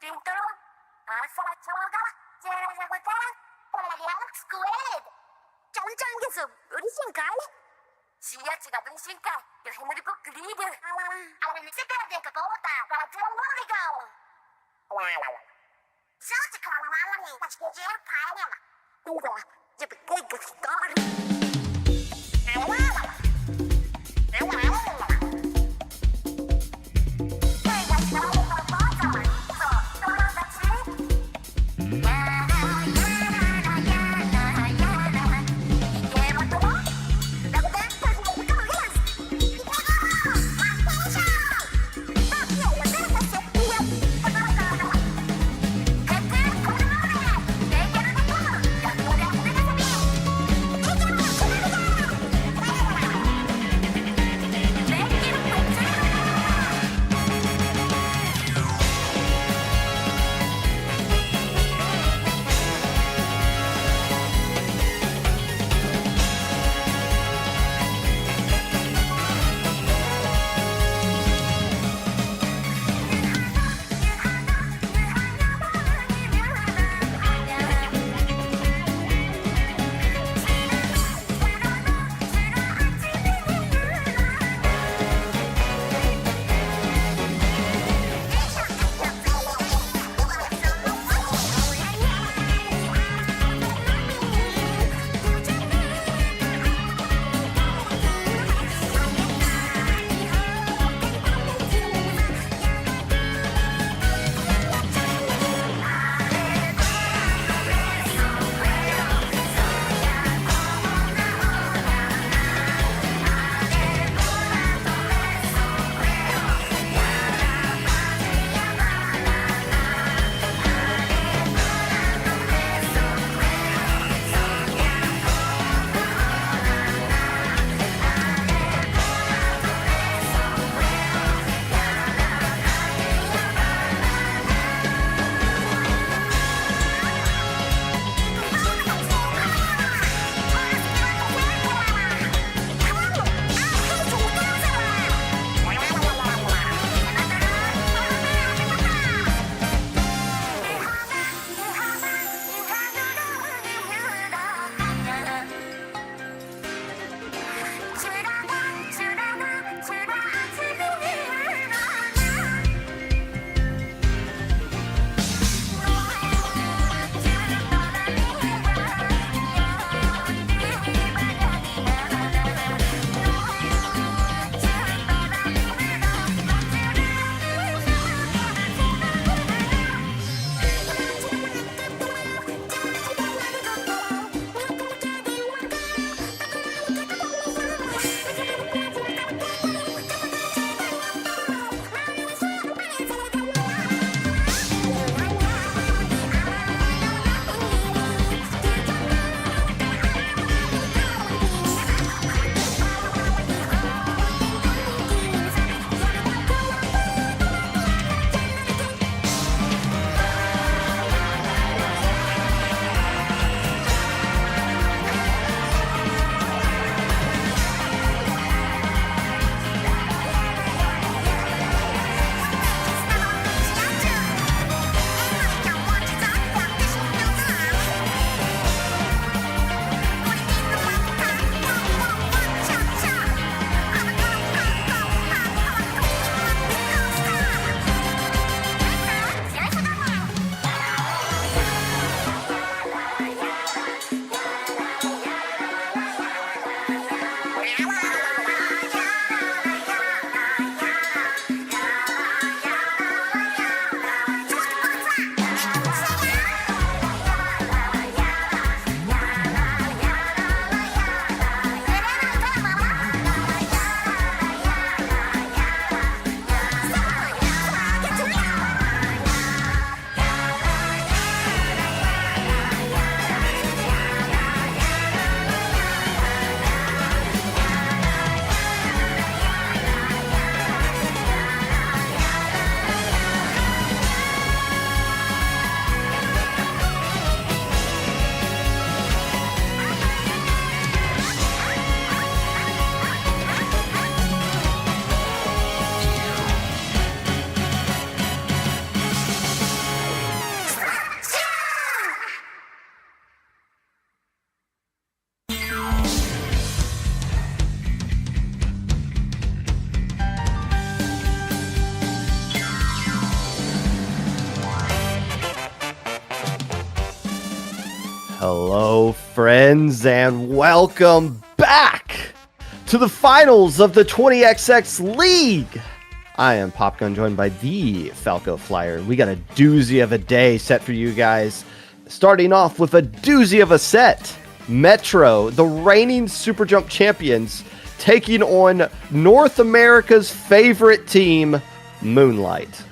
Tintro, asal choga, 제라자고자, 폴라리아 스쿠에드. 짱짱해서 우리 신갈? 시야치가 분신가, 여행을 꼭 그리드. 아는 스페르데가 보다, 라트로 모리고. 솔직히 말하면 다시 계절 파이네마. 우와, 저 베이크 스토리. Hello, friends, and welcome back to the finals of the 20XX League. I am Popgun, joined by the Falco Flyer. We got a doozy of a day set for you guys. Starting off with a doozy of a set. Metro, the reigning Super Jump champions, taking on North America's favorite team, Moonlight.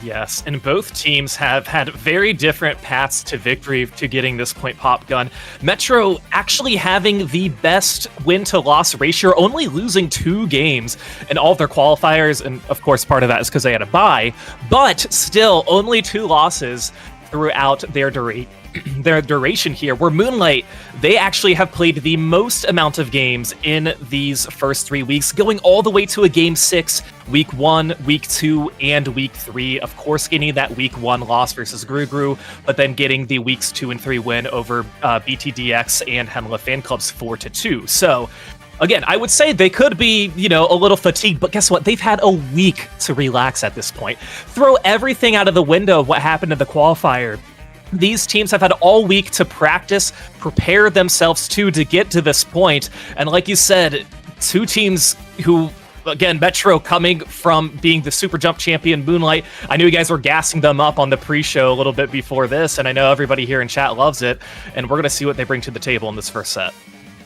Yes, and both teams have had very different paths to victory to getting this point, Popgun. Metro actually having the best win-to-loss ratio, only losing 2 games in all of their qualifiers, and of course part of that is because they had a bye, but still only 2 losses throughout their duration here, where Moonlight, they actually have played the most amount of games in these first 3 weeks, going all the way to a Game 6, Week 1, Week 2, and Week 3. Of course, getting that Week 1 loss versus Gru, but then getting the Weeks 2 and 3 win over BTDX and Hemla Fan Clubs 4-2. So, again, I would say they could be, a little fatigued, but guess what? They've had a week to relax at this point. Throw everything out of the window of what happened in the qualifier. These teams have had all week to practice, prepare themselves to get to this point. And like you said, 2 teams who, again, Metro coming from being the Super Jump champion, Moonlight. I knew you guys were gassing them up on the pre-show a little bit before this, and I know everybody here in chat loves it. And we're going to see what they bring to the table in this first set.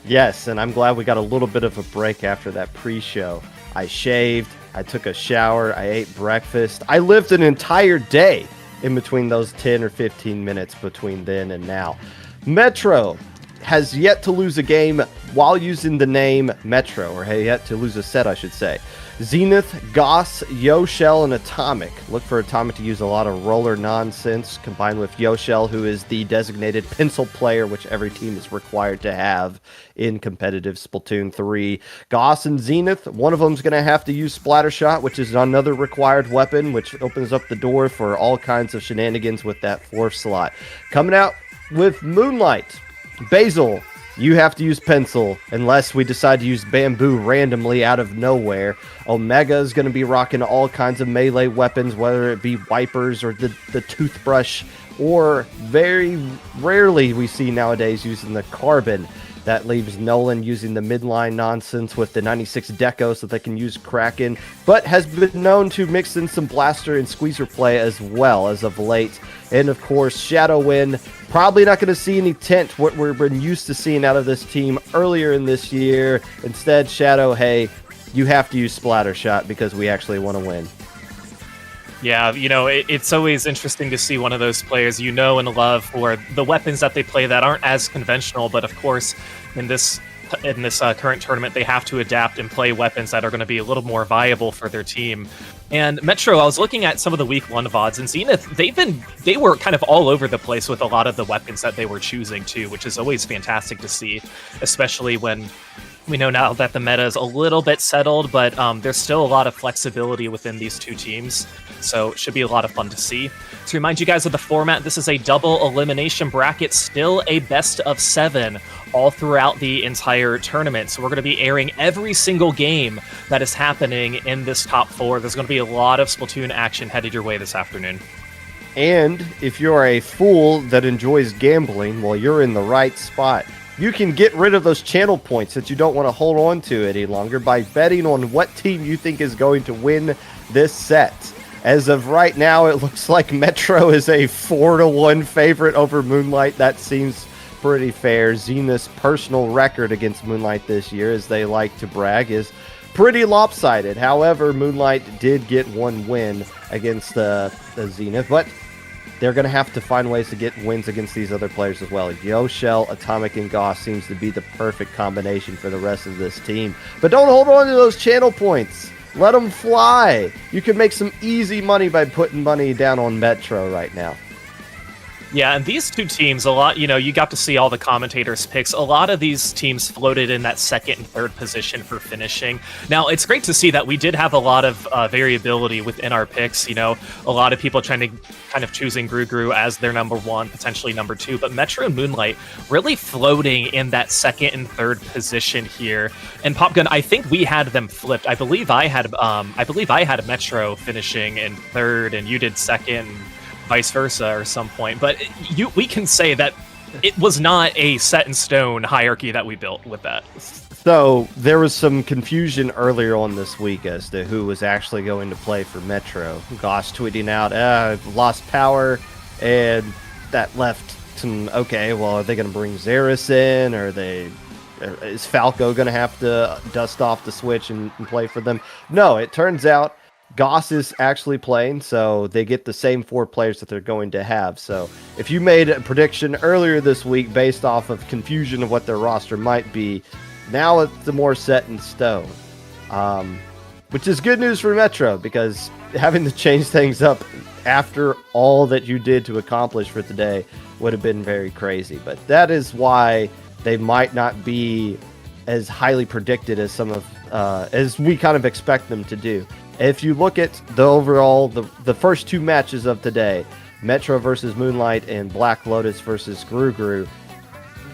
Yes, and I'm glad we got a little bit of a break after that pre-show. I shaved, I took a shower, I ate breakfast. I lived an entire day in between those 10 or 15 minutes between then and now. Metro has yet to lose a game while using the name Metro, or yet to lose a set, I should say. Zenith, Goss, Yoshell, and Atomic. Look for Atomic to use a lot of roller nonsense, combined with Yoshell, who is the designated pencil player, which every team is required to have in competitive Splatoon 3. Goss and Zenith, one of them is going to have to use Splatter Shot, which is another required weapon, which opens up the door for all kinds of shenanigans with that 4th slot. Coming out with Moonlight, Basil, you have to use Pencil unless we decide to use Bamboo randomly out of nowhere. Omega is going to be rocking all kinds of melee weapons, whether it be wipers or the toothbrush, or very rarely we see nowadays using the Carbon. That leaves Nolan using the midline nonsense with the 96 Deco so they can use Kraken, but has been known to mix in some blaster and squeezer play as well as of late. And of course, Shadow Wind, probably not going to see any tent, what we've been used to seeing out of this team earlier in this year. Instead, Shadow, hey, you have to use Splatter Shot because we actually want to win. Yeah, it's always interesting to see one of those players and love for the weapons that they play that aren't as conventional, but of course, in this current tournament, they have to adapt and play weapons that are going to be a little more viable for their team. And Metro, I was looking at some of the Week 1 VODs, and Zenith, they were kind of all over the place with a lot of the weapons that they were choosing too, which is always fantastic to see, especially when we know now that the meta is a little bit settled, but there's still a lot of flexibility within these 2 teams. So it should be a lot of fun to see. To remind you guys of the format, this is a double elimination bracket, still a best of 7 all throughout the entire tournament. So we're going to be airing every single game that is happening in this top 4. There's going to be a lot of Splatoon action headed your way this afternoon. And if you're a fool that enjoys gambling, well, you're in the right spot. You can get rid of those channel points that you don't want to hold on to any longer by betting on what team you think is going to win this set. As of right now, it looks like Metro is a 4-1 favorite over Moonlight. That seems pretty fair. Zenith's personal record against Moonlight this year, as they like to brag, is pretty lopsided. However, Moonlight did get 1 win against the Zenith, but they're going to have to find ways to get wins against these other players as well. Yoshell, Atomic, and Goss seems to be the perfect combination for the rest of this team. But don't hold on to those channel points. Let them fly. You can make some easy money by putting money down on Metro right now. Yeah, and these 2 teams, a lot, you got to see all the commentators' picks. A lot of these teams floated in that 2nd and 3rd position for finishing. Now, it's great to see that we did have a lot of variability within our picks. A lot of people trying to kind of choosing Gru as their number 1, potentially number 2, but Metro and Moonlight really floating in that 2nd and 3rd position here. And Popgun, I think we had them flipped. I believe I had Metro finishing in 3rd, and you did 2nd. vice versa or some point. But we can say that it was not a set in stone hierarchy that we built with that. So there was some confusion earlier on this week as to who was actually going to play for Metro. Gosh tweeting out, lost power, and that left some, okay, well, are they going to bring Xeris in? Is Falco going to have to dust off the Switch and play for them? No, it turns out Goss is actually playing, so they get the same 4 players that they're going to have. So if you made a prediction earlier this week based off of confusion of what their roster might be, now it's more set in stone, which is good news for Metro, because having to change things up after all that you did to accomplish for today would have been very crazy. But that is why they might not be as highly predicted as some of as we kind of expect them to do. If you look at the overall, the first 2 matches of today, Metro versus Moonlight and Black Lotus versus Gru,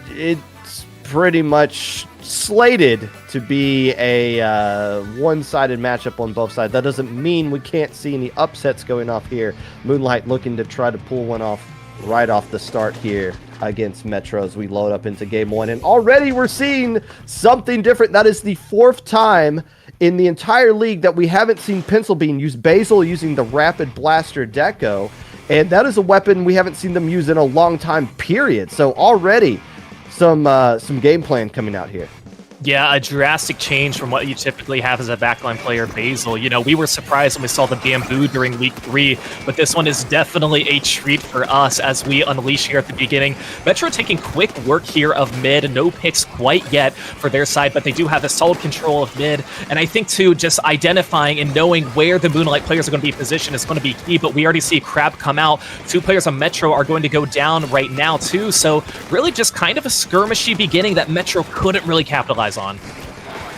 it's pretty much slated to be a one-sided matchup on both sides. That doesn't mean we can't see any upsets going off here. Moonlight looking to try to pull one off right off the start here against Metro as we load up into game 1. And already we're seeing something different. That is the 4th time in the entire league that we haven't seen Pencil Bean use Basil using the Rapid Blaster Deco. And that is a weapon we haven't seen them use in a long time, period. So already some game plan coming out here. Yeah, a drastic change from what you typically have as a backline player, Basil. You know, we were surprised when we saw the Bamboo during Week 3, but this one is definitely a treat for us as we unleash here at the beginning. Metro taking quick work here of mid. No picks quite yet for their side, but they do have a solid control of mid. And I think, too, just identifying and knowing where the Moonlight players are going to be positioned is going to be key, but we already see Crab come out. 2 players on Metro are going to go down right now, too. So really just kind of a skirmishy beginning that Metro couldn't really capitalize on.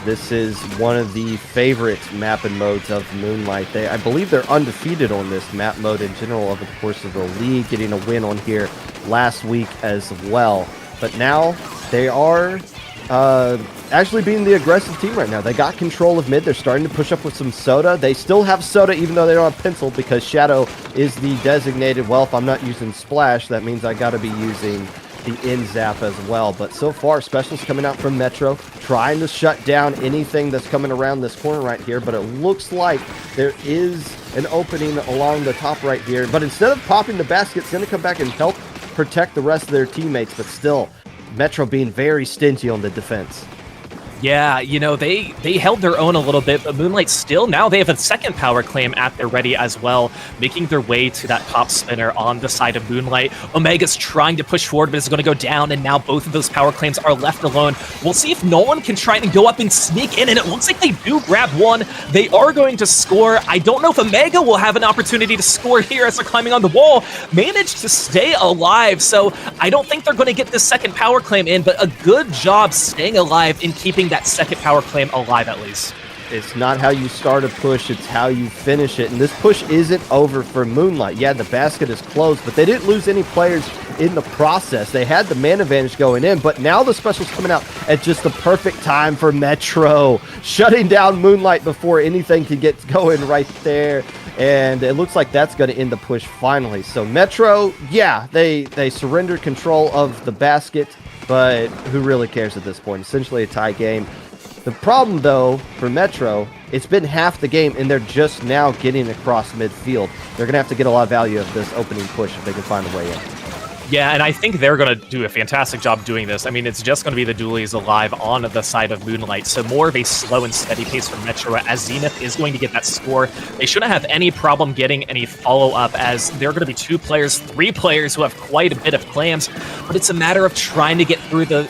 This is one of the favorite map and modes of Moonlight. I believe they're undefeated on this map mode in general over the course of the league, getting a win on here last week as well. But now they are actually being the aggressive team right now. They got control of mid. They're starting to push up with some Soda. They still have Soda even though they don't have Pencil, because Shadow is the designated, well, if I'm not using Splash, that means I got to be using the in-zap as well. But so far, specials coming out from Metro, trying to shut down anything that's coming around this corner right here, but it looks like there is an opening along the top right here. But instead of popping the basket, it's going to come back and help protect the rest of their teammates, but still, Metro being very stingy on the defense. Yeah, you know, they held their own a little bit, but Moonlight still, now they have a second power claim at their ready as well, making their way to that top spinner on the side of Moonlight. Omega's trying to push forward, but it's going to go down, and now both of those power claims are left alone. We'll see if Nolan can try and go up and sneak in, and it looks like they do grab one. They are going to score. I don't know if Omega will have an opportunity to score here as they're climbing on the wall. Managed to stay alive, so I don't think they're going to get this second power claim in, but a good job staying alive and keeping that second power claim alive at least. It's not how you start a push, it's how you finish it. And this push isn't over for Moonlight. Yeah, the basket is closed, but they didn't lose any players in the process. They had the man advantage going in, but now the special's coming out at just the perfect time for Metro, shutting down Moonlight before anything can get going right there. And it looks like that's going to end the push finally. So Metro, yeah, they surrendered control of the basket, but who really cares at this point? Essentially a tie game. The problem, though, for Metro, it's been half the game, and they're just now getting across midfield. They're going to have to get a lot of value of this opening push if they can find a way in. Yeah, and I think they're going to do a fantastic job doing this. I mean, it's just going to be the dualies alive on the side of Moonlight, so more of a slow and steady pace from Metro as Zenith is going to get that score. They shouldn't have any problem getting any follow-up as there are going to be 3 players who have quite a bit of clams, but it's a matter of trying to get through to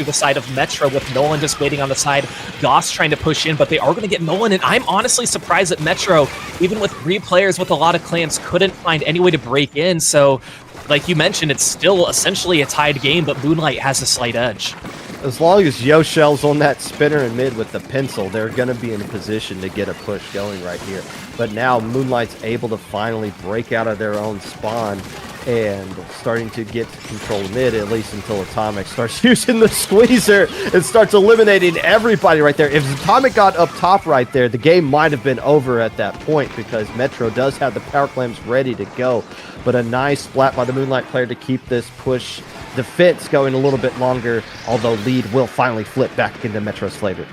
the side of Metro with Nolan just waiting on the side. Goss trying to push in, but they are going to get Nolan, and I'm honestly surprised that Metro, even with 3 players with a lot of clams, couldn't find any way to break in, so like you mentioned, it's still essentially a tied game, but Moonlight has a slight edge. As long as Yoshell's on that spinner in mid with the pencil, they're going to be in a position to get a push going right here. But now Moonlight's able to finally break out of their own spawn. and starting to get control mid, at least until Atomic starts using the squeezer and starts eliminating everybody right there. If Atomic got up top right there, the game might have been over at that point because Metro does have the power clams ready to go. But a nice splat by the Moonlight player to keep this push defense going a little bit longer, although lead will finally flip back into Metro's favor.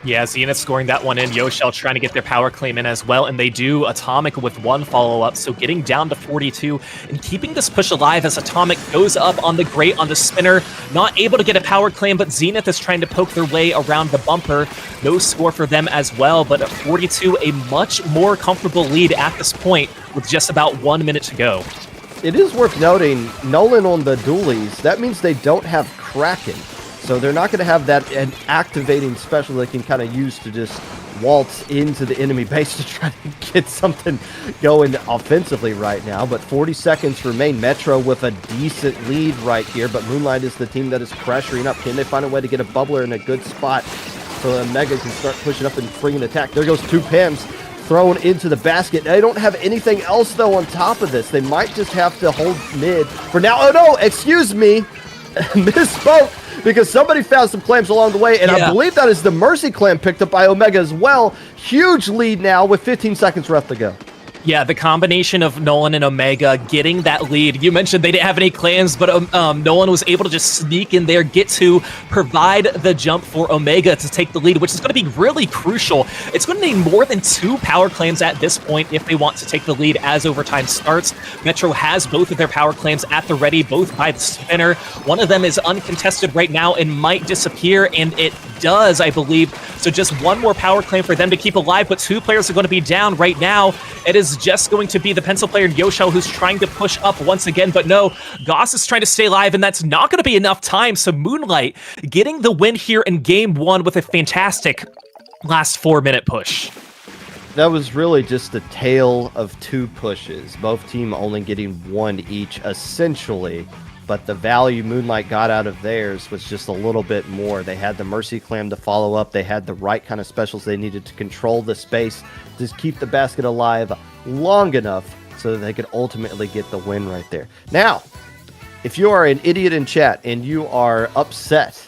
Yeah, Zenith scoring that one in. Yoshell trying to get their power claim in as well, and they do. Atomic with one follow-up, so getting down to 42 and keeping this push alive as Atomic goes up on the Great on the spinner. Not able to get a power claim, but Zenith is trying to poke their way around the bumper. No score for them as well, but at 42, a much more comfortable lead at this point with just about 1 minute to go. It is worth noting, Nolan on the dualies, that means they don't have Kraken. So they're not going to have that an activating special they can kind of use to just waltz into the enemy base to try to get something going offensively right now. But 40 seconds remain. Metro with a decent lead right here, but Moonlight is the team that is pressuring up. Can they find a way to get a bubbler in a good spot so Omega can start pushing up and bring an attack? There goes two Pams thrown into the basket. They don't have anything else, though, on top of this. They might just have to hold mid for now. Oh, no, excuse me. Misspoke. Because somebody found some clams along the way, and I believe that is the Mercy clam picked up by Omega as well. Huge lead now with 15 seconds left to go. Yeah, the combination of Nolan and Omega getting that lead. You mentioned they didn't have any clans, but Nolan was able to just sneak in there, get to provide the jump for Omega to take the lead, which is going to be really crucial. It's going to need more than 2 power clans at this point if they want to take the lead as overtime starts. Metro has both of their power clans at the ready, both by the spinner. One of them is uncontested right now and might disappear, and it does, I believe. So just one more power clan for them to keep alive, but 2 players are going to be down right now. It is just going to be the pencil player Yoshell who's trying to push up once again, but no, Goss is trying to stay alive, and that's not going to be enough time. So Moonlight getting the win here in game 1 with a fantastic last 4-minute push. That was really just a tale of 2 pushes, both team only getting 1 each essentially, but the value Moonlight got out of theirs was just a little bit more. They had the Mercy Clam to follow up. They had the right kind of specials they needed to control the space, to keep the basket alive long enough so that they could ultimately get the win right there. Now, if you are an idiot in chat and you are upset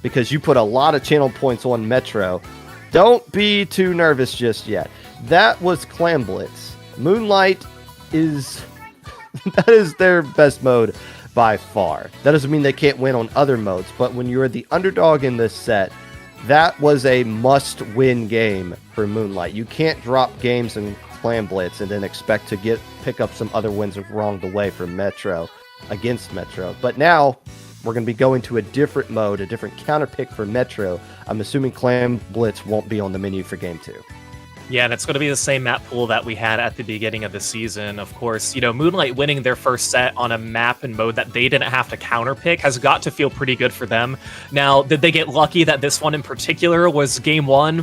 because you put a lot of channel points on Metro, don't be too nervous just yet. That was Clam Blitz. Moonlight is that is their best mode by far. That doesn't mean they can't win on other modes, but when you're the underdog in this set, that was a must-win game for Moonlight. You can't drop games in Clam Blitz and then expect to pick up some other wins along the way for Metro against Metro. But now we're going to be going to a different mode, a different counter pick for Metro. I'm assuming Clam Blitz won't be on the menu for game 2. Yeah, and it's going to be the same map pool that we had at the beginning of the season. Of course, you know, Moonlight winning their first set on a map and mode that they didn't have to counterpick has got to feel pretty good for them. Now, did they get lucky that this one in particular was game 1?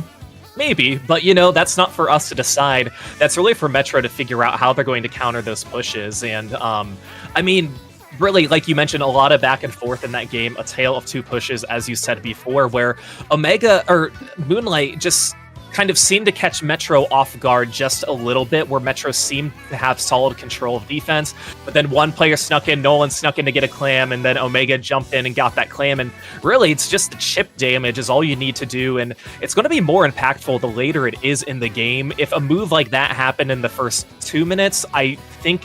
Maybe, but you know, that's not for us to decide. That's really for Metro to figure out how they're going to counter those pushes. And I mean, really, like you mentioned, a lot of back and forth in that game, a tale of 2 pushes, as you said before, where Omega or Moonlight just kind of seemed to catch Metro off guard just a little bit, where Metro seemed to have solid control of defense, but then one player snuck in, Nolan snuck in to get a clam, and then Omega jumped in and got that clam, and really it's just the chip damage is all you need to do, and it's going to be more impactful the later it is in the game. If a move like that happened in the first 2 minutes, I think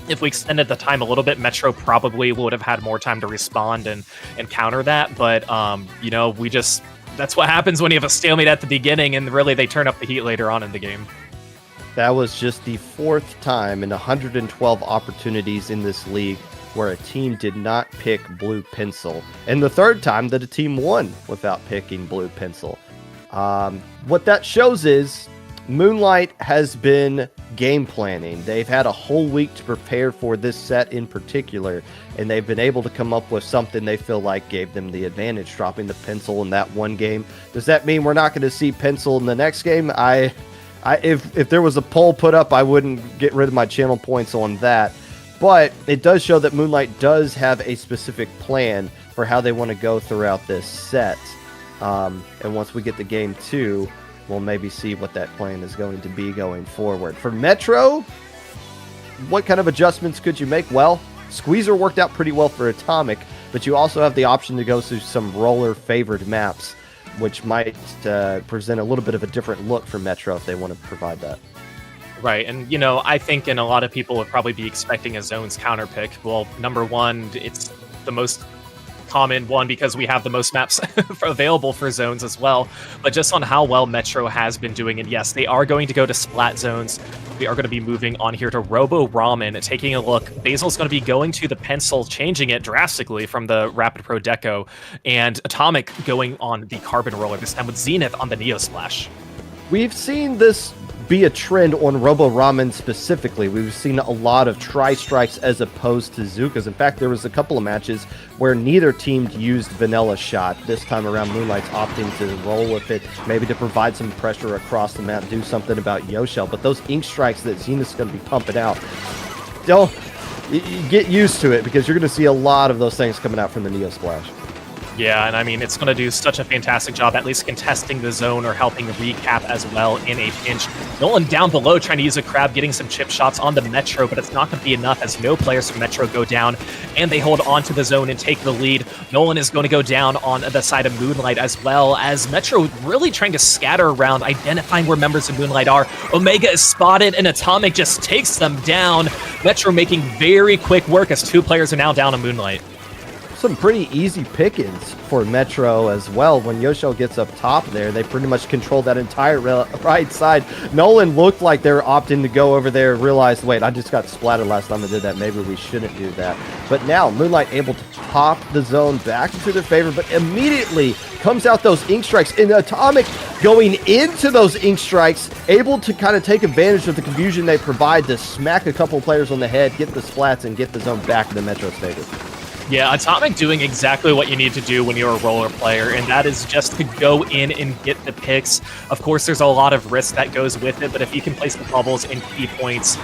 if we extended the time a little bit, Metro probably would have had more time to respond and counter that, but you know, that's what happens when you have a stalemate at the beginning, and really they turn up the heat later on in the game. That was just the 4th time in 112 opportunities in this league where a team did not pick Blue Pencil, and the 3rd time that a team won without picking Blue Pencil. What that shows is Moonlight has been game planning. They've had a whole week to prepare for this set in particular, and they've been able to come up with something they feel like gave them the advantage, dropping the pencil in that one game. Does that mean we're not going to see pencil in the next game? If there was a poll put up, I wouldn't get rid of my channel points on that. But it does show that Moonlight does have a specific plan for how they want to go throughout this set. And once we get to game 2, we'll maybe see what that plan is going to be going forward. For Metro, what kind of adjustments could you make? Well, Squeezer worked out pretty well for Atomic, but you also have the option to go through some roller-favored maps, which might present a little bit of a different look for Metro if they want to provide that. Right, and I think a lot of people would probably be expecting a zones counter pick. Well, number one, it's the most common one because we have the most maps available for zones as well. But just on how well Metro has been doing, and yes, they are going to go to splat zones. We are going to be moving on here to Robo Ramen, taking a look. Basil's going to be going to the pencil, changing it drastically from the Rapid Pro Deco, and Atomic going on the Carbon Roller, this time with Zenith on the Neo Splash. We've seen this be a trend on Robo Ramen specifically. We've seen a lot of tri-strikes as opposed to Zookas. In fact, there was a couple of matches where neither team used Vanilla Shot. This time around, Moonlight's opting to roll with it, maybe to provide some pressure across the map, do something about Yoshell. But those ink strikes that Zenith's going to be pumping out, don't get used to it, because you're going to see a lot of those things coming out from the Neo Splash. Yeah, and I mean, it's going to do such a fantastic job at least contesting the zone or helping recap as well in a pinch. Nolan down below trying to use a crab, getting some chip shots on the Metro, but it's not going to be enough as no players from Metro go down, and they hold on to the zone and take the lead. Nolan is going to go down on the side of Moonlight as well, as Metro really trying to scatter around, identifying where members of Moonlight are. Omega is spotted, and Atomic just takes them down. Metro making very quick work as two players are now down on Moonlight. Some pretty easy pickings for Metro as well. When Yoshell gets up top there, they pretty much control that entire right side. Nolan looked like they were opting to go over there, realized, wait, I just got splatted last time I did that. Maybe we shouldn't do that. But now Moonlight able to pop the zone back into their favor, but immediately comes out those ink strikes. And Atomic going into those ink strikes, able to kind of take advantage of the confusion they provide to smack a couple players on the head, get the splats, and get the zone back in the Metro's favor. Yeah, Atomic doing exactly what you need to do when you're a roller player, and that is just to go in and get the picks. Of course, there's a lot of risk that goes with it, but if you can place the bubbles in key points,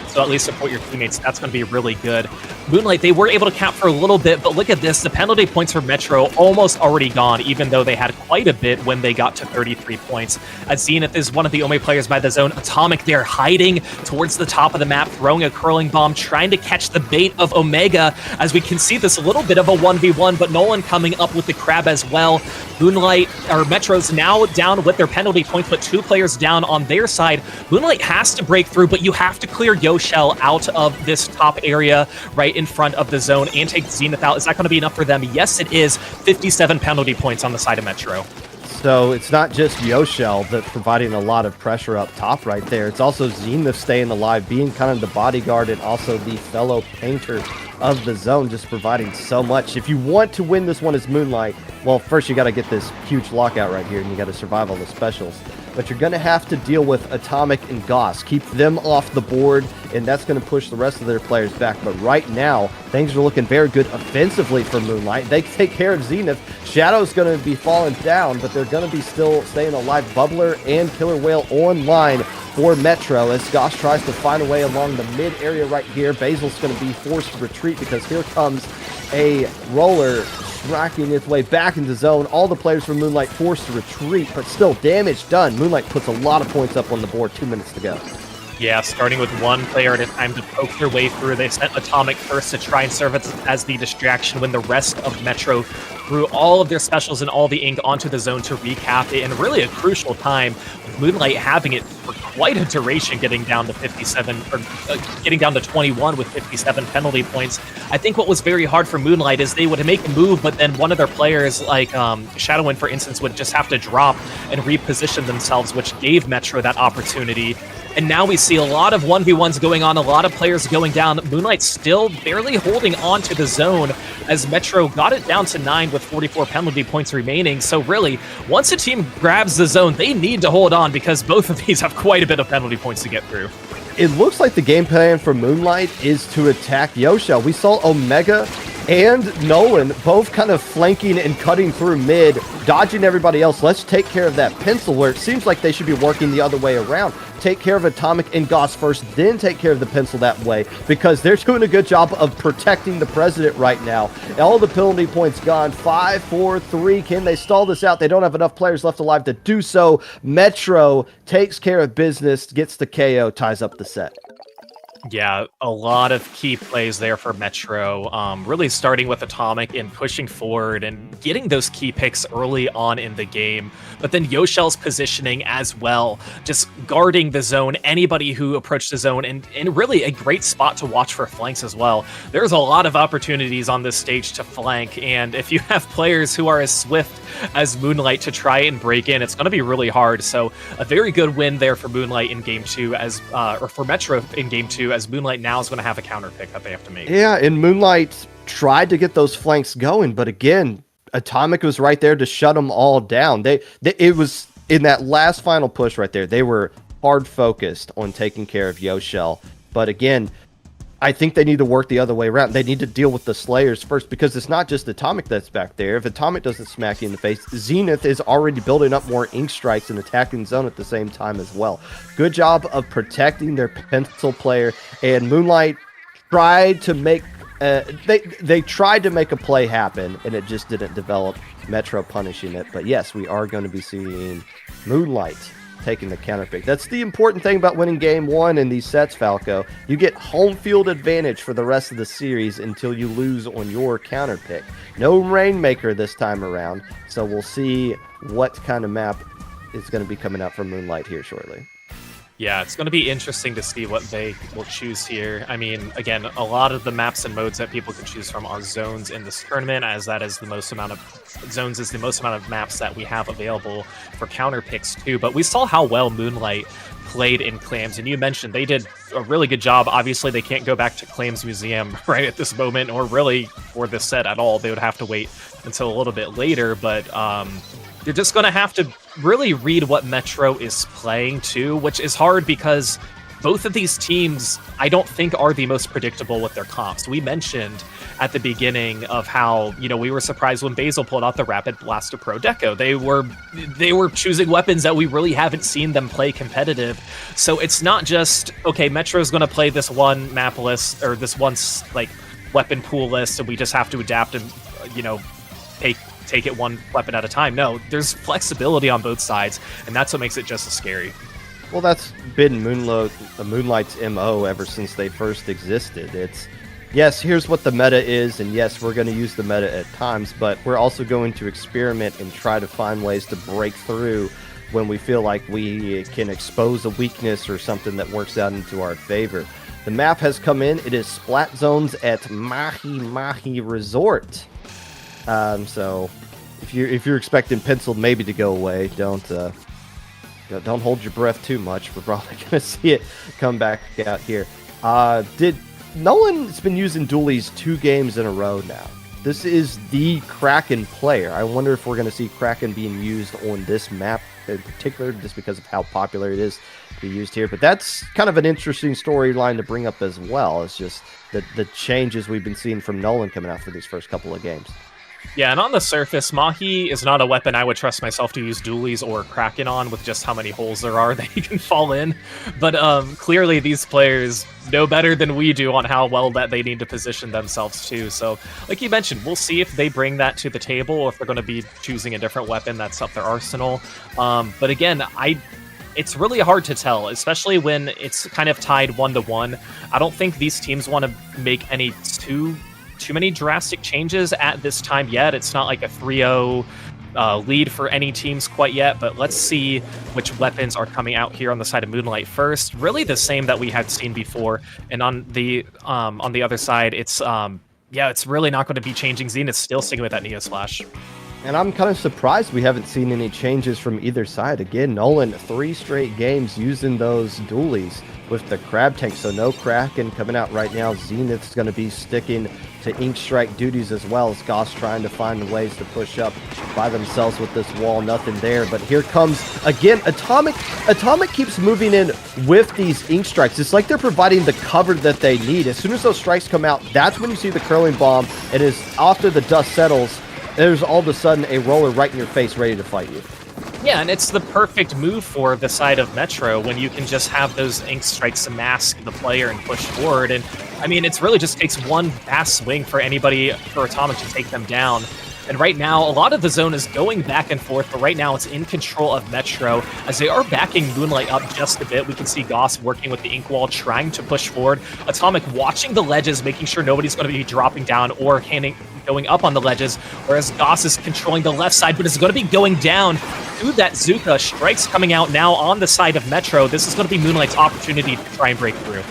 so at least support your teammates, that's going to be really good. Moonlight, they were able to count for a little bit, but look at this. The penalty points for Metro almost already gone, even though they had quite a bit when they got to 33 points. As Zenith is one of the only players by the zone. Atomic, they're hiding towards the top of the map, throwing a curling bomb, trying to catch the bait of Omega, as we can see this a little bit of a 1v1, but Nolan coming up with the crab as well. Moonlight, or Metro's now down with their penalty points, but two players down on their side. Moonlight has to break through, but you have to clear Yoshell out of this top area right in front of the zone and take Zenith out. Is that going to be enough for them? Yes, it is. 57 penalty points on the side of Metro. So it's not just Yoshell that's providing a lot of pressure up top right there. It's also Zenith staying alive, being kind of the bodyguard and also the fellow painter of the zone, just providing so much. If you want to win this one as Moonlight, well, first you got to get this huge lockout right here, and you got to survive all the specials. But you're going to have to deal with Atomic and Goss. Keep them off the board, and that's going to push the rest of their players back. But right now, things are looking very good offensively for Moonlight. They take care of Zenith. Shadow's going to be falling down, but they're going to be still staying alive. Bubbler and Killer Whale online for Metro as Goss tries to find a way along the mid area right here. Basil's going to be forced to retreat because here comes a roller striking its way back into zone. All the players from Moonlight forced to retreat, but still damage done. Moonlight puts a lot of points up on the board. 2 minutes to go. Yeah, starting with one player at a time to poke their way through. They sent Atomic first to try and serve it as the distraction when the rest of Metro threw all of their specials and all the ink onto the zone to recap it, and really a crucial time with Moonlight having it for quite a duration, getting down to 57, or getting down to 21 with 57 penalty points. I think what was very hard for Moonlight is they would make a move, but then one of their players, like Shadowwind, for instance, would just have to drop and reposition themselves, which gave Metro that opportunity. And now we see a lot of 1v1s going on, a lot of players going down. Moonlight still barely holding on to the zone as Metro got it down to 9 with 44 penalty points remaining. So really, once a team grabs the zone, they need to hold on because both of these have quite a bit of penalty points to get through. It looks like the game plan for Moonlight is to attack Yoshell. We saw Omega and Nolan both kind of flanking and cutting through mid, dodging everybody else. Let's take care of that pencil where it seems like they should be working the other way around. Take care of Atomic and Goss first, then take care of the pencil that way, because they're doing a good job of protecting the president right now. All the penalty points gone. 5, 4, 3. Can they stall this out? They don't have enough players left alive to do so. Metro takes care of business, gets the KO, ties up the set. Yeah, a lot of key plays there for Metro. Really starting with Atomic and pushing forward and getting those key picks early on in the game. But then Yoshel's positioning as well, just guarding the zone, anybody who approached the zone, and really a great spot to watch for flanks as well. There's a lot of opportunities on this stage to flank, and if you have players who are as swift as Moonlight to try and break in, it's going to be really hard. So a very good win there for Moonlight in game two, or for Metro in game two, as Moonlight now is going to have a counter pick that they have to make. Yeah, and Moonlight tried to get those flanks going, but again, Atomic was right there to shut them all down. It was in that last final push right there. They were hard focused on taking care of Yoshel, but again, I think they need to work the other way around. They need to deal with the Slayers first, because it's not just Atomic that's back there. If Atomic doesn't smack you in the face, Zenith is already building up more ink strikes and attacking zone at the same time as well. Good job of protecting their pencil player, and Moonlight tried to make they tried to make a play happen, and it just didn't develop. Metro punishing it, but yes, we are going to be seeing Moonlight taking the counter pick. That's the important thing about winning game one in these sets, Falco. You get home field advantage for the rest of the series until you lose on your counter pick. No Rainmaker this time around, so we'll see what kind of map is going to be coming out from Moonlight here shortly. Yeah, it's going to be interesting to see what they will choose here. I mean, again, a lot of the maps and modes that people can choose from are zones in this tournament, as that is the most amount of zones is the most amount of maps that we have available for counter picks too. But we saw how well Moonlight played in Clams, and you mentioned they did a really good job. Obviously, they can't go back to Clams Museum right at this moment, or really for this set at all. They would have to wait until a little bit later, but you're just going to have to really read what Metro is playing too, which is hard because both of these teams, I don't think, are the most predictable with their comps. We mentioned at the beginning of how, we were surprised when Basil pulled out the Rapid Blast of Pro Deco. They were choosing weapons that we really haven't seen them play competitive. So it's not just, okay, Metro's going to play this one map list, or this one weapon pool list, and we just have to adapt and, take it one weapon at a time. No, there's flexibility on both sides, and that's what makes it just as scary. Well, that's been Moonlight's MO ever since they first existed. It's, yes, here's what the meta is, and yes, we're going to use the meta at times, but we're also going to experiment and try to find ways to break through when we feel like we can expose a weakness or something that works out into our favor. The map has come in. It is Splat Zones at Mahi Mahi Resort. So if you're expecting Pencil maybe to go away, don't hold your breath too much. We're probably going to see it come back out here. Nolan's been using dualies 2 games in a row now. This is the Kraken player. I wonder if we're going to see Kraken being used on this map in particular, just because of how popular it is to be used here. But that's kind of an interesting storyline to bring up as well. It's just the changes we've been seeing from Nolan coming out for these first couple of games. Yeah, and on the surface, Mahi is not a weapon I would trust myself to use dualies or Kraken on, with just how many holes there are that you can fall in. But clearly these players know better than we do on how well that they need to position themselves too. So like you mentioned, we'll see if they bring that to the table, or if they're going to be choosing a different weapon that's up their arsenal. But again, it's really hard to tell, especially when it's kind of tied 1-1. I don't think these teams want to make any too many drastic changes at this time yet. It's not like a 3-0 lead for any teams quite yet, but let's see which weapons are coming out here on the side of Moonlight first. Really the same that we had seen before, and on the other side, it's really not going to be changing. Zenith still sticking with that Neo Splash. And I'm kind of surprised we haven't seen any changes from either side. Again, Nolan, 3 straight games using those dualies with the Crab Tank, so no Kraken coming out right now. Zenith's going to be sticking to Ink Strike duties as well, as Goss trying to find ways to push up by themselves with this wall. Nothing there, but here comes, again, Atomic. Atomic keeps moving in with these Ink Strikes. It's like they're providing the cover that they need. As soon as those strikes come out, that's when you see the curling bomb, and as after the dust settles, there's all of a sudden a roller right in your face ready to fight you. Yeah, and it's the perfect move for the side of Metro when you can just have those Ink Strikes to mask the player and push forward. And I mean, it's really just takes one fast swing for Atomic to take them down. And right now, a lot of the zone is going back and forth, but right now it's in control of Metro as they are backing Moonlight up just a bit. We can see Goss working with the ink wall, trying to push forward. Atomic watching the ledges, making sure nobody's going to be dropping down or going up on the ledges, whereas Goss is controlling the left side, but is going to be going down to that Zuka. Strikes coming out now on the side of Metro. This is going to be Moonlight's opportunity to try and break through.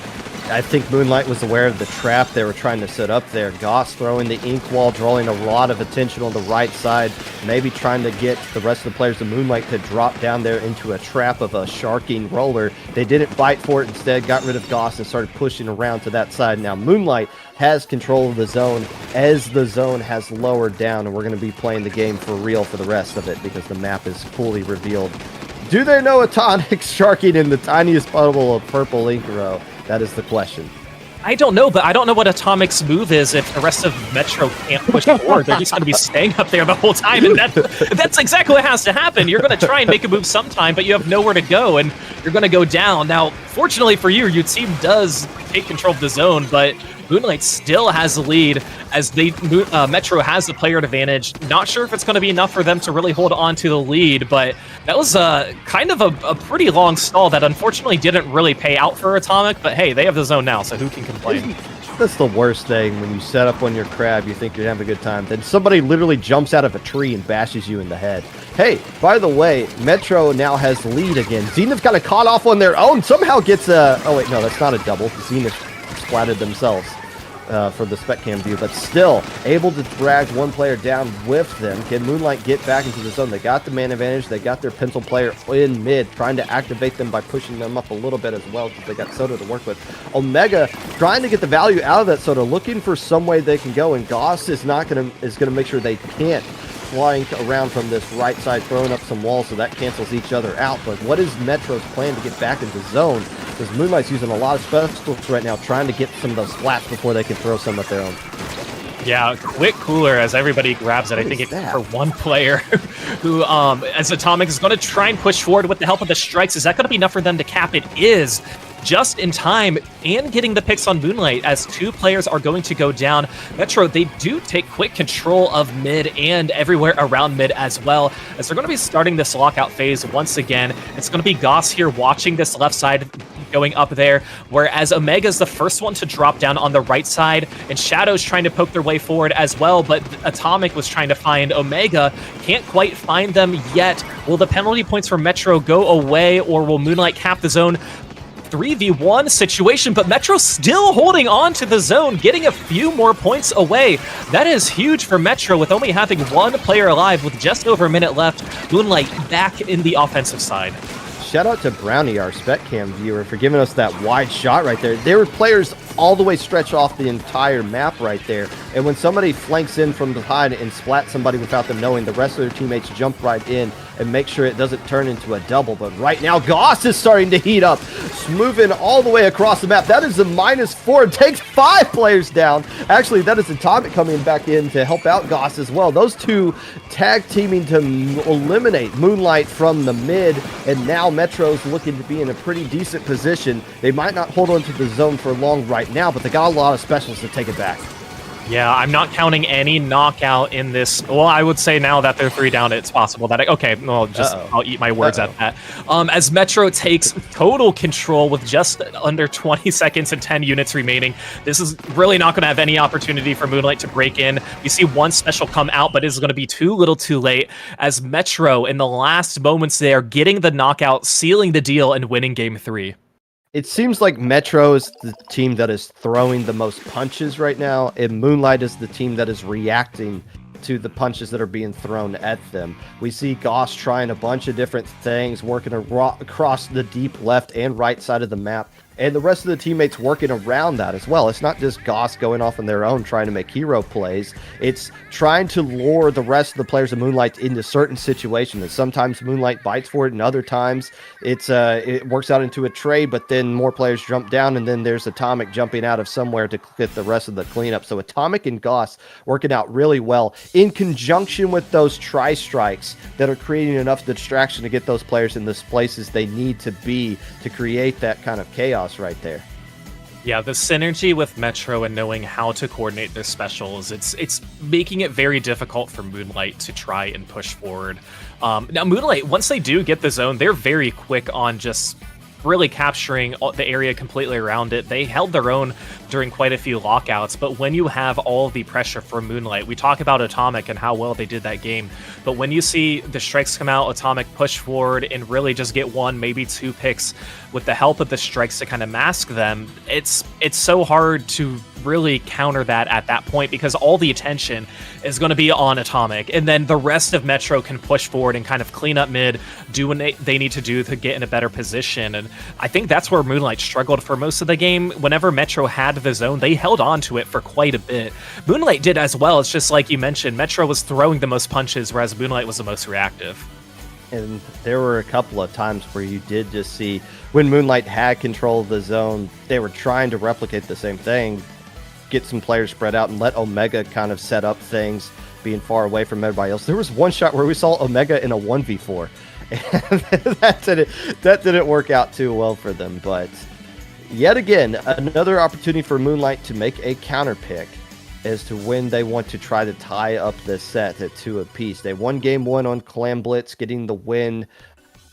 I think Moonlight was aware of the trap they were trying to set up there. Goss throwing the ink wall, drawing a lot of attention on the right side, maybe trying to get the rest of the players of Moonlight to drop down there into a trap of a sharking roller. They didn't fight for it, instead got rid of Goss and started pushing around to that side. Now Moonlight has control of the zone as the zone has lowered down, and we're going to be playing the game for real for the rest of it because the map is fully revealed. Do they know Atomic sharking in the tiniest puddle of purple ink row? That is the question. I don't know, but I don't know what Atomic's move is if the rest of Metro can't push forward. They're just going to be staying up there the whole time, and that's exactly what has to happen. You're going to try and make a move sometime, but you have nowhere to go, and you're going to go down. Now, fortunately for you, your team does take control of the zone, but Moonlight still has the lead as Metro has the player advantage. Not sure if it's going to be enough for them to really hold on to the lead, but that was kind of a pretty long stall that unfortunately didn't really pay out for Atomic, but hey, they have the zone now, so who can complain? That's the worst thing when you set up on your crab, you think you're having a good time, then somebody literally jumps out of a tree and bashes you in the head. Hey, by the way, Metro now has the lead again. Zenith got caught off on their own, somehow gets a... Oh wait, no, that's not a double. Zenith splatted themselves for the spec cam view, but still able to drag one player down with them. Can Moonlight get back into the zone? They got the man advantage. They got their pencil player in mid, trying to activate them by pushing them up a little bit as well because they got Soda to work with. Omega trying to get the value out of that Soda, looking for some way they can go, and Goss is gonna make sure they can't, flying around from this right side, throwing up some walls, so that cancels each other out. But what is Metro's plan to get back into zone? Because Moonlight's using a lot of specials right now, trying to get some of those splats before they can throw some of their own. Yeah, quick cooler as everybody grabs it. I think it's for one player who, as Atomic is going to try and push forward with the help of the strikes. Is that going to be enough for them to cap? It is. Just in time and getting the picks on Moonlight as two players are going to go down. Metro, they do take quick control of mid and everywhere around mid as well, as they're going to be starting this lockout phase once again. It's going to be Goss here watching this left side going up there, whereas Omega's the first one to drop down on the right side, and Shadow's trying to poke their way forward as well, but Atomic was trying to find Omega. Can't quite find them yet. Will the penalty points for Metro go away, or will Moonlight cap the zone? 3v1 situation, but Metro still holding on to the zone, getting a few more points away. That is huge for Metro with only having one player alive with just over a minute left. Moonlight back in the offensive side. Shout out to Brownie, our spec cam viewer, for giving us that wide shot right there. There were players all the way stretched off the entire map right there, and when somebody flanks in from behind and splats somebody without them knowing, the rest of their teammates jump right in and make sure it doesn't turn into a double. But right now, Goss is starting to heat up, moving all the way across the map. That is a -4, takes 5 players down. Actually, that is Atomic coming back in to help out Goss as well. Those two tag teaming to eliminate Moonlight from the mid, and now Metro's looking to be in a pretty decent position. They might not hold on to the zone for long right now, but they got a lot of specials to take it back. Yeah, I'm not counting any knockout in this. Well, I would say now that they're 3 down, it's possible that I'll eat my words at that. As Metro takes total control with just under 20 seconds and 10 units remaining, this is really not going to have any opportunity for Moonlight to break in. We see one special come out, but it's going to be too little too late, as Metro in the last moments there getting the knockout, sealing the deal, and winning game 3. It seems like Metro is the team that is throwing the most punches right now, and Moonlight is the team that is reacting to the punches that are being thrown at them. We see Goss trying a bunch of different things, working across the deep left and right side of the map, and the rest of the teammates working around that as well. It's not just Goss going off on their own trying to make hero plays. It's trying to lure the rest of the players of Moonlight into certain situations. And sometimes Moonlight bites for it, and other times it works out into a trade, but then more players jump down, and then there's Atomic jumping out of somewhere to get the rest of the cleanup. So Atomic and Goss working out really well in conjunction with those tri-strikes that are creating enough distraction to get those players in the places they need to be to create that kind of chaos right there. Yeah, the synergy with Metro and knowing how to coordinate their specials, it's making it very difficult for Moonlight to try and push forward. Now, Moonlight, once they do get the zone, they're very quick on just really capturing the area completely around it. They held their own during quite a few lockouts, but when you have all the pressure from Moonlight, we talk about Atomic and how well they did that game, but when you see the strikes come out, Atomic push forward and really just get one, maybe two picks with the help of the strikes to kind of mask them, it's so hard to really counter that at that point because all the attention is going to be on Atomic, and then the rest of Metro can push forward and kind of clean up mid, do what they need to do to get in a better position. And I think that's where Moonlight struggled for most of the game. Whenever Metro had the zone, they held on to it for quite a bit. Moonlight did as well. It's just like you mentioned, Metro was throwing the most punches, whereas Moonlight was the most reactive. And there were a couple of times where you did just see when Moonlight had control of the zone, they were trying to replicate the same thing, get some players spread out and let Omega kind of set up things, being far away from everybody else. There was one shot where we saw Omega in a 1v4, and that didn't work out too well for them. But yet again, another opportunity for Moonlight to make a counter pick as to when they want to try to tie up this set at 2 apiece. They won game 1 on Clam Blitz, getting the win,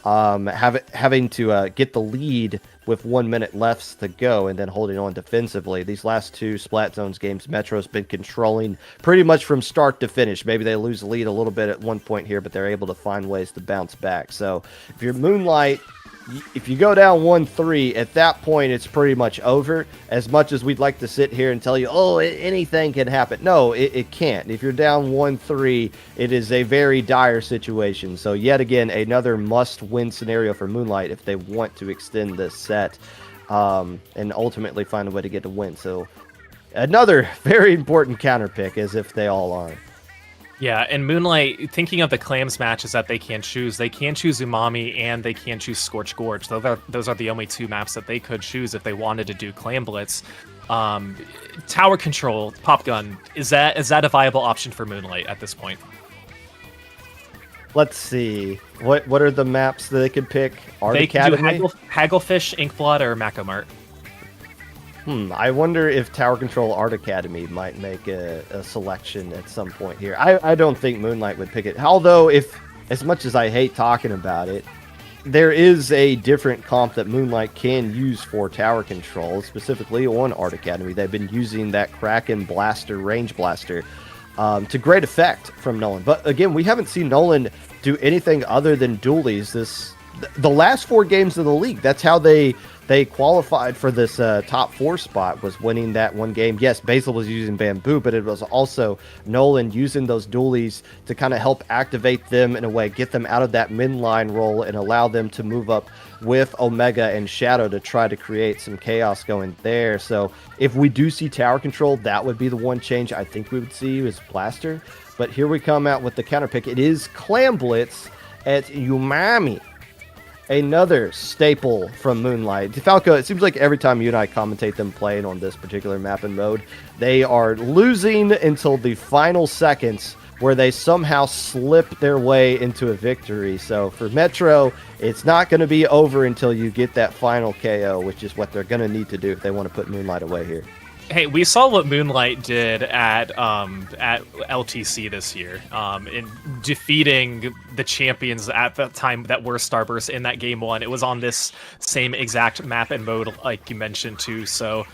having to get the lead with 1 minute left to go and then holding on defensively. These last 2 Splat Zones games, Metro's been controlling pretty much from start to finish. Maybe they lose the lead a little bit at one point here, but they're able to find ways to bounce back. So if you're Moonlight, if you go down 1-3, at that point, it's pretty much over. As much as we'd like to sit here and tell you, oh, anything can happen. No, it can't. If you're down 1-3, it is a very dire situation. So yet again, another must-win scenario for Moonlight if they want to extend this set and ultimately find a way to get a win. So another very important counter pick, as if they all are. Yeah, and Moonlight, thinking of the Clams matches that they can choose Umami and they can choose Scorch Gorge. Those are the only 2 maps that they could choose if they wanted to do Clam Blitz. Tower control, Pop Gun, is that a viable option for Moonlight at this point? Let's see. What are the maps that they could pick? Art Academy? Do Hagglefish, Inkblot, or Macomart. I wonder if Tower Control Art Academy might make a selection at some point here. I don't think Moonlight would pick it. Although, if as much as I hate talking about it, there is a different comp that Moonlight can use for Tower Control, specifically on Art Academy. They've been using that Kraken Blaster, Range Blaster, to great effect from Nolan. But again, we haven't seen Nolan do anything other than dualies the last 4 games of the league. That's how they qualified for this top 4 spot, was winning that one game. Yes, Basil was using Bamboo, but it was also Nolan using those dualies to kind of help activate them in a way, get them out of that mid-line role and allow them to move up with Omega and Shadow to try to create some chaos going there. So if we do see Tower Control, that would be the one change I think we would see is Blaster. But here we come out with the counter pick. It is Clam Blitz at Umami. Another staple from Moonlight. Falco, it seems like every time you and I commentate them playing on this particular map and mode, they are losing until the final seconds where they somehow slip their way into a victory. So for Metro, it's not going to be over until you get that final KO, which is what they're going to need to do if they want to put Moonlight away here. Hey, we saw what Moonlight did at LTC this year, in defeating the champions at the time that were Starburst in that game 1. It was on this same exact map and mode, like you mentioned too. So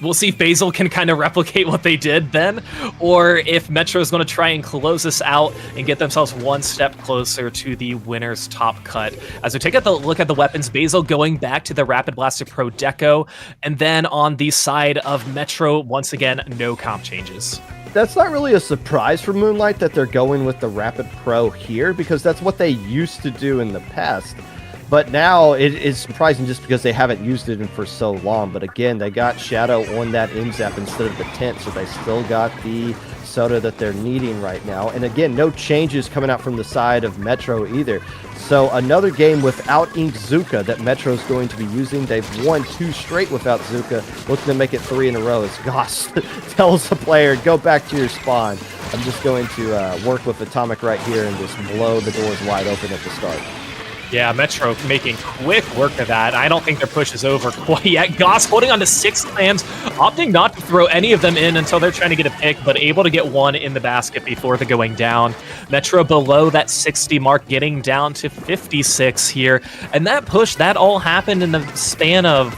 we'll see if Basil can kind of replicate what they did then, or if Metro is going to try and close this out and get themselves one step closer to the winner's top cut. As we take a look at the weapons, Basil going back to the Rapid Blaster Pro Deco, and then on the side of Metro, once again, no comp changes. That's not really a surprise for Moonlight that they're going with the Rapid Pro here, because that's what they used to do in the past. But now it is surprising just because they haven't used it in for so long. But again, they got Shadow on that MZAP instead of the tent, so they still got the soda that they're needing right now. And again, no changes coming out from the side of Metro either. So another game without Inkzooka that Metro's going to be using. They've won 2 straight without Zuka, looking to make it 3 in a row as Goss tells the player, go back to your spawn. I'm just going to work with Atomic right here and just blow the doors wide open at the start. Yeah, Metro making quick work of that. I don't think their push is over quite yet. Goss holding on to 6 clams, opting not to throw any of them in until they're trying to get a pick, but able to get one in the basket before the going down. Metro below that 60 mark, getting down to 56 here. And that push, that all happened in the span of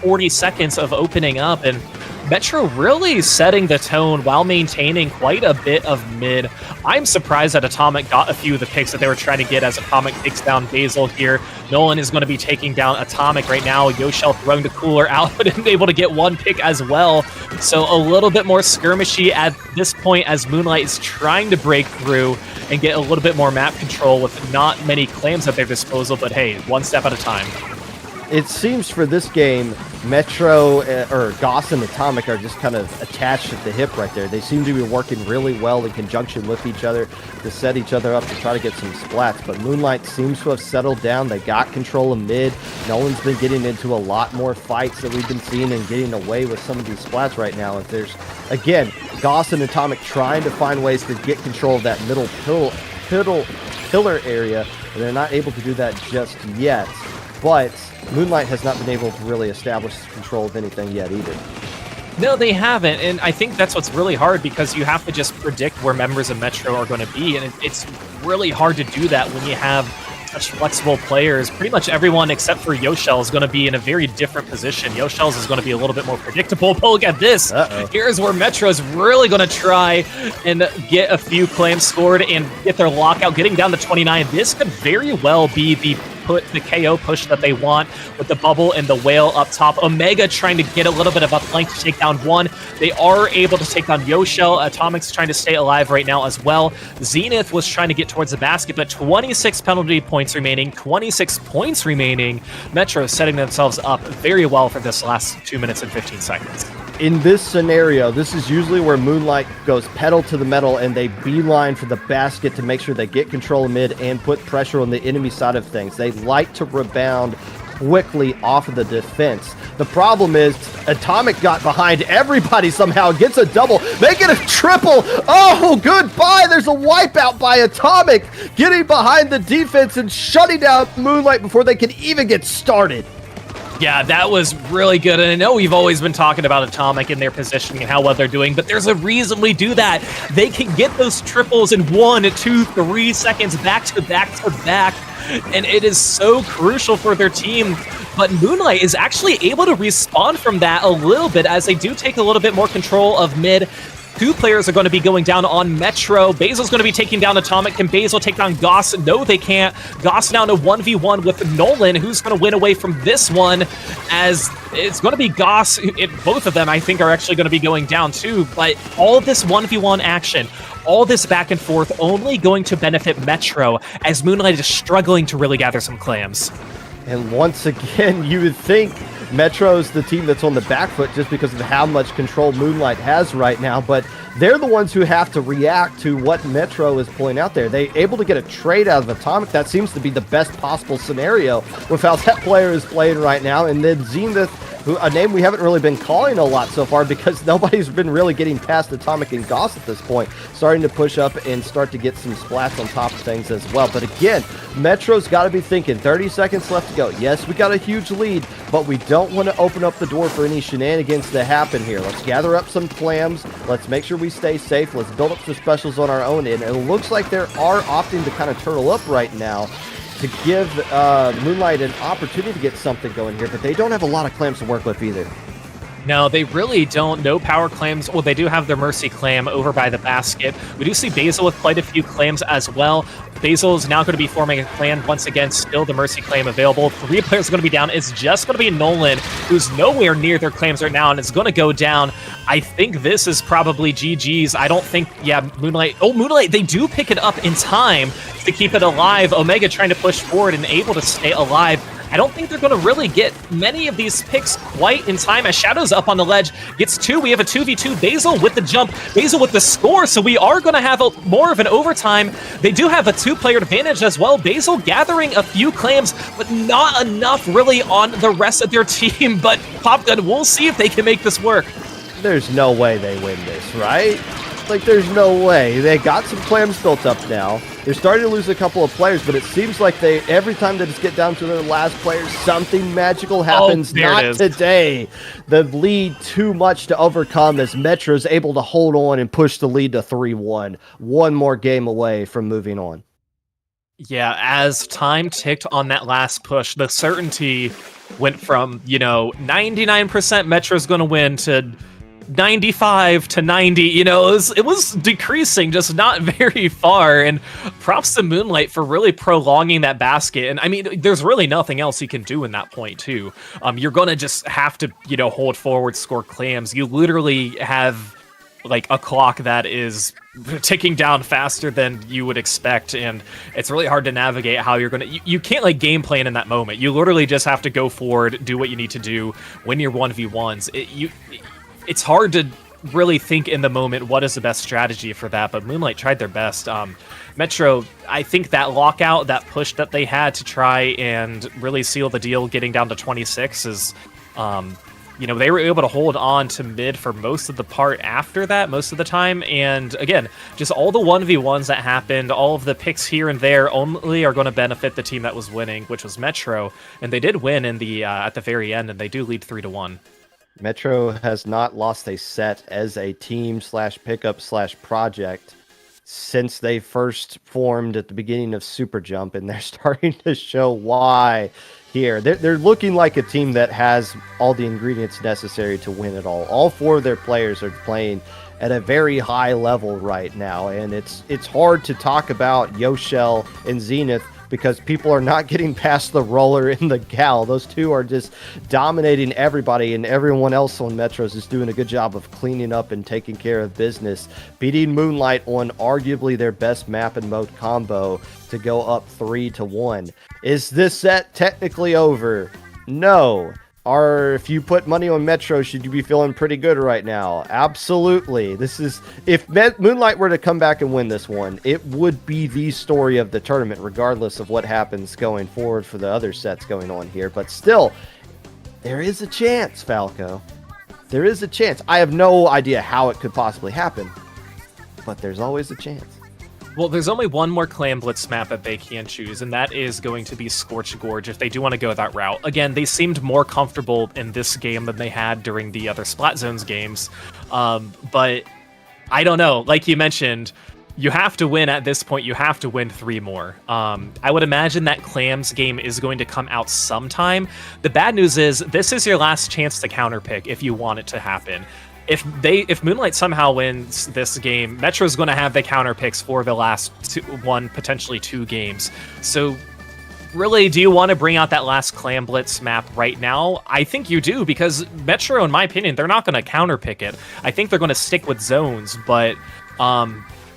40 seconds of opening up, and Metro really setting the tone while maintaining quite a bit of mid. I'm surprised that Atomic got a few of the picks that they were trying to get as Atomic takes down Basil here. Nolan is going to be taking down Atomic right now. Yoshell throwing the cooler out, but isn't able to get one pick as well. So a little bit more skirmishy at this point as Moonlight is trying to break through and get a little bit more map control with not many claims at their disposal, but hey, one step at a time. It seems for this game, Metro or Goss and Atomic are just kind of attached at the hip right there. They seem to be working really well in conjunction with each other to set each other up to try to get some splats. But Moonlight seems to have settled down. They got control of mid. Nolan's been getting into a lot more fights that we've been seeing and getting away with some of these splats right now. If there's, again, Goss and Atomic trying to find ways to get control of that middle pillar area, and they're not able to do that just yet. But Moonlight has not been able to really establish control of anything yet either. No, they haven't, and I think that's what's really hard because you have to just predict where members of Metro are going to be, and it's really hard to do that when you have such flexible players. Pretty much everyone except for Yoshell is going to be in a very different position. Yoshell's is going to be a little bit more predictable, but look at this. Here's where Metro's really going to try and get a few claims scored and get their lockout, getting down to 29. This could very well be the KO push that they want with the bubble and the whale up top. Omega trying to get a little bit of a flank to take down one. They are able to take down Yoshell. Atomic's trying to stay alive right now as well. Zenith was trying to get towards the basket, but 26 penalty points remaining, 26 points remaining. Metro setting themselves up very well for this last 2 minutes and 15 seconds. In this scenario, this is usually where Moonlight goes pedal to the metal and they beeline for the basket to make sure they get control of mid and put pressure on the enemy side of things. They like to rebound quickly off of the defense. The problem is Atomic got behind everybody somehow, gets a double, they get a triple. Oh, goodbye. There's a wipeout by Atomic, getting behind the defense and shutting down Moonlight before they can even get started. Yeah, that was really good. And I know we've always been talking about Atomic and their positioning and how well they're doing, but there's a reason we do that. They can get those triples in 1, 2, 3 seconds back to back to back. And it is so crucial for their team. But Moonlight is actually able to respond from that a little bit as they do take a little bit more control of mid. 2 players are going to be going down on Metro. Basil's going to be taking down Atomic. Can Basil take down Goss? No, they can't. Goss now in a 1v1 with Nolan, who's going to win away from this one, as it's going to be Goss. Both of them, I think, are actually going to be going down too. But all this 1v1 action, all this back and forth, only going to benefit Metro, as Moonlight is struggling to really gather some clams. And once again, you would think Metro's the team that's on the back foot just because of how much control Moonlight has right now, but they're the ones who have to react to what Metro is pulling out there. They able to get a trade out of Atomic. That seems to be the best possible scenario with how that player is playing right now. And then Zenith, who, a name we haven't really been calling a lot so far because nobody's been really getting past Atomic and Goss at this point, starting to push up and start to get some splats on top of things as well. But again, Metro's got to be thinking 30 seconds left to go. Yes, we got a huge lead, but we don't want to open up the door for any shenanigans to happen here. Let's gather up some clams. Let's make sure we stay safe. Let's build up some specials on our own end. And it looks like they are opting to kind of turtle up right now to give Moonlight an opportunity to get something going here, but they don't have a lot of clams to work with either. No, they really don't. No power claims. Well, they do have their Mercy clam over by the basket. We do see Basil with quite a few claims as well. Basil is now going to be forming a clan once again. Still the Mercy claim available. 3 players are going to be down. It's just going to be Nolan, who's nowhere near their claims right now, and it's going to go down. I think this is probably GG's. I don't think, yeah, Moonlight. Oh, Moonlight, they do pick it up in time to keep it alive. Omega trying to push forward and able to stay alive. I don't think they're going to really get many of these picks quite in time as Shadow's up on the ledge. Gets 2. We have a 2v2. Basil with the jump. Basil with the score. So we are going to have more of an overtime. They do have a 2-player advantage as well. Basil gathering a few claims, but not enough really on the rest of their team. But Popgun, we'll see if they can make this work. There's no way they win this, right? Like, there's no way. They got some clams built up now. They're starting to lose a couple of players, but it seems like every time they just get down to their last player, something magical happens. Not today. The lead too much to overcome as Metro's able to hold on and push the lead to 3-1. One more game away from moving on. Yeah, as time ticked on that last push, the certainty went from, 99% Metro's going to win to 95 to 90. It was decreasing, just not very far. And props to Moonlight for really prolonging that basket. And I mean, there's really nothing else you can do in that point too. You're gonna just have to, hold forward, score clams. You literally have like a clock that is ticking down faster than you would expect, and it's really hard to navigate how you're gonna. You can't like game plan in that moment. You literally just have to go forward, do what you need to do, win your 1v1s. It's hard to really think in the moment what is the best strategy for that, but Moonlight tried their best. Metro, I think that lockout, that push that they had to try and really seal the deal, getting down to 26 is, they were able to hold on to mid for most of the part after that, most of the time. And again, just all the 1v1s that happened, all of the picks here and there only are going to benefit the team that was winning, which was Metro. And they did win in the at the very end, and they do lead 3-1. Metro has not lost a set as a team / pickup / project since they first formed at the beginning of Super Jump, and they're starting to show why here. They're looking like a team that has all the ingredients necessary to win it all. All 4 of their players are playing at a very high level right now, and it's hard to talk about Yoshell and Zenith because people are not getting past the roller and the gal. Those two are just dominating everybody, and everyone else on Metros is doing a good job of cleaning up and taking care of business, beating Moonlight on arguably their best map and mode combo to go up 3-1. Is this set technically over? No. If you put money on Metro, should you be feeling pretty good right now? Absolutely. This is, if Moonlight were to come back and win this one, it would be the story of the tournament, regardless of what happens going forward for the other sets going on here. But still, there is a chance, Falco. There is a chance. I have no idea how it could possibly happen, but there's always a chance. Well, there's only one more Clan Blitz map that they can choose, and that is going to be Scorch Gorge if they do want to go that route. Again, they seemed more comfortable in this game than they had during the other Splat Zones games, but I don't know. Like you mentioned, you have to win at this point. You have to win 3 more. I would imagine that Clams game is going to come out sometime. The bad news is this is your last chance to counterpick if you want it to happen. If Moonlight somehow wins this game, Metro's going to have the counter picks for the last potentially 2 games. So really, do you want to bring out that last Clan Blitz map right now? I think you do, because Metro, in my opinion, they're not going to counter pick it. I think they're going to stick with zones, but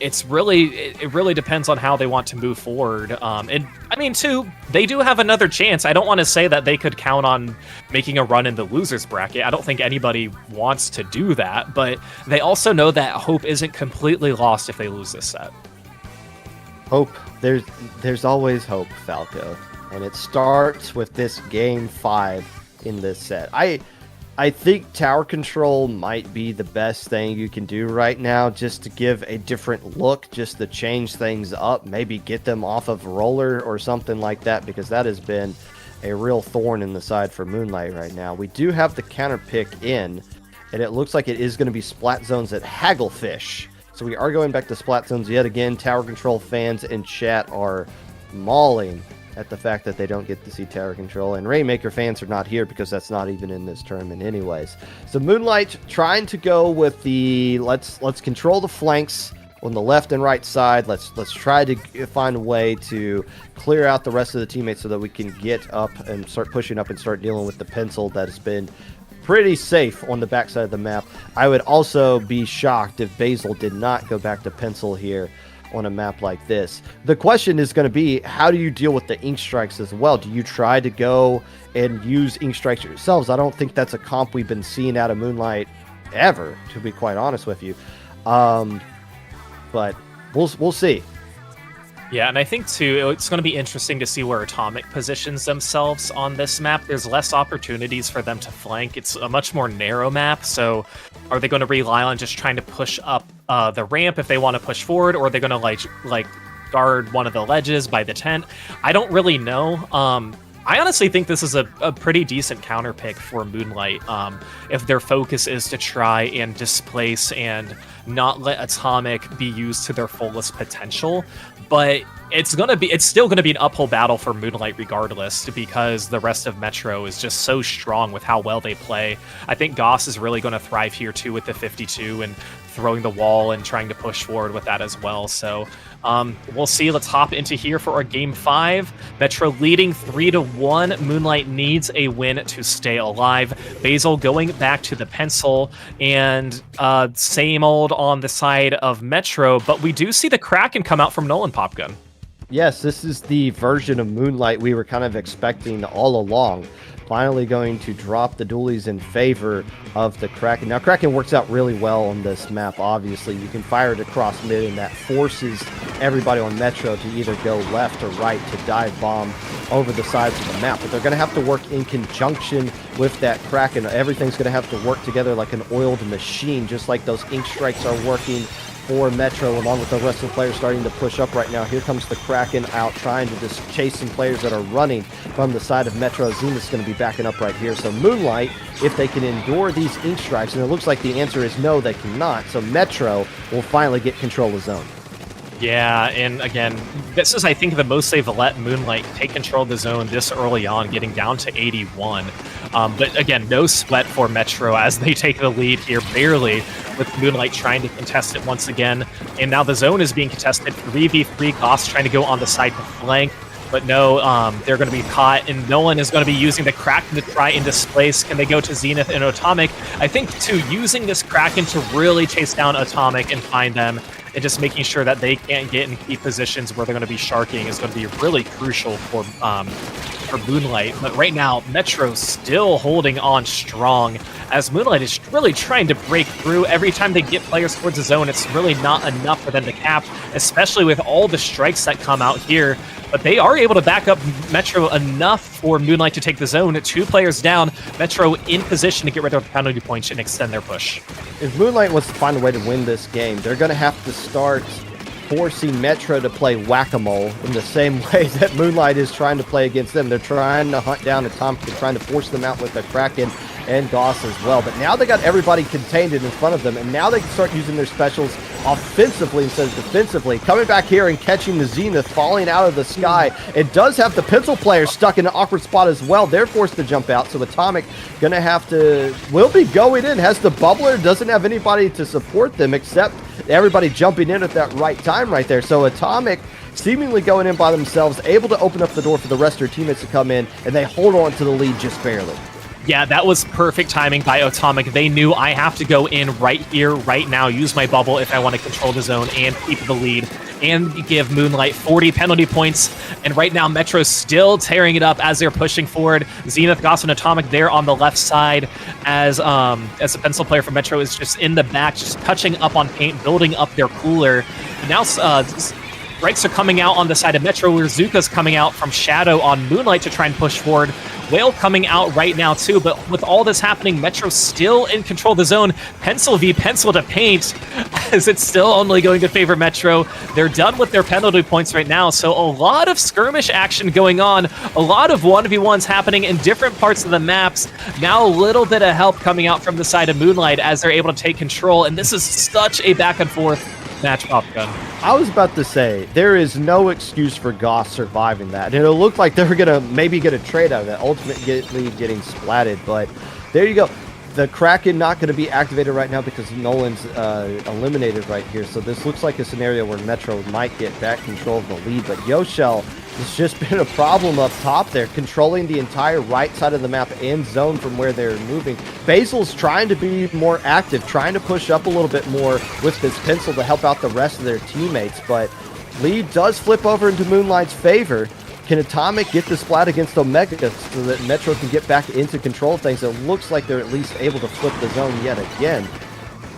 it really depends on how they want to move forward. And I mean, too, they do have another chance. I don't want to say that they could count on making a run in the losers bracket. I don't think anybody wants to do that, but they also know that hope isn't completely lost if they lose this set. Hope, there's always hope, Falco, and it starts with this game 5 in this set. I think tower control might be the best thing you can do right now, just to give a different look, just to change things up, maybe get them off of roller or something like that, because that has been a real thorn in the side for Moonlight right now. We do have the counter pick in, and it looks like it is going to be Splat Zones at Hagglefish. So we are going back to Splat Zones yet again. Tower control fans in chat are mauling at the fact that they don't get to see tower control, and Rainmaker fans are not here because that's not even in this tournament anyways. So Moonlight trying to go with the let's control the flanks on the left and right side. Let's try to find a way to clear out the rest of the teammates so that we can get up and start pushing up and start dealing with the pencil that has been pretty safe on the backside of the map. I would also be shocked if Basil did not go back to pencil here on a map like this. The question is going to be, how do you deal with the ink strikes as well? Do you try to go and use ink strikes yourselves? I don't think that's a comp we've been seeing out of Moonlight ever, to be quite honest with you. But we'll see. Yeah, and I think, too, it's going to be interesting to see where Atomic positions themselves on this map. There's less opportunities for them to flank. It's a much more narrow map, so are they going to rely on just trying to push up the ramp if they want to push forward, or they're gonna like guard one of the ledges by the tent. I don't really know. I honestly think this is a pretty decent counter pick for Moonlight if their focus is to try and displace and not let Atomic be used to their fullest potential. But it's still gonna be an uphill battle for Moonlight regardless, because the rest of Metro is just so strong with how well they play. I think Goss is really going to thrive here too with the 52 and throwing the wall and trying to push forward with that as well. So we'll see. Let's hop into here for our game 5. Metro leading 3-1. Moonlight needs a win to stay alive. Basil going back to the pencil, and same old on the side of Metro, but we do see the Kraken come out from Nolan Popgun. Yes, this is the version of Moonlight we were kind of expecting all along. Finally going to drop the dualies in favor of the Kraken. Now, Kraken works out really well on this map, obviously. You can fire it across mid, and that forces everybody on Metro to either go left or right to dive bomb over the sides of the map. But they're going to have to work in conjunction with that Kraken. Everything's going to have to work together like an oiled machine, just like those ink strikes are working for Metro, along with the rest of the players starting to push up right now. Here comes the Kraken out trying to just chase some players that are running from the side of Metro. Zenith's going to be backing up right here. So Moonlight, if they can endure these ink strikes, and it looks like the answer is no, they cannot. So Metro will finally get control of zone. Yeah, and again, this is, I think, the most they've let Moonlight take control of the zone this early on, getting down to 81. But again, no sweat for Metro as they take the lead here, barely, with Moonlight trying to contest it once again. And now the zone is being contested. 3v3, Goss trying to go on the side to flank. But no, they're going to be caught, and Nolan is going to be using the Kraken to try and displace. Can they go to Zenith and Atomic? I think, too, using this Kraken to really chase down Atomic and find them, and just making sure that they can't get in key positions where they're going to be sharking is going to be really crucial for Moonlight. But right now, Metro's still holding on strong, as Moonlight is really trying to break through. Every time they get players towards the zone, it's really not enough for them to cap, especially with all the strikes that come out here. But they are able to back up Metro enough for Moonlight to take the zone. 2 players down, Metro in position to get rid of the penalty points and extend their push. If Moonlight wants to find a way to win this game, they're going to have to start forcing Metro to play whack-a-mole in the same way that Moonlight is trying to play against them. They're trying to hunt down Atomic and trying to force them out with the Kraken and Goss as well. But now they got everybody contained in front of them, and now they can start using their specials offensively instead of defensively. Coming back here and catching the Zenith falling out of the sky. It does have the pencil player stuck in an awkward spot as well. They're forced to jump out, so Atomic gonna have to, will be going in, has the bubbler, doesn't have anybody to support them except everybody jumping in at that right time right there. So Atomic seemingly going in by themselves, able to open up the door for the rest of their teammates to come in, and they hold on to the lead just barely. Yeah, that was perfect timing by Atomic. They knew I have to go in right here, right now, use my bubble if I want to control the zone and keep the lead and give Moonlight 40 penalty points. And right now, Metro's still tearing it up as they're pushing forward. Zenith, Goss, and Atomic there on the left side as the pencil player for Metro is just in the back, just touching up on paint, building up their cooler. And now Strikes are coming out on the side of Metro, where Zuka's coming out from Shadow on Moonlight to try and push forward. Whale coming out right now too, but with all this happening, Metro's still in control of the zone. Pencil v pencil to paint, as it's still only going to favor Metro. They're done with their penalty points right now, so a lot of skirmish action going on, a lot of 1v1s happening in different parts of the maps. Now a little bit of help coming out from the side of Moonlight as they're able to take control, and this is such a back and forth match, Popgun. I was about to say, there is no excuse for Goss surviving that. And it looked like they were going to maybe get a trade out of that, ultimately getting splatted. But there you go. The Kraken not going to be activated right now because Nolan's eliminated right here. So this looks like a scenario where Metro might get back control of the lead. But Yoshell has just been a problem up top there, controlling the entire right side of the map and zone from where they're moving. Basil's trying to be more active, trying to push up a little bit more with this pencil to help out the rest of their teammates. But lead does flip over into Moonlight's favor. Can Atomic get the splat against Omega so that Metro can get back into control of things? It looks like they're at least able to flip the zone yet again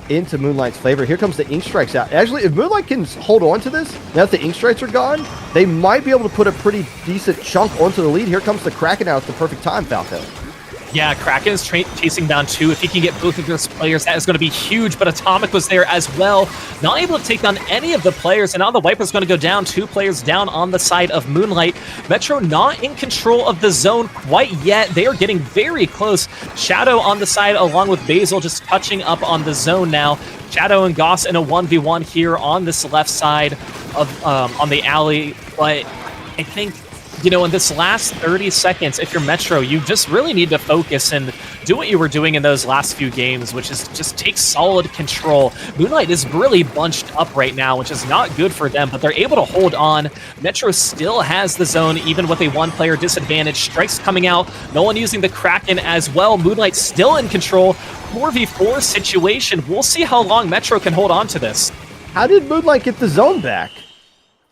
into Moonlight's favor. Here comes the ink strikes out. Actually, if Moonlight can hold on to this, now that the ink strikes are gone, they might be able to put a pretty decent chunk onto the lead. Here comes the Kraken out at the perfect time, Falco. Yeah, Kraken is chasing down 2. If he can get both of those players, that is going to be huge, but Atomic was there as well. Not able to take down any of the players, and now the Viper's going to go down. 2 players down on the side of Moonlight. Metro not in control of the zone quite yet. They are getting very close. Shadow on the side along with Basil just touching up on the zone now. Shadow and Goss in a 1v1 here on this left side of on the alley, but I think, you know, in this last 30 seconds, if you're Metro, you just really need to focus and do what you were doing in those last few games, which is just take solid control. Moonlight is really bunched up right now, which is not good for them, but they're able to hold on. Metro still has the zone, even with a 1-player disadvantage. Strikes coming out, no one using the Kraken as well. Moonlight still in control. 4v4 situation. We'll see how long Metro can hold on to this. How did Moonlight get the zone back?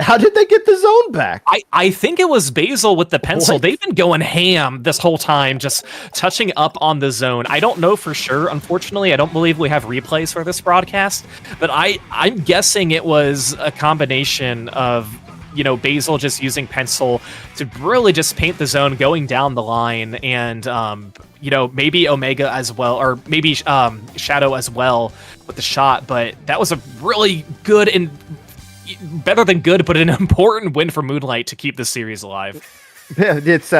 How did they get the zone back? I think it was Basil with the pencil. What? They've been going ham this whole time, just touching up on the zone. I don't know for sure. Unfortunately, I don't believe we have replays for this broadcast, but I'm guessing it was a combination of, you know, Basil just using pencil to really just paint the zone going down the line, and you know, maybe Omega as well, or maybe Shadow as well with the shot. But that was a really good and better than good, but an important win for Moonlight to keep this series alive. Yeah, it's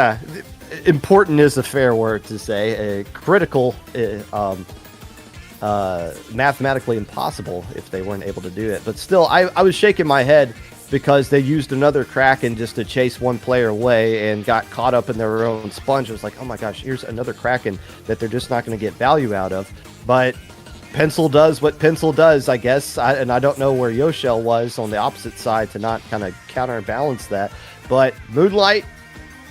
important is a fair word to say. Critical, mathematically impossible if they weren't able to do it. But still, I was shaking my head because they used another Kraken just to chase one player away and got caught up in their own sponge. It was like, oh my gosh, here's another Kraken that they're just not going to get value out of. But Pencil does what Pencil does, I guess, and I don't know where Yoshell was on the opposite side to not kind of counterbalance that. But Moonlight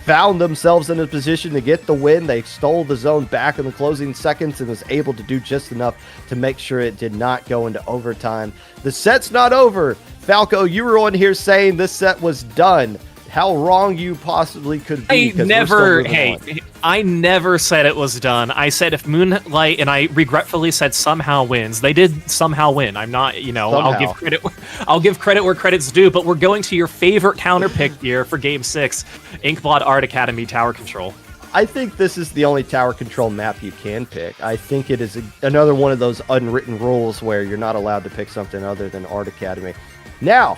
found themselves in a position to get the win. They stole the zone back in the closing seconds and was able to do just enough to make sure it did not go into overtime. The set's not over. Falco, you were on here saying this set was done. How wrong you possibly could be. I never said it was done. I said if Moonlight, and I regretfully said somehow wins. They did somehow win. I'm not, you know, somehow. I'll give credit where credit's due, but we're going to your favorite counter pick here for game 6, Inkblot Art Academy Tower Control. I think this is the only tower control map you can pick. I think it is another one of those unwritten rules where you're not allowed to pick something other than Art Academy. Now,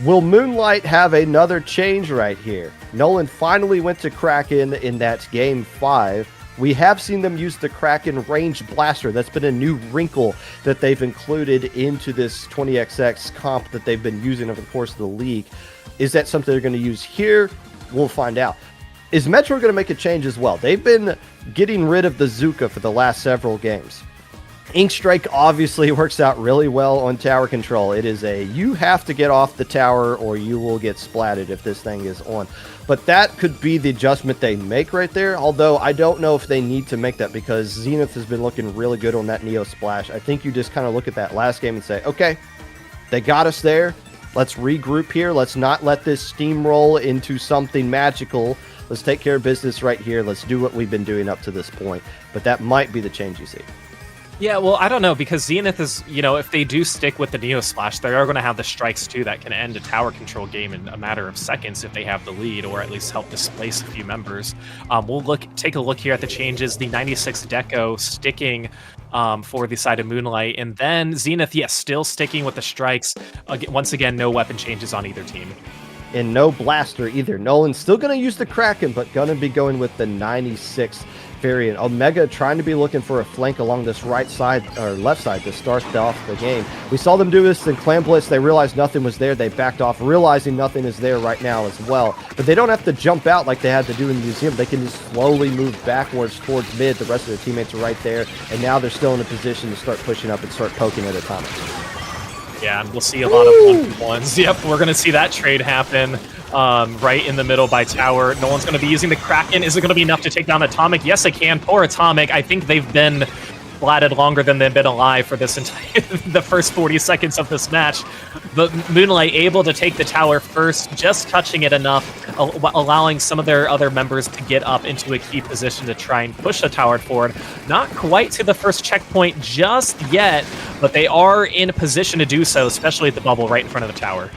will Moonlight have another change right here? Nolan finally went to Kraken in that game 5. We have seen them use the Kraken Range Blaster. That's been a new wrinkle that they've included into this 20XX comp that they've been using over the course of the league. Is that something they're going to use here? We'll find out. Is Metro going to make a change as well? They've been getting rid of the Zuka for the last several games. Ink Strike obviously works out really well on tower control. It is you have to get off the tower or you will get splatted if this thing is on. But that could be the adjustment they make right there, although I don't know if they need to make that because Zenith has been looking really good on that Neo Splash. I think you just kind of look at that last game and say, okay, they got us there. Let's regroup here. Let's not let this steamroll into something magical. Let's take care of business right here. Let's do what we've been doing up to this point. But that might be the change you see. Yeah, well, I don't know, because Zenith is, you know, if they do stick with the Neo Splash, they are going to have the strikes, too, that can end a tower control game in a matter of seconds if they have the lead, or at least help displace a few members. We'll take a look here at the changes. The 96 Deco sticking for the side of Moonlight, and then Zenith, yes, still sticking with the strikes. Once again, no weapon changes on either team. And no blaster either. Nolan's still going to use the Kraken, but going to be going with the 96 variant. Omega trying to be looking for a flank along this right side or left side to start off the game. We saw them do this in Clan Blitz. They realized nothing was there. They backed off, realizing nothing is there right now as well. But they don't have to jump out like they had to do in the museum. They can just slowly move backwards towards mid. The rest of their teammates are right there. And now they're still in a position to start pushing up and start poking at Atomic. Yeah, and we'll see a lot of 1v1s. Yep, we're going to see that trade happen right in the middle by tower. No one's going to be using the Kraken. Is it going to be enough to take down Atomic? Yes, it can. Poor Atomic. I think they've been splatted longer than they've been alive for this entire the first 40 seconds of this match. But Moonlight able to take the tower first, just touching it enough, allowing some of their other members to get up into a key position to try and push the tower forward. Not quite to the first checkpoint just yet, but they are in a position to do so, especially at the bubble right in front of the tower.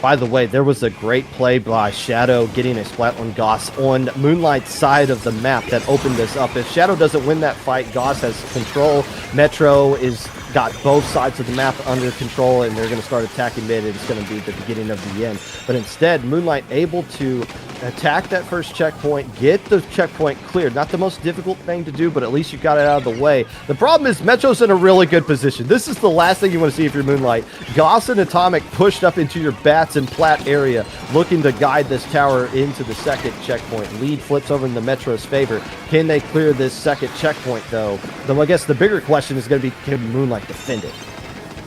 By the way, there was a great play by Shadow getting a splat on Goss on Moonlight's side of the map that opened this up. If Shadow doesn't win that fight, Goss has control. Metro is got both sides of the map under control, and they're going to start attacking mid, and it's going to be the beginning of the end. But instead, Moonlight able to attack that first checkpoint, get the checkpoint cleared. Not the most difficult thing to do, but at least you got it out of the way. The problem is Metro's in a really good position. This is the last thing you want to see if you're Moonlight. Goss and Atomic pushed up into your bats and plat area, looking to guide this tower into the second checkpoint. Lead flips over in the Metro's favor. Can they clear this second checkpoint, though? Though I guess the bigger question is going to be, can Moonlight defend it?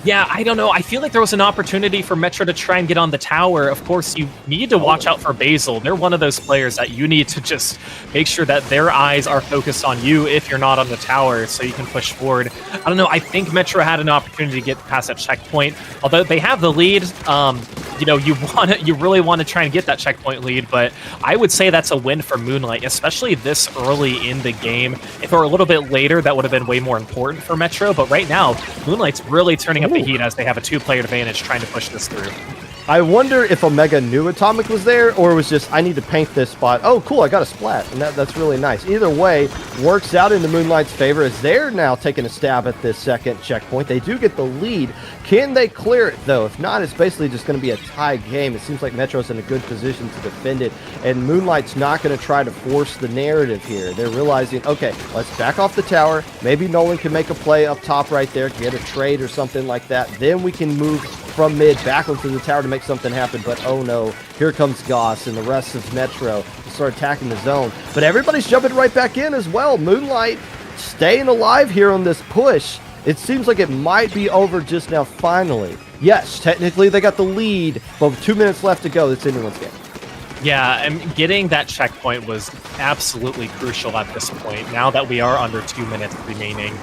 Yeah, I don't know. I feel like there was an opportunity for Metro to try and get on the tower. Of course, you need to watch out for Basil. They're one of those players that you need to just make sure that their eyes are focused on you if you're not on the tower, so you can push forward. I don't know. I think Metro had an opportunity to get past that checkpoint. Although they have the lead, you really want to try and get that checkpoint lead, but I would say that's a win for Moonlight, especially this early in the game. If it were a little bit later, that would have been way more important for Metro, but right now, Moonlight's really turning up the heat as they have a two-player advantage trying to push this through. I wonder if Omega knew Atomic was there, or it was just, I need to paint this spot. Oh, cool, I got a splat, and that's really nice. Either way, works out into Moonlight's favor as they're now taking a stab at this second checkpoint. They do get the lead. Can they clear it, though? If not, it's basically just going to be a tie game. It seems like Metro's in a good position to defend it, and Moonlight's not going to try to force the narrative here. They're realizing, okay, let's back off the tower. Maybe Nolan can make a play up top right there, get a trade or something like that. Then we can move from mid back onto the tower to make something happen, but oh no, here comes Goss and the rest of Metro to start attacking the zone. But everybody's jumping right back in as well. Moonlight staying alive here on this push. It seems like it might be over just now finally. Yes, technically they got the lead, but with 2 minutes left to go, it's anyone's game. Yeah, and getting that checkpoint was absolutely crucial at this point, now that we are under 2 minutes remaining.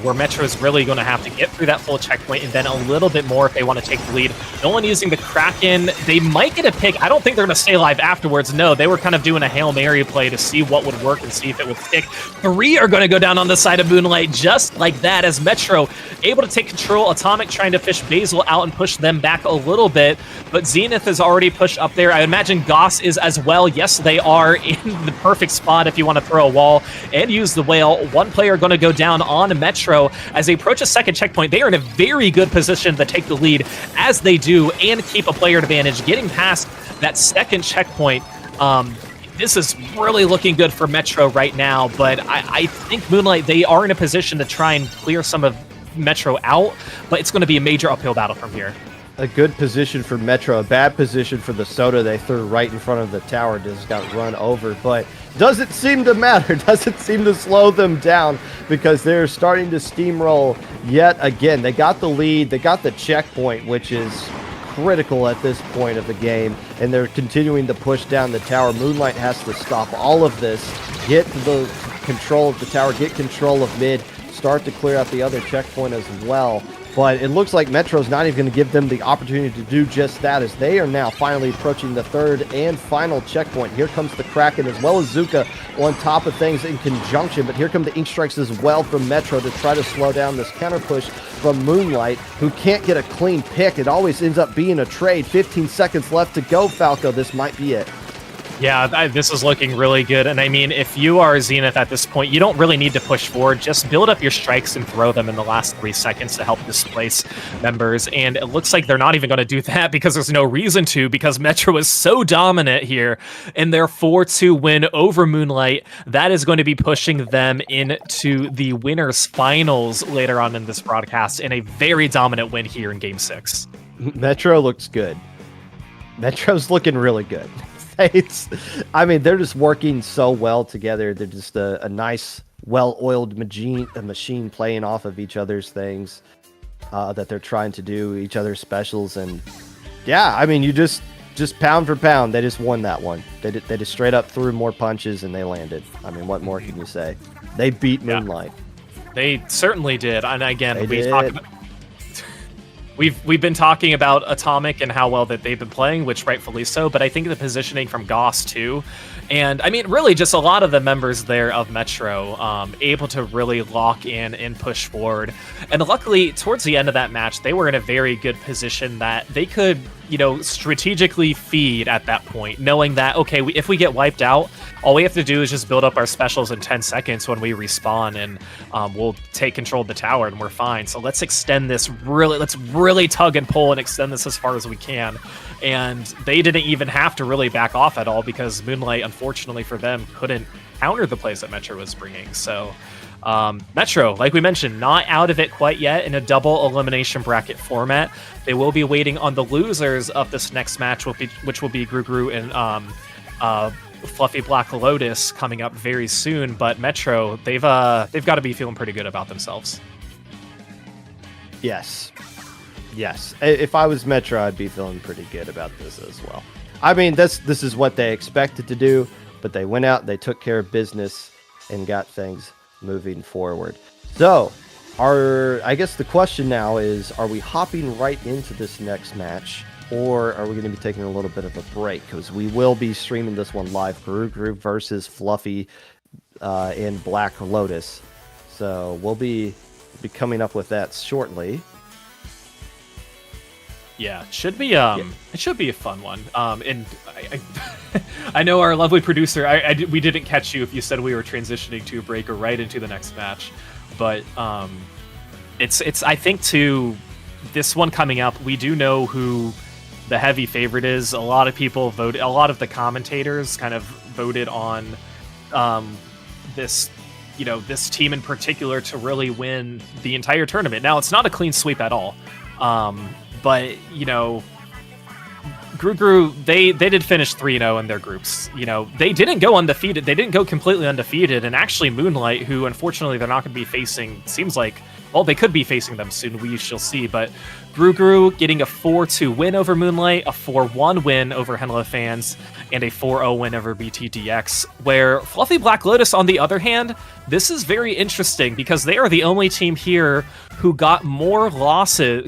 Where Metro is really going to have to get through that full checkpoint and then a little bit more if they want to take the lead. Nolan using the Kraken. They might get a pick. I don't think they're going to stay alive afterwards. No, they were kind of doing a Hail Mary play to see what would work and see if it would stick. 3 are going to go down on the side of Moonlight just like that as Metro able to take control. Atomic trying to fish Basil out and push them back a little bit, but Zenith is already pushed up there. I imagine Goss is as well. Yes, they are in the perfect spot if you want to throw a wall and use the whale. One player going to go down on Metro as they approach a second checkpoint. They are in a very good position to take the lead as they do and keep a player advantage. Getting past that second checkpoint, this is really looking good for Metro right now, but I think Moonlight, they are in a position to try and clear some of Metro out, but it's going to be a major uphill battle from here. A good position for Metro, a bad position for the Soda they threw right in front of the tower, just got run over, but doesn't seem to matter, doesn't seem to slow them down because they're starting to steamroll yet again. They got the lead, they got the checkpoint, which is critical at this point of the game, and they're continuing to push down the tower. Moonlight has to stop all of this, get to the control of the tower, get control of mid, start to clear out the other checkpoint as well. But it looks like Metro's not even going to give them the opportunity to do just that, as they are now finally approaching the third and final checkpoint. Here comes the Kraken as well as Zuka on top of things in conjunction, but here come the Ink Strikes as well from Metro to try to slow down this counter push from Moonlight, who can't get a clean pick. It always ends up being a trade. 15 seconds left to go, Falco. This might be it. Yeah, this is looking really good. And I mean, if you are Zenith at this point, you don't really need to push forward. Just build up your strikes and throw them in the last 3 seconds to help displace members. And it looks like they're not even going to do that because there's no reason to, because Metro is so dominant here in their 4-2 win over Moonlight. That is going to be pushing them into the winners finals later on in this broadcast in a very dominant win here in Game 6. Metro looks good. Metro's looking really good. I mean, they're just working so well together. They're just a nice, well-oiled machine playing off of each other's things that they're trying to do, each other's specials. And yeah, I mean, you just pound for pound, they just won that one. They just straight up threw more punches and they landed. I mean, what more can you say? They beat Moonlight. They certainly did. And again, We've been talking about Atomic and how well that they've been playing, which rightfully so, but I think the positioning from Goss too. And I mean, really just a lot of the members there of Metro able to really lock in and push forward. And luckily, towards the end of that match, they were in a very good position that they could strategically feed at that point, knowing that, okay, if we get wiped out, all we have to do is just build up our specials in 10 seconds when we respawn, and we'll take control of the tower and we're fine. So let's extend this let's really tug and pull and extend this as far as we can. And they didn't even have to really back off at all, because Moonlight, unfortunately for them, couldn't counter the plays that Metro was bringing. So Metro, like we mentioned, not out of it quite yet in a double elimination bracket format. They will be waiting on the losers of this next match, which will be Gru and Fluffy Black Lotus coming up very soon. But Metro, they've got to be feeling pretty good about themselves. Yes. If I was Metro, I'd be feeling pretty good about this as well. I mean, this is what they expected to do, but they went out, they took care of business, and got things moving forward. So, I guess the question now is, are we hopping right into this next match, or are we going to be taking a little bit of a break? Because we will be streaming this one live, Gru versus Fluffy and Black Lotus. So we'll be coming up with that shortly. Yeah, it should be a fun one. And I know our lovely producer, we didn't catch you if you said we were transitioning to a break or right into the next match, but it's I think to this one coming up, we do know who the heavy favorite is. A lot of people voted, a lot of the commentators kind of voted on this team in particular to really win the entire tournament. Now, it's not a clean sweep at all. But, Gru, they did finish 3-0 in their groups. They didn't go undefeated. They didn't go completely undefeated. And actually, Moonlight, who unfortunately they're not going to be facing, seems like, well, they could be facing them soon. We shall see. But Gru getting a 4-2 win over Moonlight, a 4-1 win over Henla Fans, and a 4-0 win over BTDX. Where Fluffy Black Lotus, on the other hand, this is very interesting because they are the only team here who got more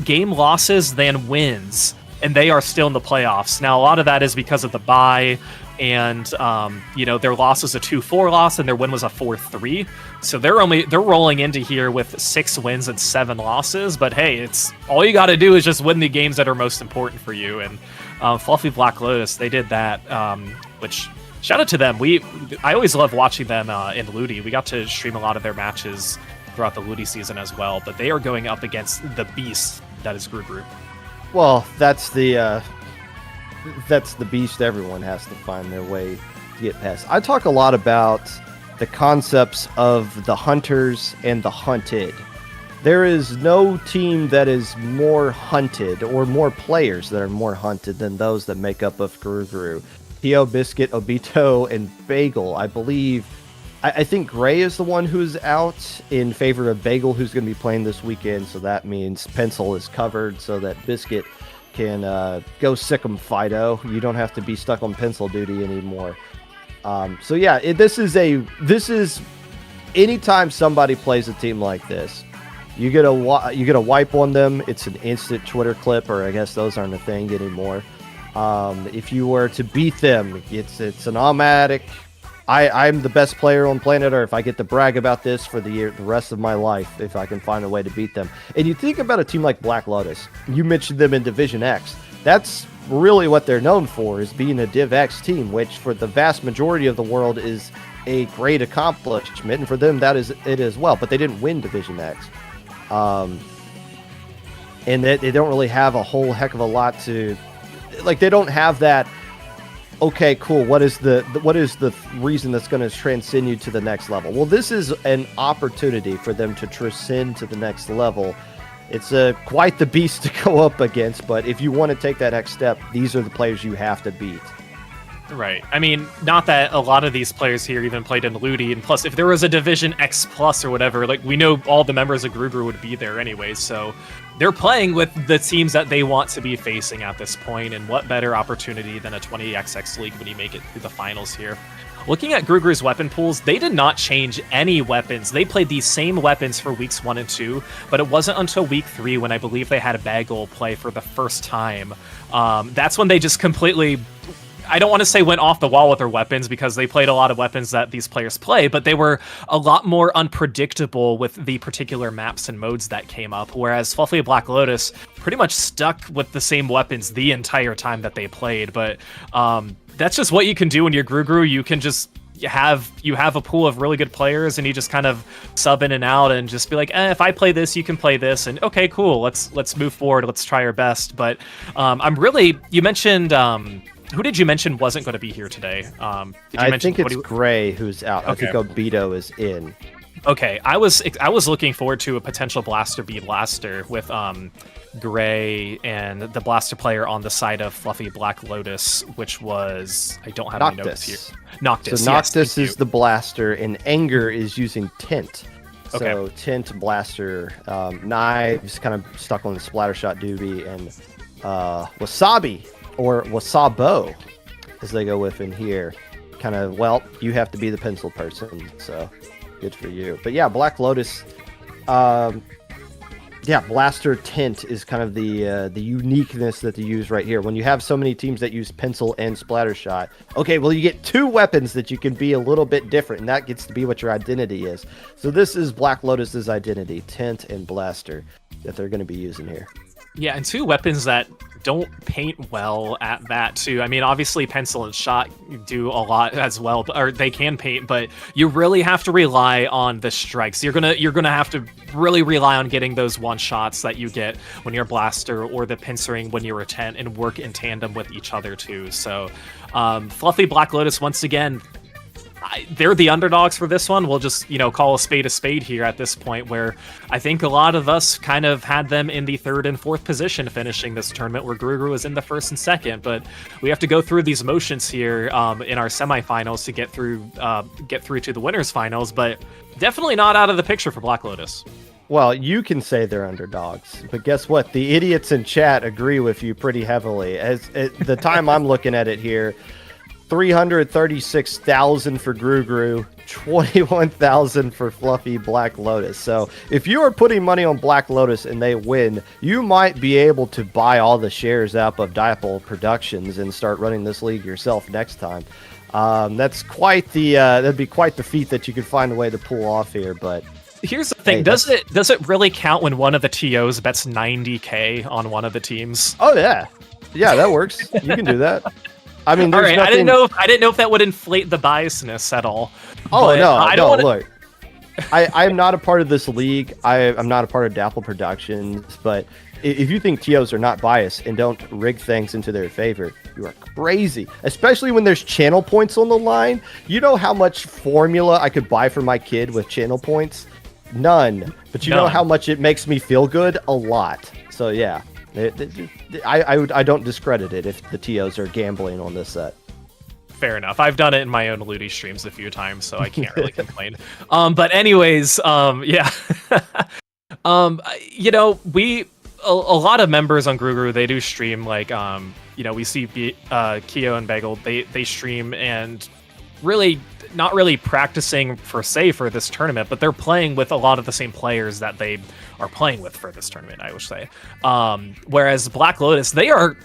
game losses than wins, and they are still in the playoffs. Now, a lot of that is because of the bye, and their loss was a 2-4 loss, and their win was a 4-3. So they're rolling into here with 6 wins and 7 losses. But hey, it's all you got to do is just win the games that are most important for you. And Fluffy Black Lotus, they did that, which shout out to them. I always love watching them in Ludi. We got to stream a lot of their matches throughout the Ludi season as well, but they are going up against the beast that is Gru. Well, that's the beast everyone has to find their way to get past. I talk a lot about the concepts of the hunters and the hunted. There is no team that is more hunted, or more players that are more hunted than those that make up of Gru. P.O. Biscuit, Obito, and Bagel, I believe. I think Gray is the one who's out in favor of Bagel, who's going to be playing this weekend. So that means Pencil is covered so that Biscuit can go sick 'em Fido. You don't have to be stuck on Pencil duty anymore. So yeah, this is anytime somebody plays a team like this, you get a wipe on them. It's an instant Twitter clip, or I guess those aren't a thing anymore. If you were to beat them, it's an automatic. I'm the best player on planet Earth. I get to brag about this for the rest of my life if I can find a way to beat them. And you think about a team like Black Lotus. You mentioned them in Division X. That's really what they're known for, is being a Div X team, which for the vast majority of the world is a great accomplishment. And for them, that is it as well. But they didn't win Division X. And they don't really have a whole heck of a lot to... Like, they don't have that... Okay, cool. What is the reason that's going to transcend you to the next level? Well, this is an opportunity for them to transcend to the next level. It's quite the beast to go up against, but if you want to take that next step, these are the players you have to beat. Right. I mean, not that a lot of these players here even played in Ludi, and plus, if there was a Division X Plus or whatever, like, we know all the members of Gru would be there anyway, so they're playing with the teams that they want to be facing at this point, and what better opportunity than a 20XX League when you make it through the finals here. Looking at Gru's weapon pools, they did not change any weapons. They played these same weapons for weeks 1 and 2, but it wasn't until week 3 when I believe they had a Bagel play for the first time. That's when they just completely... I don't want to say went off the wall with their weapons because they played a lot of weapons that these players play, but they were a lot more unpredictable with the particular maps and modes that came up. Whereas Fluffy Black Lotus pretty much stuck with the same weapons the entire time that they played. But that's just what you can do when you're Gru. You can just you have a pool of really good players, and you just kind of sub in and out and just be like, if I play this, you can play this, and okay, cool, let's move forward, let's try our best. But you mentioned who did you mention wasn't going to be here today? I think it's Gray who's out. Okay. I think Obito is in. Okay, I was looking forward to a potential Blaster v Blaster with Gray and the Blaster player on the side of Fluffy Black Lotus, which was, I don't have any notes here. Noctis. So Noctis is the Blaster, and Anger is using Tint. So Okay. Tint, Blaster, Knives kind of stuck on the Splattershot doobie, and Wasabi, or Wasabo, as they go with in here. Kind of, well, you have to be the pencil person, so good for you. But yeah, Black Lotus, Blaster Tint is kind of the uniqueness that they use right here. When you have so many teams that use pencil and Splattershot, okay, well, you get two weapons that you can be a little bit different, and that gets to be what your identity is. So this is Black Lotus's identity, Tint and Blaster, that they're going to be using here. Yeah, and two weapons that don't paint well at that too. I mean, obviously pencil and shot do a lot as well, or they can paint, but you really have to rely on the strikes. You're gonna have to really rely on getting those one shots that you get when you're Blaster, or the pincering when you're a Tent, and work in tandem with each other too. So Fluffy Black Lotus, once again, they're the underdogs for this one. We'll just, call a spade here at this point, where I think a lot of us kind of had them in the third and fourth position finishing this tournament, where Gru is in the first and second. But we have to go through these motions here in our semifinals to get through to the winners finals, but definitely not out of the picture for Black Lotus. Well, you can say they're underdogs, but guess what? The idiots in chat agree with you pretty heavily. As at the time I'm looking at it here, 336,000 for Gru, 21,000 for Fluffy Black Lotus. So if you are putting money on Black Lotus and they win, you might be able to buy all the shares up of Dipole Productions and start running this league yourself next time. That's quite the that'd be quite the feat that you could find a way to pull off here. But here's the thing: hey, does it really count when one of the TOs bets 90K on one of the teams? Oh yeah, that works. You can do that. I mean, all right. Nothing... I didn't know if that would inflate the biasness at all. Oh no, wanna... look. I'm not a part of this league. I'm not a part of Dapple Productions. But if you think TOs are not biased and don't rig things into their favor, you are crazy. Especially when there's channel points on the line. You know how much formula I could buy for my kid with channel points? None. But you know how much it makes me feel good? A lot. So yeah. I don't discredit it if the TOs are gambling on this set. Fair enough. I've done it in my own Ludi streams a few times, so I can't really complain. But anyways, yeah. A lot of members on Gru, they do stream, like, we see Keo and Bagel, they stream, and really not really practicing per se for this tournament, but they're playing with a lot of the same players that they are playing with for this tournament, I would say. Whereas Black Lotus, they are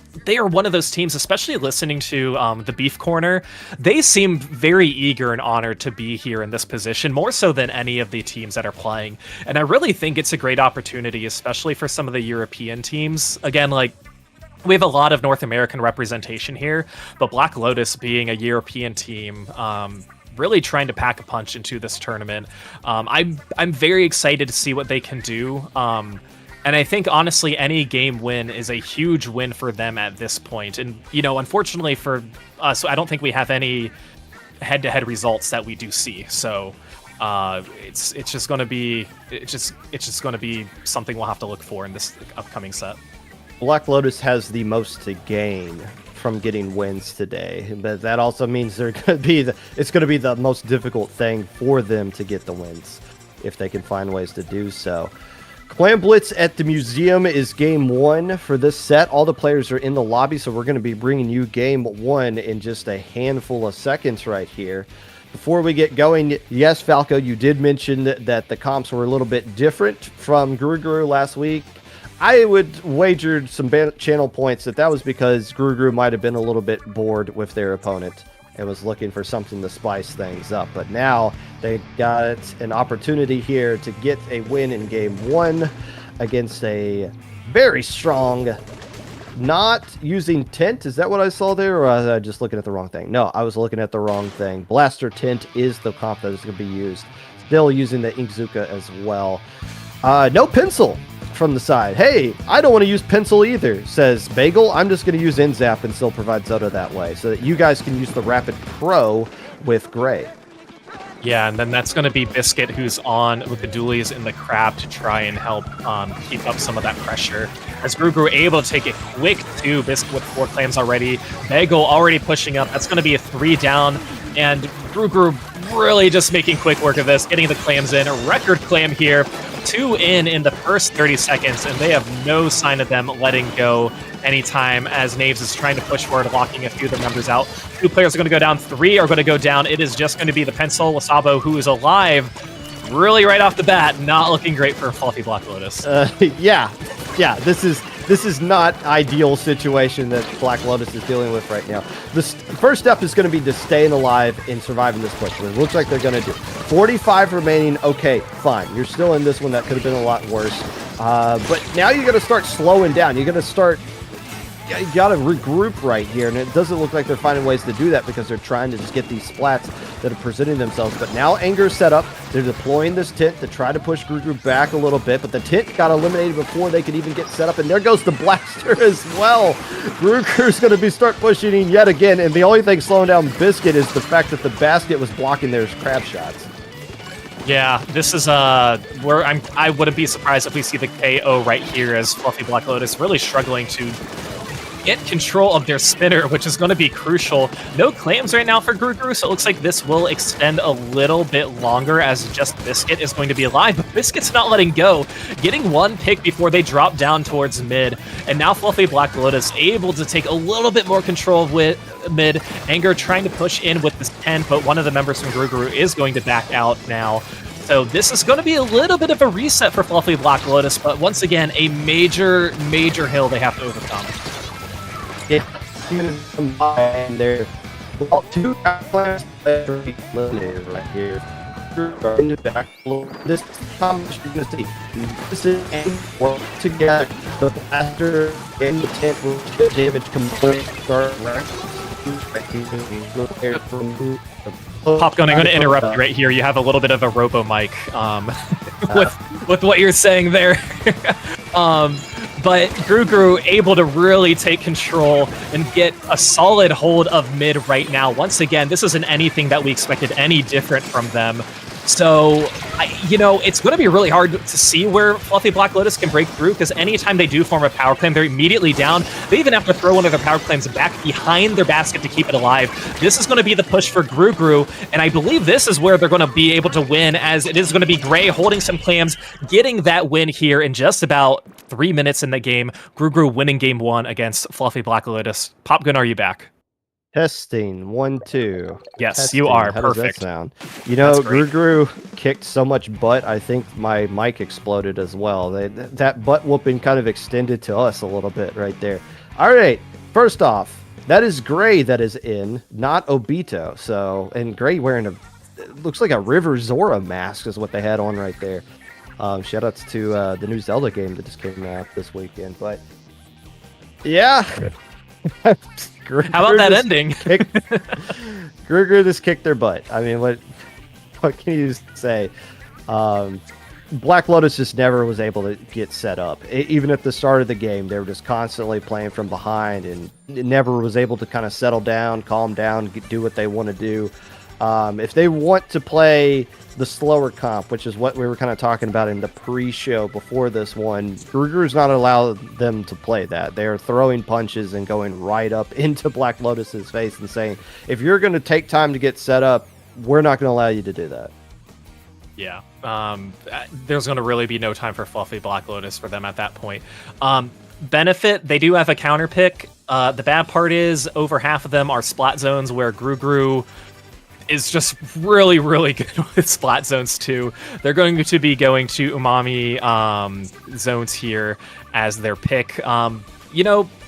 one of those teams, especially listening to the Beef Corner, they seem very eager and honored to be here in this position, more so than any of the teams that are playing. And I really think it's a great opportunity, especially for some of the European teams. Again, like, we have a lot of North American representation here, but Black Lotus being a European team, really trying to pack a punch into this tournament. I'm very excited to see what they can do. And I think, honestly, any game win is a huge win for them at this point. And, unfortunately for us, I don't think we have any head-to-head results that we do see. So it's just going to be something we'll have to look for in this upcoming set. Black Lotus has the most to gain from getting wins today, but that also means it's going to be the most difficult thing for them to get the wins if they can find ways to do so. Clan Blitz at the museum is game one for this set. All the players are in the lobby, so we're going to be bringing you game one in just a handful of seconds right here. Before we get going, yes, Falco, you did mention that the comps were a little bit different from Guru last week. I would wager some channel points that was because Gru might have been a little bit bored with their opponent and was looking for something to spice things up. But now they got an opportunity here to get a win in game 1 against a very strong, not using Tint. Is that what I saw there, or was I just looking at the wrong thing? No, I was looking at the wrong thing. Blaster Tint is the comp that is going to be used. Still using the Inkzuka as well. No pencil from the side. Hey, I don't want to use pencil either, says Bagel. I'm just going to use Inzap and still provide Zoda that way so that you guys can use the Rapid Pro with Gray. Yeah, and then that's going to be Biscuit, who's on with the dualies in the crab to try and help keep up some of that pressure. As Gru able to take it quick too, Biscuit with 4 clams already. Bagel already pushing up. That's going to be a 3 down, and Gru really just making quick work of this, getting the clams in. A record clam here. 2 in the first 30 seconds, and they have no sign of them letting go anytime as Naves is trying to push forward, locking a few of the members out. 2 players are going to go down, 3 are going to go down. It is just going to be the Pencil, Wasabo, who is alive really right off the bat. Not looking great for Fluffy Black Lotus. Yeah, this is not ideal situation that Black Lotus is dealing with right now. The first step is going to be just staying alive and surviving this push. It looks like they're going to do 45 remaining. Okay, fine. You're still in this one. That could have been a lot worse. But now you're going to start slowing down. You're going to start... You got to regroup right here, and it doesn't look like they're finding ways to do that because they're trying to just get these splats that are presenting themselves. But now Anger is set up. They're deploying this Tint to try to push Gru back a little bit, but the Tint got eliminated before they could even get set up, and there goes the Blaster as well. Gruger's going to be start pushing in yet again, and the only thing slowing down Biscuit is the fact that the basket was blocking their crab shots. Yeah, this is where I wouldn't be surprised if we see the KO right here as Fluffy Black Lotus really struggling to get control of their spinner, which is going to be crucial. No clams right now for Gru, so it looks like this will extend a little bit longer as just Biscuit is going to be alive, but Biscuit's not letting go, getting 1 pick before they drop down towards mid, and now Fluffy Black Lotus able to take a little bit more control with mid. Anger trying to push in with this 10, but one of the members from Gru is going to back out now. So this is going to be a little bit of a reset for Fluffy Black Lotus, but once again, a major hill they have to overcome. Yeah, and they're 2 players eliminated right here. In the back, this time you're going to see this is and work together. The Blaster and the Tent will get damage complete. Start Popgun, I'm going to interrupt you right here. You have a little bit of a robo mic with what you're saying there. But Gru able to really take control and get a solid hold of mid right now. Once again, this isn't anything that we expected any different from them. So, it's going to be really hard to see where Fluffy Black Lotus can break through, because anytime they do form a power clam, they're immediately down. They even have to throw one of their power clams back behind their basket to keep it alive. This is going to be the push for Gru, and I believe this is where they're going to be able to win, as it is going to be Gray holding some clams, getting that win here in just about 3 minutes in the game. Gru winning game 1 against Fluffy Black Lotus. Popgun, are you back? Testing 1 2. Yes, Testing. you are. How Perfect. Does that sound? Gru kicked so much butt. I think my mic exploded as well. That butt whooping kind of extended to us a little bit right there. All right. First off, that is Gray that is in, not Obito. So, and Gray wearing looks like a River Zora mask is what they had on right there. Shout outs to the new Zelda game that just came out this weekend. But yeah. How about that ending? Gru just kicked their butt. I mean, what can you say? Black Lotus just never was able to get set up. Even at the start of the game, they were just constantly playing from behind and never was able to kind of settle down, calm down, do what they want to do. If they want to play the slower comp, which is what we were kind of talking about in the pre-show before this one, Gruger's not allowed them to play that. They're throwing punches and going right up into Black Lotus's face and saying, if you're going to take time to get set up, we're not going to allow you to do that. Yeah. There's going to really be no time for Fluffy Black Lotus for them at that point. Benefit, they do have a counter pick. The bad part is over half of them are splat zones where Gru is just really, really good with splat zones too. They're going to be going to Umami zones here as their pick.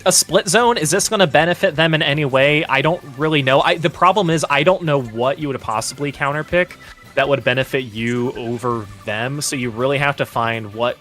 A split zone, is this going to benefit them in any way? I don't really know. The problem is I don't know what you would possibly counterpick that would benefit you over them. So you really have to find what,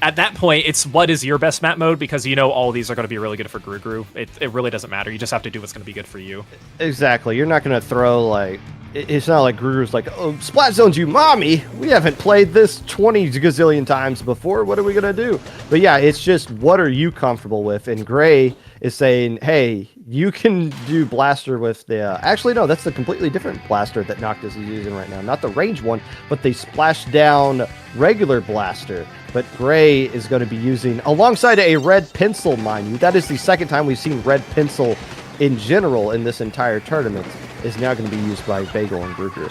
at that point, it's what is your best map mode, because all these are going to be really good for Gru. It really doesn't matter. You just have to do what's going to be good for you. Exactly. You're not going to throw it's not like Gru's like, oh, Splat Zone's you, mommy. We haven't played this 20 gazillion times before. What are we going to do? But yeah, it's just what are you comfortable with? And Gray is saying, hey, you can do Blaster with the... actually, no, that's a completely different Blaster that Noctis is using right now. Not the range one, but the splash down regular Blaster. But Gray is going to be using, alongside a red pencil, mind you. That is the second time we've seen red pencil in general in this entire tournament, is now going to be used by Bagel and Gru.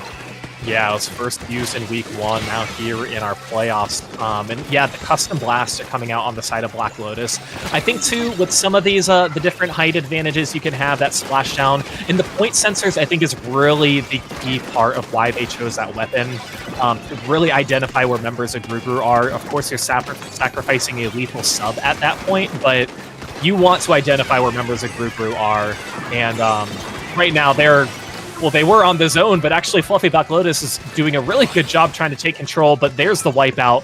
Yeah, it was first used in week 1, now here in our playoffs. And yeah, the custom blast are coming out on the side of Black Lotus. I think too, with some of these, the different height advantages you can have, that splashdown, and the point sensors, I think is really the key part of why they chose that weapon. To really identify where members of Gru are. Of course, you're sacrificing a lethal sub at that point, but you want to identify where members of Gru are. And right now, they were on the zone, but actually Fluffy Black Lotus is doing a really good job trying to take control, but there's the wipeout.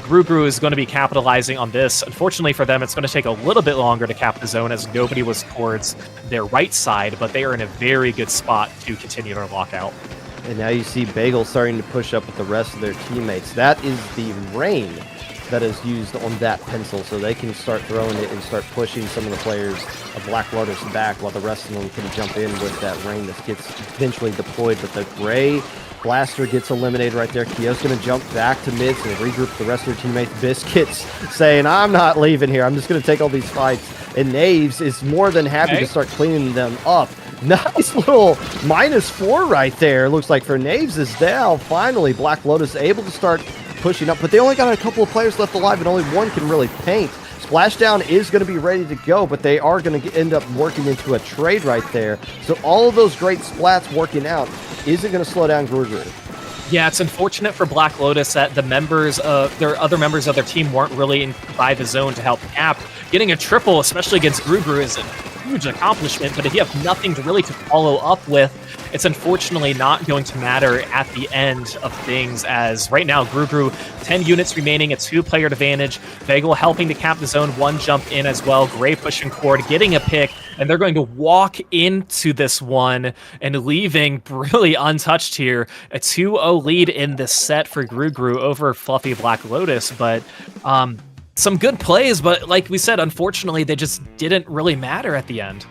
Gru is going to be capitalizing on this. Unfortunately for them, it's going to take a little bit longer to cap the zone as nobody was towards their right side, but they are in a very good spot to continue their lockout. And now you see Bagel starting to push up with the rest of their teammates. That is the rain that is used on that pencil, so they can start throwing it and start pushing some of the players of Black Lotus back while the rest of them can jump in with that rain that gets eventually deployed. But the Gray Blaster gets eliminated right there. Kyo's going to jump back to mid to regroup the rest of their teammates. Biscuits saying, I'm not leaving here. I'm just going to take all these fights. And Knaves is more than happy to start cleaning them up. Nice little -4 right there. Looks like for Knaves is down. Finally, Black Lotus able to start pushing up, but they only got a couple of players left alive, and only one can really paint. Splashdown is going to be ready to go, but they are going to end up working into a trade right there. So all of those great splats working out isn't going to slow down Gru. Yeah, it's unfortunate for Black Lotus that the other members of their team weren't really by the zone to help cap. Getting a triple, especially against Gru, is a huge accomplishment, but if you have nothing to follow up with, it's unfortunately not going to matter at the end of things, as right now Gru 10 units remaining, a 2-player advantage. Bagel helping to cap the zone, 1 jump in as well. Gray pushing forward, getting a pick, and they're going to walk into this one and leaving really untouched here. A 2-0 lead in this set for Gru over Fluffy Black Lotus, but some good plays, but like we said, unfortunately, they just didn't really matter at the end.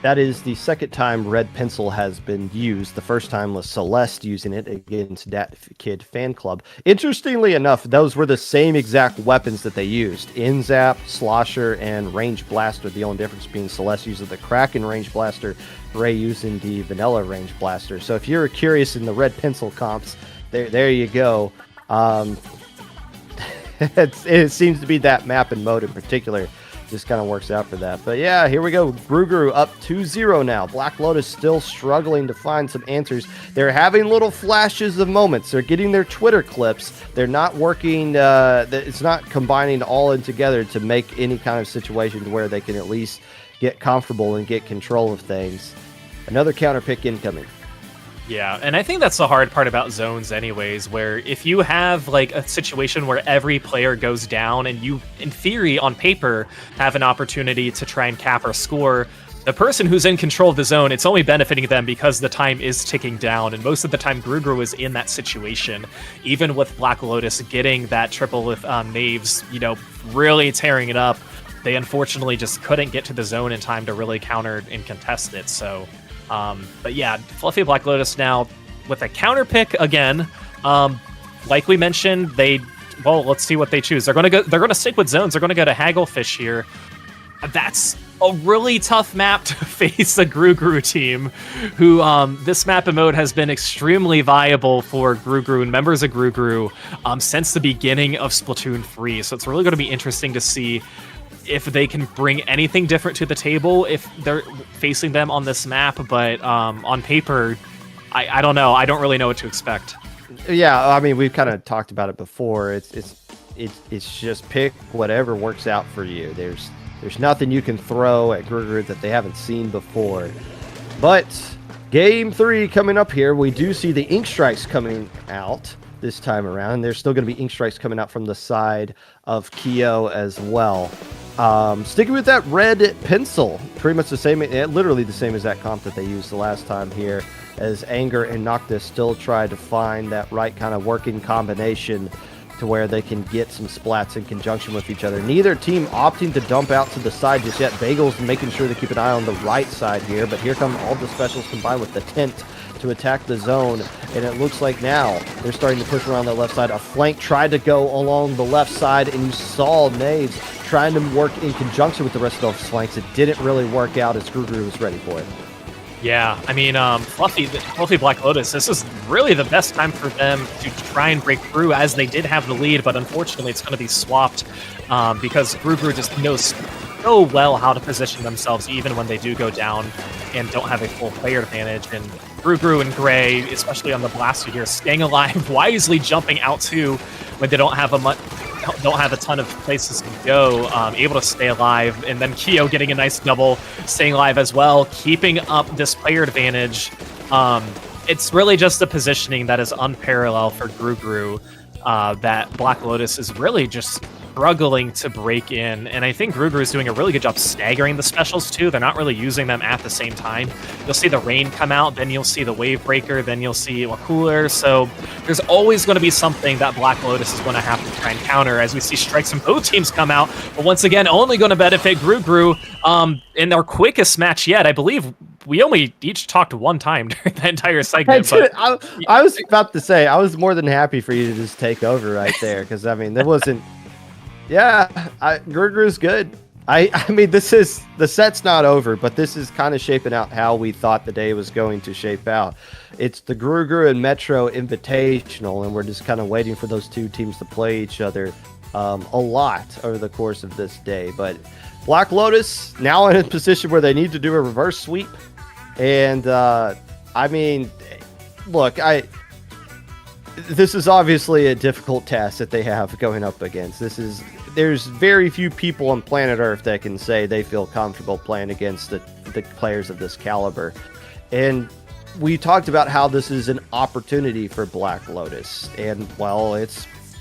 That is the second time red pencil has been used. The first time was Celeste using it against Dat Kid Fan Club. Interestingly enough, those were the same exact weapons that they used. Inzap, Slosher, and Range Blaster. The only difference being Celeste using the Kraken Range Blaster, Gray using the Vanilla Range Blaster. So if you're curious in the red pencil comps, there you go. It seems to be that map and mode in particular. Just kind of works out for that. But yeah, here we go. Gru up 2-0 now. Black Lotus still struggling to find some answers. They're having little flashes of moments. They're getting their Twitter clips. They're not working. It's not combining all in together to make any kind of situation where they can at least get comfortable and get control of things. Another counter pick incoming. Yeah, and I think that's the hard part about zones anyways, where if you have like a situation where every player goes down and you, in theory, on paper, have an opportunity to try and cap or score, the person who's in control of the zone, it's only benefiting them because the time is ticking down, and most of the time Gru is in that situation. Even with Black Lotus getting that triple with Knaves, really tearing it up, they unfortunately just couldn't get to the zone in time to really counter and contest it, so... but yeah, Fluffy Black Lotus now with a counter pick again. Like we mentioned, let's see what they choose. They're going to stick with zones. They're going to go to Hagglefish here. That's a really tough map to face a Gru team, who this map and mode has been extremely viable for Gru and members of Gru since the beginning of Splatoon 3. So it's really going to be interesting to see if they can bring anything different to the table if they're facing them on this map, but on paper, I don't know. I don't really know what to expect. Yeah, I mean, we've kind of talked about it before. It's just pick whatever works out for you. There's nothing you can throw at Grugru that they haven't seen before. But game 3 coming up here, we do see the Ink Strikes coming out this time around. There's still going to be Ink Strikes coming out from the side of Keo as well. Sticking with that red pencil, pretty much the same, literally the same as that comp that they used the last time here, as Anger and Noctis still try to find that right kind of working combination to where they can get some splats in conjunction with each other. Neither team opting to dump out to the side just yet. Bagel's making sure to keep an eye on the right side here, but here come all the specials combined with the tent to attack the zone, and it looks like now they're starting to push around the left side. A flank tried to go along the left side, and you saw Naves trying to work in conjunction with the rest of those flanks. It didn't really work out as Grugru was ready for it. Yeah, I mean, Fluffy Black Lotus, this is really the best time for them to try and break through, as they did have the lead, but unfortunately it's going to be swapped because Grugru just knows so well how to position themselves even when they do go down and don't have a full player advantage. And Grugru and Gray, especially on the blast here, staying alive, wisely jumping out too when they don't have a ton of places to go, able to stay alive, and then Keo getting a nice double, staying alive as well, keeping up this player advantage. It's really just the positioning that is unparalleled for Grugru that Black Lotus is really just struggling to break in, and I think Grugru is doing a really good job staggering the specials too. They're not really using them at the same time. You'll see the Rain come out, then you'll see the Wave Breaker, then you'll see a Cooler, so there's always going to be something that Black Lotus is going to have to try and counter as we see strikes from both teams come out, but once again, only going to benefit Grugru in their quickest match yet. I believe we only each talked one time during the entire segment. I was about to say, I was more than happy for you to just take over right there, because, I mean, there wasn't... Yeah, Grugru's good. I mean, the set's not over, but this is kind of shaping out how we thought the day was going to shape out. It's the Grugru and Metro Invitational, and we're just kind of waiting for those two teams to play each other a lot over the course of this day. But Black Lotus now in a position where they need to do a reverse sweep. And, I mean, look, this is obviously a difficult task that they have going up against. There's very few people on planet Earth that can say they feel comfortable playing against the players of this caliber. And we talked about how this is an opportunity for Black Lotus. And, well,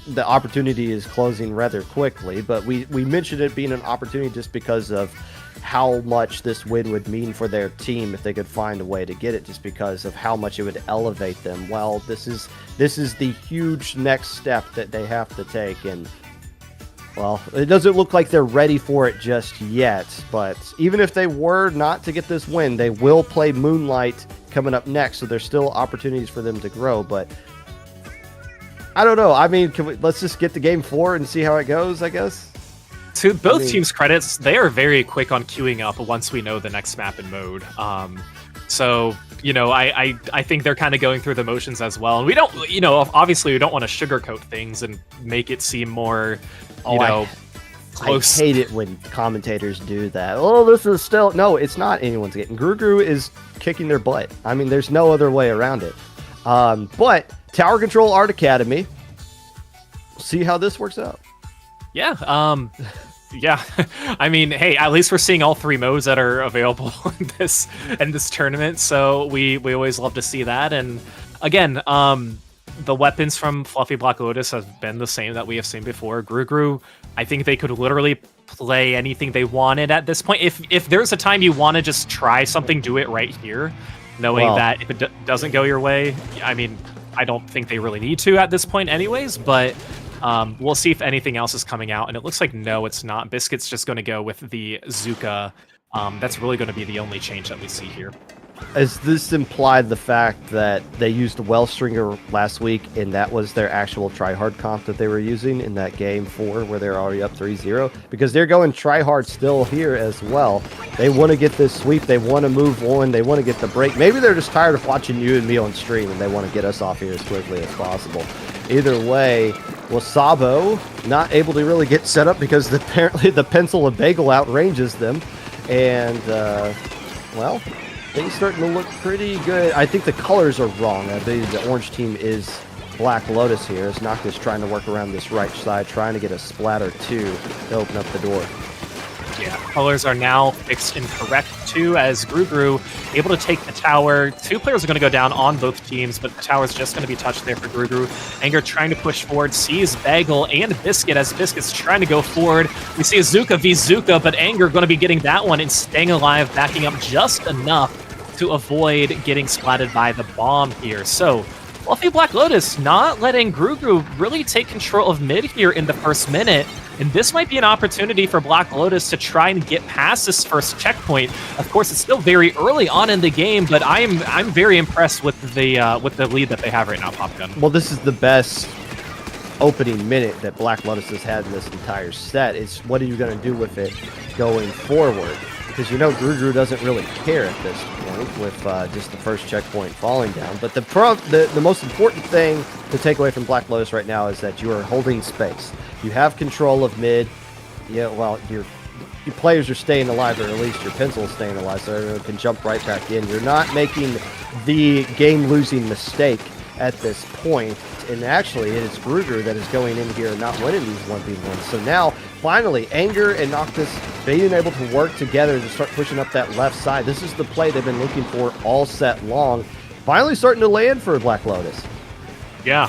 the opportunity is closing rather quickly, but we mentioned it being an opportunity just because of how much this win would mean for their team if they could find a way to get it, just because of how much it would elevate them. Well, this is the huge next step that they have to take, and well, it doesn't look like they're ready for it just yet, but even if they were not to get this win, they will play Moonlight coming up next, so there's still opportunities for them to grow. But I don't know. I mean, let's just get to game 4 and see how it goes, I guess. To both teams' credits, they are very quick on queuing up once we know the next map and mode. So, you know, I think they're kind of going through the motions as well. And we don't, you know, obviously we don't want to sugarcoat things and make it seem more, close. I hate it when commentators do that. Oh, this is still... No, it's not anyone's getting. Grugru is kicking their butt. I mean, there's no other way around it. But Tower Control Art Academy, see how this works out. Yeah, yeah. I mean, hey, at least we're seeing all 3 modes that are available in this tournament, so we always love to see that. And again, the weapons from Fluffy Black Lotus have been the same that we have seen before. Grugru, I think they could literally play anything they wanted at this point. If there's a time you want to just try something, do it right here, knowing that if it doesn't go your way, I mean, I don't think they really need to at this point anyways, but we'll see if anything else is coming out, and it looks like no, it's not. Biscuit's just going to go with the Zuka. That's really going to be the only change that we see here. Does this imply the fact that they used Wellstringer last week, and that was their actual tryhard comp that they were using in that game 4 where they're already up 3-0? Because they're going tryhard still here as well. They want to get this sweep. They want to move on. They want to get the break. Maybe they're just tired of watching you and me on stream, and they want to get us off here as quickly as possible. Either way, Wasabo not able to really get set up because apparently the pencil of Bagel outranges them. And, well, things starting to look pretty good. I think the colors are wrong. I believe the orange team is Black Lotus here, as Noctis trying to work around this right side, trying to get a splatter two to open up the door. Yeah, colors are now fixed incorrect too, as Grugru able to take the tower. 2 players are going to go down on both teams, but the tower's just going to be touched there for Grugru. Anger trying to push forward, sees Bagel and Biscuit as Biscuit's trying to go forward. We see Azuka v Zuka, but Anger going to be getting that one and staying alive, backing up just enough to avoid getting splatted by the bomb here. So Fluffy Black Lotus not letting Grugru really take control of mid here in the first minute. And this might be an opportunity for Black Lotus to try and get past this first checkpoint. Of course, it's still very early on in the game, but I'm very impressed with the lead that they have right now, Popgun. Well, this is the best opening minute that Black Lotus has had in this entire set. It's what are you going to do with it going forward? Because Grugru doesn't really care at this point with just the first checkpoint falling down. But the most important thing to take away from Black Lotus right now is that you are holding space. You have control of mid. Yeah, well, your players are staying alive, or at least your pencil is staying alive, so everyone can jump right back in. You're not making the game-losing mistake at this point. And actually, it is Grugru that is going in here and not winning these 1v1s. So now, finally, Anger and Noctis being able to work together to start pushing up that left side. This is the play they've been looking for all set long. Finally starting to land for Black Lotus. Yeah,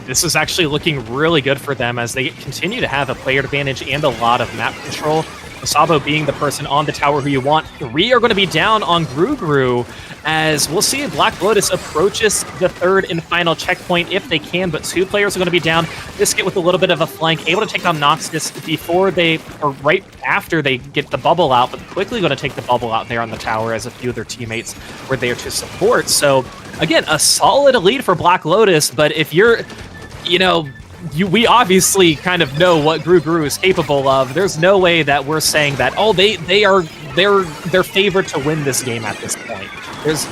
this is actually looking really good for them as they continue to have a player advantage and a lot of map control. Wasabo being the person on the tower who you want. 3 are going to be down on Grugru, as we'll see if Black Lotus approaches the third and final checkpoint if they can, but 2 players are going to be down. Biscuit with a little bit of a flank, able to take on Noctis before or right after they get the bubble out, but quickly going to take the bubble out there on the tower as a few of their teammates were there to support. So, again, a solid lead for Black Lotus, but if you're, we obviously kind of know what Grugru is capable of. There's no way that we're saying that, they're favored to win this game at this point.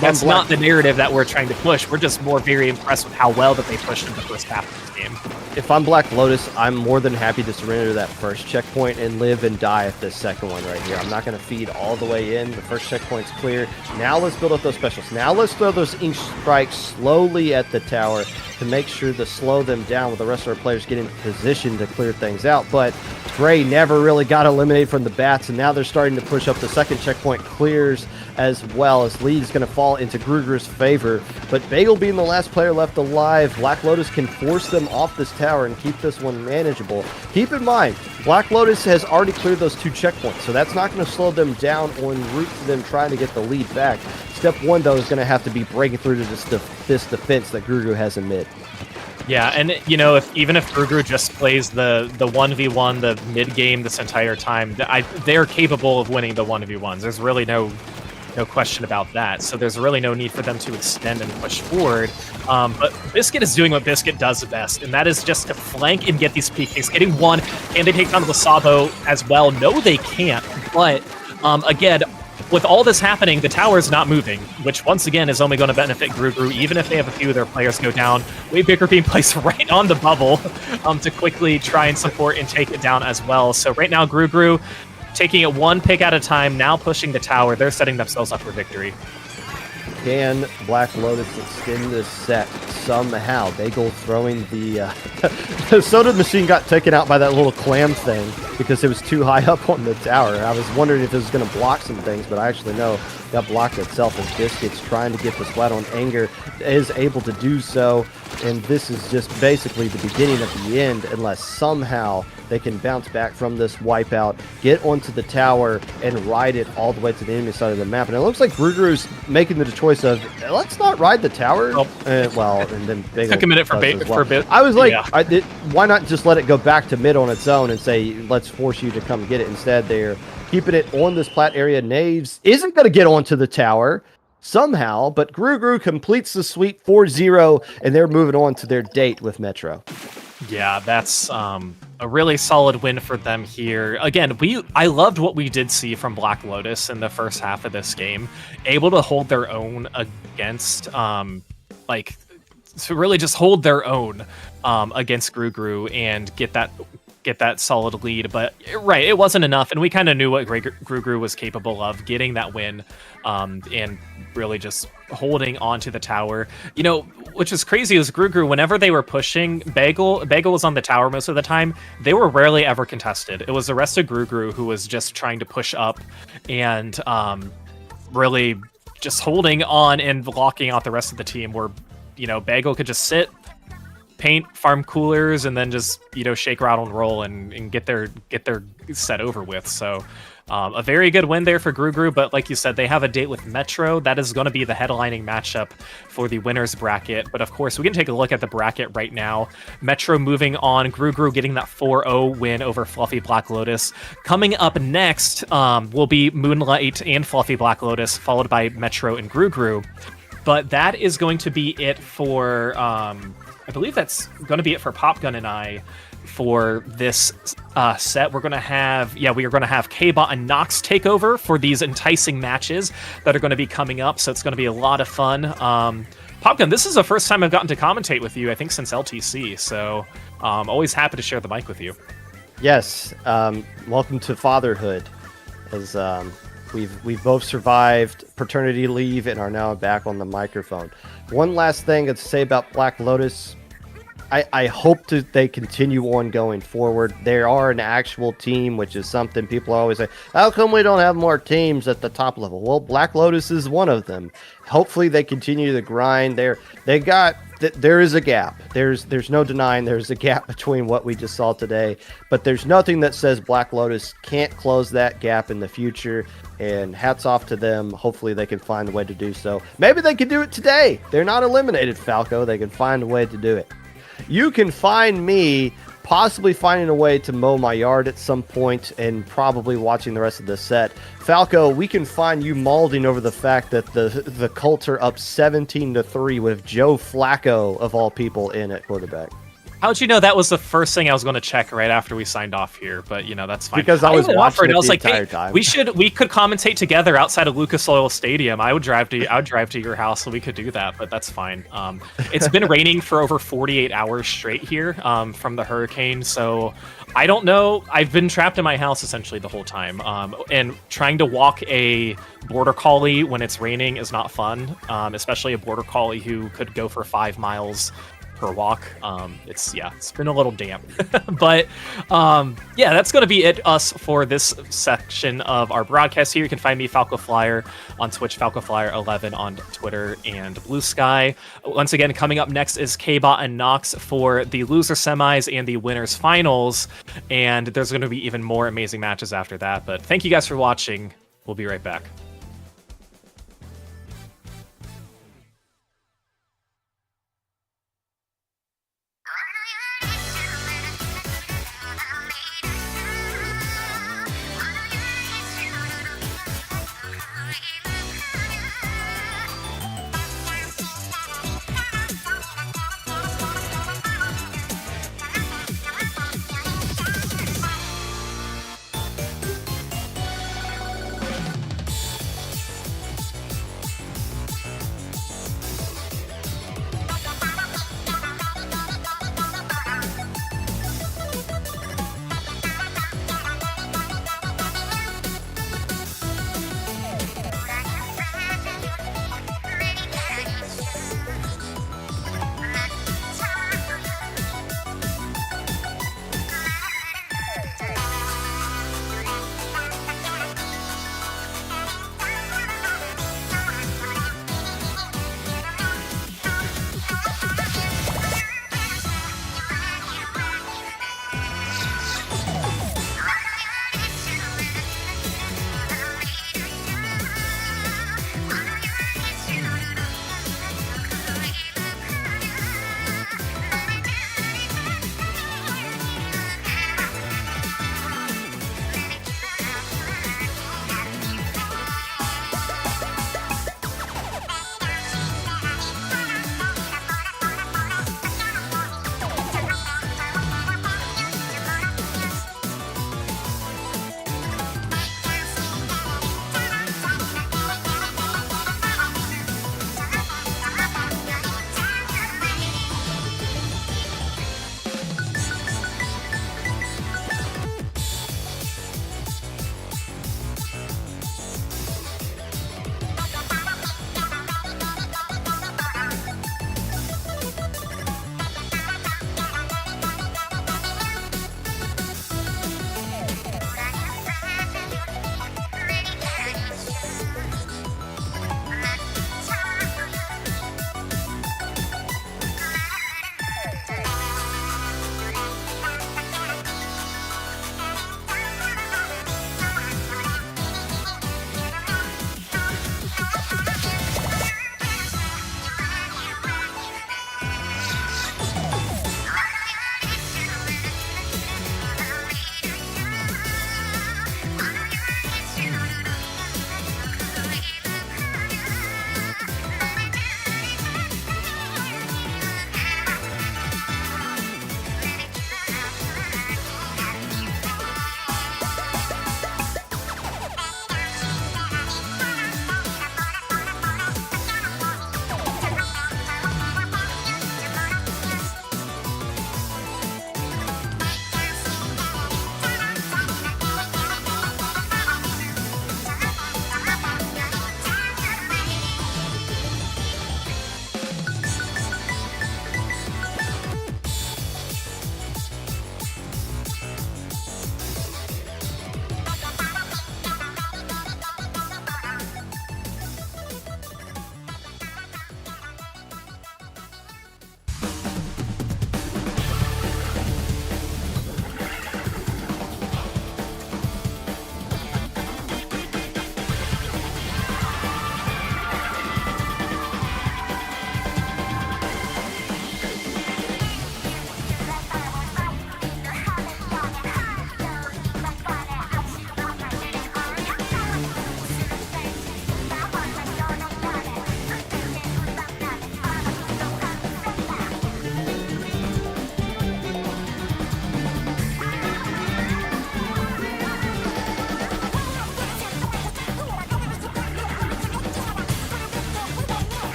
That's not the narrative that we're trying to push. We're just very impressed with how well that they pushed in the first half of this game. If I'm Black Lotus, I'm more than happy to surrender that first checkpoint and live and die at this second one right here. I'm not going to feed all the way in. The first checkpoint's clear. Now let's build up those specials. Now let's throw those ink strikes slowly at the tower to make sure to slow them down with the rest of our players getting in position to clear things out. But Gray never really got eliminated from the bats, and now they're starting to push up. The second checkpoint clears as well, as lead is going to fall into Gruger's favor. But Bagel being the last player left alive, Black Lotus can force them off this tower and keep this one manageable. Keep in mind, Black Lotus has already cleared those 2 checkpoints, so that's not going to slow them down en route to them trying to get the lead back. Step 1, though, is going to have to be breaking through to this defense that Grugru has in mid. Yeah, and even if Grugru just plays the 1v1, the mid game this entire time, they're capable of winning the 1v1s. There's really no question about that. So there's really no need for them to extend and push forward. But Biscuit is doing what Biscuit does best, and that is just to flank and get these PKs. Getting one, and they take down Wasabo as well. No, they can't. But again, with all this happening, the tower is not moving, which once again is only going to benefit Grugru, even if they have a few of their players go down. Waybaker being placed right on the bubble to quickly try and support and take it down as well. So right now, Grugru taking it 1 pick at a time, now pushing the tower. They're setting themselves up for victory. Can Black Lotus extend this set somehow? Bagel throwing the soda machine got taken out by that little clam thing because it was too high up on the tower. I was wondering if it was going to block some things, but I actually know it got blocked itself as Biscuit's trying to get the splat on Anger is able to do so. And this is just basically the beginning of the end unless somehow they can bounce back from this wipeout, get onto the tower, and ride it all the way to the enemy side of the map. And it looks like Grugeru's making the choice of, let's not ride the tower. Oh. And then Bagel took a minute for a bit. I was like, yeah. Why not just let it go back to mid on its own and say, let's force you to come get it. Instead, they're keeping it on this plat area. Knaves isn't going to get onto the tower somehow, but Grugru completes the sweep 4-0, and they're moving on to their date with Metro. Yeah, that's a really solid win for them here. Again, I loved what we did see from Black Lotus in the first half of this game. Able to hold their own against, to really just hold their own against Gru and get that solid lead. But right, it wasn't enough, and we kind of knew what Gru was capable of, getting that win, and really just holding on to the tower. You know, which is crazy is Gru, whenever they were pushing, Bagel was on the tower most of the time. They were rarely ever contested. It was the rest of Gru who was just trying to push up and really just holding on and blocking out the rest of the team, where, you know, Bagel could just sit, paint, farm coolers, and then just, you know, shake, rattle, and roll and get their set over with. So a very good win there for Gru, but like you said, they have a date with Metro. That is going to be the headlining matchup for the winners bracket. But of course, we can take a look at the bracket right now. Metro moving on, Gru getting that 4-0 win over Fluffy Black Lotus. Coming up next will be Moonlight and Fluffy Black Lotus, followed by Metro and Gru. But that is going to be it for, I believe that's going to be it for Popgun and I for this set. We're going to have, we are going to have K-Bot and Nox take over for these enticing matches that are going to be coming up, so it's going to be a lot of fun. Popgun, this is the first time I've gotten to commentate with you, I think, since LTC, so always happy to share the mic with you. Yes, welcome to fatherhood, as we've both survived paternity leave and are now back on the microphone. One last thing to say about Black Lotus. I hope that they continue on going forward. They are an actual team, which is something people always say, how come we don't have more teams at the top level? Well, Black Lotus is one of them. Hopefully they continue to grind. There is a gap. There's no denying there's a gap between what we just saw today, but there's nothing that says Black Lotus can't close that gap in the future, and hats off to them. Hopefully they can find a way to do so. Maybe they can do it today. They're not eliminated, Falco. They can find a way to do it. You can find me possibly finding a way to mow my yard at some point and probably watching the rest of the set. Falco, we can find you mauling over the fact that the Colts are up 17-3 with Joe Flacco, of all people, in at quarterback. How'd you know that was the first thing I was going to check right after we signed off here? But, you know, that's fine. Because I was watching it I was the like, entire hey, time. we could commentate together outside of Lucas Oil Stadium. I would drive to your house so we could do that, but that's fine. It's been raining for over 48 hours straight here from the hurricane, so I don't know. I've been trapped in my house essentially the whole time, and trying to walk a border collie when it's raining is not fun, especially a border collie who could go for 5 miles per walk. It's been a little damp. But that's going to be us for this section of our broadcast here. You can find me, Falco Flyer, on Twitch, Falco Flyer 11 on Twitter and Blue Sky. Once again, coming up next is K-Bot and Nox for the loser semis and the winners finals, and there's going to be even more amazing matches after that. But thank you guys for watching. We'll be right back.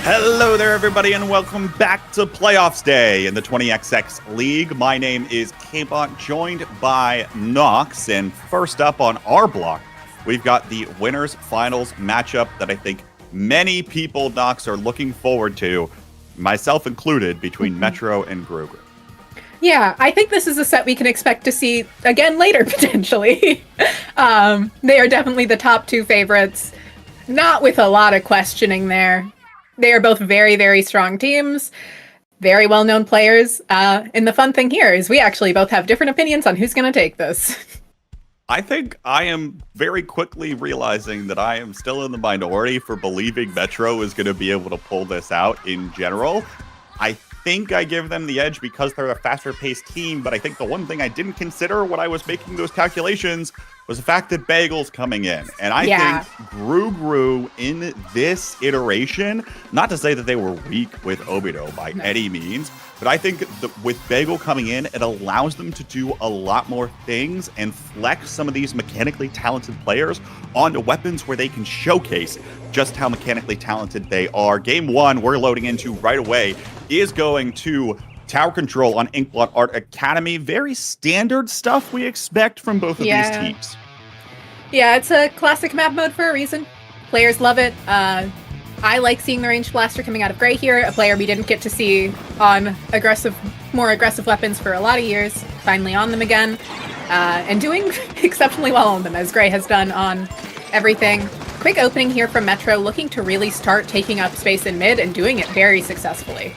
Hello there, everybody, and welcome back to Playoffs Day in the 20XX League. My name is K-Bot, joined by Nox, and first up on our block, we've got the winners finals matchup that I think many people, Nox, are looking forward to, myself included, between Metro and Grogu. Yeah, I think this is a set we can expect to see again later, potentially. They are definitely the top two favorites, not with a lot of questioning there. They are both very, very strong teams, very well-known players. And the fun thing here is we actually both have different opinions on who's going to take this. I think I am very quickly realizing that I am still in the minority for believing Metro is going to be able to pull this out in general. I think I give them the edge because they're a faster-paced team, but I think the one thing I didn't consider when I was making those calculations was the fact that Bagel's coming in. And I think Grogu in this iteration, not to say that they were weak with Obito by any means, but I think that with Bagel coming in, it allows them to do a lot more things and flex some of these mechanically talented players onto weapons where they can showcase just how mechanically talented they are. Game one, we're loading into right away, is going to Tower Control on Inkblot Art Academy. Very standard stuff we expect from both of these teams. Yeah, it's a classic map mode for a reason. Players love it. I like seeing the ranged blaster coming out of Gray here, a player we didn't get to see on more aggressive weapons for a lot of years. Finally on them again, and doing exceptionally well on them, as Gray has done on everything. Quick opening here from Metro, looking to really start taking up space in mid and doing it very successfully.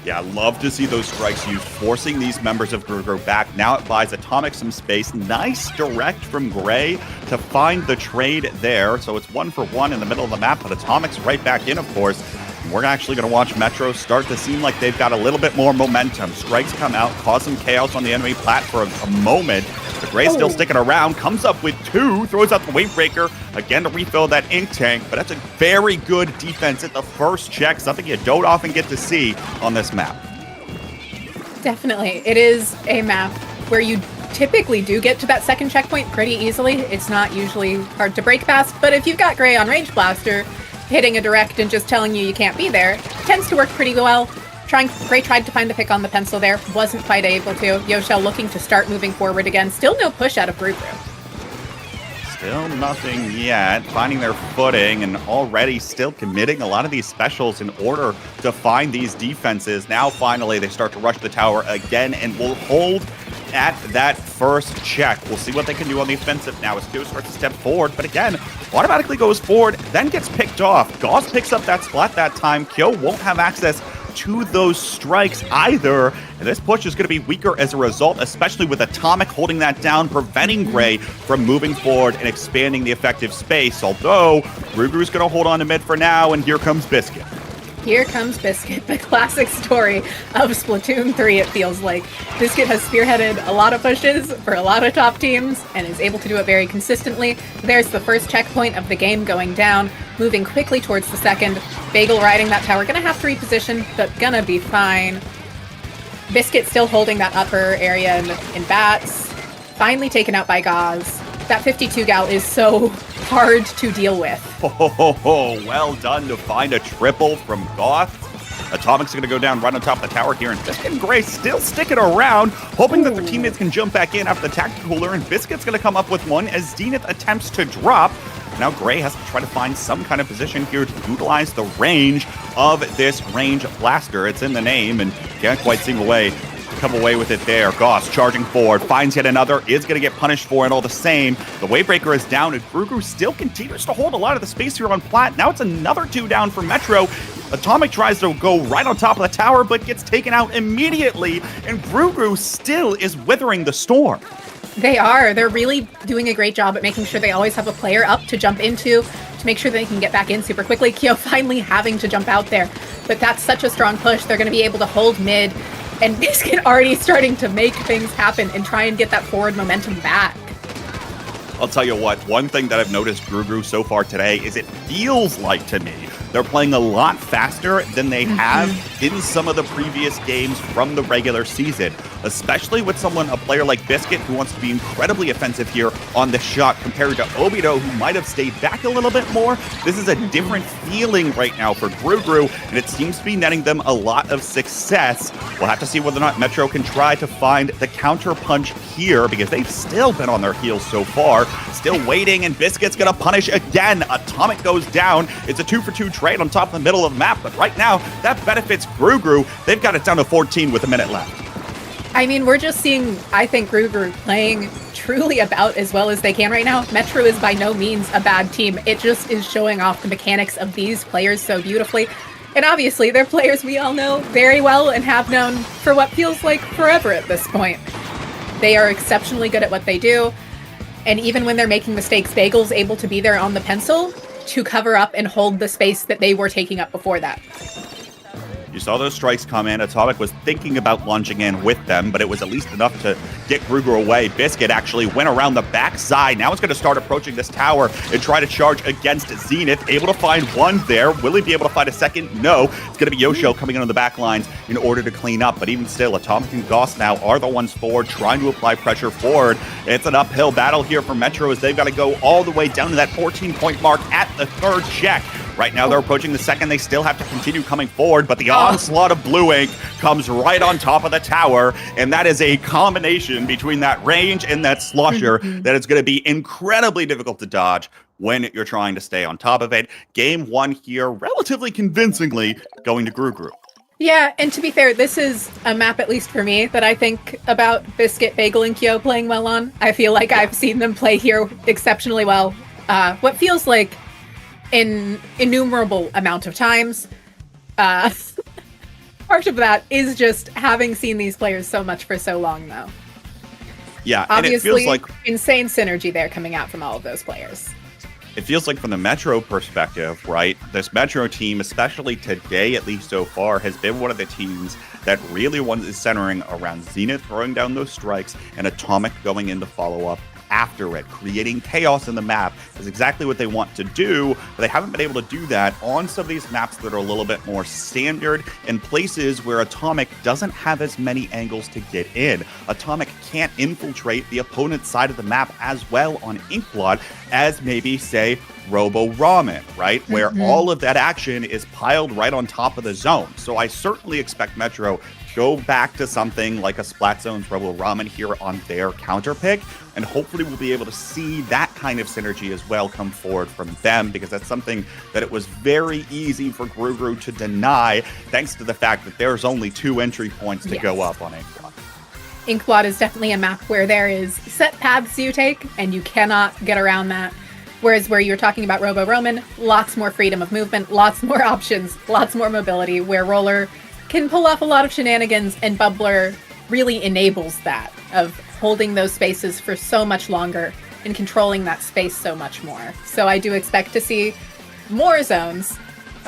Yeah, I love to see those strikes used, forcing these members of Grogu back. Now it buys Atomic some space. Nice direct from Gray to find the trade there. So it's 1-for-1 in the middle of the map, but Atomic's right back in, of course. And we're actually going to watch Metro start to seem like they've got a little bit more momentum. Strikes come out, cause some chaos on the enemy plat for a moment. But Gray's still sticking around, comes up with two, throws out the Wavebreaker, again to refill that ink tank. But that's a very good defense at the first check, something you don't often get to see on this map. Definitely. It is a map where you typically do get to that second checkpoint pretty easily. It's not usually hard to break past, but if you've got Gray on Range Blaster, hitting a direct and just telling you can't be there tends to work pretty well. Gray tried to find the pick on the pencil there, wasn't quite able to. Yoshell looking to start moving forward again. Still no push out of Grogu. Still nothing yet. Finding their footing and already still committing a lot of these specials in order to find these defenses. Now finally they start to rush the tower again and will hold at that first check. We'll see what they can do on the offensive now as Kyo starts to step forward, but again, automatically goes forward, then gets picked off. Gauss picks up that splat that time. Kyo won't have access to those strikes either, and this push is going to be weaker as a result, especially with Atomic holding that down, preventing Gray from moving forward and expanding the effective space, although Grogu's going to hold on to mid for now, and here comes Biscuit. Here comes Biscuit, the classic story of Splatoon 3, it feels like. Biscuit has spearheaded a lot of pushes for a lot of top teams and is able to do it very consistently. There's the first checkpoint of the game going down, moving quickly towards the second. Bagel riding that tower, gonna have to reposition, but gonna be fine. Biscuit still holding that upper area in bats. Finally taken out by Gauss. That 52 gal is so hard to deal with. Oh, well done to find a triple from Goth. Atomic's going to go down right on top of the tower here, and Biscuit and Gray still sticking around, hoping that their teammates can jump back in after the tactical cooler, and Biscuit's going to come up with one as Zenith attempts to drop. Now Gray has to try to find some kind of position here to utilize the range of this range blaster. It's in the name, and can't quite seem a way come away with it there. Gauss charging forward, finds yet another, is going to get punished for it all the same. The Wavebreaker is down, and Grogu still continues to hold a lot of the space here on plat. Now it's another 2 down for Metro. Atomic tries to go right on top of the tower, but gets taken out immediately, and Grogu still is withering the storm. They are. They're really doing a great job at making sure they always have a player up to jump into, to make sure they can get back in super quickly. Kyo finally having to jump out there, but that's such a strong push. They're going to be able to hold mid, and Biscuit already starting to make things happen and try and get that forward momentum back. I'll tell you what, one thing that I've noticed Gru so far today is it feels like to me they're playing a lot faster than they have in some of the previous games from the regular season, especially with a player like Biscuit, who wants to be incredibly offensive here on the shot compared to Obito, who might have stayed back a little bit more. This is a different feeling right now for Gru, and it seems to be netting them a lot of success. We'll have to see whether or not Metro can try to find the counter punch here, because they've still been on their heels so far. Still waiting, and Biscuit's gonna punish again. Atomic goes down. It's a 2-for-2 trade on top of the middle of the map, but right now, that benefits Gru. They've got it down to 14 with a minute left. I mean, we're just seeing, I think, Gru playing truly about as well as they can right now. Metro is by no means a bad team. It just is showing off the mechanics of these players so beautifully. And obviously, they're players we all know very well and have known for what feels like forever at this point. They are exceptionally good at what they do. And even when they're making mistakes, Bagel's able to be there on the pencil to cover up and hold the space that they were taking up before that. You saw those strikes come in. Atomic was thinking about lunging in with them, but it was at least enough to get Gru away. Biscuit actually went around the backside. Now it's going to start approaching this tower and try to charge against Zenith. Able to find one there. Will he be able to find a second? No. It's going to be Yosho coming in on the back lines in order to clean up. But even still, Atomic and Goss now are the ones forward, trying to apply pressure forward. It's an uphill battle here for Metro, as they've got to go all the way down to that 14-point mark at the third check. Right now, they're approaching the second. They still have to continue coming forward, but the onslaught of Blue Ink comes right on top of the tower, and that is a combination between that range and that slosher that is going to be incredibly difficult to dodge when you're trying to stay on top of it. Game one here, relatively convincingly, going to Gru. Yeah, and to be fair, this is a map, at least for me, that I think about Biscuit, Bagel, and Kyo playing well on. I feel like I've seen them play here exceptionally well. What feels like an innumerable amount of times. Part of that is just having seen these players so much for so long, though. Yeah, obviously, and it feels like insane synergy there coming out from all of those players. It feels like from the Metro perspective, right? This Metro team, especially today, at least so far, has been one of the teams that really is centering around Zenith throwing down those strikes and Atomic going in to follow up after it. Creating chaos in the map is exactly what they want to do, but they haven't been able to do that on some of these maps that are a little bit more standard and places where Atomic doesn't have as many angles to get in. Atomic can't infiltrate the opponent's side of the map as well on Inkblot as maybe, say, Robo Ramen, right? Where all of that action is piled right on top of the zone. So I certainly expect Metro go back to something like a Splat Zone's Robo Ramen here on their counter pick, and hopefully we'll be able to see that kind of synergy as well come forward from them, because that's something that it was very easy for Gru to deny, thanks to the fact that there's only 2 entry points to go up on Inkblot. Inkblot is definitely a map where there is set paths you take, and you cannot get around that. Whereas where you're talking about Robo Roman, lots more freedom of movement, lots more options, lots more mobility, where Roller can pull off a lot of shenanigans, and Bubbler really enables that, of holding those spaces for so much longer and controlling that space so much more. So I do expect to see more zones.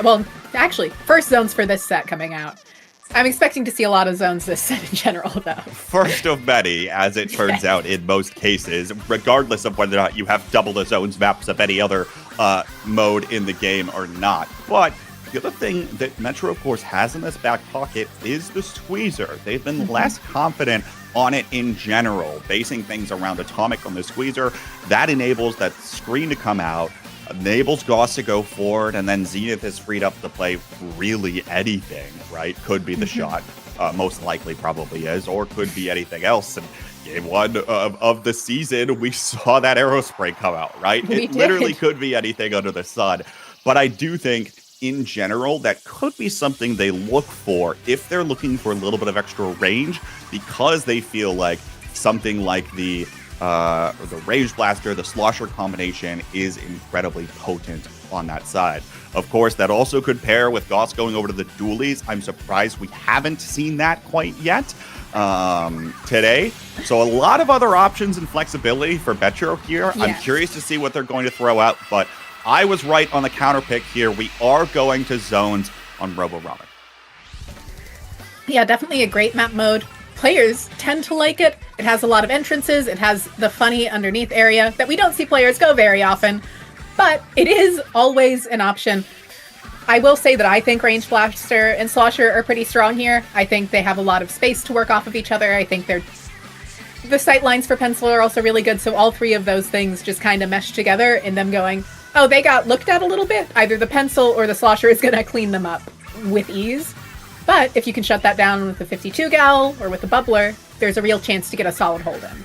Well, actually, first zones for this set coming out. I'm expecting to see a lot of zones this set in general, though. First of many, as it turns out in most cases, regardless of whether or not you have double the zones maps of any other mode in the game or not. But the other thing that Metro, of course, has in this back pocket is the Squeezer. They've been less confident on it in general, basing things around Atomic on the Squeezer. That enables that screen to come out, enables Goss to go forward, and then Zenith is freed up to play really anything, right? Could be the shot, most likely probably is, or could be anything else. And game one of the season, we saw that arrow spray come out, right? It literally could be anything under the sun. But I do think, in general, that could be something they look for if they're looking for a little bit of extra range, because they feel like something like the Rage Blaster, the Slosher combination is incredibly potent on that side. Of course, that also could pair with Goss going over to the dualies. I'm surprised we haven't seen that quite yet today. So a lot of other options and flexibility for Metro here. Yes. I'm curious to see what they're going to throw out, but I was right on the counter pick here. We are going to zones on Robo Ramen. Yeah, definitely a great map mode. players tend to like it. It has a lot of entrances. It has the funny underneath area that we don't see players go very often, but it is always an option. I will say that I think Range Blaster and Slosher are pretty strong here. I think they have a lot of space to work off of each other. I think the sight lines for Pencil are also really good, so all three of those things just kind of mesh together in them going, oh, they got looked at a little bit. Either the Pencil or the Slosher is going to clean them up with ease. But if you can shut that down with the 52 Gal or with the Bubbler, there's a real chance to get a solid hold in.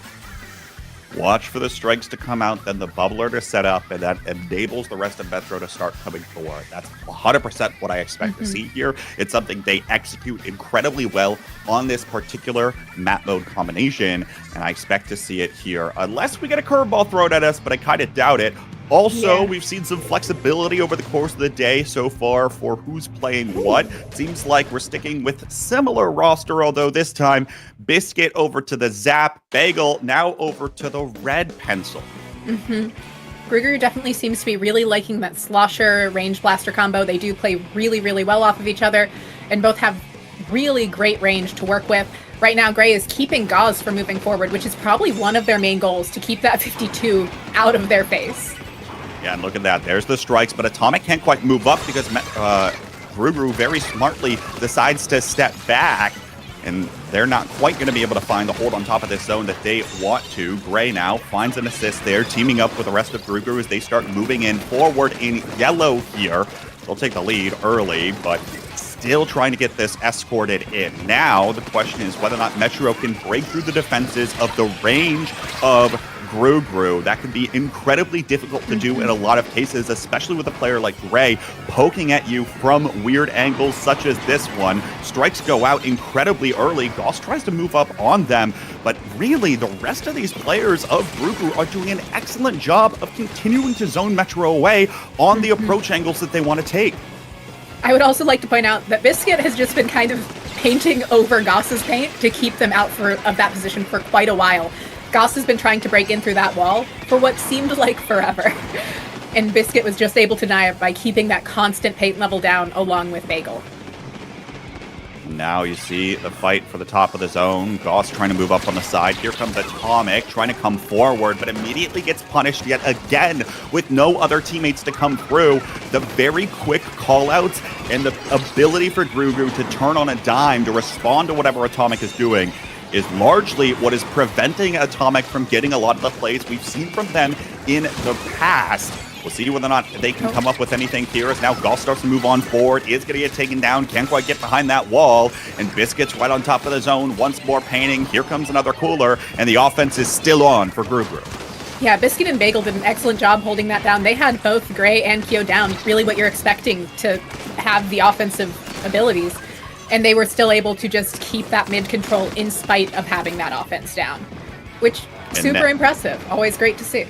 Watch for the strikes to come out, then the Bubbler to set up, and that enables the rest of Metro to start coming forward. That's 100% what I expect to see here. It's something they execute incredibly well on this particular map mode combination, and I expect to see it here. Unless we get a curveball thrown at us, but I kind of doubt it. Also, we've seen some flexibility over the course of the day so far for who's playing what. Seems like we're sticking with similar roster, although this time, Biscuit over to the Zap, Bagel now over to the Red Pencil. Grugru definitely seems to be really liking that Slosher Range Blaster combo. They do play really, really well off of each other, and both have really great range to work with. Right now, Gray is keeping Gauze from moving forward, which is probably one of their main goals, to keep that 52 out of their face. Yeah, and look at that. There's the strikes, but Atomic can't quite move up because Grugru very smartly decides to step back, and they're not quite going to be able to find the hold on top of this zone that they want to. Gray now finds an assist there, teaming up with the rest of Grugru as they start moving in forward in yellow here. They'll take the lead early, but still trying to get this escorted in. Now, the question is whether or not Metro can break through the defenses of the range of Grugru. That can be incredibly difficult to do in a lot of cases, especially with a player like Gray poking at you from weird angles such as this one. Strikes go out incredibly early. Gauss tries to move up on them, but really the rest of these players of Grugru are doing an excellent job of continuing to zone Metro away on the approach angles that they want to take. I would also like to point out that Biscuit has just been kind of painting over Gauss's paint to keep them out of that position for quite a while. Gauss has been trying to break in through that wall for what seemed like forever. And Biscuit was just able to deny it by keeping that constant paint level down along with Bagel. Now you see the fight for the top of the zone. Gauss trying to move up on the side. Here comes Atomic trying to come forward, but immediately gets punished yet again with no other teammates to come through. The very quick callouts and the ability for Grugru to turn on a dime to respond to whatever Atomic is doing is largely what is preventing Atomic from getting a lot of the plays we've seen from them in the past. We'll see whether or not they can come up with anything here as now Gauss starts to move on forward, is going to get taken down, can't quite get behind that wall, and Biscuit's right on top of the zone, once more painting. Here comes another cooler, and the offense is still on for Grugru. Yeah, Biscuit and Bagel did an excellent job holding that down. They had both Gray and Kyo down, really what you're expecting to have the offensive abilities. And they were still able to just keep that mid control in spite of having that offense down, which super impressive. Always great to see.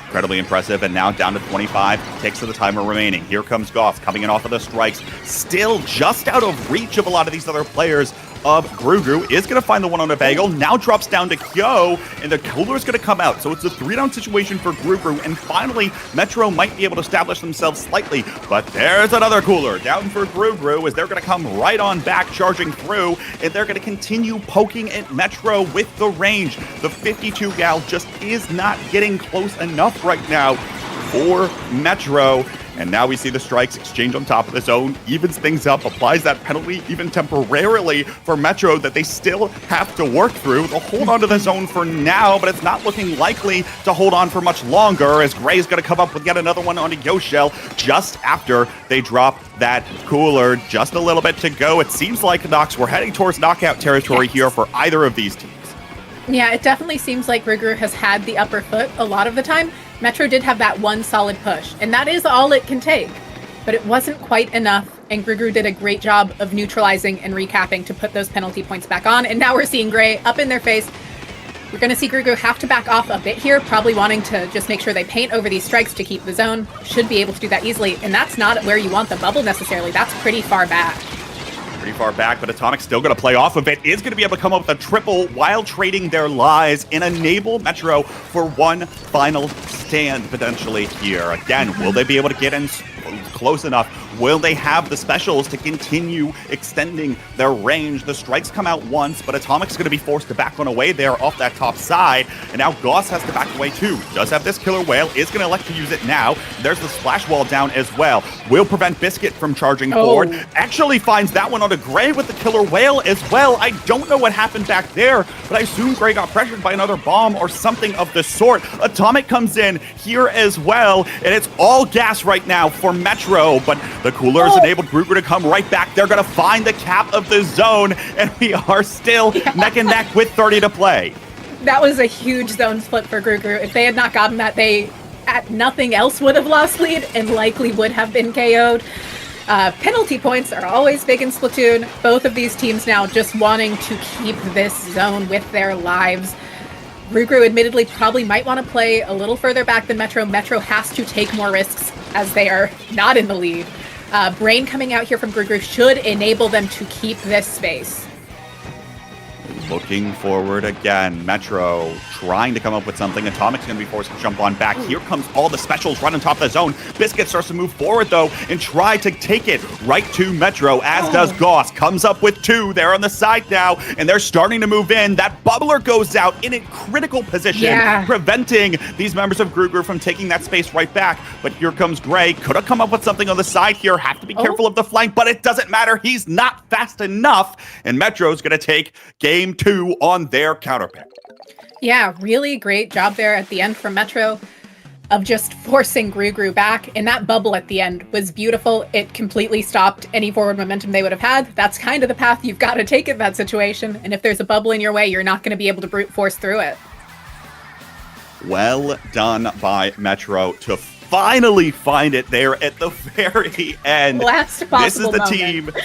Incredibly impressive, and now down to 25 ticks of the timer remaining. Here comes Gauss coming in off of the strikes, still just out of reach of a lot of these other players of Grugru. Is going to find the one on a Bagel, now drops down to Kyo, and the cooler is going to come out. So it's a 3-down situation for Grugru, and finally Metro might be able to establish themselves slightly, but there's another cooler down for Grugru as they're going to come right on back, charging through, and they're going to continue poking at Metro with the range. The 52 Gal just is not getting close enough right now for Metro. And now we see the strikes exchange on top of the zone, evens things up, applies that penalty even temporarily for Metro that they still have to work through. They'll hold on to the zone for now, but it's not looking likely to hold on for much longer as Gray's going to come up with yet another one onto Yoshell just after they drop that cooler. Just a little bit to go. It seems like, Nox, we're heading towards knockout territory here for either of these teams. Yeah, it definitely seems like Grugru has had the upper foot a lot of the time. Metro did have that one solid push, and that is all it can take. But it wasn't quite enough, and Grugru did a great job of neutralizing and recapping to put those penalty points back on, and now we're seeing Gray up in their face. We're going to see Grugru have to back off a bit here, probably wanting to just make sure they paint over these strikes to keep the zone. Should be able to do that easily, and that's not where you want the bubble necessarily. That's pretty far back. Pretty far back, but Atomic's still going to play off of it. Is going to be able to come up with a triple while trading their lives and enable Metro for one final stand potentially here. Again, will they be able to get in close enough. Will they have the specials to continue extending their range? The strikes come out once, but Atomic's going to be forced to back one away there off that top side. And now Gauss has to back away too. Does have this killer whale, is going to elect to use it now. There's the splash wall down as well. Will prevent Biscuit from charging forward. Actually finds that one onto Gray with the killer whale as well. I don't know what happened back there, but I assume Gray got pressured by another bomb or something of the sort. Atomic comes in here as well, and it's all gas right now for Metro, but the Coolers enabled Gruger to come right back. They're going to find the cap of the zone, and we are still neck and neck with 30 to play. That was a huge zone split for Gruger. If they had not gotten that, they at nothing else would have lost lead and likely would have been KO'd. Penalty points are always big in Splatoon. Both of these teams now just wanting to keep this zone with their lives. Gruger admittedly probably might want to play a little further back than Metro. Metro has to take more risks as they are not in the lead. Brain coming out here from Gruger should enable them to keep this space. Looking forward again. Metro trying to come up with something. Atomic's going to be forced to jump on back. Here comes all the specials right on top of the zone. Biscuit starts to move forward, though, and try to take it right to Metro, as does Gauss. Comes up with two. They're on the side now, and they're starting to move in. That bubbler goes out in a critical position, preventing these members of Gruger from taking that space right back. But here comes Gray. Could have come up with something on the side here. Have to be careful of the flank, but it doesn't matter. He's not fast enough, and Metro's going to take game 2 on their counterpick. Yeah, really great job there at the end from Metro of just forcing Gruger back. And that bubble at the end was beautiful. It completely stopped any forward momentum they would have had. That's kind of the path you've got to take in that situation. And if there's a bubble in your way, you're not going to be able to brute force through it. Well done by Metro to finally find it there at the very end. Last possible moment.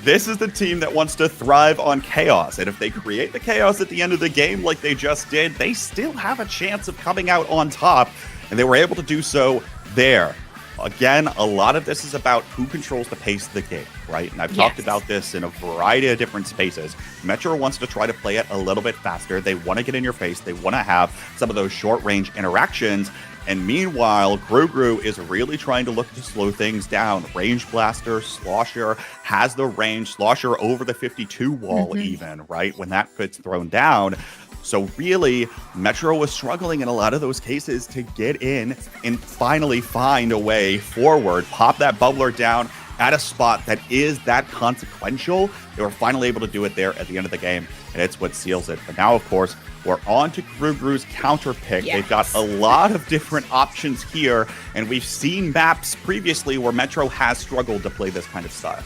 This is the team that wants to thrive on chaos. And if they create the chaos at the end of the game like they just did, they still have a chance of coming out on top. And they were able to do so there. Again, a lot of this is about who controls the pace of the game, right? And I've talked about this in a variety of different spaces. Metro wants to try to play it a little bit faster. They want to get in your face. They want to have some of those short-range interactions. And meanwhile, Gruger is really trying to look to slow things down. Range Blaster, Slosher has the range. Slosher over the 52 wall even, right? When that gets thrown down. So really, Metro was struggling in a lot of those cases to get in and finally find a way forward. Pop that bubbler down at a spot that is that consequential. They were finally able to do it there at the end of the game, and it's what seals it. But now, of course, we're on to Gruger's counter pick. They've got a lot of different options here, and we've seen maps previously where Metro has struggled to play this kind of style.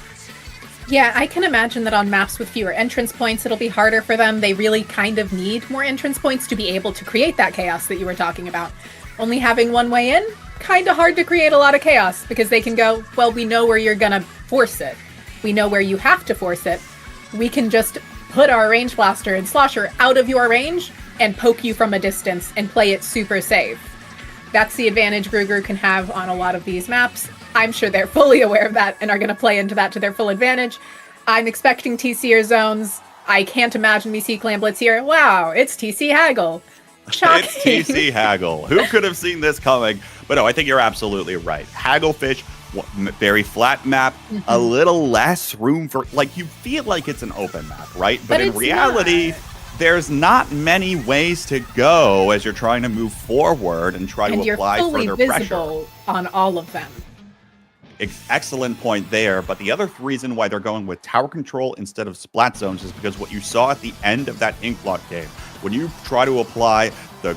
Yeah, I can imagine that on maps with fewer entrance points, it'll be harder for them. They really kind of need more entrance points to be able to create that chaos that you were talking about. Only having one way in, kind of hard to create a lot of chaos, because they can go, well, we know where you're going to force it. We know where you have to force it. We can just put our Range Blaster and Slosher out of your range and poke you from a distance and play it super safe. That's the advantage Gruger can have on a lot of these maps. I'm sure they're fully aware of that and are going to play into that to their full advantage. I'm expecting TCR zones. I can't imagine we see Clan Blitz here. Wow, it's TC Haggle. Shocking. It's TC Haggle. Who could have seen this coming? But no, I think you're absolutely right. Hagglefish, very flat map, a little less room for, like, you feel like it's an open map, right? But in reality, there's not many ways to go as you're trying to move forward and try to apply further pressure. And you're fully visible on all of them. Excellent point there. But the other reason why they're going with tower control instead of splat zones is because what you saw at the end of that Inkblot game, when you try to apply the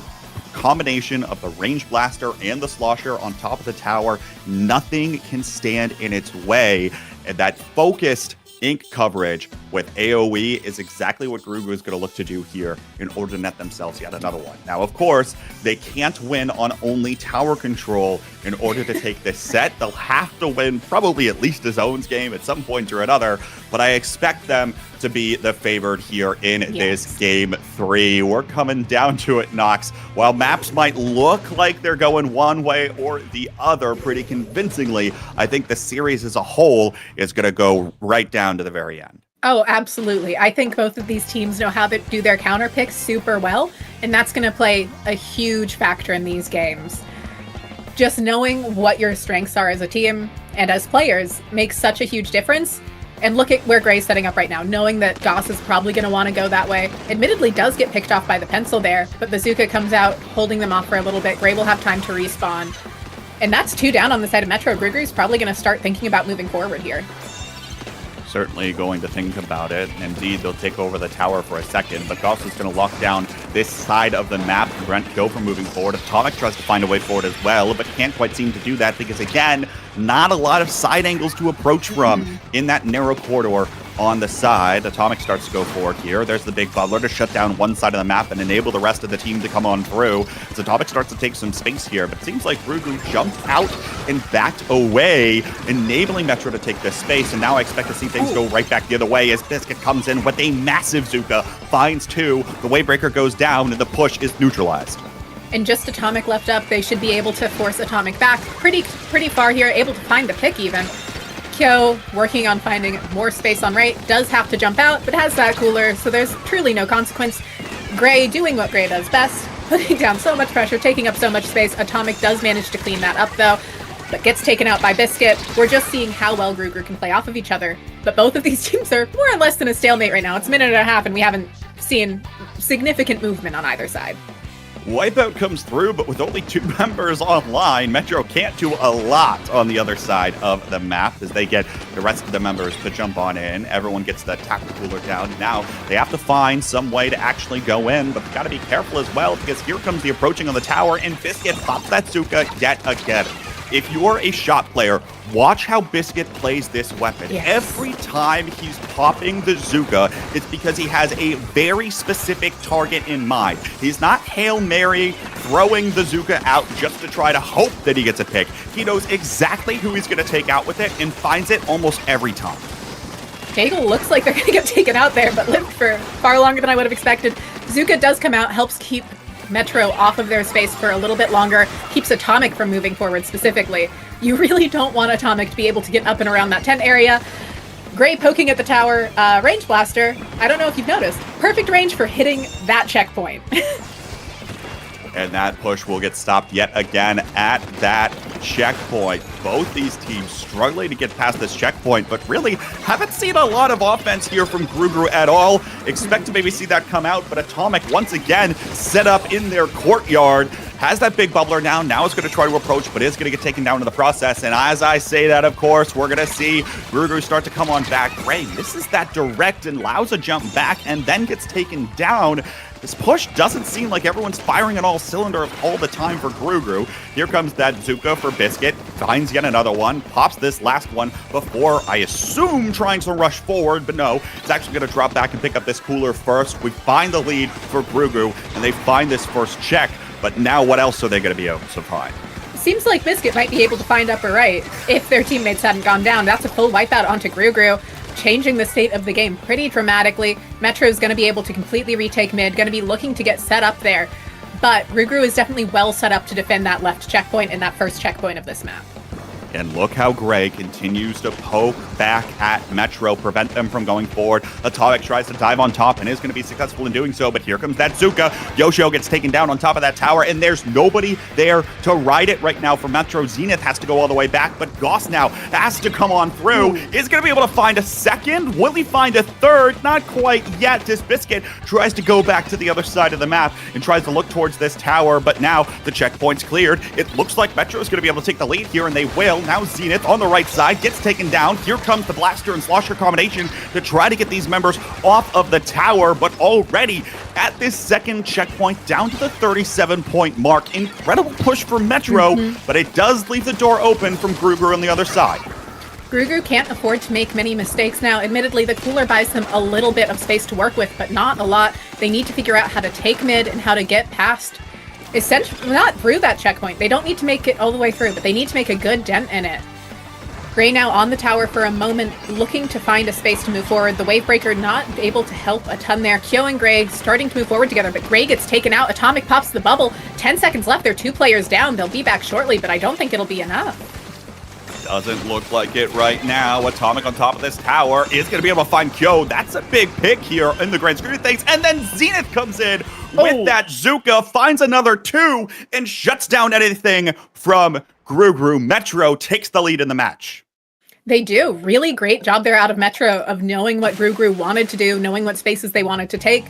combination of the Range Blaster and the Slosher on top of the tower, nothing can stand in its way. And that focused ink coverage with AoE is exactly what Gruger is going to look to do here in order to net themselves yet another one. Now, of course, they can't win on only tower control in order to take this set. They'll have to win probably at least a zones game at some point or another, but I expect them to be the favored here in this game 3. We're coming down to it, Nox. While maps might look like they're going one way or the other pretty convincingly, I think the series as a whole is going to go right down to the very end. Oh, absolutely. I think both of these teams know how to do their counter picks super well, and that's going to play a huge factor in these games. just knowing what your strengths are as a team and as players makes such a huge difference. And look at where Gray's setting up right now, knowing that Goss is probably going to want to go that way. Admittedly does get picked off by the pencil there, but Bazooka comes out, holding them off for a little bit. Gray will have time to respawn. And that's 2 down on the side of Metro. Grugru's probably going to start thinking about moving forward here. Certainly going to think about it. Indeed, they'll take over the tower for a second, but Goss is going to lock down this side of the map to prevent Go from moving forward. Atomic tries to find a way forward as well, but can't quite seem to do that because, again, not a lot of side angles to approach from in that narrow corridor on the side. Atomic starts to go forward here. There's the big bubbler to shut down one side of the map and enable the rest of the team to come on through. As Atomic starts to take some space here, but it seems like Grugru jumped out and backed away, enabling Metro to take this space. And now I expect to see things go right back the other way as Biscuit comes in with a massive Zuka, finds 2. The Wavebreaker goes down and the push is neutralized. And just Atomic left up, they should be able to force Atomic back pretty far here, able to find the pick even. Kyo, working on finding more space on right, does have to jump out, but has that cooler, so there's truly no consequence. Gray doing what Gray does best, putting down so much pressure, taking up so much space. Atomic does manage to clean that up, though, but gets taken out by Biscuit. We're just seeing how well Grugru can play off of each other, but both of these teams are more or less in a stalemate right now. It's a minute and a half, and we haven't seen significant movement on either side. Wipeout comes through, but with only 2 members online, Metro can't do a lot on the other side of the map as they get the rest of the members to jump on in. Everyone gets the tactical cooler down. Now they have to find some way to actually go in, but they got to be careful as well because here comes the approaching on the tower, and Biscuit pops that Zuka yet again. If you're a shot player, watch how Biscuit plays this weapon. Yes. Every time he's popping the Zuka, it's because he has a very specific target in mind. He's not Hail Mary throwing the Zuka out just to try to hope that he gets a pick. He knows exactly who he's going to take out with it and finds it almost every time. Kegel looks like they're going to get taken out there, but lived for far longer than I would have expected. Zuka does come out, helps keep Metro off of their space for a little bit longer, keeps Atomic from moving forward specifically. You really don't want Atomic to be able to get up and around that tent area. Gray poking at the tower, range blaster. I don't know if you've noticed, perfect range for hitting that checkpoint. And that push will get stopped yet again at that checkpoint. Both these teams struggling to get past this checkpoint, but really haven't seen a lot of offense here from Grugru at all. Expect to maybe see that come out, but Atomic once again set up in their courtyard. Has that big bubbler now it's going to try to approach, but is going to get taken down in the process. And as I say that, of course, we're going to see Grugru start to come on back. Gray misses that direct and allows a jump back and then gets taken down. This push doesn't seem like everyone's firing on all cylinders all the time for Grugru. Here comes that Zuka for Biscuit. Finds yet another one. Pops this last one before, I assume, trying to rush forward. But no, it's actually going to drop back and pick up this cooler first. We find the lead for Grugru, and they find this first check. But now what else are they going to be able to find? Seems like Biscuit might be able to find upper right if their teammates hadn't gone down. That's a full wipeout onto Grugru, changing the state of the game pretty dramatically. Metro's going to be able to completely retake mid, going to be looking to get set up there. But Grugru is definitely well set up to defend that left checkpoint and that first checkpoint of this map. And look how Gray continues to poke back at Metro, prevent them from going forward. Atomic tries to dive on top and is going to be successful in doing so, but here comes that Zuka. Yoshio gets taken down on top of that tower, and there's nobody there to ride it right now for Metro. Zenith has to go all the way back, but Goss now has to come on through. Is going to be able to find a second. Will he find a third? Not quite yet. This Biscuit tries to go back to the other side of the map and tries to look towards this tower, but now the checkpoint's cleared. It looks like Metro is going to be able to take the lead here, and they will. Now Zenith on the right side gets taken down. Here comes the Blaster and Slosher combination to try to get these members off of the tower, but already at this second checkpoint down to the 37-point mark. Incredible push for Metro, but it does leave the door open from Grugru on the other side. Grugru can't afford to make many mistakes now. Admittedly, the cooler buys them a little bit of space to work with, but not a lot. They need to figure out how to take mid and how to get past, essentially, not through that checkpoint. They don't need to make it all the way through, but they need to make a good dent in it. Gray now on the tower for a moment, looking to find a space to move forward. The Wavebreaker not able to help a ton there. Kyo and Gray starting to move forward together, but Gray gets taken out. Atomic pops the bubble. 10 seconds left. They're 2 players down. They'll be back shortly, but I don't think it'll be enough. Doesn't look like it right now. Atomic on top of this tower is going to be able to find Kyo. That's a big pick here in the grand scheme of things. And then Zenith comes in with that Zuka, finds another 2, and shuts down anything from Gru. Metro takes the lead in the match. They do. Really great job there out of Metro of knowing what Gru wanted to do, knowing what spaces they wanted to take.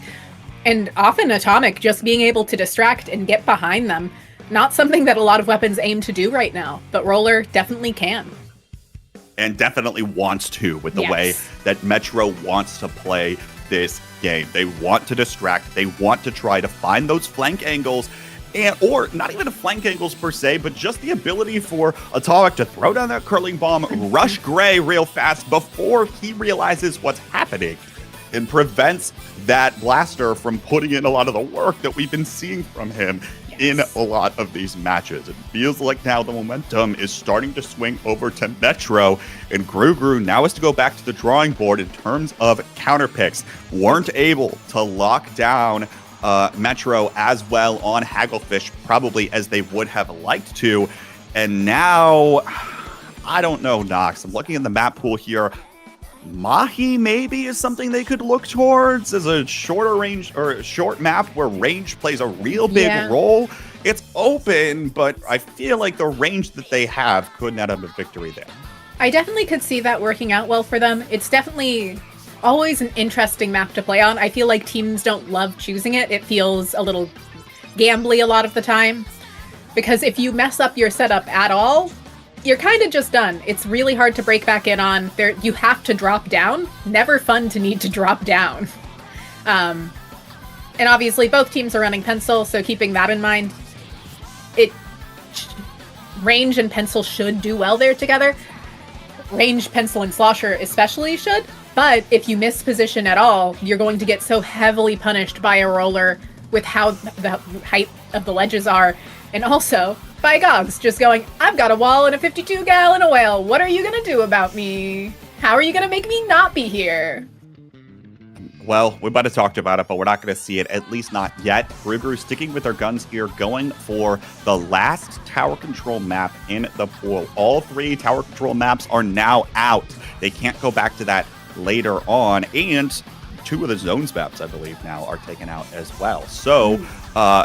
And often Atomic just being able to distract and get behind them. Not something that a lot of weapons aim to do right now, but Roller definitely can. And definitely wants to, with the way that Metro wants to play this game. They want to distract. They want to try to find those flank angles. Or not even flank angles per se, but just the ability for Atomic to throw down that curling bomb, rush Gray real fast before he realizes what's happening, and prevents that blaster from putting in a lot of the work that we've been seeing from him in a lot of these matches. It feels like now the momentum is starting to swing over to Metro, and Gru now has to go back to the drawing board in terms of counter picks. Weren't able to lock down Metro as well on Hagglefish probably as they would have liked to. And now, I don't know, Nox. I'm looking in the map pool here. Mahi maybe is something they could look towards as a shorter range or a short map where range plays a real big role. It's open, but I feel like the range that they have could net up a victory there. I definitely could see that working out well for them. It's definitely always an interesting map to play on. I feel like teams don't love choosing it. It feels a little gambly a lot of the time. Because if you mess up your setup at all, you're kind of just done. It's really hard to break back in on. You have to drop down. Never fun to need to drop down. And obviously both teams are running Pencil, so keeping that in mind, Range and Pencil should do well there together. Range, Pencil, and Slosher especially should. But if you miss position at all, you're going to get so heavily punished by a Roller with how the height of the ledges are. And also by Gogs just going, I've got a wall and a 52-gallon oil. What are you going to do about me? How are you going to make me not be here? Well, we might have talked about it, but we're not going to see it, at least not yet. Gru sticking with their guns here, going for the last tower control map in the pool. All 3 tower control maps are now out. They can't go back to that later on, and 2 of the zones maps, I believe, now are taken out as well. So,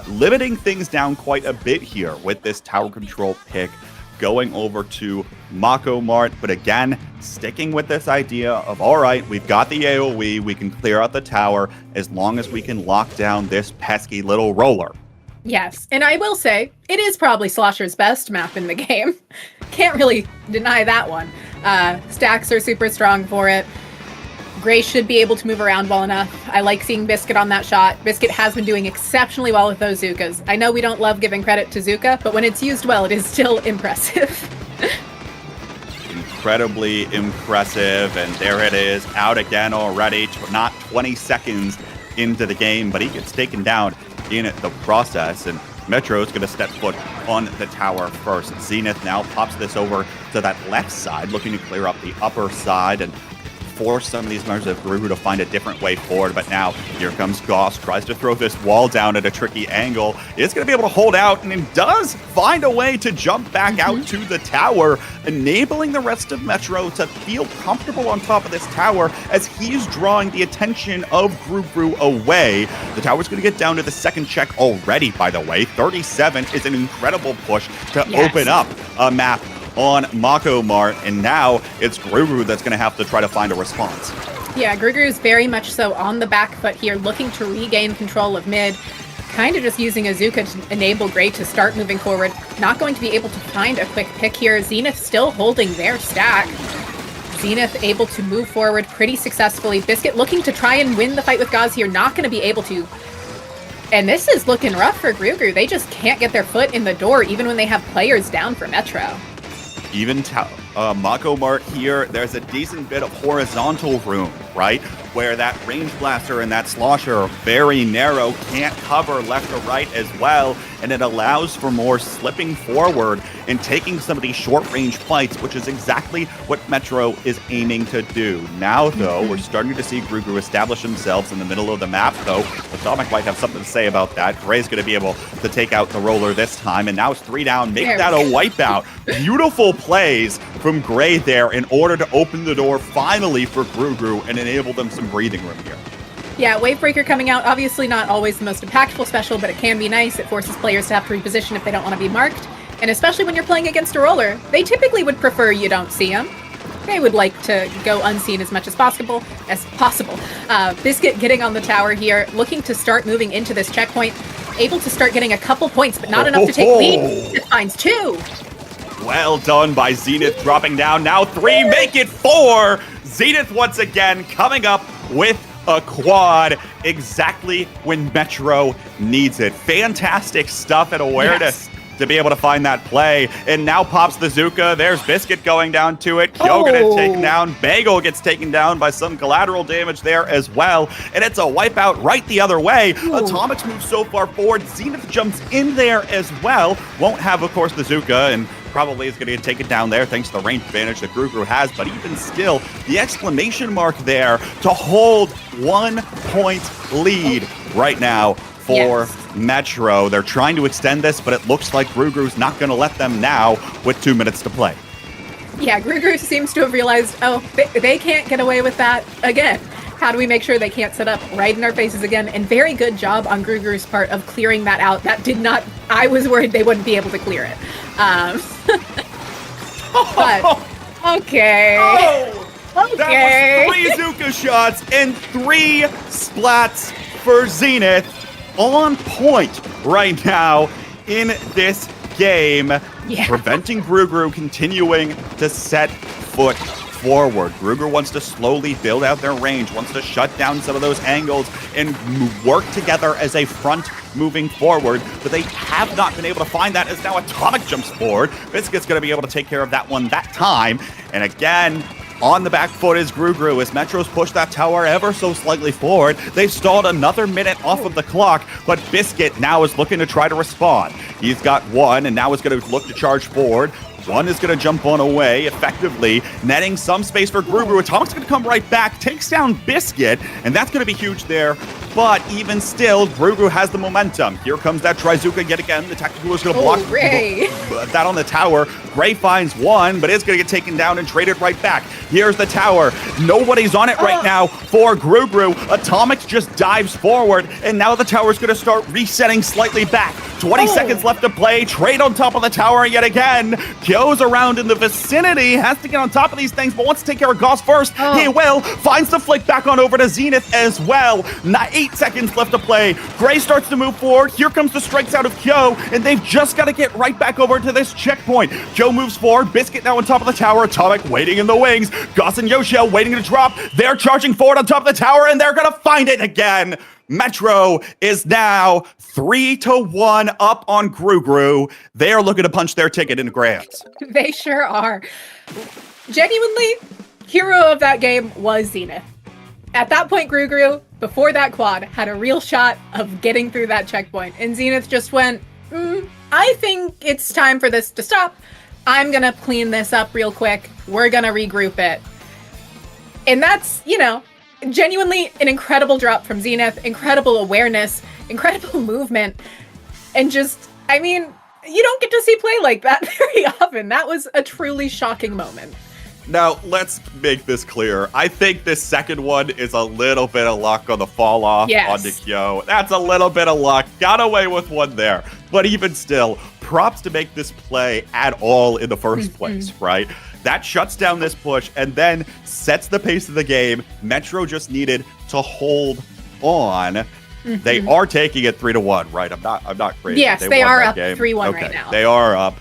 limiting things down quite a bit here with this tower control pick going over to Mako Mart, but again, sticking with this idea of, all right, we've got the AoE, we can clear out the tower as long as we can lock down this pesky little Roller. Yes, and I will say, it is probably Slosher's best map in the game. Can't really deny that one. Stacks are super strong for it. Gray should be able to move around well enough. I like seeing Biscuit on that shot. Biscuit has been doing exceptionally well with those Zukas. I know we don't love giving credit to Zuka, but when it's used well, it is still impressive. Incredibly impressive, and there it is, out again already. Not 20 seconds into the game, but he gets taken down in the process, and Metro is going to step foot on the tower first. Zenith now pops this over to that left side, looking to clear up the upper side and force some of these members of Gru to find a different way forward. But now here comes Goss, tries to throw this wall down at a tricky angle. It's going to be able to hold out, and it does find a way to jump back out to the tower, enabling the rest of Metro to feel comfortable on top of this tower as he's drawing the attention of Gru away. The tower's going to get down to the second check already, by the way. 37 is an incredible push to open up a map on Mako Mart, and now it's Gru that's going to have to try to find a response. Yeah, Gru is very much so on the back foot here, looking to regain control of mid, kind of just using Azuka to enable Gray to start moving forward. Not going to be able to find a quick pick here. Zenith still holding their stack. Zenith able to move forward pretty successfully. Biscuit looking to try and win the fight with Gauz here, not going to be able to. And this is looking rough for Gru. They just can't get their foot in the door, even when they have players down for Metro. Even Mako Mart here, there's a decent bit of horizontal room, right? Where that range blaster and that slosher are very narrow, can't cover left or right as well, and it allows for more slipping forward and taking some of these short-range fights, which is exactly what Metro is aiming to do. Now, though, we're starting to see Gru establish themselves in the middle of the map, though. Atomic might have something to say about that. Gray's going to be able to take out the Roller this time, and now it's 3 down, make that a wipeout. Beautiful plays from Gray there in order to open the door finally for Gru and enable them some breathing room here. Yeah, Wavebreaker coming out, obviously not always the most impactful special, but it can be nice. It forces players to have to reposition if they don't want to be marked. And especially when you're playing against a roller, they typically would prefer you don't see them. They would like to go unseen as much as possible. Biscuit getting on the tower here, looking to start moving into this checkpoint, able to start getting a couple points, but not enough to take lead. It finds 2. Well done by Zenith, dropping down. Now 3, make it 4. Zenith once again coming up with a quad exactly when Metro needs it. Fantastic stuff and awareness to be able to find that play. And now pops the Zuka. There's Biscuit going down to it. Kyo gonna take down. Bagel gets taken down by some collateral damage there as well. And it's a wipeout right the other way. Atomics moves so far forward. Zenith jumps in there as well. Won't have, of course, the Zuka, and probably is going to get taken down there thanks to the range advantage that Gru has. But even still, the exclamation mark there to hold 1 point lead right now for Metro. They're trying to extend this, but it looks like Gru's not going to let them now with 2 minutes to play. Yeah, Gru seems to have realized, they can't get away with that again. How do we make sure they can't set up right in our faces again? And very good job on Gru's part of clearing that out. That did not, I was worried they wouldn't be able to clear it. But, okay. That was 3 Zuka shots and 3 splats for Zenith. On point right now in this game, preventing Gru continuing to set foot forward. Gru wants to slowly build out their range, wants to shut down some of those angles and work together as a front moving forward, but they have not been able to find that as now Atomic jumps forward. Biscuit's going to be able to take care of that one that time. And again, on the back foot is Gru as Metro's pushed that tower ever so slightly forward. They've stalled another minute off of the clock, but Biscuit now is looking to try to respond. He's got 1 and now is going to look to charge forward. 1 is going to jump on away, effectively netting some space for Gru. Atomic's going to come right back, takes down Biscuit, and that's going to be huge there. But even still, Gru has the momentum. Here comes that Trizuka yet again. The Tactical is going to block that on the tower. Gray finds 1, but it's going to get taken down and traded right back. Here's the tower. Nobody's on it right now for Gru. Atomic just dives forward, and now the tower's going to start resetting slightly back. 20 seconds left to play. Trade on top of the tower yet again. Kyo's around in the vicinity. Has to get on top of these things, but wants to take care of Gauss first. He will. Finds the flick back on over to Zenith as well. 8 seconds left to play. Gray starts to move forward. Here comes the strikes out of Kyo, and they've just got to get right back over to this checkpoint. Kyo moves forward. Biscuit now on top of the tower. Atomic waiting in the wings. Gauss and Yoshio waiting to drop. They're charging forward on top of the tower, and they're going to find it again. Metro is now 3-1 up on Gru. They are looking to punch their ticket into Grants. They sure are. Genuinely, hero of that game was Zenith. At that point, Gru, before that quad, had a real shot of getting through that checkpoint. And Zenith just went, I think it's time for this to stop. I'm going to clean this up real quick. We're going to regroup it. And that's, genuinely an incredible drop from Zenith, incredible awareness, incredible movement. And just, you don't get to see play like that very often. That was a truly shocking moment. Now, let's make this clear. I think this second one is a little bit of luck on the fall off onto Kyo. That's a little bit of luck. Got away with one there. But even still, props to make this play at all in the first place, right? That shuts down this push and then sets the pace of the game. Metro just needed to hold on. They are taking it 3-1, right? I'm not crazy. Yes, they are up 3-1 right now. They are up.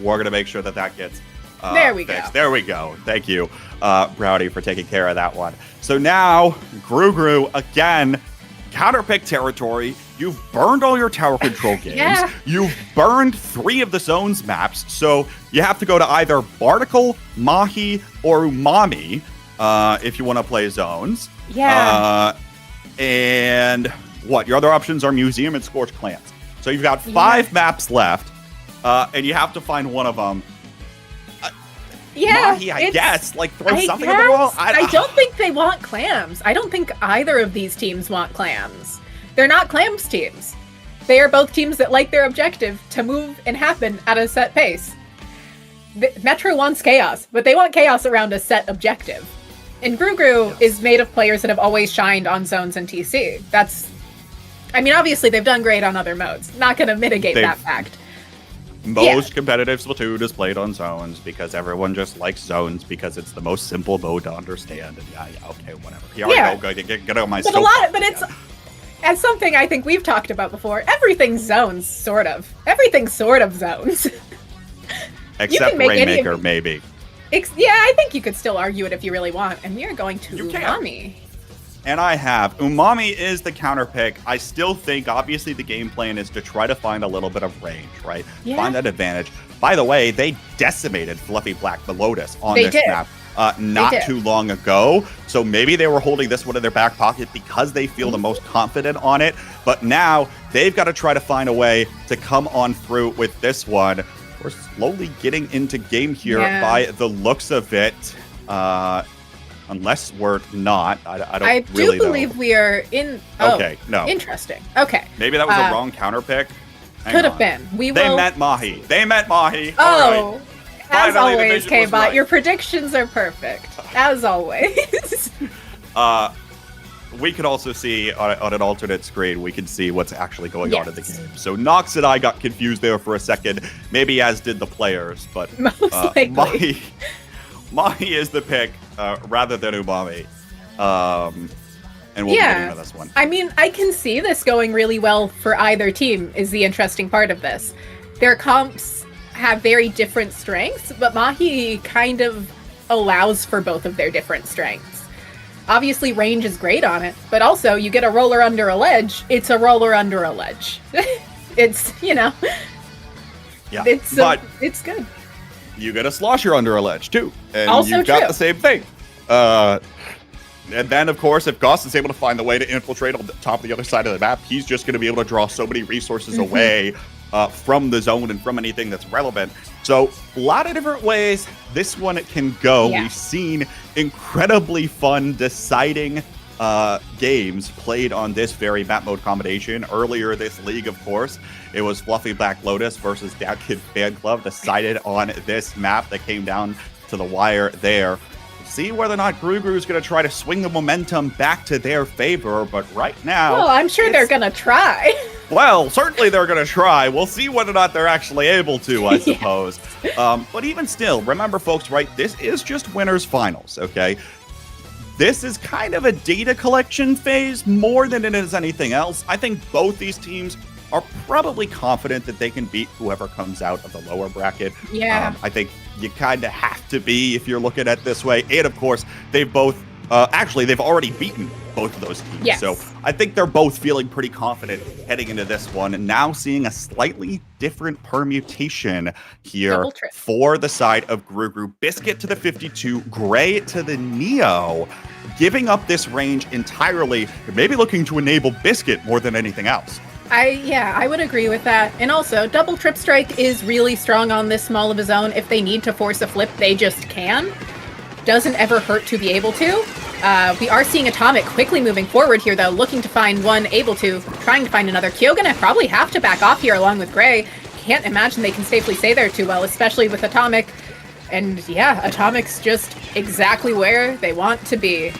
We're gonna make sure that gets there we fixed. go. There we go. Thank you, Browdy, for taking care of that one. So now, Gru again, counterpick territory. You've burned all your tower control games. You've burned 3 of the zones maps. So you have to go to either Barnacle, Mahi, or Umami if you want to play zones. And what? Your other options are Museum and Scorched Clans. So you've got 5 maps left, and you have to find one of them. Mahi, I guess. Like, throw something at the wall? I don't think they want clams. I don't think either of these teams want clams. They're not clams teams. They are both teams that like their objective to move and happen at a set pace. Metro wants chaos, but they want chaos around a set objective. And Gru is made of players that have always shined on zones and TC. Obviously they've done great on other modes. Not going to mitigate that fact. Most competitive Splatoon is played on zones because everyone just likes zones because it's the most simple mode to understand. And okay, whatever. Get on my but it's as something I think we've talked about before. Everything's zones, sort of. Everything's sort of zones. Except Rainmaker, maybe. I think you could still argue it if you really want. And we are going to Umami. And I have. Umami is the counter pick. I still think, obviously, the game plan is to try to find a little bit of range, right? Yeah. Find that advantage. By the way, they decimated Fluffy Black Lotus on this map not too long ago. So maybe they were holding this one in their back pocket because they feel the most confident on it. But now they've got to try to find a way to come on through with this one. We're slowly getting into game here by the looks of it. Unless we're not. I do believe we are in. Oh, okay, no. Interesting. Okay. Maybe that was a wrong counter pick. Could have been. They meant Mahi. Oh, right. As always, K-Bot, your predictions are perfect. As always. We could also see on an alternate screen, we can see what's actually going on in the game. So Nox and I got confused there for a second, maybe as did the players, but most likely. Mahi is the pick rather than Umami. And we'll be getting into this one. I can see this going really well for either team is the interesting part of this. Their comps have very different strengths, but Mahi kind of allows for both of their different strengths. Obviously, range is great on it, but also you get a roller under a ledge, it's a roller under a ledge. It's, Yeah, it's good. You get a slosher under a ledge, too. And also you've got the same thing. And then, of course, if Goss is able to find the way to infiltrate on the top of the other side of the map, he's just going to be able to draw so many resources away from the zone and from anything that's relevant. So, a lot of different ways this one can go. Yeah. We've seen incredibly fun deciding games played on this very map mode combination. Earlier this league, of course, it was Fluffy Black Lotus versus Dad Kid Fan Club decided on this map that came down to the wire there. See whether or not Gru is going to try to swing the momentum back to their favor, but right now... Well, I'm sure they're going to try. Well, certainly they're going to try. We'll see whether or not they're actually able to, I suppose. But even still, remember, folks, right, this is just winners finals, okay? This is kind of a data collection phase more than it is anything else. I think both these teams are probably confident that they can beat whoever comes out of the lower bracket. Yeah. I think you kind of have to be if you're looking at it this way. And of course, they've both, they've already beaten both of those teams. Yes. So I think they're both feeling pretty confident heading into this one. And now seeing a slightly different permutation here for the side of Gru. Biscuit to the 52, Gray to the Neo, giving up this range entirely, maybe looking to enable Biscuit more than anything else. I would agree with that. And also, Double Trip Strike is really strong on this small of a zone. If they need to force a flip, they just can. Doesn't ever hurt to be able to. We are seeing Atomic quickly moving forward here, though, looking to find one, able to, trying to find another. Kyo gonna probably have to back off here along with Gray. Can't imagine they can safely stay there too well, especially with Atomic. And yeah, Atomic's just exactly where they want to be.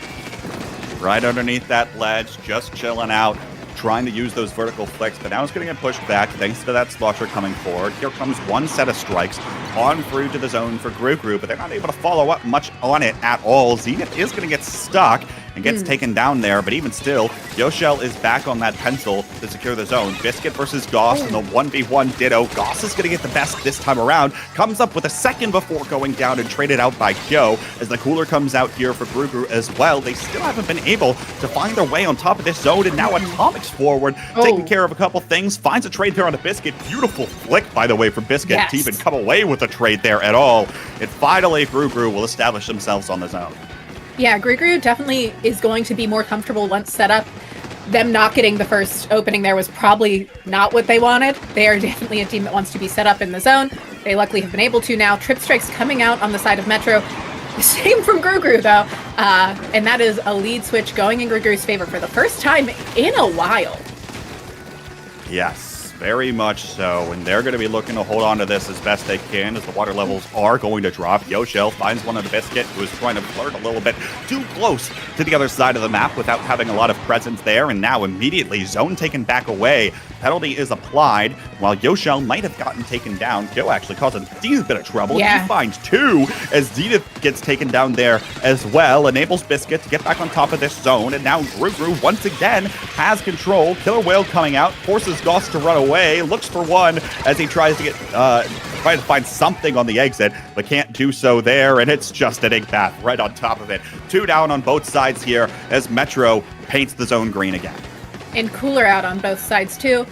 Right underneath that ledge, just chilling out, trying to use those vertical flicks, but now it's going to get pushed back thanks to that Slosher coming forward. Here comes one set of strikes on through to the zone for Gru, but they're not able to follow up much on it at all. Zenith is going to get stuck and gets taken down there, but even still, Yoshell is back on that pencil to secure the zone. Biscuit versus Goss in the 1v1 Ditto. Goss is going to get the best this time around, comes up with a second before going down and traded out by Kyo. As the cooler comes out here for Gru as well, they still haven't been able to find their way on top of this zone, and now Atomic's forward, taking care of a couple things, finds a trade there on the Biscuit. Beautiful flick, by the way, for Biscuit to even come away with a trade there at all. And finally, Gru will establish themselves on the zone. Yeah, Gru definitely is going to be more comfortable once set up. Them not getting the first opening there was probably not what they wanted. They are definitely a team that wants to be set up in the zone. They luckily have been able to now. Trip Strike's coming out on the side of Metro. Same from Gru though. And that is a lead switch going in Gru's favor for the first time in a while. Yes, Very much so, and they're going to be looking to hold on to this as best they can as the water levels are going to drop. Yoshell finds one of the Biscuit, who is trying to flirt a little bit too close to the other side of the map without having a lot of presence there, and now immediately zone taken back away. Penalty is applied, while Yoshell might have gotten taken down. Kyo actually causing a decent bit of trouble. Yeah. He finds two as Zenith gets taken down there as well, enables Biscuit to get back on top of this zone, and now GruGru once again has control. Killer Whale coming out, forces Goss to run away, looks for one as he tries to get trying to find something on the exit, but can't do so there, and it's just an Inkpath right on top of it. 2 down on both sides here as Metro paints the zone green again. And Cooler out on both sides too.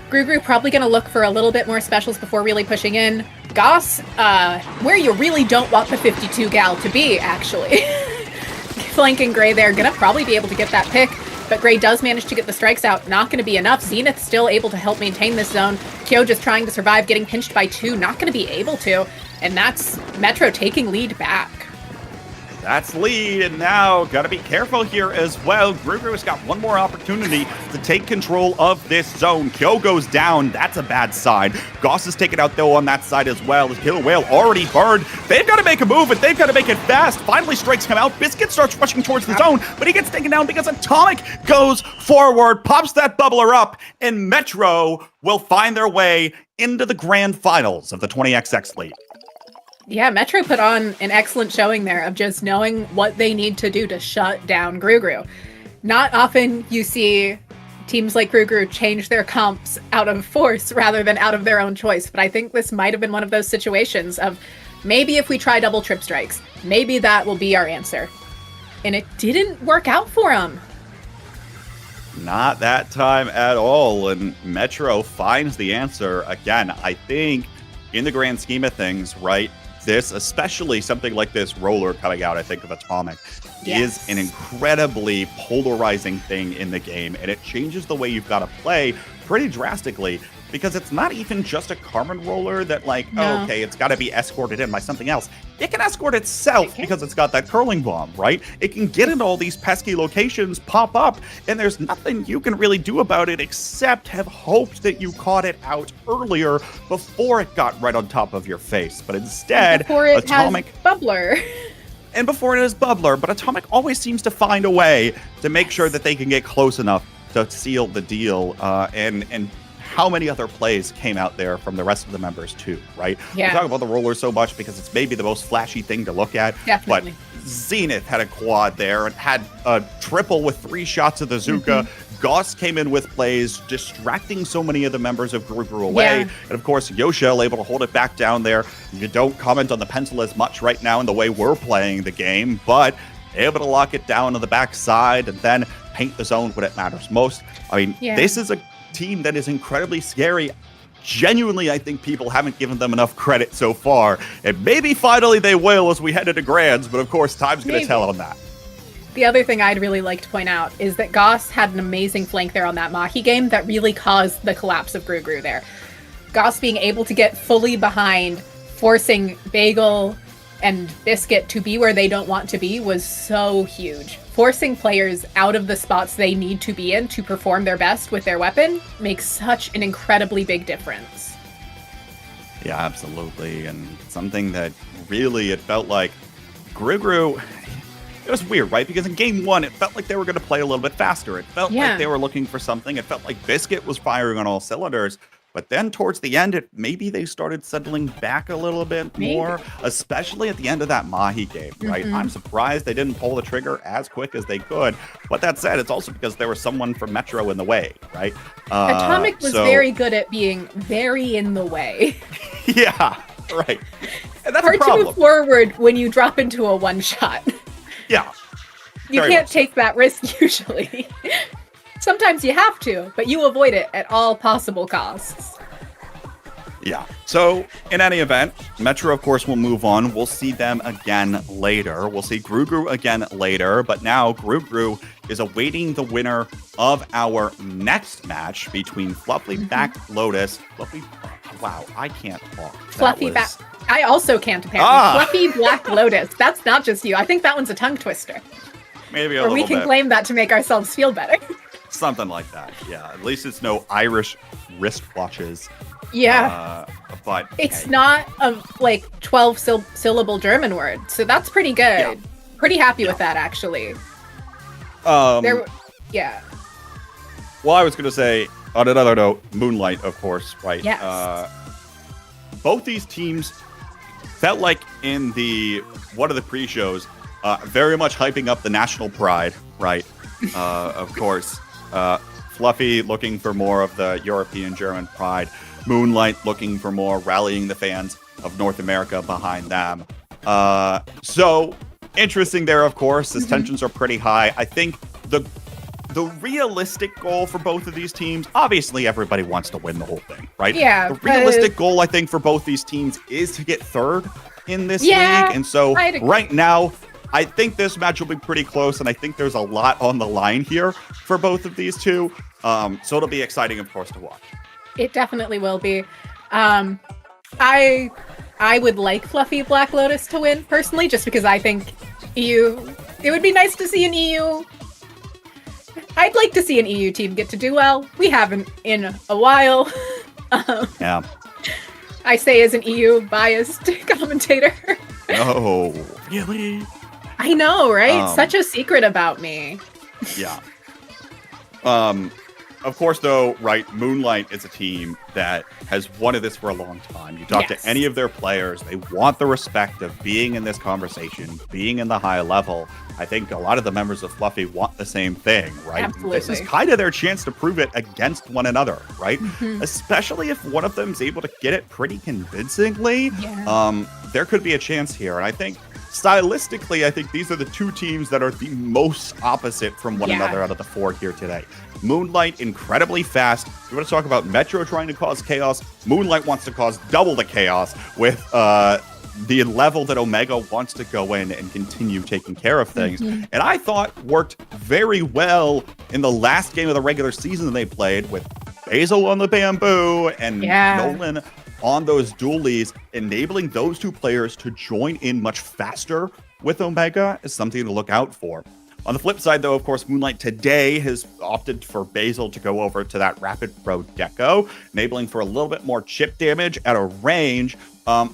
GruGru probably going to look for a little bit more specials before really pushing in. Goss, where you really don't want the 52 gal to be, actually. Flanking Gray there, gonna probably be able to get that pick, but Gray does manage to get the strikes out. Not going to be enough. Zenith still able to help maintain this zone. Kyo just trying to survive, getting pinched by 2, not going to be able to. And that's Metro taking lead back. That's lead, and now gotta be careful here as well. GruGru has got one more opportunity to take control of this zone. Kyo goes down, that's a bad side. Goss is taken out though on that side as well. As Killer Whale already burned. They've got to make a move, and they've got to make it fast. Finally strikes him out. Biscuit starts rushing towards the zone, but he gets taken down because Atomic goes forward, pops that bubbler up, and Metro will find their way into the grand finals of the 20XX League. Yeah, Metro put on an excellent showing there of just knowing what they need to do to shut down GruGru. Not often you see teams like GruGru change their comps out of force rather than out of their own choice, but I think this might have been one of those situations of maybe if we try double trip strikes, maybe that will be our answer. And it didn't work out for them. Not that time at all, and Metro finds the answer. Again, I think in the grand scheme of things, right, this, especially something like this roller coming out, I think of Atomic, Yes. is an incredibly polarizing thing in the game, and it changes the way you've got to play pretty drastically, because it's not even just a Carmen roller that, like, No. oh, okay, it's got to be escorted in by something else. It can escort itself because it's got that curling bomb, right? It can get into all these pesky locations, pop up, and there's nothing you can really do about it except have hoped that you caught it out earlier before it got right on top of your face. But instead, Before it Atomic... has Bubbler. And before it is Bubbler, but Atomic always seems to find a way to make sure that they can get close enough to seal the deal, and how many other plays came out there from the rest of the members too, right? Yeah. We talk about the roller so much because it's maybe the most flashy thing to look at. Definitely. But Zenith had a quad there and had a triple with 3 shots of the Zuka. Mm-hmm. Goss came in with plays, distracting so many of the members of GruGru away. Yeah. And of course, Yoshell able to hold it back down there. You don't comment on the pencil as much right now in the way we're playing the game, but able to lock it down on the backside and then paint the zone when it matters most. I mean, Yeah. this is a team that is incredibly scary. Genuinely, I think people haven't given them enough credit so far, and maybe finally they will as we head into Grands, but of course time's going to Maybe. tell on that. The other thing I'd really like to point out is that Goss had an amazing flank there on that Mahi game that really caused the collapse of GruGru there. Goss being able to get fully behind, forcing Bagel and Biscuit to be where they don't want to be was so huge. Forcing players out of the spots they need to be in to perform their best with their weapon makes such an incredibly big difference. Yeah, absolutely, and something that really it felt like GruGru. It was weird, right? Because in game 1, it felt like they were going to play a little bit faster. It felt Yeah. like they were looking for something. It felt like Biscuit was firing on all cylinders. But then towards the end, maybe they started settling back a little bit Maybe. more, especially at the end of that Mahi game, right? Mhm. I'm surprised they didn't pull the trigger as quick as they could. But that said, it's also because there was someone from Metro in the way, right? Atomic was so- very good at being very in the way. Yeah, right. And that's a Hard to problem. move forward when you drop into a one-shot. Yeah. You Very can't much so. take that risk usually. Sometimes you have to, but you avoid it at all possible costs. Yeah. So, in any event, Metro, of course, will move on. We'll see them again later. We'll see GruGru again later. But now, GruGru is awaiting the winner of our next match between Fluffy Back Lotus. Wow, I can't talk. That Fluffy was- back. I also can't apparently. Ah! Fluffy Black Lotus. That's not just you. I think that one's a tongue twister. Maybe a Or we little can bit. claim that to make ourselves feel better. Something like that. Yeah. At least it's no Irish wristwatches. Yeah. But It's hey, not a 12 syllable German word, so that's pretty good. Yeah. Pretty happy with that, actually. Yeah. Well, I was going to say, on another note, Moonlight, of course, right? Yes. Both these teams felt like in one of the pre-shows, very much hyping up the national pride, right? Of course. Fluffy looking for more of the European German pride. Moonlight looking for more, rallying the fans of North America behind them. So interesting there, of course, as tensions are pretty high. I think the realistic goal for both of these teams, obviously everybody wants to win the whole thing, right? Yeah. The realistic goal, I think, for both these teams is to get third in this league. And so I'd agree. right now, I think this match will be pretty close, and I think there's a lot on the line here for both of these two. So it'll be exciting, of course, to watch. It definitely will be. I would like Fluffy Black Lotus to win, personally, just because I think it would be nice to see an EU. I'd like to see an EU team get to do well. We haven't in a while. Yeah. I say as an EU biased commentator. Oh, really? I know, right? Such a secret about me. Yeah. Of course, though, right, Moonlight is a team that has wanted this for a long time. You talk Yes. to any of their players, they want the respect of being in this conversation, being in the high level. I think a lot of the members of Fluffy want the same thing, right? Absolutely. This is kind of their chance to prove it against one another, right? Especially if one of them is able to get it pretty convincingly. Yeah. There could be a chance here. And I think stylistically, I think these are the two teams that are the most opposite from one Yeah. another out of the four here today. Moonlight, incredibly fast. We want to talk about Metro trying to cause chaos. Moonlight wants to cause double the chaos with the level that Omega wants to go in and continue taking care of things. And I thought worked very well in the last game of the regular season they played with Basil on the bamboo and Yeah. Nolan on those dualies, enabling those two players to join in much faster with Omega is something to look out for. On the flip side, though, of course, Moonlight today has opted for Basil to go over to that Rapid Pro Deco, enabling for a little bit more chip damage at a range,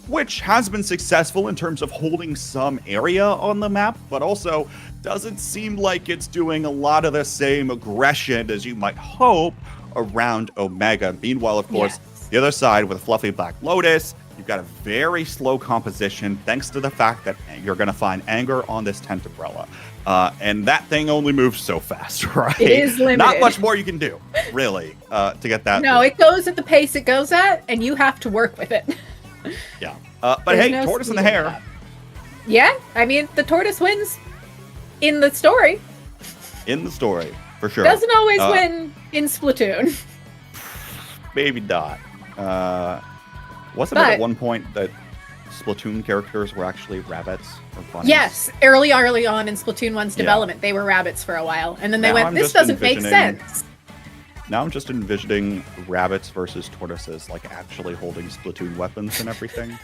which has been successful in terms of holding some area on the map, but also doesn't seem like it's doing a lot of the same aggression as you might hope around Omega. Meanwhile, of course, the other side with Fluffy Black Lotus, you've got a very slow composition thanks to the fact that you're going to find Anger on this tent umbrella. And that thing only moves so fast, right? It is limited. Not much more you can do, really, to get that. No, it goes at the pace it goes at, and you have to work with it. Yeah. But There's hey, no Tortoise in the speeding hair. up. Yeah, I mean, the tortoise wins in the story. In the story, for sure. Doesn't always win in Splatoon. Maybe not. Wasn't it But- at one point that Splatoon characters were actually rabbits or bunnies? Yes, early on in Splatoon 1's Yeah. development, they were rabbits for a while, and then they Now went, I'm this just doesn't make envisioning- sense. Now I'm just envisioning rabbits versus tortoises, like actually holding Splatoon weapons and everything.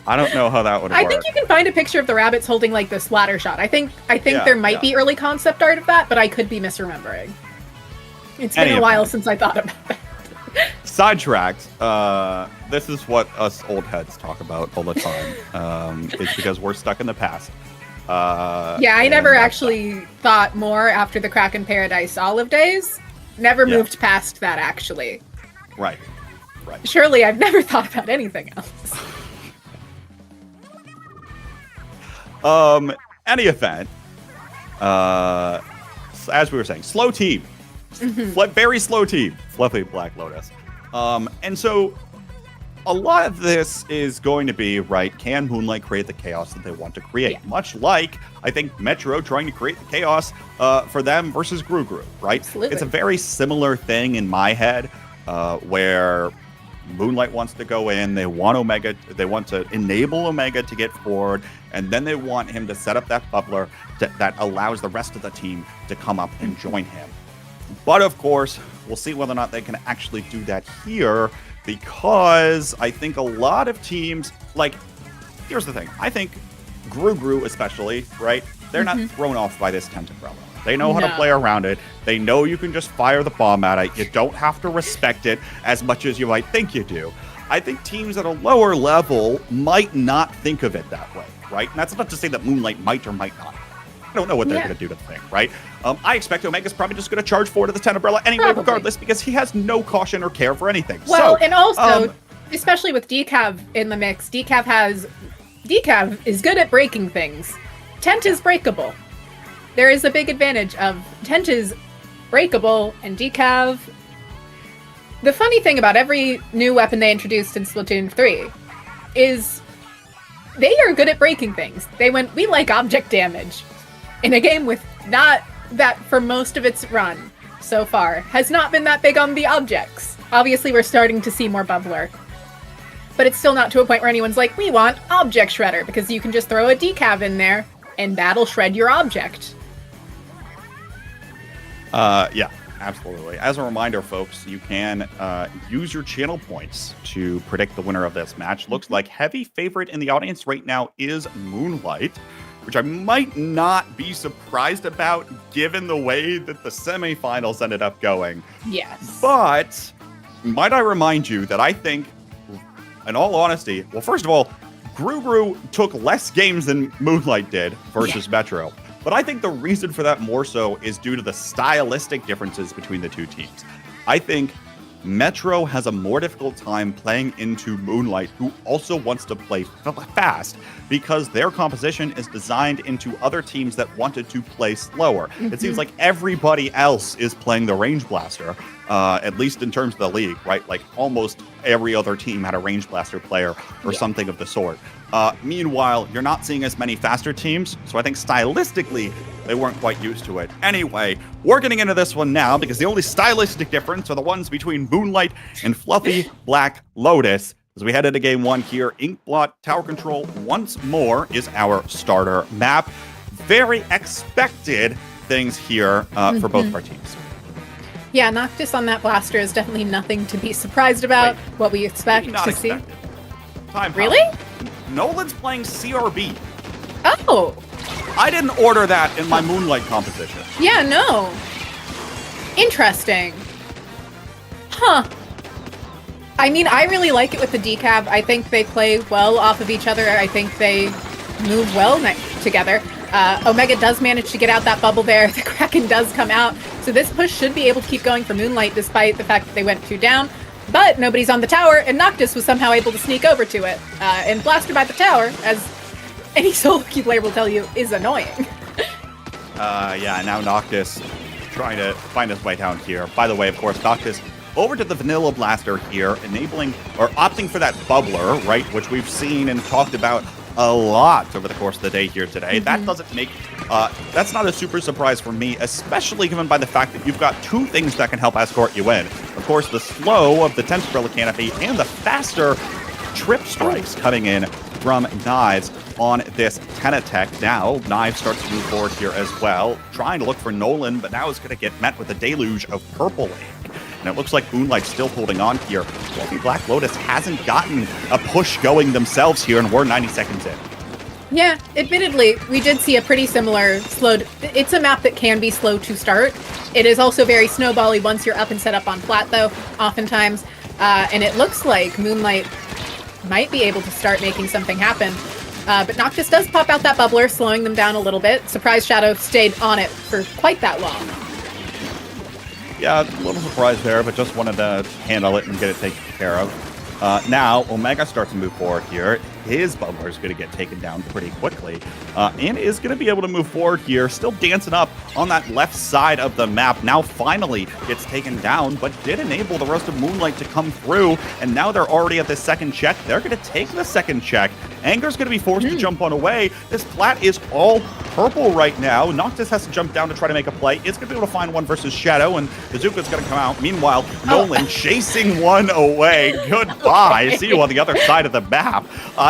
I don't know how that would work. I think you can find a picture of the rabbits holding like the splatter shot. I think Yeah, there might yeah. be early concept art of that, but I could be misremembering. It's been Any a while event. since I thought about that. Sidetracked. This is what us old heads talk about all the time. It's because we're stuck in the past. Yeah, I and never that's actually thought more after the Kraken Paradise Olive days. Never Yeah. moved past that, actually. that. Right. Right. Surely I've never thought about anything else. Any event. As we were saying, slow team. Very slow team. Fluffy Black Lotus. And so a lot of this is going to be, right, can Moonlight create the chaos that they want to create? Yeah. Much like, I think, Metro trying to create the chaos for them versus Gru Gru, right? Absolutely. It's a very similar thing in my head where Moonlight wants to go in, they want to enable Omega to get forward, and then they want him to set up that bubbler that allows the rest of the team to come up and join him. But of course, we'll see whether or not they can actually do that here, because I think a lot of teams, like, here's the thing. I think Gru Gru especially, right? They're not thrown off by this tent umbrella. They know how to No. play around it. They know you can just fire the bomb at it. You don't have to respect it as much as you might think you do. I think teams at a lower level might not think of it that way, right? And that's not to say that Moonlight might or might not. I don't know what they're Yeah. going to do to the thing, right? I expect Omega's probably just going to charge forward to the 10 umbrella anyway, Probably. regardless, because he has no caution or care for anything. Well, so, and also, um, especially with Decav in the mix, Decav is good at breaking things. Tent is breakable. There is a big advantage of Tent is breakable and Decav. The funny thing about every new weapon they introduced in Splatoon 3 is they are good at breaking things. They went, we like object damage. In a game with not that for most of its run so far has not been that big on the objects. Obviously, we're starting to see more Bubbler. But it's still not to a point where anyone's like, we want Object Shredder, because you can just throw a decav in there and that'll shred your object. Yeah, absolutely. As a reminder, folks, you can use your channel points to predict the winner of this match. Looks like heavy favorite in the audience right now is Moonlight, which I might not be surprised about given the way that the semifinals ended up going. Yes. But might I remind you that I think, in all honesty, well, first of all, Gru took less games than Moonlight did versus Metro. But I think the reason for that more so is due to the stylistic differences between the two teams. I think Metro has a more difficult time playing into Moonlight, who also wants to play fast, because their composition is designed into other teams that wanted to play slower. It seems like everybody else is playing the Range Blaster, at least in terms of the league, right? Like almost every other team had a Range Blaster player or something of the sort. Meanwhile, you're not seeing as many faster teams, so I think stylistically, they weren't quite used to it. Anyway, we're getting into this one now because the only stylistic difference are the ones between Moonlight and Fluffy Black Lotus. As we head into game one here, Inkblot Tower Control once more is our starter map. Very expected things here for both of our teams. Yeah, Noctis on that blaster is definitely nothing to be surprised about. Wait, what we expect Maybe not to see. expected. Time out. Really? Nolan's playing CRB. Oh, I didn't order that in my Moonlight composition. yeah, no. Interesting. Huh. I mean, I really like it with the decav. I think they play well off of each other. I think they move well together. Omega does manage to get out that bubble there. The Kraken does come out. So this push should be able to keep going for Moonlight despite the fact that they went 2 down. But nobody's on the tower, and Noctis was somehow able to sneak over to it. And Blaster by the tower, as any solo queue player will tell you, is annoying. Yeah, now Noctis trying to find his way down here. By the way, of course, Noctis over to the Vanilla Blaster here, enabling or opting for that Bubbler, right, which we've seen and talked about a lot over the course of the day here today. That doesn't make, that's not a super surprise for me, especially given by the fact that you've got 2 things that can help escort you in. Of course, the slow of the 10th Umbrella Canopy and the faster trip strikes coming in from Knives on this Tenatech. Now, Knives starts to move forward here as well, trying to look for Nolan, but now is going to get met with a deluge of purple ink. And it looks like Moonlight's still holding on here. Fluffy Black Lotus hasn't gotten a push going themselves here, and we're 90 seconds in. Yeah, admittedly, we did see a pretty similar slowed... It's a map that can be slow to start. It is also very snowbally once you're up and set up on flat, though, oftentimes. And it looks like Moonlight might be able to start making something happen. But Noctis does pop out that bubbler, slowing them down a little bit. Surprise Shadow stayed on it for quite that long. Yeah, a little surprised there, but just wanted to handle it and get it taken care of. Now, Omega starts to move forward here. His bubbler is going to get taken down pretty quickly. And is going to be able to move forward here, still dancing up on that left side of the map. Now finally gets taken down, but did enable the rest of Moonlight to come through. And now they're already at the second check. They're going to take the second check. Anger's going to be forced to jump on away. This plat is all purple right now. Noctis has to jump down to try to make a play. It's going to be able to find one versus Shadow, and Bazooka's going to come out. Meanwhile, Nolan chasing one away. Goodbye. See you on the other side of the map.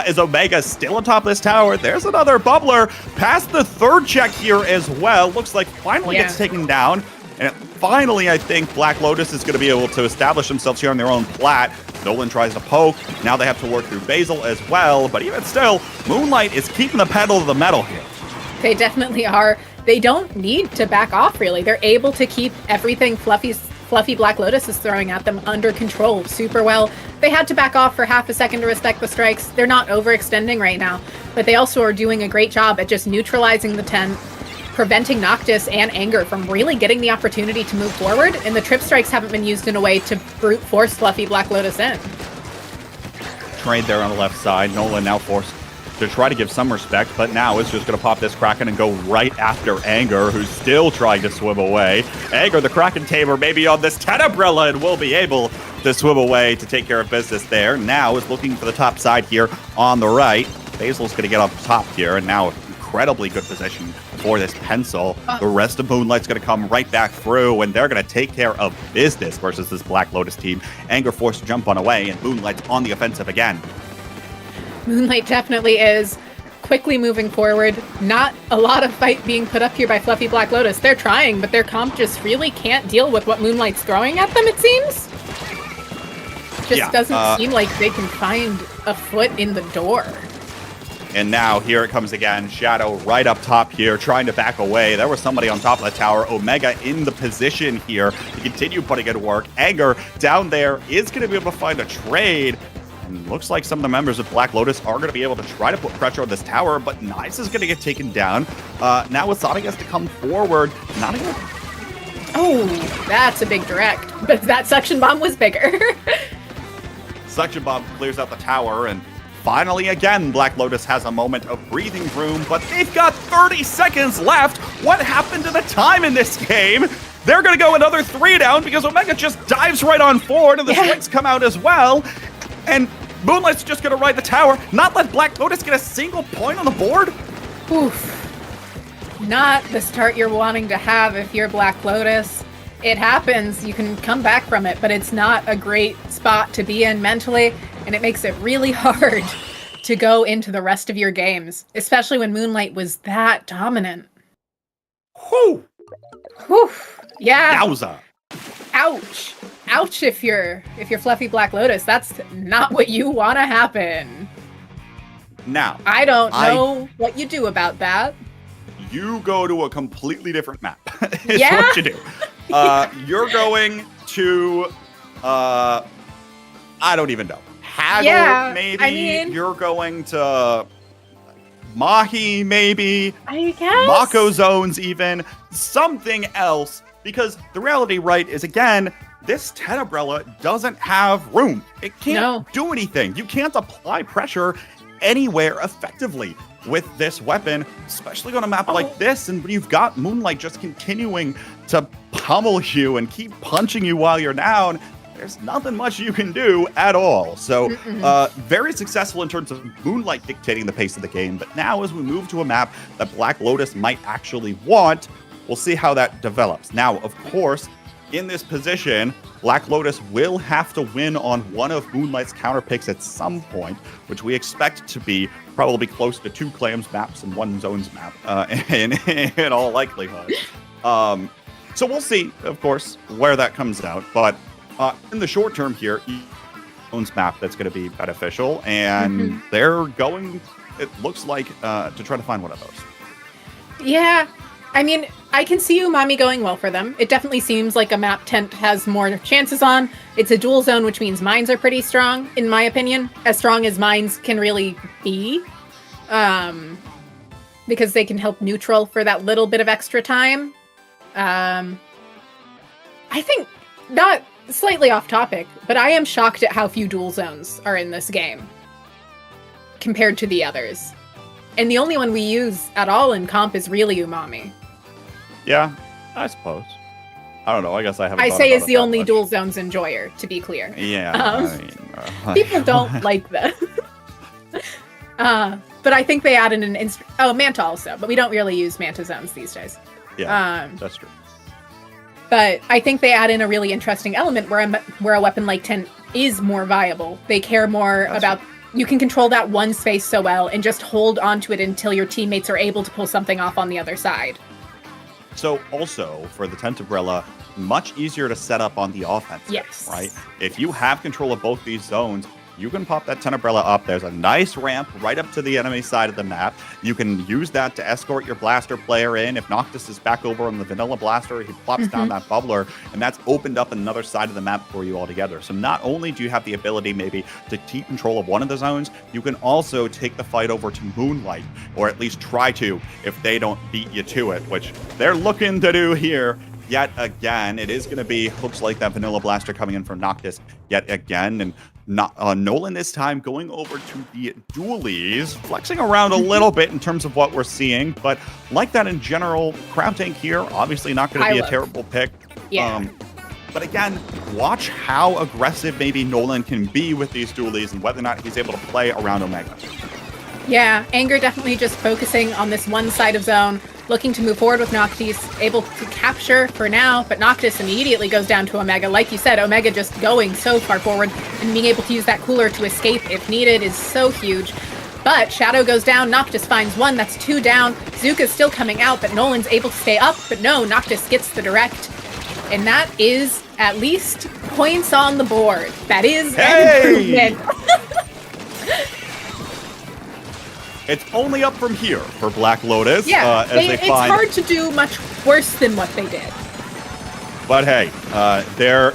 Is Omega still on top of this tower? There's another bubbler past the 3rd check here as well. Looks like finally gets taken down. And finally, I think Black Lotus is going to be able to establish themselves here on their own plat. Nolan tries to poke. Now they have to work through Basil as well. But even still, Moonlight is keeping the pedal to the metal here. They definitely are. They don't need to back off, really. They're able to keep everything Fluffy Black Lotus is throwing at them under control super well. They had to back off for half a second to respect the strikes. They're not overextending right now, but they also are doing a great job at just neutralizing the 10, preventing Noctis and Anger from really getting the opportunity to move forward, and the trip strikes haven't been used in a way to brute force Fluffy Black Lotus in. Trade there on the left side. Nolan now forced to try to give some respect, but now is just going to pop this Kraken and go right after Anger, who's still trying to swim away. Anger, the Kraken tamer, maybe on this Tenebrella, and will be able to swim away to take care of business there. Now is looking for the top side here on the right. Basil's going to get up top here, and now incredibly good position for this pencil. The rest of Moonlight's going to come right back through, and they're going to take care of business versus this Black Lotus team. Anger forced to jump on away, and Moonlight's on the offensive again. Moonlight definitely is quickly moving forward. Not a lot of fight being put up here by Fluffy Black Lotus. They're trying, but their comp just really can't deal with what Moonlight's throwing at them, it seems. Just doesn't seem like they can find a foot in the door. And now here it comes again. Shadow right up top here, trying to back away. There was somebody on top of the tower. Omega in the position here to continue putting in work. Anger down there is going to be able to find a trade. And looks like some of the members of Black Lotus are going to be able to try to put pressure on this tower, but Knives is going to get taken down. Now Wasabi has to come forward. Not a good... Oh, that's a big direct. But that suction bomb was bigger. Suction bomb clears out the tower, and finally again, Black Lotus has a moment of breathing room, but they've got 30 seconds left. What happened to the time in this game? They're going to go another 3 down because Omega just dives right on forward, and the strikes come out as well. And Moonlight's just going to ride the tower, not let Black Lotus get a single point on the board. Oof. Not the start you're wanting to have if you're Black Lotus. It happens, you can come back from it, but it's not a great spot to be in mentally, and it makes it really hard to go into the rest of your games, especially when Moonlight was that dominant. Whew. Whew. Yeah. Yowza. Ouch. Ouch if you're Fluffy Black Lotus. That's not what you want to happen. Now, I don't know what you do about that. You go to a completely different map. Is Yeah? what you do. You're going to I don't even know. Haggle, Yeah, maybe. I mean- You're going to Mahi, maybe. I guess. Mako zones, even. Something else. Because the reality, right, is again, this Tenebrella doesn't have room. It can't do anything. You can't apply pressure anywhere effectively with this weapon, especially on a map like this. And when you've got Moonlight just continuing to pummel you and keep punching you while you're down, there's nothing much you can do at all. So very successful in terms of Moonlight dictating the pace of the game. But now as we move to a map that Black Lotus might actually want, we'll see how that develops. Now, of course, in this position, Black Lotus will have to win on one of Moonlight's counter picks at some point, which we expect to be probably close to 2 Clams maps and 1 Zones map in all likelihood. So we'll see, of course, where that comes out. But in the short term here, Zones map that's going to be beneficial, and they're going, it looks like, to try to find one of those. Yeah. I mean, I can see Umami going well for them. It definitely seems like a map Tent has more chances on. It's a dual zone, which means mines are pretty strong, in my opinion. As strong as mines can really be. Because they can help neutral for that little bit of extra time. I think, not slightly off topic, but I am shocked at how few dual zones are in this game. Compared to the others. And the only one we use at all in comp is really Umami. Yeah, I suppose. I don't know. I guess I haven't. I thought say about is it the that only much. dual zones enjoyer, to be clear. Yeah. I mean, People don't like them. But I think they added an Manta also, but we don't really use Manta zones these days. Yeah, that's true. But I think they add in a really interesting element where a weapon like Tent is more viable. They care more about... You can control that one space so well and just hold onto it until your teammates are able to pull something off on the other side. So also, for the Tenebrella, much easier to set up on the offense. Yes. Right? If you have control of both these zones, you can pop that Tenebrella up. There's a nice ramp right up to the enemy side of the map. You can use that to escort your blaster player in. If Noctis is back over on the vanilla blaster, he plops down that bubbler, and that's opened up another side of the map for you altogether. So not only do you have the ability maybe to keep control of one of the zones, you can also take the fight over to Moonlight, or at least try to if they don't beat you to it, which they're looking to do here. Yet again, it is going to be, looks like that vanilla blaster coming in from Noctis yet again. And Nolan this time going over to the dualies, flexing around a little bit in terms of what we're seeing. But like that in general, Crab Tank here, obviously not going to be a terrible pick. Yeah. But again, watch how aggressive maybe Nolan can be with these dualies and whether or not he's able to play around Omega. Yeah, Anger definitely just focusing on this one side of zone, looking to move forward with Noctis, able to capture for now, but Noctis immediately goes down to Omega. Like you said, Omega just going so far forward and being able to use that cooler to escape if needed is so huge. But Shadow goes down, Noctis finds one, that's 2 down. Zuka's still coming out, but Nolan's able to stay up, but no, Noctis gets the direct. And that is at least points on the board. That is an improvement. It's only up from here for Black Lotus. Yeah, it's hard to do much worse than what they did. But hey, they're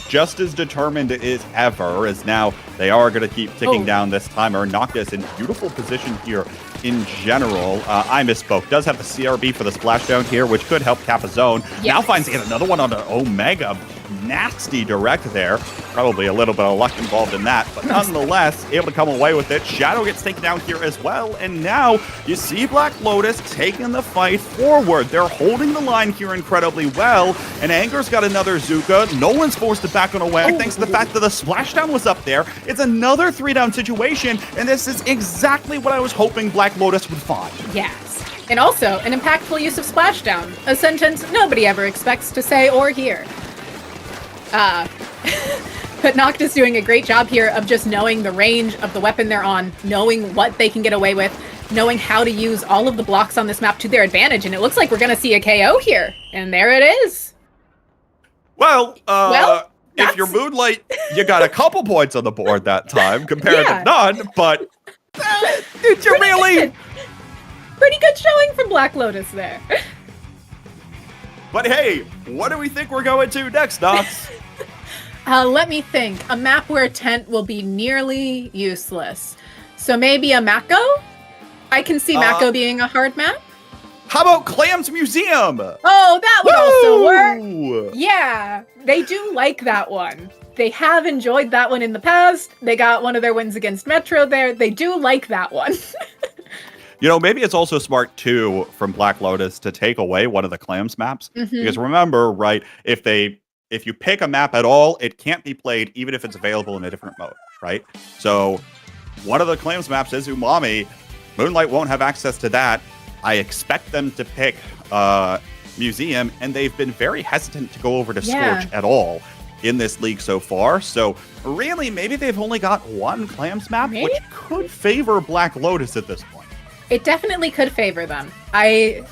just as determined as ever, as now they are going to keep ticking down this timer. Noctis in beautiful position here in general. I misspoke. Does have the CRB for the splashdown here, which could help cap a zone. Yes. Now finds yet another one on the Omega. Nasty direct there. Probably a little bit of luck involved in that, but nonetheless, able to come away with it. Shadow gets taken down here as well, and now you see Black Lotus taking the fight forward. They're holding the line here incredibly well, and Anger's got another Zuka. Nolan's forced to back on away thanks to the fact that the splashdown was up there. It's another 3-down situation, and this is exactly what I was hoping Black Lotus would find. Yes. And also, an impactful use of splashdown, a sentence nobody ever expects to say or hear. But Noctis doing a great job here of just knowing the range of the weapon they're on, knowing what they can get away with, knowing how to use all of the blocks on this map to their advantage, and it looks like we're going to see a KO here. And there it is. Well, if you're Moonlight, you got a couple points on the board that time compared to none, but did you really? Pretty good showing from Black Lotus there. But hey, what do we think we're going to next, Nox? Let me think. A map where Tent will be nearly useless. So maybe a Mako? I can see Mako being a hard map. How about Clam's Museum? Oh, that would also work. Yeah, they do like that one. They have enjoyed that one in the past. They got one of their wins against Metro there. They do like that one. You know, maybe it's also smart, too, from Black Lotus to take away one of the Clams maps. Because remember, right, if you pick a map at all, it can't be played even if it's available in a different mode, right? So one of the Clams maps is Umami. Moonlight won't have access to that. I expect them to pick Museum, and they've been very hesitant to go over to Scorch at all in this league so far. So really, maybe they've only got one Clams map, which could favor Black Lotus at this point. It definitely could favor them. I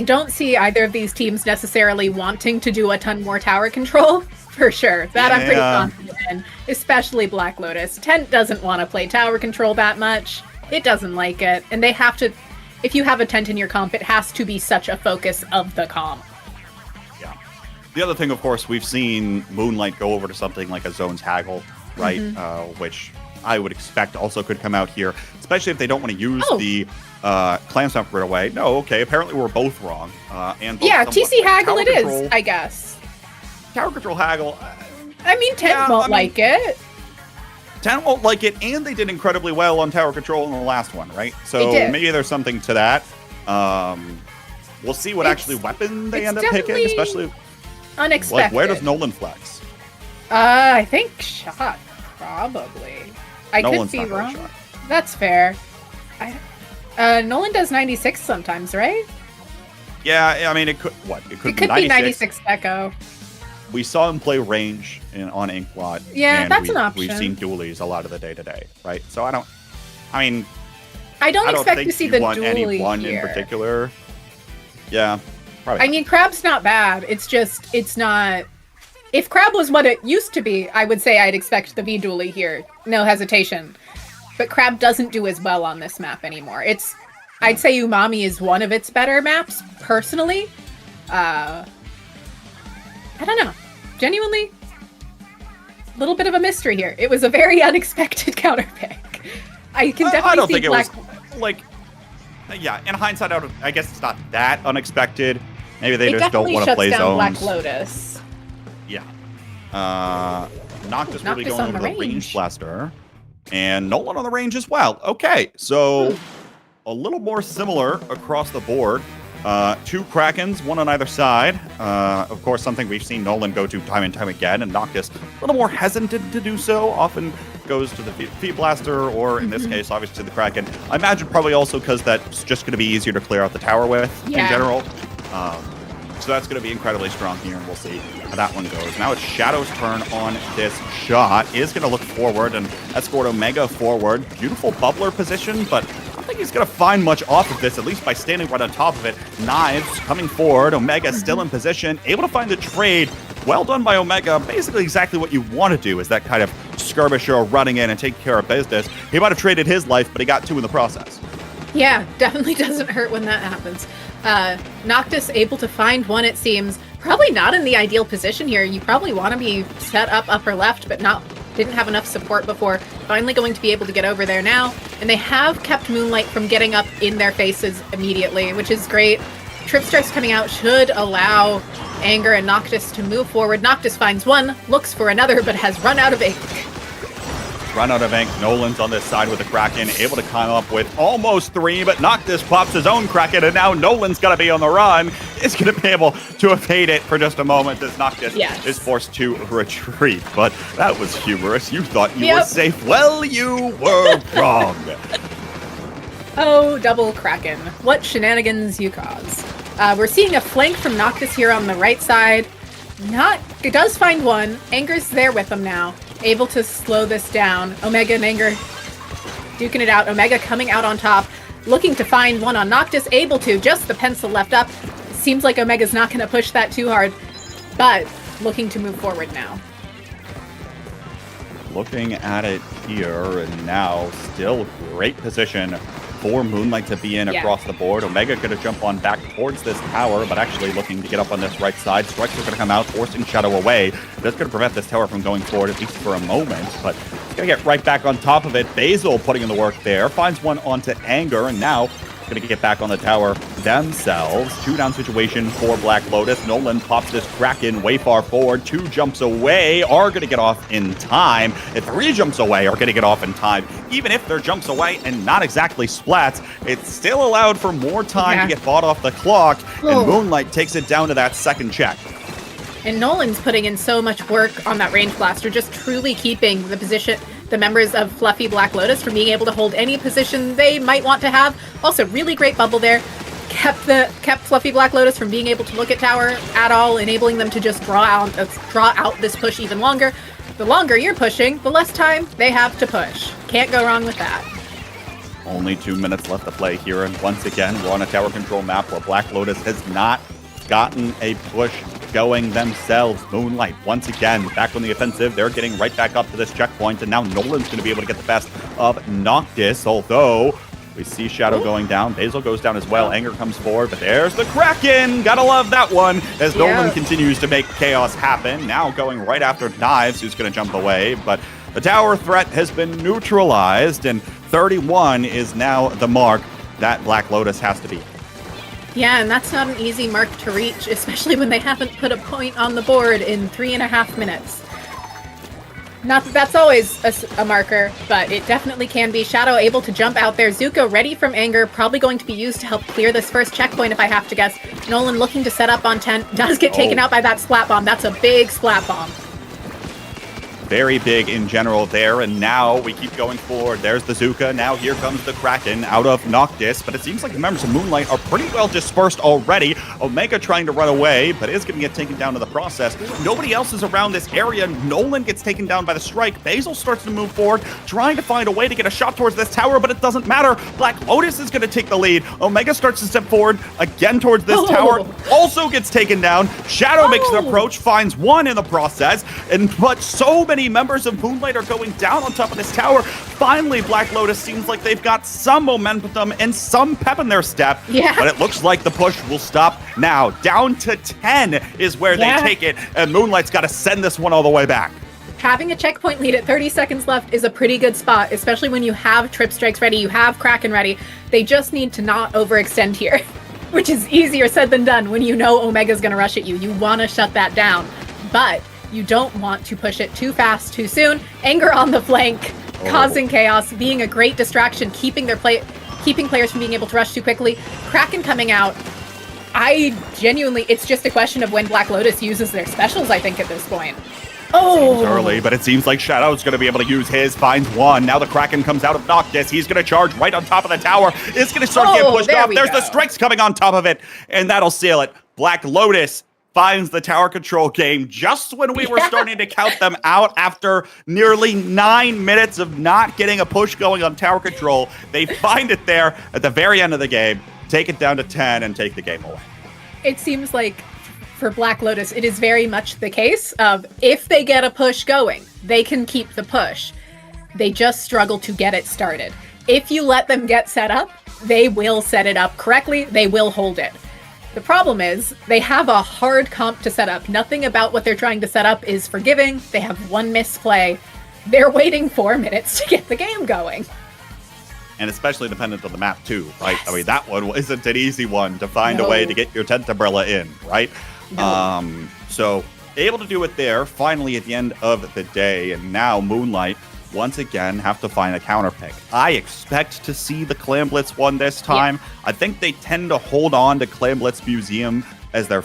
don't see either of these teams necessarily wanting to do a ton more tower control, for sure. That I'm pretty confident in, especially Black Lotus. Tent doesn't want to play tower control that much. It doesn't like it. And they have to, if you have a Tent in your comp, it has to be such a focus of the comp. Yeah. The other thing, of course, we've seen Moonlight go over to something like a Zones Haggle, right? Which I would expect also could come out here, especially if they don't want to use the Clam Stomp right away. No, okay, apparently we're both wrong. And both TC Haggle it control, is, I guess. Tower Control Haggle. I mean, Tent won't like it. Tent won't like it, and they did incredibly well on Tower Control in the last one, right? So maybe there's something to that. We'll see what actually weapon they end up picking, especially unexpected. Like, where does Nolan flex? I think shot, probably. I Nolan's could be not wrong. shot. That's fair. Nolan does 96 sometimes, right? Yeah, I mean, it could be 96 Echo. We saw him play range on Inkblot. Yeah, and that's an option. We've seen dualies a lot of the day-to-day, right? So I don't expect think to see you the want dually any one here. in particular. Yeah, probably. I mean, Crab's not bad. It's just, it's not If Crab was what it used to be, I would say I'd expect the V-Dually here. No hesitation. But Crab doesn't do as well on this map anymore. I'd say Umami is one of its better maps, personally. I don't know. Genuinely, a little bit of a mystery here. It was a very unexpected counter pick. I can definitely I don't see think Black... it was, like, yeah, in hindsight, I guess it's not that unexpected. Maybe they just don't want to play down zones. Black Lotus. Yeah. Noctis really Noctis going on over the the range range. blaster. And Nolan on the range as well. Okay, so a little more similar across the board. Two Krakens, one on either side. Of course, something we've seen Nolan go to time and time again, and Noctis a little more hesitant to do so. Often goes to the Feet Blaster, or in this case, obviously the Kraken. I imagine probably also because that's just going to be easier to clear out the tower with in general. So that's going to be incredibly strong here, and we'll see how that one goes. Now it's Shadow's turn on this shot. Is going to look forward and escort Omega forward. Beautiful bubbler position, but I don't think he's going to find much off of this, at least by standing right on top of it. Knives coming forward. Omega still in position, able to find the trade. Well done by Omega. Basically exactly what you want to do is that kind of skirmisher running in and taking care of business. He might have traded his life, but he got two in the process. Yeah, definitely doesn't hurt when that happens. Noctis able to find one, it seems. Probably not in the ideal position here. You probably want to be set up upper left, but didn't have enough support before. Finally going to be able to get over there now. And they have kept Moonlight from getting up in their faces immediately, which is great. Trip Strikes coming out should allow Anger and Noctis to move forward. Noctis finds one, looks for another, but has run out of ink. Run out of ink. Nolan's on this side with the Kraken, able to come up with almost three, but Noctis pops his own Kraken, and now Nolan's got to be on the run. Is going to be able to evade it for just a moment as Noctis is forced to retreat. But that was humorous. You thought you were safe. Well, you were wrong. Oh, double Kraken. What shenanigans you cause. We're seeing a flank from Noctis here on the right side. It does find one. Anger's there with him now. Able to slow this down. Omega and Anger duking it out. Omega coming out on top. Looking to find one on Noctis. Able to. Just the pencil left up. Seems like Omega's not going to push that too hard. But looking to move forward now. Looking at it here, and now still great position for Moonlight to be in across the board. Omega going to jump on back towards this tower, but actually looking to get up on this right side. Strikes are going to come out, forcing Shadow away. That's going to prevent this tower from going forward, at least for a moment, but it's going to get right back on top of it. Basil putting in the work there, finds one onto Anger, and now going to get back on the tower themselves. 2-down situation for Black Lotus. Nolan pops this Kraken way far forward. 2 jumps away are going to get off in time. And 3 jumps away are going to get off in time. Even if they're jumps away and not exactly splats, it's still allowed for more time to get bought off the clock. And Moonlight takes it down to that second check. And Nolan's putting in so much work on that range blaster, just truly keeping the members of Fluffy Black Lotus from being able to hold any position they might want to have. Also, really great bubble there. Kept Fluffy Black Lotus from being able to look at tower at all, enabling them to just draw out this push even longer. The longer you're pushing, the less time they have to push. Can't go wrong with that. Only 2 minutes left to play here, and once again, we're on a tower control map where Black Lotus has not gotten a push going themselves. Moonlight, once again, back on the offensive. They're getting right back up to this checkpoint, and now Nolan's going to be able to get the best of Noctis, although we see Shadow going down. Basil goes down as well. Anger comes forward, but there's the Kraken! Gotta love that one, as Nolan continues to make chaos happen. Now going right after Knives, who's going to jump away, but the tower threat has been neutralized, and 31 is now the mark that Black Lotus has to beat. Yeah, and that's not an easy mark to reach, especially when they haven't put a point on the board in 3.5 minutes. Not that that's always a marker, but it definitely can be. Shadow able to jump out there. Zuko ready from Anger, probably going to be used to help clear this first checkpoint if I have to guess. Nolan looking to set up on 10, does get taken out by that splat bomb. That's a big splat bomb. very big in general there. And now we keep going forward. There's the Zuka. Now here comes the Kraken out of Noctis. But it seems like the members of Moonlight are pretty well dispersed already. Omega trying to run away, but is going to get taken down in the process. Nobody else is around this area. Nolan gets taken down by the strike. Basil starts to move forward, trying to find a way to get a shot towards this tower, but it doesn't matter. Black Lotus is going to take the lead. Omega starts to step forward again towards this tower. Also gets taken down. Shadow makes an approach, finds one in the process, but so many members of Moonlight are going down on top of this tower. Finally, Black Lotus seems like they've got some momentum and some pep in their step, but it looks like the push will stop now. Down to 10 is where they take it, and Moonlight's got to send this one all the way back. Having a checkpoint lead at 30 seconds left is a pretty good spot, especially when you have Trip Strikes ready, you have Kraken ready. They just need to not overextend here, which is easier said than done when you know Omega's going to rush at you. You want to shut that down, but you don't want to push it too fast, too soon. Anger on the flank, causing chaos, being a great distraction, keeping players from being able to rush too quickly. Kraken coming out. It's just a question of when Black Lotus uses their specials, I think, at this point. Seems early, but it seems like Shadow's going to be able to use his, finds one. Now the Kraken comes out of Noctis. He's going to charge right on top of the tower. It's going to start getting pushed off. There's the strikes coming on top of it, and that'll seal it. Black Lotus finds the tower control game just when we were starting to count them out after nearly 9 minutes of not getting a push going on tower control. They find it there at the very end of the game, take it down to 10, and take the game away. It seems like for Black Lotus, it is very much the case of if they get a push going, they can keep the push. They just struggle to get it started. If you let them get set up, they will set it up correctly. They will hold it. The problem is they have a hard comp to set up. Nothing about what they're trying to set up is forgiving. They have one misplay. They're waiting 4 minutes to get the game going. And especially dependent on the map too, right? Yes. I mean, that one isn't an easy one to find a way to get your 10th umbrella in, right? So able to do it there, finally at the end of the day, and now Moonlight once again have to find a counter pick. I expect to see the Clamblitz one this time. Yeah. I think they tend to hold on to Clamblitz Museum as their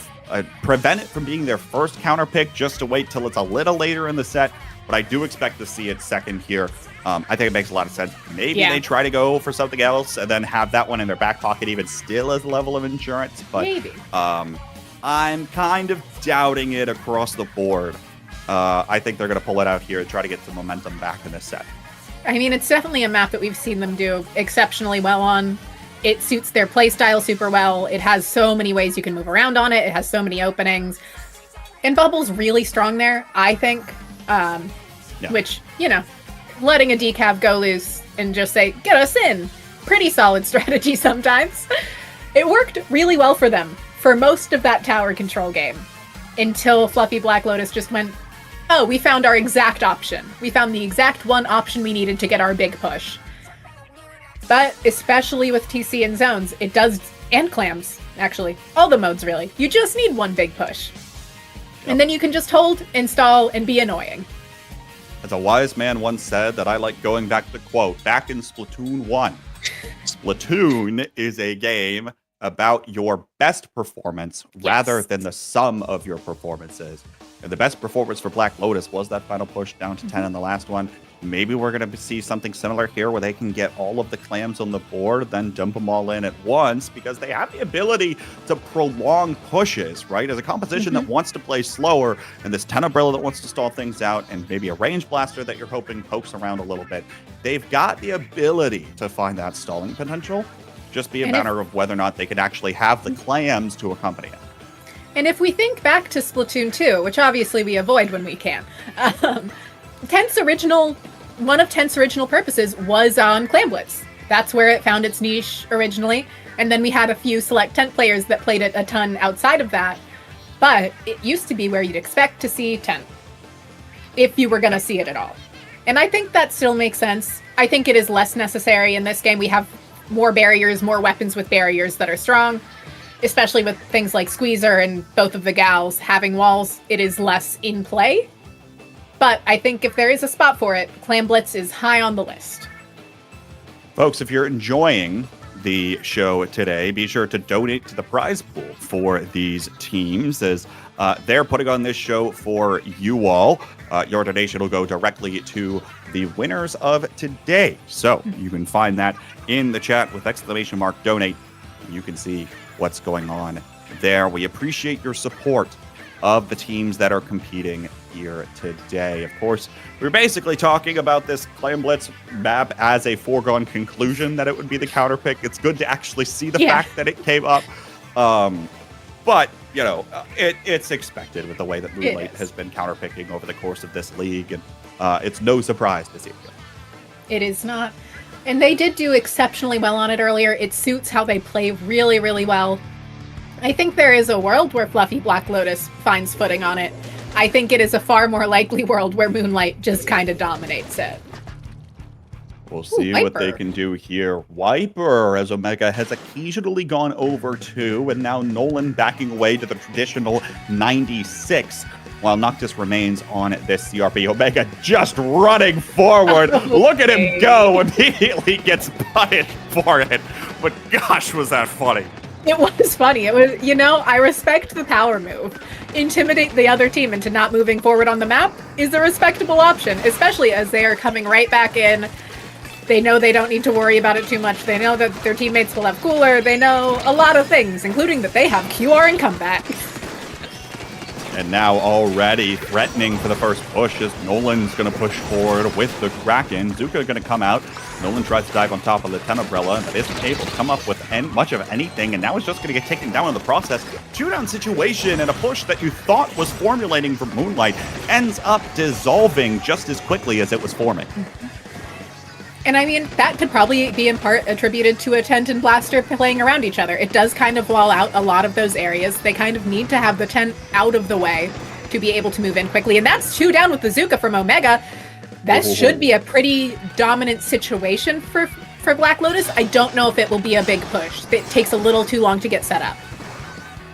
prevent it from being their first counter pick, just to wait till it's a little later in the set. But I do expect to see it second here. I think it makes a lot of sense. Maybe they try to go for something else and then have that one in their back pocket even still as a level of insurance. But maybe. I'm kind of doubting it across the board. I think they're going to pull it out here and try to get some momentum back in this set. I mean, it's definitely a map that we've seen them do exceptionally well on. It suits their playstyle super well. It has so many ways you can move around on it. It has so many openings. And Bubble's really strong there, I think. Which, letting a decav go loose and just say, get us in. Pretty solid strategy sometimes. It worked really well for them for most of that tower control game. Until Fluffy Black Lotus just went, oh, we found our exact option. We found the exact one option we needed to get our big push. But especially with TC and zones, it does, and clams, actually. All the modes, really. You just need one big push. And then you can just hold, install, and be annoying. As a wise man once said, that I like going back to the quote, back in Splatoon 1. Splatoon is a game about your best performance rather than the sum of your performances. And the best performance for Black Lotus was that final push down to 10 in the last one. Maybe we're going to see something similar here where they can get all of the clams on the board, then dump them all in at once, because they have the ability to prolong pushes, right? As a composition that wants to play slower, and this 10 umbrella that wants to stall things out, and maybe a range blaster that you're hoping pokes around a little bit. They've got the ability to find that stalling potential. Just be a matter of whether or not they can actually have the clams to accompany it. And if we think back to Splatoon 2, which obviously we avoid when we can, one of Tent's original purposes was on Clamblitz. That's where it found its niche originally. And then we had a few select Tent players that played it a ton outside of that. But it used to be where you'd expect to see Tent, if you were going to see it at all. And I think that still makes sense. I think it is less necessary in this game. We have more barriers, more weapons with barriers that are strong, especially with things like Squeezer and both of the gals having walls. It is less in play. But I think if there is a spot for it, Clamblitz is high on the list. Folks, if you're enjoying the show today, be sure to donate to the prize pool for these teams, as they're putting on this show for you all. Your donation will go directly to the winners of today. So you can find that in the chat with !donate. You can see what's going on there. We appreciate your support of the teams that are competing here today. Of course, we're basically talking about this Clan Blitz map as a foregone conclusion that it would be the counter pick. It's good to actually see the fact that it came up. But, you know, it's expected with the way that Moonlight has been counterpicking over the course of this league, and it's no surprise to see it. It is not. And they did do exceptionally well on it earlier. It suits how they play really, really well. I think there is a world where Fluffy Black Lotus finds footing on it. I think it is a far more likely world where Moonlight just kind of dominates it. We'll see what they can do here. Wiper, as Omega has occasionally gone over 2, and now Nolan backing away to the traditional 96, while Noctis remains on this CRP. Omega just running forward. Look at him go. Immediately gets punished for it. But gosh, was that funny. It was funny. It was, you know, I respect the power move. Intimidate the other team into not moving forward on the map is a respectable option, especially as they are coming right back in. They know they don't need to worry about it too much. They know that their teammates will have cooler. They know a lot of things, including that they have QR and comeback. And now already threatening for the first push as Nolan's going to push forward with the Kraken. Zuka going to come out. Nolan tries to dive on top of the Tenebrella, but isn't able to come up with much of anything, and now is just going to get taken down in the process. 2-down situation, and a push that you thought was formulating for Moonlight ends up dissolving just as quickly as it was forming. And I mean, that could probably be in part attributed to a Tent and Blaster playing around each other. It does kind of wall out a lot of those areas. They kind of need to have the Tent out of the way to be able to move in quickly. And that's 2 down with the Zuka from Omega. That should be a pretty dominant situation for Black Lotus. I don't know if it will be a big push. It takes a little too long to get set up.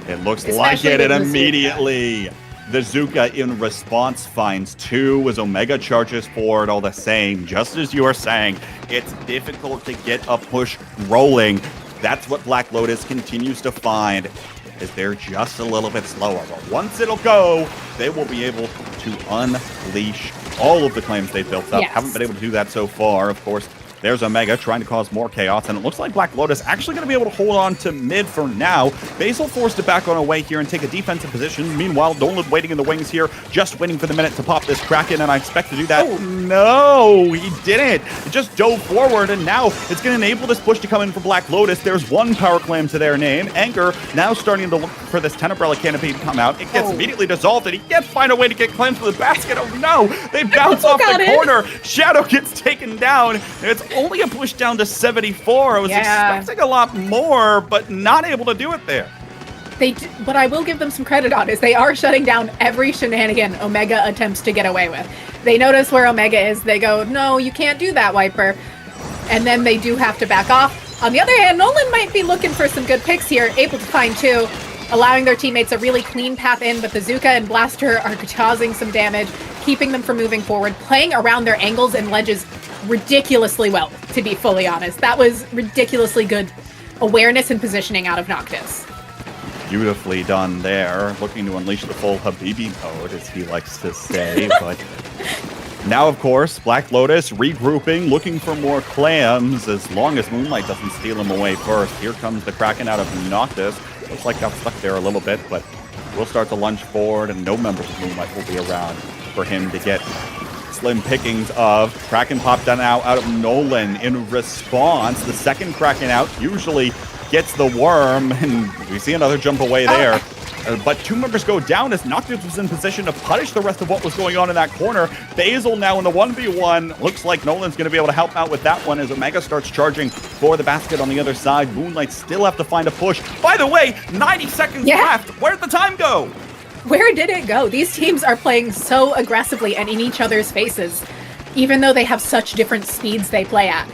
It looks like it, and immediately the Zuka in response finds 2 as Omega charges forward all the same. Just as you are saying, it's difficult to get a push rolling. That's what Black Lotus continues to find, is they're just a little bit slower. But once it'll go, they will be able to unleash all of the claims they've built up. Haven't been able to do that so far, of course. There's Omega trying to cause more chaos, and it looks like Black Lotus actually going to be able to hold on to mid for now. Basil forced to back on away here and take a defensive position. Meanwhile, Nolan waiting in the wings here, just waiting for the minute to pop this Kraken, and I expect to do that. Oh. No, he didn't. It just dove forward, and now it's going to enable this push to come in for Black Lotus. There's 1 power clam to their name. Anger now starting to look for this Tenebrella canopy to come out. It gets immediately dissolved, and he can't find a way to get claims for the basket. Oh no, they bounce off the corner. Shadow gets taken down. It's only a push down to 74. I was expecting a lot more, but not able to do it there. What I will give them some credit on is they are shutting down every shenanigan Omega attempts to get away with. They notice where Omega is. They go, no, you can't do that, Wiper. And then they do have to back off. On the other hand, Nolan might be looking for some good picks here, able to find 2, allowing their teammates a really clean path in, but the Zuka and Blaster are causing some damage, keeping them from moving forward, playing around their angles and ledges ridiculously well, to be fully honest. That was ridiculously good awareness and positioning out of Noctis. Beautifully done there. Looking to unleash the full Habibi mode, as he likes to say. But now, of course, Black Lotus regrouping, looking for more clams, as long as Moonlight doesn't steal him away first. Here comes the Kraken out of Noctis. Looks like got stuck there a little bit, but we'll start to lunge forward, and no members of Moonlight will be around for him to get slim pickings of. Kraken popped down out of Nolan in response. The second Kraken out usually gets the worm, and we see another jump away there. But 2 members go down as Noctis was in position to punish the rest of what was going on in that corner. Basil now in the 1v1. Looks like Nolan's going to be able to help out with that one as Omega starts charging for the basket on the other side. Moonlight still have to find a push. By the way, 90 seconds left. Where'd the time go? Where did it go? These teams are playing so aggressively and in each other's faces, even though they have such different speeds they play at.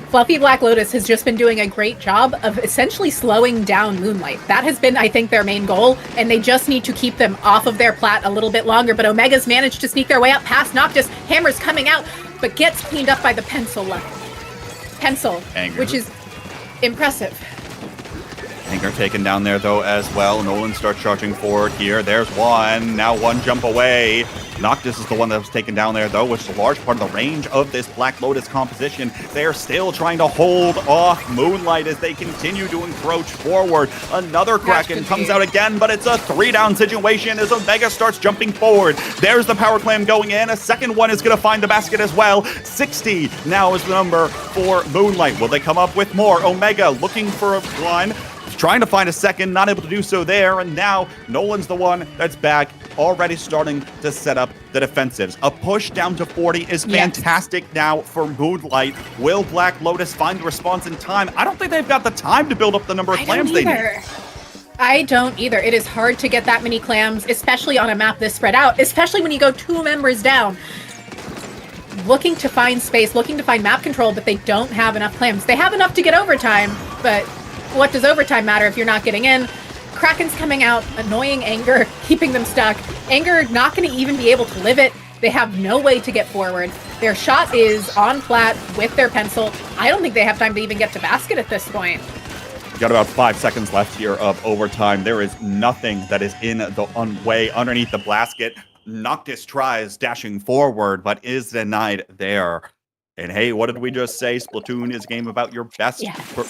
Fluffy Black Lotus has just been doing a great job of essentially slowing down Moonlight. That has been, I think, their main goal, and they just need to keep them off of their plat a little bit longer. But Omega's managed to sneak their way up past Noctis. Hammer's coming out, but gets cleaned up by the Pencil, Anger. which is Impressive. Anger taken down there, though, as well. Nolan starts charging forward here. There's one. Now one jump away. Noctis is the one that was taken down there, though, which is a large part of the range of this Black Lotus composition. They're still trying to hold off Moonlight as they continue to encroach forward. Another Kraken comes out again, but it's a 3-down situation as Omega starts jumping forward. There's the power clam going in. A second one is going to find the basket as well. 60 now is the number for Moonlight. Will they come up with more? Omega looking for a one. Trying to find a second, not able to do so there, and now Nolan's the one that's back, already starting to set up the defensives. A push down to 40 is fantastic now for Moonlight. Will Black Lotus find a response in time? I don't think they've got the time to build up the number of clams they need. I don't either. It is hard to get that many clams, especially on a map this spread out, especially when you go 2 members down. Looking to find space, looking to find map control, but they don't have enough clams. They have enough to get overtime, but what does overtime matter if you're not getting in? Kraken's coming out, annoying Anger, keeping them stuck. Anger not going to even be able to live it. They have no way to get forward. Their shot is on flat with their pencil. I don't think they have time to even get to basket at this point. Got about 5 seconds left here of overtime. There is nothing that is in the way underneath the basket. Noctis tries dashing forward, but is denied there. And hey, what did we just say? Splatoon is a game about your best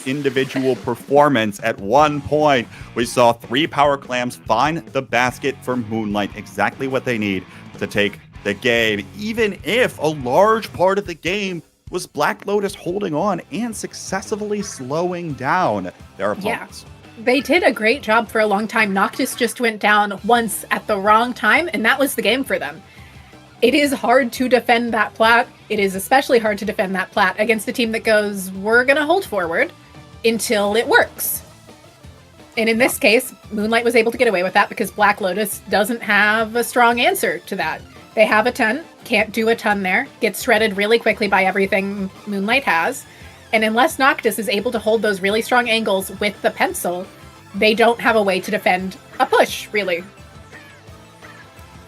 individual performance. At one point, we saw 3 power clams find the basket for Moonlight, exactly what they need to take the game, even if a large part of the game was Black Lotus holding on and successfully slowing down their opponents. Yeah. They did a great job for a long time. Noctis just went down once at the wrong time, and that was the game for them. It is hard to defend that plat. It is especially hard to defend that plat against a team that goes, we're going to hold forward until it works. And in this case, Moonlight was able to get away with that because Black Lotus doesn't have a strong answer to that. They have a ton, can't do a ton there, gets shredded really quickly by everything Moonlight has. And unless Noctis is able to hold those really strong angles with the pencil, they don't have a way to defend a push, really.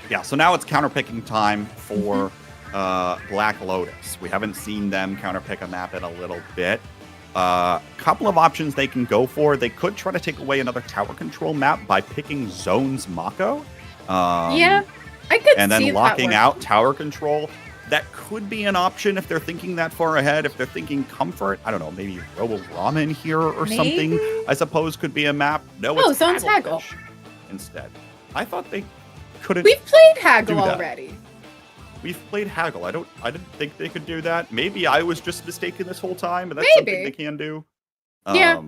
Yeah, so now it's counterpicking time for Black Lotus. We haven't seen them counterpick a map in a little bit. Couple of options they can go for. They could try to take away another tower control map by picking Zones Mako. Yeah, I could see and then locking that out tower control. That could be an option if they're thinking that far ahead. If they're thinking comfort, I don't know, maybe Robo Ramen here or something, I suppose could be a map. No, it's Zones Haggle instead. I thought they couldn't. We've played Haggle already. We've played Haggle. I didn't think they could do that. Maybe I was just mistaken this whole time, but that's something they can do. Yeah.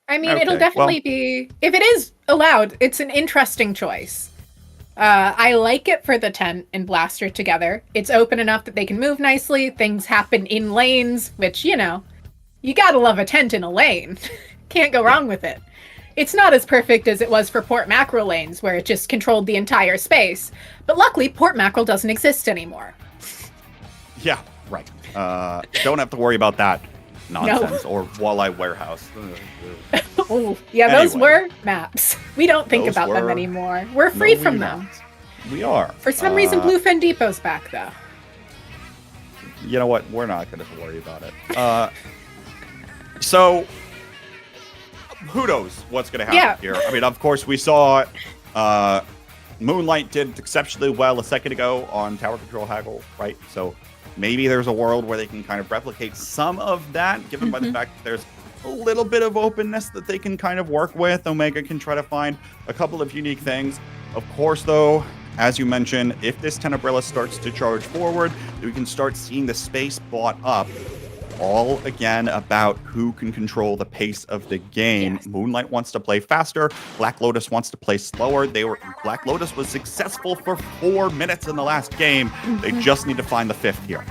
I mean, it'll definitely be, if it is allowed, it's an interesting choice. I like it for the tent and blaster together. It's open enough that they can move nicely. Things happen in lanes, which, you know, you gotta love a tent in a lane. Can't go wrong with it. It's not as perfect as it was for Port Mackerel lanes, where it just controlled the entire space. But luckily, Port Mackerel doesn't exist anymore. Yeah, right. Don't have to worry about that nonsense or Walleye Warehouse. Ooh, yeah, those were maps. We don't think about them anymore. We're free from them. We are. For some reason, Bluefin Depot's back, though. You know what? We're not going to worry about it. So, who knows what's going to happen here? I mean, of course, we saw Moonlight did exceptionally well a second ago on Tower Control Haggle, right? So maybe there's a world where they can kind of replicate some of that, given by the fact that there's a little bit of openness that they can kind of work with. Omega can try to find a couple of unique things. Of course, though, as you mentioned, if this Tenebrilla starts to charge forward, we can start seeing the space bought up. All again about who can control the pace of the game. Yes. Moonlight wants to play faster. Black Lotus wants to play slower. Black Lotus was successful for 4 minutes in the last game. They just need to find the 5th here.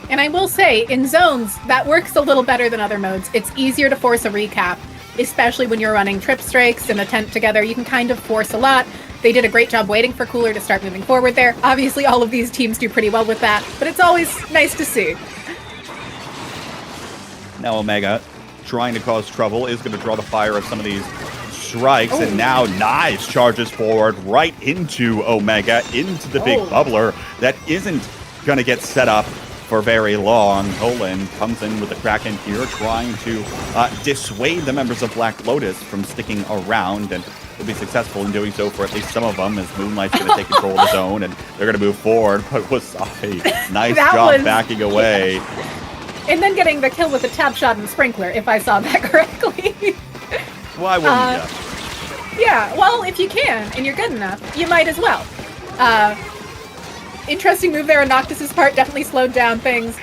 And I will say, in zones, that works a little better than other modes. It's easier to force a recap, especially when you're running trip strikes and a tent together. You can kind of force a lot. They did a great job waiting for Cooler to start moving forward there. Obviously, all of these teams do pretty well with that, but it's always nice to see. Now Omega, trying to cause trouble, is going to draw the fire of some of these strikes, and now Knives charges forward right into Omega, into the big bubbler that isn't going to get set up for very long. Nolan comes in with the Kraken here, trying to dissuade the members of Black Lotus from sticking around, and will be successful in doing so for at least some of them, as Moonlight's going to take control of the zone, and they're going to move forward. But Wasabi, nice job backing away. And then getting the kill with a tap shot and sprinkler, if I saw that correctly. Why wouldn't you? Yeah, well, if you can, and you're good enough, you might as well. Interesting move there on Noctis's part, definitely slowed down things.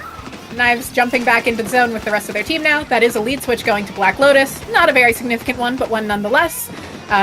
Knives jumping back into the zone with the rest of their team now. That is a lead switch going to Black Lotus. Not a very significant one, but one nonetheless.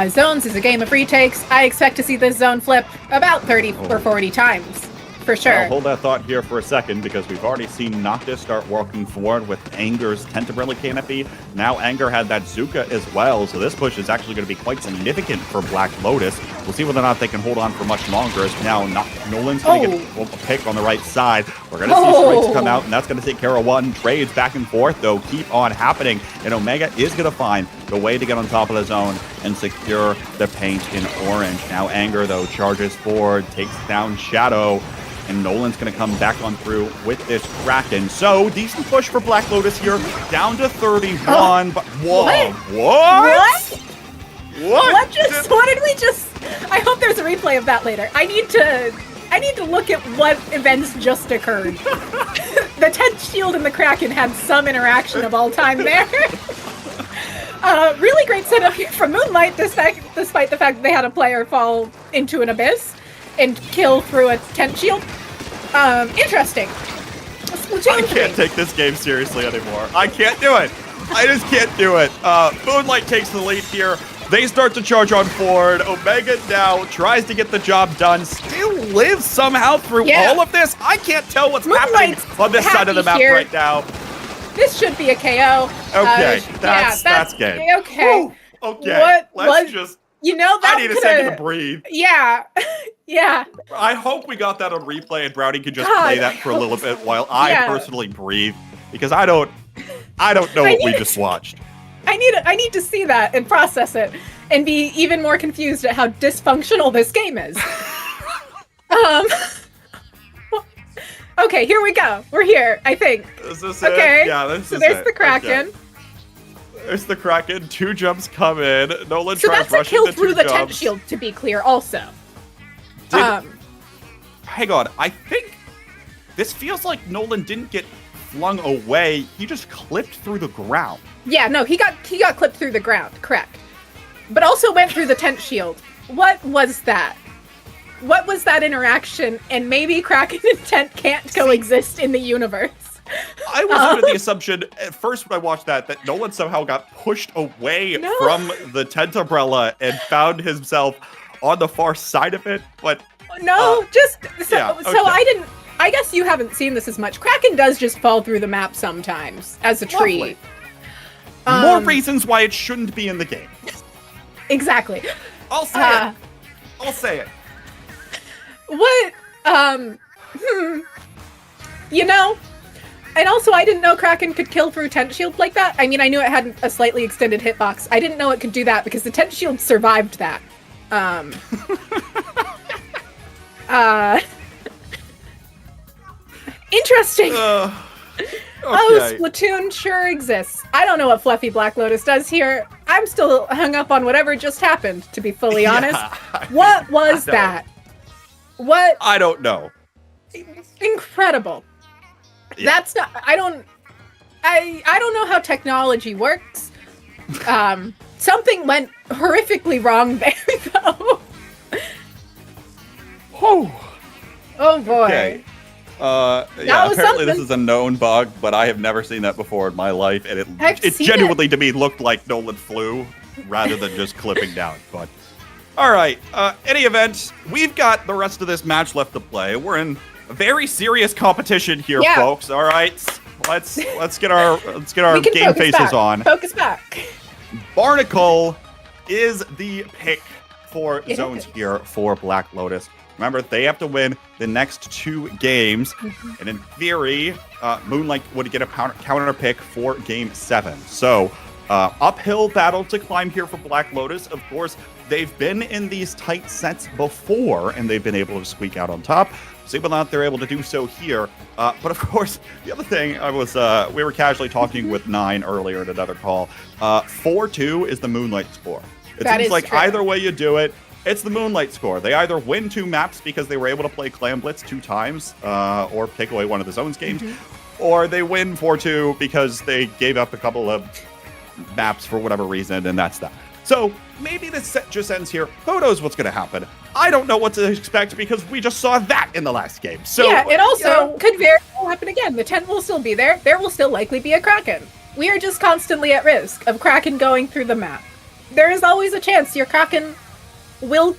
Zones is a game of retakes. I expect to see this zone flip about 30 or 40 times. For sure. I'll hold that thought here for a second, because we've already seen Noctis start working forward with Anger's Tentabrilla canopy. Now Anger had that Zuka as well, so this push is actually going to be quite significant for Black Lotus. We'll see whether or not they can hold on for much longer, as now Nolan's going to get a pick on the right side. We're going to see strikes come out, and that's going to take care of one. Trades back and forth, though, keep on happening, and Omega is going to find the way to get on top of the zone and secure the paint in orange. Now Anger, though, charges forward, takes down Shadow, and Nolan's going to come back on through with this Kraken. So, decent push for Black Lotus here, down to 31. But whoa, what? What did we just... I hope there's a replay of that later. I need to look at what events just occurred. The tent shield and the Kraken had some interaction of all time there. Really great setup here from Moonlight, despite the fact that they had a player fall into an abyss and kill through a tent shield. Interesting. I can't take this game seriously anymore. I can't do it. I just can't do it. Moonlight takes the lead here. They start to charge on forward. Omega now tries to get the job done. Still lives somehow through all of this. I can't tell what's happening on this side of the map right now. This should be a KO. Okay, that's game. Okay. Woo, okay, let's just... You know, that I need a second to breathe. Yeah. Yeah. I hope we got that on replay and Brownie could just play that for a little bit while I personally breathe, because I don't know what we just watched. I need to see that and process it and be even more confused at how dysfunctional this game is. Okay, here we go. We're here, I think. Is this okay. it? Yeah, this is it. So there's the Kraken. Okay. There's the Kraken. 2 jumps come in. Nolan so tries that's a kill through the jumps. tent shield, to be clear, also. Hang on. I think this feels like Nolan didn't get flung away. He just clipped through the ground. Yeah, no, he got clipped through the ground, correct. But also went through the tent shield. What was that? What was that interaction? And maybe Kraken and tent can't coexist in the universe. I was under the assumption at first when I watched that Nolan somehow got pushed away from the Tentabrella and found himself on the far side of it, but I guess you haven't seen this as much. Kraken does just fall through the map sometimes as a tree. More reasons why it shouldn't be in the game. Exactly. I'll say it. I'll say it. What? You know. And also, I didn't know Kraken could kill through tent shield like that. I mean, I knew it had a slightly extended hitbox. I didn't know it could do that because the tent shield survived that. Interesting. Okay. Oh, Splatoon sure exists. I don't know what Fluffy Black Lotus does here. I'm still hung up on whatever just happened, to be fully honest. What was that? What? I don't know. Incredible. Yeah. That's not. I don't know how technology works. Something went horrifically wrong there, though. Oh boy. Okay. Apparently this is a known bug, but I have never seen that before in my life, and it genuinely to me looked like Nolan flew rather than just clipping down. But all right, any event, we've got the rest of this match left to play. We're in a very serious competition here, folks. All right, let's get our game faces on. Focus back. Barnacle is the pick for zones here for Black Lotus. Remember, they have to win the next 2 games, and in theory, Moonlight would get a counter pick for Game 7. So, uphill battle to climb here for Black Lotus. Of course, they've been in these tight sets before, and they've been able to squeak out on top. See whether or not they're able to do so here. But of course, the other thing we were casually talking with Nine earlier at another call. 4-2 is the Moonlight score. It seems like true. either way you do it, it's the Moonlight score. They either win 2 maps because they were able to play Clan Blitz 2 times, or take away one of the zone's games, or they win 4-2 because they gave up a couple of maps for whatever reason, and that's that. So maybe this set just ends here. Who knows what's going to happen? I don't know what to expect because we just saw that in the last game. So yeah, it also could very well happen again. The tent will still be there. There will still likely be a Kraken. We are just constantly at risk of Kraken going through the map. There is always a chance your Kraken will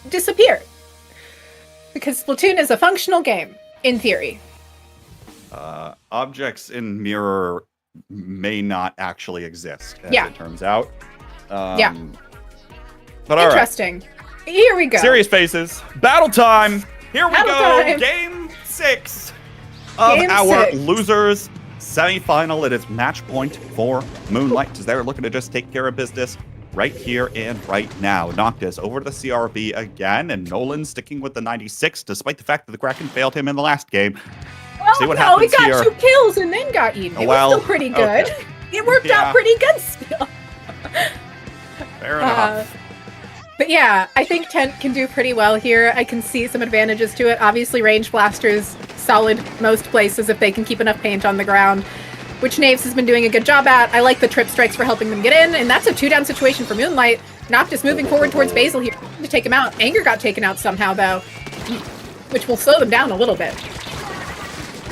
disappear. Because Splatoon is a functional game, in theory. Objects in Mirror may not actually exist, as it turns out. Yeah. But all right. Interesting. Here we go. Serious faces. Battle time. Here we Battle go. time. Game 6 of our losers semifinal. It is match point for Moonlight as they're looking to just take care of business right here and right now. Noctis over to the CRB again, and Nolan sticking with the 96, despite the fact that the Kraken failed him in the last game. Well, See what no, happens he got here. 2 kills and then got eaten. It was still pretty good. Okay. It worked out pretty good still. Fair enough. But yeah, I think Tent can do pretty well here. I can see some advantages to it. Obviously, range blasters, solid most places if they can keep enough paint on the ground, which Naves has been doing a good job at. I like the trip strikes for helping them get in, and that's a 2-down situation for Moonlight. Noctis moving forward towards Basil here to take him out. Anger got taken out somehow, though, which will slow them down a little bit.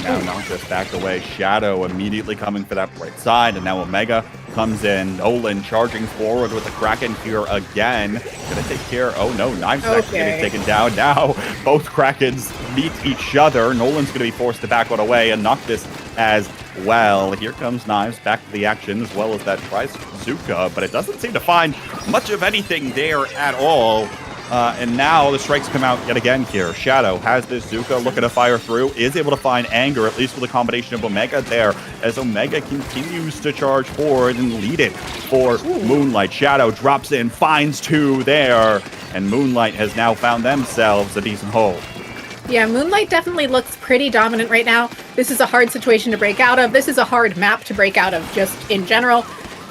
Now Noctis back away. Shadow immediately coming for that right side, and now Omega comes in. Nolan charging forward with the Kraken here again. Gonna take care. Oh no, Knives actually getting taken down. Now both Krakens meet each other. Nolan's gonna be forced to back one away, and Noctis as well. Here comes Knives back to the action, as well as that Trizuka, but it doesn't seem to find much of anything there at all. And now the strikes come out yet again here. Shadow has this Zuka looking to fire through, is able to find Anger, at least with a combination of Omega there, as Omega continues to charge forward and lead it for Moonlight. Shadow drops in, finds 2 there, and Moonlight has now found themselves a decent hold. Yeah, Moonlight definitely looks pretty dominant right now. This is a hard situation to break out of. This is a hard map to break out of just in general.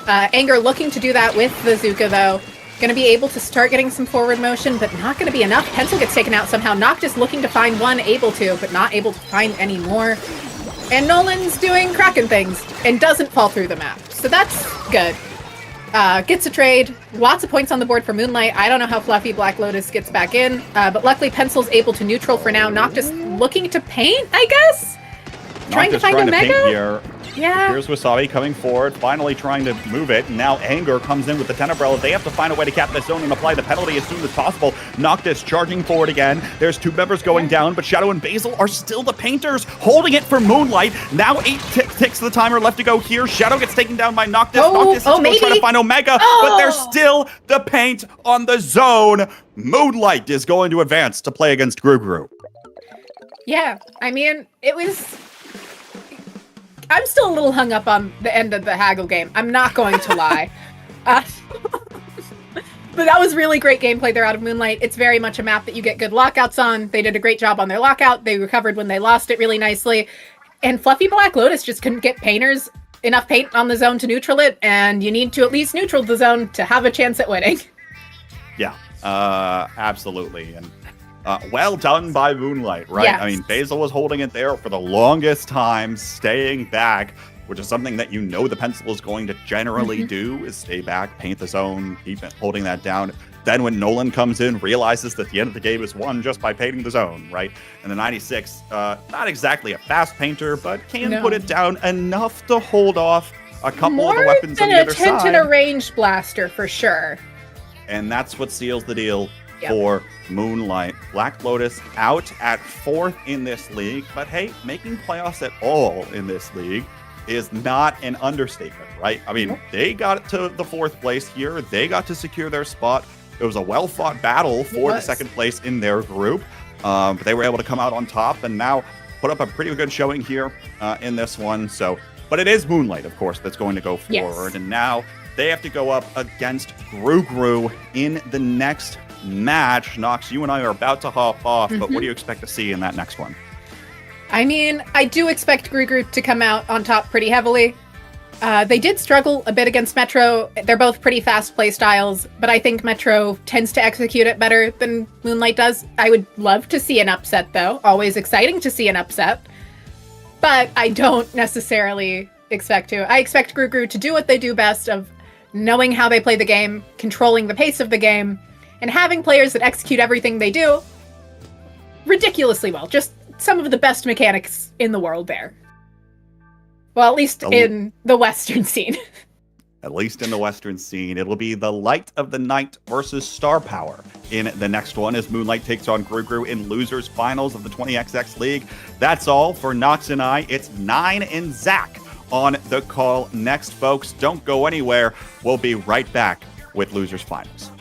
Anger looking to do that with the Zuka, though. Going to be able to start getting some forward motion, but not going to be enough. Pencil gets taken out somehow. Noctis looking to find one, able to, but not able to find any more. And Nolan's doing Kraken things and doesn't fall through the map. So that's good. Gets a trade. Lots of points on the board for Moonlight. I don't know how Fluffy Black Lotus gets back in, but luckily Pencil's able to neutral for now. Noctis looking to paint, I guess? Trying to find Omega? Here. Yeah. Here's Wasabi coming forward, finally trying to move it. And now Anger comes in with the Tenebrella. They have to find a way to cap this zone and apply the penalty as soon as possible. Noctis charging forward again. There's 2 members going down, but Shadow and Basil are still the painters, holding it for Moonlight. Now 8 ticks of the timer left to go here. Shadow gets taken down by Noctis. Noctis is still trying to find Omega, but there's still the paint on the zone. Moonlight is going to advance to play against Gru. Yeah, I mean, it was... I'm still a little hung up on the end of the Haggle game. I'm not going to lie. But that was really great gameplay there out of Moonlight. It's very much a map that you get good lockouts on. They did a great job on their lockout. They recovered when they lost it really nicely. And Fluffy Black Lotus just couldn't get painters enough paint on the zone to neutral it, and you need to at least neutral the zone to have a chance at winning. Yeah, absolutely. And well done by Moonlight, right? Yes. I mean, Basil was holding it there for the longest time, staying back, which is something that you know the Pencil is going to generally do, is stay back, paint the zone, keep holding that down. Then when Nolan comes in, realizes that the end of the game is won just by painting the zone, right? And the 96, not exactly a fast painter, but can put it down enough to hold off a couple of the weapons on the other side. More than a tent and a ranged blaster, for sure. And that's what seals the deal for Moonlight. Black Lotus out at 4th in this league, but hey, making playoffs at all in this league is not an understatement, right? I mean, they got to the 4th place here. They got to secure their spot. It was a well-fought battle for the 2nd place in their group, but they were able to come out on top and now put up a pretty good showing here in this one. So, but it is Moonlight, of course, that's going to go forward. And now They have to go up against Gru in the next match. Nox, you and I are about to hop off, but what do you expect to see in that next one? I mean, I do expect Gru to come out on top pretty heavily. They did struggle a bit against Metro. They're both pretty fast play styles, but I think Metro tends to execute it better than Moonlight does. I would love to see an upset, though. Always exciting to see an upset. But I don't necessarily expect to. I expect Gru to do what they do best of knowing how they play the game, controlling the pace of the game, and having players that execute everything they do ridiculously well. Just some of the best mechanics in the world there. Well, at least in the Western scene. At least in the Western scene. It'll be the Light of the Night versus Star Power in the next one as Moonlight takes on Gru in losers finals of the 20XX League. That's all for Nox and I. It's Nine and Zach on the call next, folks. Don't go anywhere. We'll be right back with losers finals.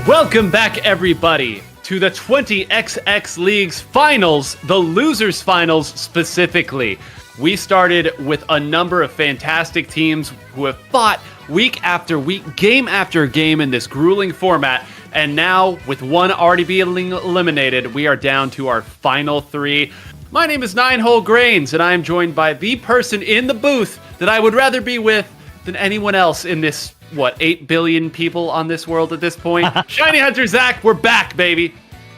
Welcome back, everybody, to the 20XX League's finals, the losers finals specifically. We started with a number of fantastic teams who have fought week after week, game after game in this grueling format. And now, with one already being eliminated, we are down to our final three. My name is Ninehole Grains, and I am joined by the person in the booth that I would rather be with than anyone else in this, 8 billion people on this world at this point? Shiny Hunter Zach, we're back, baby.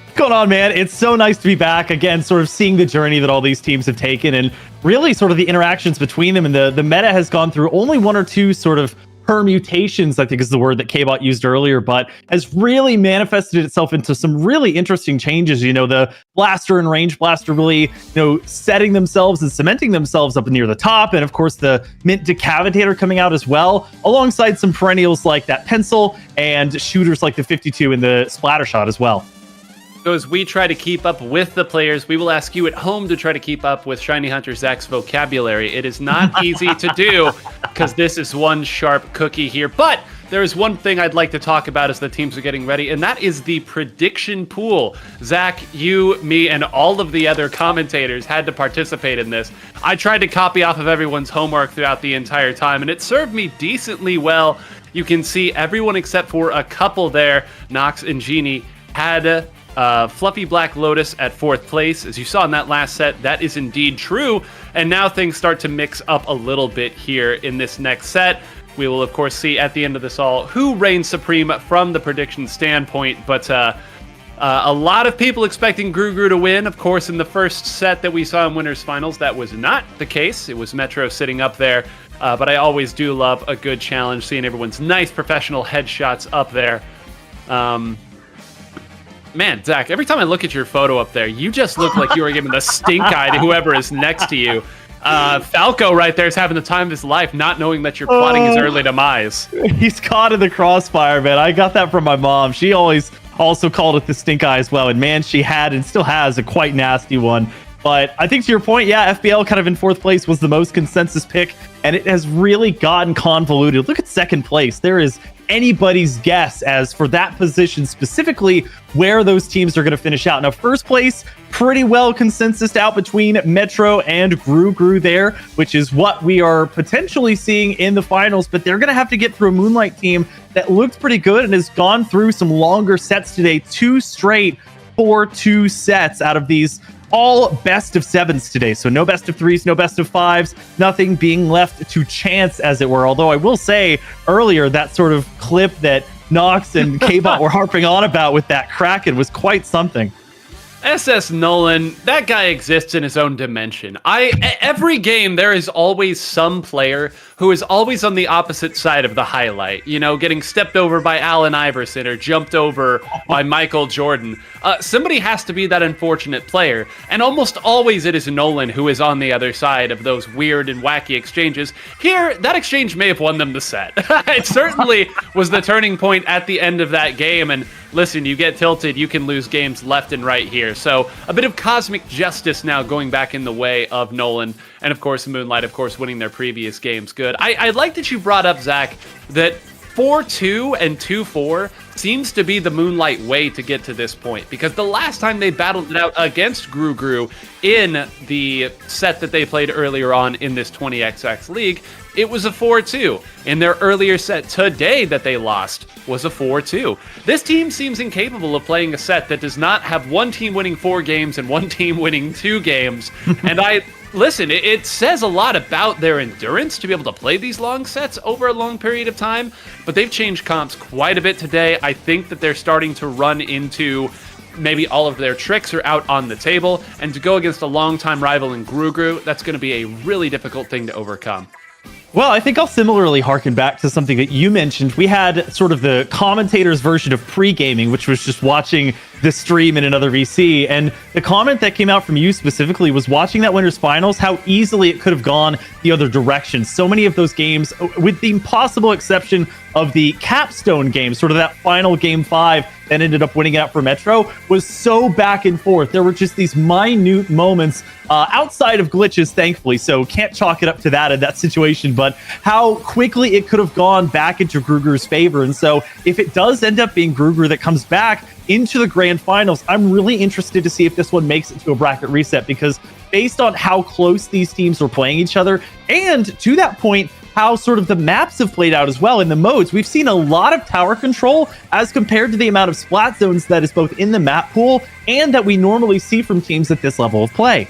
What's going on, man? It's so nice to be back again, sort of seeing the journey that all these teams have taken and really sort of the interactions between them. And the meta has gone through only one or two sort of permutations, I think is the word that K-Bot used earlier, but has really manifested itself into some really interesting changes. You know, the Blaster and Range Blaster really, setting themselves and cementing themselves up near the top. And of course, the Mint Decavitator coming out as well, alongside some perennials like that Pencil and shooters like the 52 and the Splattershot as well. So as we try to keep up with the players, we will ask you at home to try to keep up with Shiny Hunter Zach's vocabulary. It is not easy to do because this is one sharp cookie here. But there is one thing I'd like to talk about as the teams are getting ready, and that is the prediction pool. Zach, you, me, and all of the other commentators had to participate in this. I tried to copy off of everyone's homework throughout the entire time, and it served me decently well. You can see everyone except for a couple there, Nox and Genie, had Fluffy Black Lotus at 4th place. As you saw in that last set, that is indeed true. And now things start to mix up a little bit here in this next set. We will, of course, see at the end of this all who reigns supreme from the prediction standpoint. But a lot of people expecting Gru to win. Of course, in the first set that we saw in Winners Finals, that was not the case. It was Metro sitting up there. But I always do love a good challenge, seeing everyone's nice professional headshots up there. Man, Zach, every time I look at your photo up there, you just look like you are giving the stink eye to whoever is next to you. Falco right there is having the time of his life, not knowing that you're plotting his early demise. He's caught in the crossfire, man. I got that from my mom. She always also called it the stink eye as well. And man, she had and still has a quite nasty one. But I think to your point, yeah, FBL kind of in 4th place was the most consensus pick, and it has really gotten convoluted. Look at 2nd place. There is anybody's guess as for that position specifically where those teams are going to finish out. Now, 1st place, pretty well consensus out between Metro and Gru there, which is what we are potentially seeing in the finals, but they're going to have to get through a Moonlight team that looked pretty good and has gone through some longer sets today, 2 straight 4-2 sets out of these all best of 7s today. So no best of 3s, no best of 5s, nothing being left to chance, as it were. Although I will say earlier, that sort of clip that Nox and K-Bot were harping on about with that Kraken was quite something. SS Nolan, that guy exists in his own dimension. Every game, there is always some player who is always on the opposite side of the highlight, getting stepped over by Allen Iverson or jumped over by Michael Jordan. Somebody has to be that unfortunate player, and almost always it is Nolan who is on the other side of those weird and wacky exchanges. Here, that exchange may have won them the set. It certainly was the turning point at the end of that game, and listen, you get tilted, you can lose games left and right here. So a bit of cosmic justice now going back in the way of Nolan. And of course, Moonlight, of course, winning their previous games. Good. I like that you brought up, Zach, that 4-2 and 2-4 seems to be the Moonlight way to get to this point. Because the last time they battled it out against Gru in the set that they played earlier on in this 20XX League, it was a 4-2. In their earlier set today that they lost was a 4-2. This team seems incapable of playing a set that does not have one team winning 4 games and one team winning 2 games. And listen, it says a lot about their endurance to be able to play these long sets over a long period of time, but they've changed comps quite a bit today. I think that they're starting to run into maybe all of their tricks are out on the table, and to go against a longtime rival in Gru, that's going to be a really difficult thing to overcome. Well, I think I'll similarly harken back to something that you mentioned. We had sort of the commentator's version of pre-gaming, which was just watching the stream in another VC. And the comment that came out from you specifically was watching that Winners Finals, how easily it could have gone the other direction. So many of those games, with the possible exception of the capstone game, sort of that final game 5 then ended up winning it out for Metro, was so back and forth. There were just these minute moments outside of glitches, thankfully, so can't chalk it up to that in that situation, but how quickly it could have gone back into Gruger's favor. And so if it does end up being Gruger that comes back into the grand finals, I'm really interested to see if this one makes it to a bracket reset, because based on how close these teams are playing each other, and to that point, how sort of the maps have played out as well in the modes, we've seen a lot of tower control as compared to the amount of splat zones that is both in the map pool and that we normally see from teams at this level of play.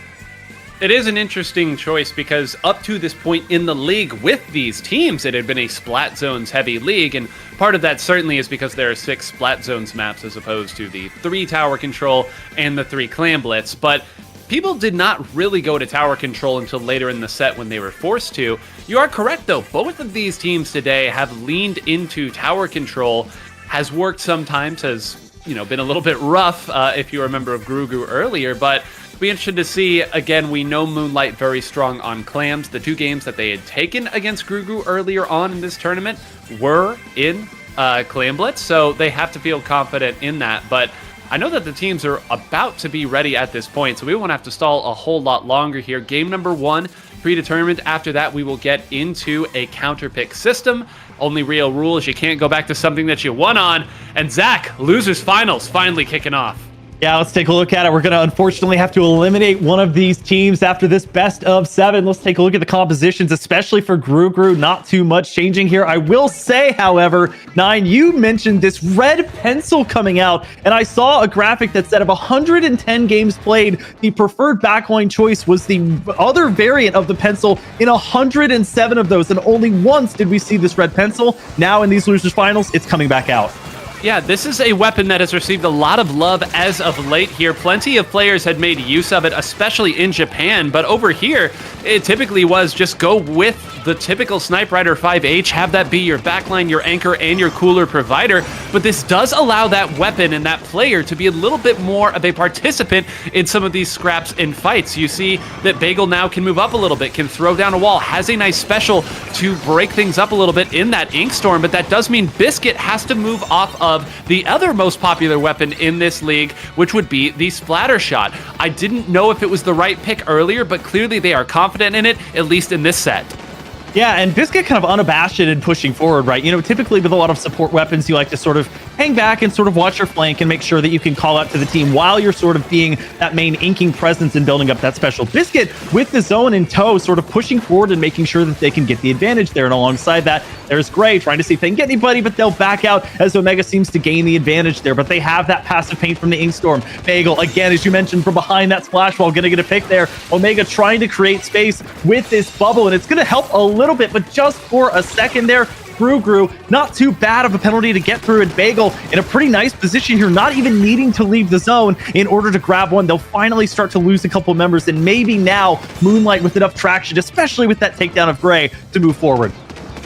It is an interesting choice because up to this point in the league with these teams, it had been a splat zones heavy league, and part of that certainly is because there are 6 splat zones maps as opposed to the 3 tower control and the 3 clan blitz, but people did not really go to tower control until later in the set when they were forced to. You are correct though, both of these teams today have leaned into tower control. Has worked sometimes, has been a little bit rough if you remember of Grugu earlier, but be interested to see. Again, we know Moonlight very strong on clams. The 2 games that they had taken against Grugu earlier on in this tournament were in Clam Blitz, so they have to feel confident in that. But I know that the teams are about to be ready at this point, so we won't have to stall a whole lot longer here. Game number 1, predetermined. After that, we will get into a counter pick system. Only real rule is you can't go back to something that you won on. And Zach, losers finals finally kicking off. Yeah, let's take a look at it. We're going to unfortunately have to eliminate one of these teams after this best of 7. Let's take a look at the compositions, especially for Grugru. Not too much changing here. I will say, however, Nine, you mentioned this red pencil coming out, and I saw a graphic that said of 110 games played, the preferred backline choice was the other variant of the pencil in 107 of those, and only once did we see this red pencil. Now in these losers finals, it's coming back out. Yeah, this is a weapon that has received a lot of love as of late here. Plenty of players had made use of it, especially in Japan, but over here, it typically was just go with the typical Snipe Rider 5H, have that be your backline, your anchor, and your cooler provider, but this does allow that weapon and that player to be a little bit more of a participant in some of these scraps and fights. You see that Bagel now can move up a little bit, can throw down a wall, has a nice special to break things up a little bit in that Ink Storm, but that does mean Biscuit has to move off of the other most popular weapon in this league, which would be the Splatter Shot. I didn't know if it was the right pick earlier, but clearly they are confident in it, at least in this set. Yeah, and Biscuit kind of unabashed in pushing forward, right? Typically with a lot of support weapons, you like to sort of hang back and sort of watch your flank and make sure that you can call out to the team while you're sort of being that main inking presence and building up that special. Biscuit, with the zone in tow, sort of pushing forward and making sure that they can get the advantage there. And alongside that, there's Gray trying to see if they can get anybody, but they'll back out as Omega seems to gain the advantage there. But they have that passive paint from the Ink Storm. Bagel, again, as you mentioned, from behind that splash wall, gonna get a pick there. Omega trying to create space with this bubble, and it's gonna help a little bit, but just for a second there. Grugru, not too bad of a penalty to get through, and Bagel in a pretty nice position here, not even needing to leave the zone in order to grab one. They'll finally start to lose a couple members, and maybe now Moonlight with enough traction, especially with that takedown of Gray, to move forward.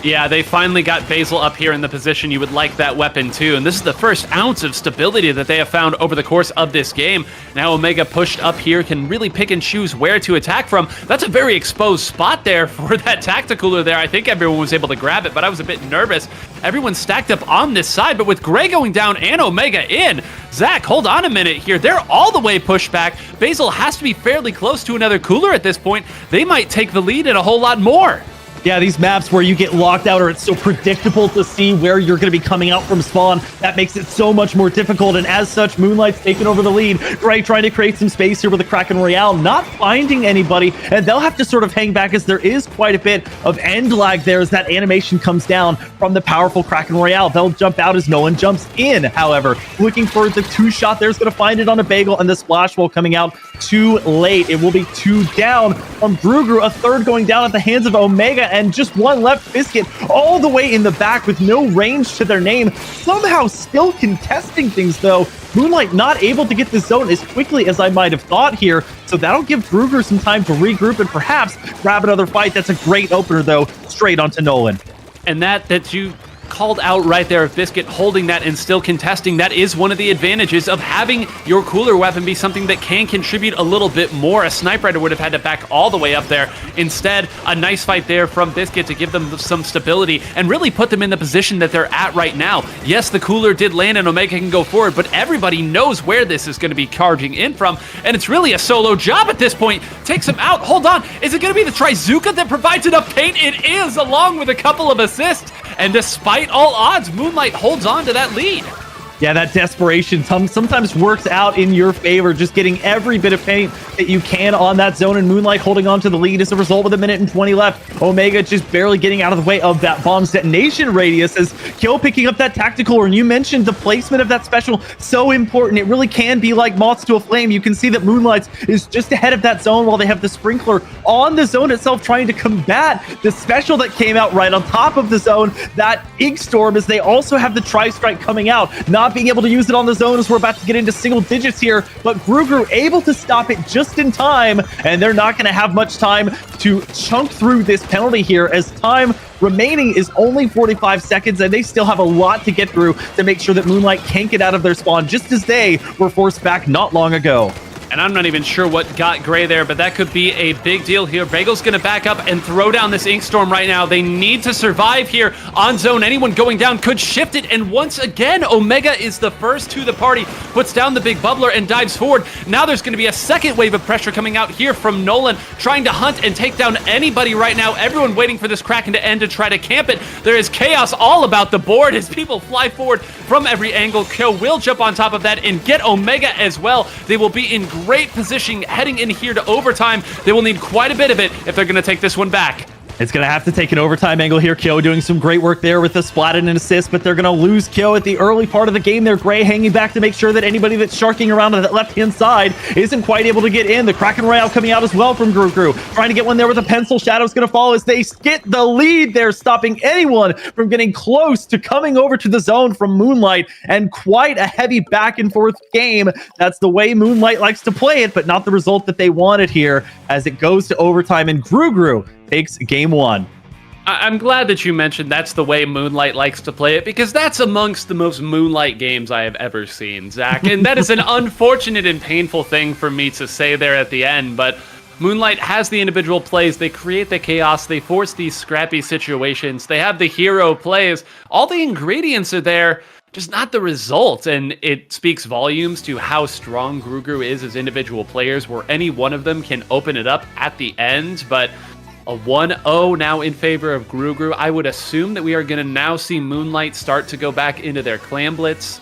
Yeah, they finally got Basil up here in the position you would like that weapon too, and this is the first ounce of stability that they have found over the course of this game. Now Omega pushed up here, can really pick and choose where to attack from. That's a very exposed spot there for that Tacticooler there. I think everyone was able to grab it, but I was a bit nervous. Everyone's stacked up on this side, but with Gray going down and Omega in, Zach, hold on a minute here. They're all the way pushed back. Basil has to be fairly close to another cooler at this point. They might take the lead and a whole lot more. Yeah, these maps where you get locked out or it's so predictable to see where you're going to be coming out from spawn, that makes it so much more difficult. And as such, Moonlight's taking over the lead. Gray trying to create some space here with the Kraken Royale, not finding anybody, and they'll have to sort of hang back as there is quite a bit of end lag there as that animation comes down from the powerful Kraken Royale. They'll jump out as Nolan jumps in, however. Looking for the 2-shot there's going to find it on a Bagel, and the splash wall coming out too late. It will be 2 down from Grugru, a third going down at the hands of Omega, and just one left. Biscuit all the way in the back with no range to their name, somehow still contesting things though. Moonlight not able to get the zone as quickly as I might have thought here, so that'll give Gruger some time to regroup and perhaps grab another fight. That's a great opener though, straight onto Nolan. And that you called out right there of Biscuit holding that and still contesting. That is one of the advantages of having your cooler weapon be something that can contribute a little bit more. A Sniper Rider would have had to back all the way up there. Instead, a nice fight there from Biscuit to give them some stability and really put them in the position that they're at right now. Yes, the cooler did land and Omega can go forward, but everybody knows where this is going to be charging in from, and it's really a solo job at this point. Takes him out. Hold on. Is it going to be the Trizuka that provides enough paint? It is, along with a couple of assists. And despite all odds, Moonlight holds on to that lead. Yeah, that desperation sometimes works out in your favor, just getting every bit of paint that you can on that zone, and Moonlight holding on to the lead as a result with 1 minute and 20 left. Omega just barely getting out of the way of that bomb's detonation radius as Kill picking up that tactical, and you mentioned the placement of that special, so important. It really can be like moths to a flame. You can see that Moonlight is just ahead of that zone while they have the sprinkler on the zone itself trying to combat the special that came out right on top of the zone, that Ink Storm, as they also have the Tri-Strike coming out. Not being able to use it on the zone as we're about to get into single digits here, but GruGru able to stop it just in time, and they're not going to have much time to chunk through this penalty here, as time remaining is only 45 seconds, and they still have a lot to get through to make sure that Moonlight can't get out of their spawn, just as they were forced back not long ago. And I'm not even sure what got Gray there, but that could be a big deal here. Bagel's going to back up and throw down this Ink Storm right now. They need to survive here on zone. Anyone going down could shift it. And once again, Omega is the first to the party, puts down the big bubbler and dives forward. Now there's going to be a second wave of pressure coming out here from Nolan, trying to hunt and take down anybody right now. Everyone waiting for this Kraken to end to try to camp it. There is chaos all about the board as people fly forward from every angle. Kill will jump on top of that and get Omega as well. They will be in great position heading in here to overtime. They will need quite a bit of it if they're going to take this one back. It's going to have to take an overtime angle here. Kyo doing some great work there with the splat and an assist, but they're going to lose Kyo at the early part of the game there. Gray hanging back to make sure that anybody that's sharking around on that left-hand side isn't quite able to get in. The Kraken Royale coming out as well from GruGru. Trying to get one there with a pencil. Shadow's going to fall as they get the lead there, stopping anyone from getting close to coming over to the zone from Moonlight, and quite a heavy back and forth game. That's the way Moonlight likes to play it, but not the result that they wanted here as it goes to overtime, and GruGru takes game one. I'm glad that you mentioned that's the way Moonlight likes to play it, because that's amongst the most Moonlight games I have ever seen, Zach. And that is an unfortunate and painful thing for me to say there at the end, but Moonlight has the individual plays. They create the chaos. They force these scrappy situations. They have the hero plays. All the ingredients are there, just not the result. And it speaks volumes to how strong GruGru is as individual players, where any one of them can open it up at the end. But a 1-0 now in favor of GruGru. I would assume that we are going to now see Moonlight start to go back into their Clan Blitz.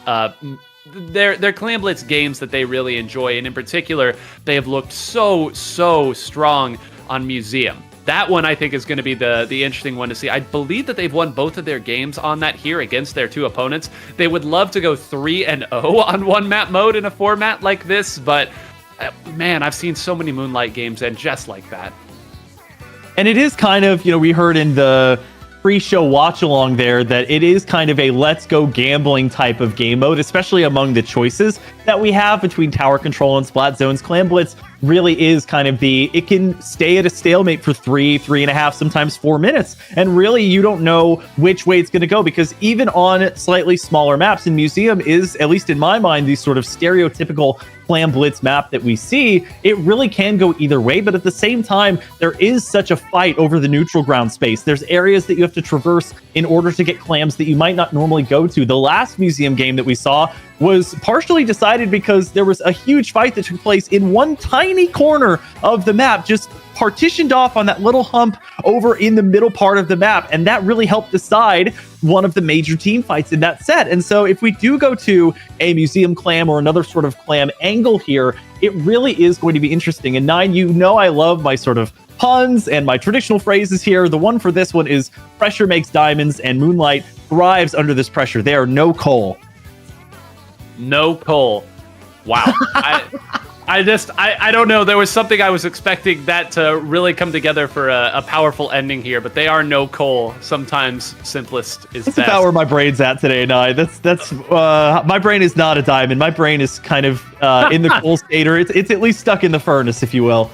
Their Clan Blitz games that they really enjoy, and in particular, they have looked so strong on Museum. That one I think is going to be the interesting one to see. I believe that they've won both of their games on that here against their two opponents. They would love to go 3-0 on one map mode in a format like this, but man, I've seen so many Moonlight games end just like that. And it is kind of, we heard in the pre-show watch along there that it is kind of a let's go gambling type of game mode, especially among the choices that we have between tower control and splat zones. Clan Blitz really is kind of it can stay at a stalemate for 3.5, sometimes 4 minutes. And really, you don't know which way it's going to go, because even on slightly smaller maps, and Museum is, at least in my mind, the sort of stereotypical Clan Blitz map that we see, it really can go either way. But at the same time, there is such a fight over the neutral ground space. There's areas that you have to traverse in order to get clams that you might not normally go to. The last Museum game that we saw was partially decided because there was a huge fight that took place in one tiny corner of the map, just partitioned off on that little hump over in the middle part of the map. And that really helped decide one of the major team fights in that set. And so if we do go to a Museum clam or another sort of clam angle here, it really is going to be interesting. And Nine, I love my sort of puns and my traditional phrases here. The one for this one is pressure makes diamonds, and Moonlight thrives under this pressure. They are no coal. No coal. Wow. I don't know. There was something I was expecting that to really come together for a powerful ending here, but they are no coal. Sometimes simplest is That's best. about where my brain's at today, Nye. That's my brain is not a diamond. My brain is kind of in the coal state, or it's at least stuck in the furnace, if you will.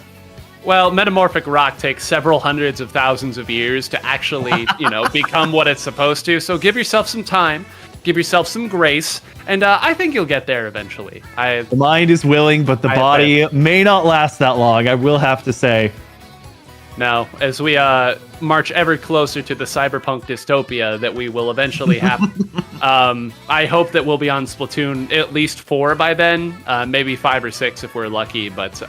Well, metamorphic rock takes several hundreds of thousands of years to actually, become what it's supposed to. So give yourself some time, give yourself some grace, and I think you'll get there eventually. The mind is willing, but the body may not last that long, I will have to say. Now, as we march ever closer to the cyberpunk dystopia that we will eventually have, I hope that we'll be on Splatoon at least 4 by then, maybe 5 or 6 if we're lucky. But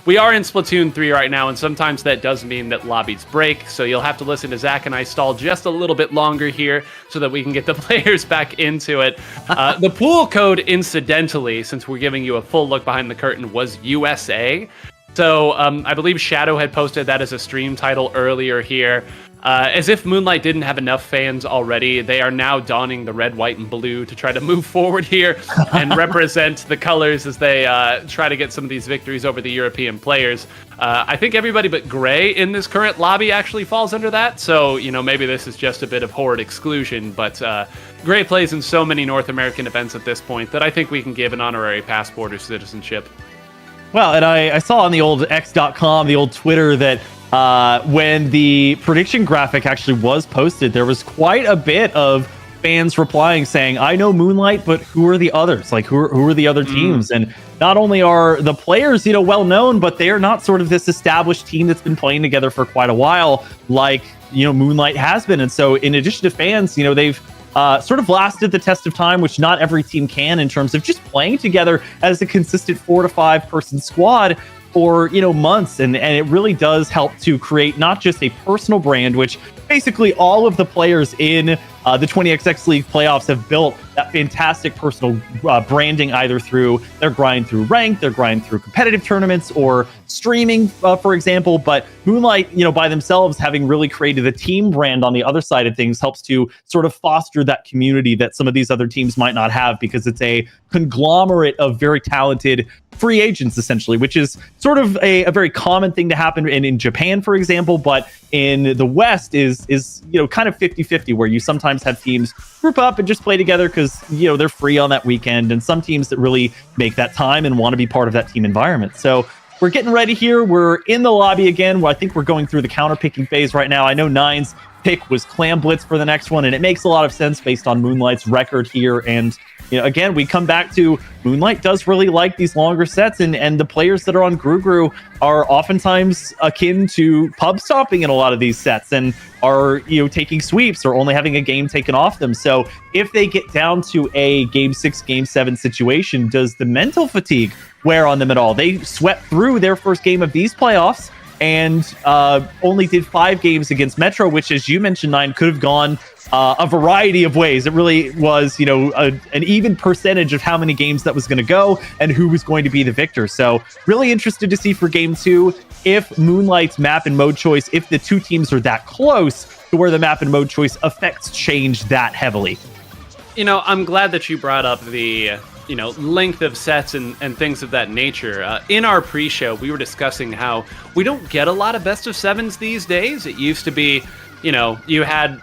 we are in Splatoon 3 right now, and sometimes that does mean that lobbies break. So you'll have to listen to Zach and I stall just a little bit longer here so that we can get the players back into it. The pool code, incidentally, since we're giving you a full look behind the curtain, was USA. So I believe Shadow had posted that as a stream title earlier here. As if Moonlight didn't have enough fans already, they are now donning the red, white, and blue to try to move forward here and represent the colors as they try to get some of these victories over the European players. I think everybody but Gray in this current lobby actually falls under that, so maybe this is just a bit of horde exclusion, but Gray plays in so many North American events at this point that I think we can give an honorary passport or citizenship. Well, and I saw on the old X.com, the old Twitter, that when the prediction graphic actually was posted, there was quite a bit of fans replying saying, I know Moonlight, but who are the others? Like, who are the other teams? And not only are the players, well known, but they are not sort of this established team that's been playing together for quite a while, like, Moonlight has been. And so in addition to fans, they've sort of lasted the test of time, which not every team can, in terms of just playing together as a consistent 4 to 5 person squad for months, and it really does help to create not just a personal brand, which basically all of the players in the 20XX League playoffs have built that fantastic personal branding, either through their grind through ranked, their grind through competitive tournaments, or streaming, for example. But Moonlight, by themselves, having really created a team brand on the other side of things, helps to sort of foster that community that some of these other teams might not have, because it's a conglomerate of very talented free agents, essentially, which is sort of a very common thing to happen in Japan, for example, but in the West is kind of 50-50, where you sometimes have teams group up and just play together because they're free on that weekend, and some teams that really make that time and want to be part of that team environment. So we're getting ready here. We're in the lobby again, where I think we're going through the counter picking phase right now. I know Nine's pick was Clam Blitz for the next one, and it makes a lot of sense based on Moonlight's record here. And again, we come back to Moonlight does really like these longer sets, and the players that are on Gru are oftentimes akin to pub stopping in a lot of these sets, and are taking sweeps or only having a game taken off them. So if they get down to a game 6, game 7 situation, does the mental fatigue wear on them at all? They swept through their first game of these playoffs and only did 5 games against Metro, which, as you mentioned, Nine, could have gone a variety of ways. It really was, an even percentage of how many games that was going to go and who was going to be the victor. So really interested to see for game 2 if Moonlight's map and mode choice, if the two teams are that close to where the map and mode choice affects change that heavily. I'm glad that you brought up the length of sets and things of that nature. In our pre-show, we were discussing how we don't get a lot of best of 7s these days. It used to be, you had,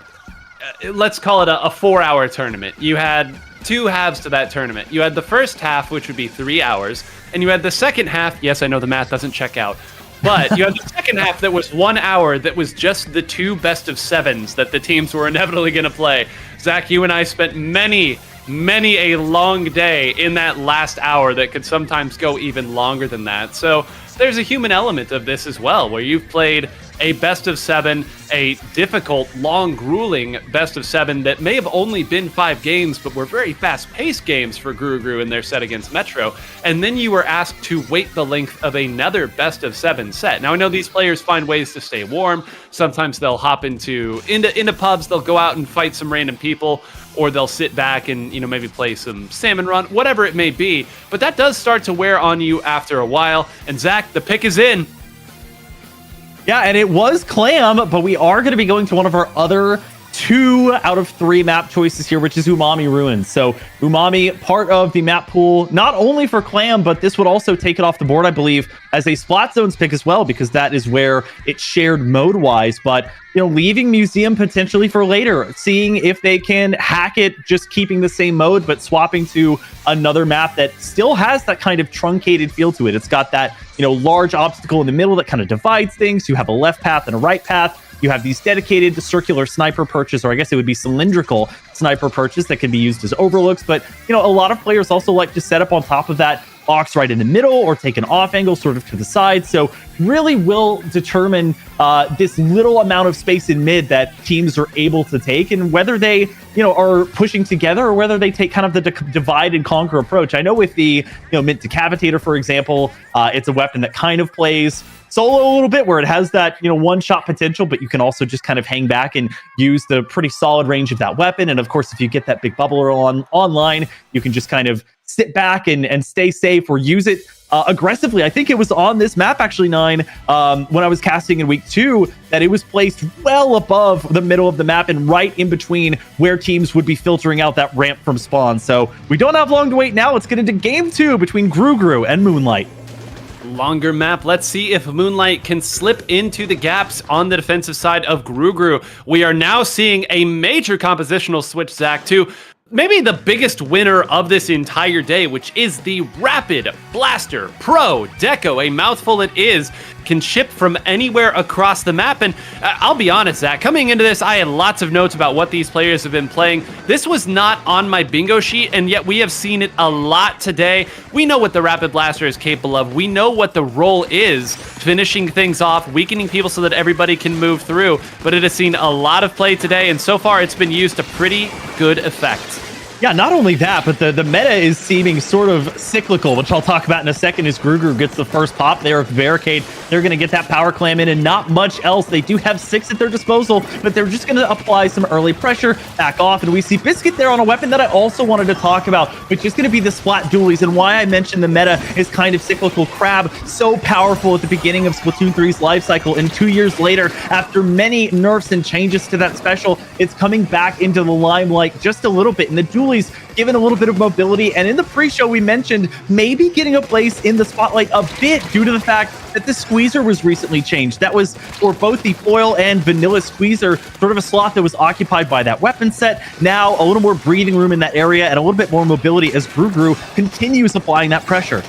let's call it a 4-hour tournament. You had 2 halves to that tournament. You had the first half, which would be 3 hours, and you had the second half. Yes, I know the math doesn't check out, but you had the second half that was 1 hour that was just the 2 best of 7s that the teams were inevitably going to play. Zach, you and I spent many a long day in that last hour that could sometimes go even longer than that. So there's a human element of this as well, where you've played a best of 7, a difficult, long, grueling best of 7 that may have only been 5 games, but were very fast-paced games for Guru in their set against Metro. And then you were asked to wait the length of another best of 7 set. Now, I know these players find ways to stay warm. Sometimes they'll hop into pubs, they'll go out and fight some random people, or they'll sit back and, maybe play some Salmon Run, whatever it may be. But that does start to wear on you after a while. And Zach, the pick is in. Yeah, and it was Clam, but we are going to be going to one of our other 2 out of 3 map choices here, which is Umami Ruins. So Umami, part of the map pool, not only for Clam, but this would also take it off the board, I believe, as a Splat Zones pick as well, because that is where it's shared mode-wise. But, leaving Museum potentially for later, seeing if they can hack it, just keeping the same mode, but swapping to another map that still has that kind of truncated feel to it. It's got that, large obstacle in the middle that kind of divides things. You have a left path and a right path. You have these dedicated circular sniper perches, or I guess it would be cylindrical sniper perches that can be used as overlooks. But, a lot of players also like to set up on top of that box right in the middle or take an off angle sort of to the side. So really will determine this little amount of space in mid that teams are able to take, and whether they, are pushing together or whether they take kind of the divide and conquer approach. I know with the, Mint Decapitator, for example, it's a weapon that kind of plays solo a little bit, where it has that, one-shot potential, but you can also just kind of hang back and use the pretty solid range of that weapon. And of course, if you get that big bubbler online, you can just kind of sit back and stay safe, or use it aggressively. I think it was on this map, actually, 9, when I was casting in week 2, that it was placed well above the middle of the map and right in between where teams would be filtering out that ramp from spawn. So we don't have long to wait now. Let's get into game 2 between Grugru and Moonlight. Longer map. Let's see if Moonlight can slip into the gaps on the defensive side of Grugru. We are now seeing a major compositional switch, Zach, to maybe the biggest winner of this entire day, which is the Rapid Blaster Pro Deco. A mouthful it is. Can ship from anywhere across the map. And I'll be honest, Zach, coming into this, I had lots of notes about what these players have been playing. This was not on my bingo sheet, and yet we have seen it a lot today. We know what the Rapid Blaster is capable of. We know what the role is, finishing things off, weakening people so that everybody can move through. But it has seen a lot of play today, and so far it's been used to pretty good effect. Yeah, not only that, but the meta is seeming sort of cyclical, which I'll talk about in a second as Grugru gets the first pop there with Barricade. They're going to get that power clam in and not much else. They do have 6 at their disposal, but they're just going to apply some early pressure, back off, and we see Biscuit there on a weapon that I also wanted to talk about, which is going to be the Splat Dualies, and why I mentioned the meta is kind of cyclical. Crab, so powerful at the beginning of Splatoon 3's life cycle, and 2 years later, after many nerfs and changes to that special, it's coming back into the limelight just a little bit, and the Dualies given a little bit of mobility. And in the pre-show, we mentioned maybe getting a place in the spotlight a bit due to the fact that the squeezer was recently changed. That was for both the foil and vanilla squeezer, sort of a slot that was occupied by that weapon set. Now a little more breathing room in that area and a little bit more mobility as Grugru continues applying that pressure.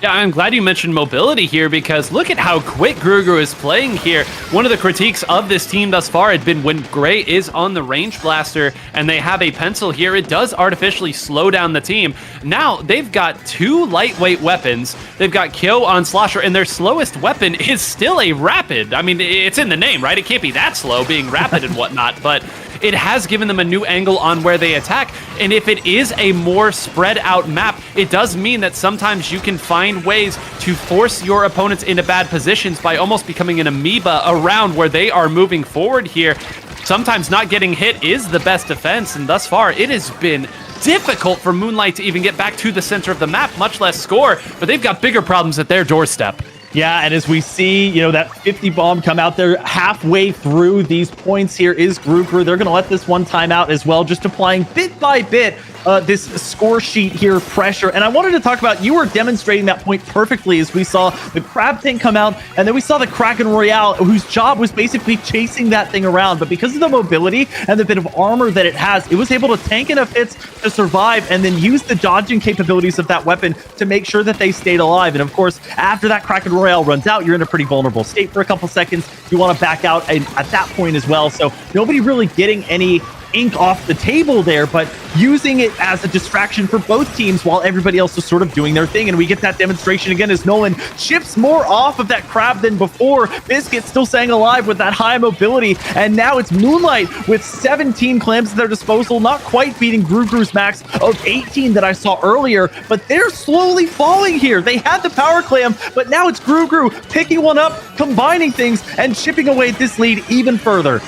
Yeah, I'm glad you mentioned mobility here, because look at how quick Grugru is playing here. One of the critiques of this team thus far had been when Gray is on the range blaster and they have a pencil here, it does artificially slow down the team. Now they've got 2 lightweight weapons. They've got Kyo on Slosher, and their slowest weapon is still a rapid. I mean, it's in the name, right? It can't be that slow being rapid and whatnot, but it has given them a new angle on where they attack. And if it is a more spread out map, it does mean that sometimes you can find ways to force your opponents into bad positions by almost becoming an amoeba around where they are moving forward here. Sometimes not getting hit is the best defense, and thus far it has been difficult for Moonlight to even get back to the center of the map, much less score, but they've got bigger problems at their doorstep. Yeah, and as we see, that 50 bomb come out there halfway through these points here is Grugru. They're going to let this one time out as well, just applying bit by bit this score sheet here, pressure. And I wanted to talk about, you were demonstrating that point perfectly as we saw the Crab tank come out, and then we saw the Kraken Royale, whose job was basically chasing that thing around. But because of the mobility and the bit of armor that it has, it was able to tank enough hits to survive and then use the dodging capabilities of that weapon to make sure that they stayed alive. And of course, after that Kraken Royale runs out, you're in a pretty vulnerable state for a couple seconds. You want to back out at that point as well. So nobody really getting any ink off the table there, but using it as a distraction for both teams while everybody else is sort of doing their thing. And we get that demonstration again as Nolan chips more off of that Crab than before. Biscuit still staying alive with that high mobility, and now it's Moonlight with 17 clams at their disposal, not quite beating Grugru's max of 18 that I saw earlier, but they're slowly falling here. They had the power clam, but now it's Grugru picking one up, combining things, and chipping away at this lead even further.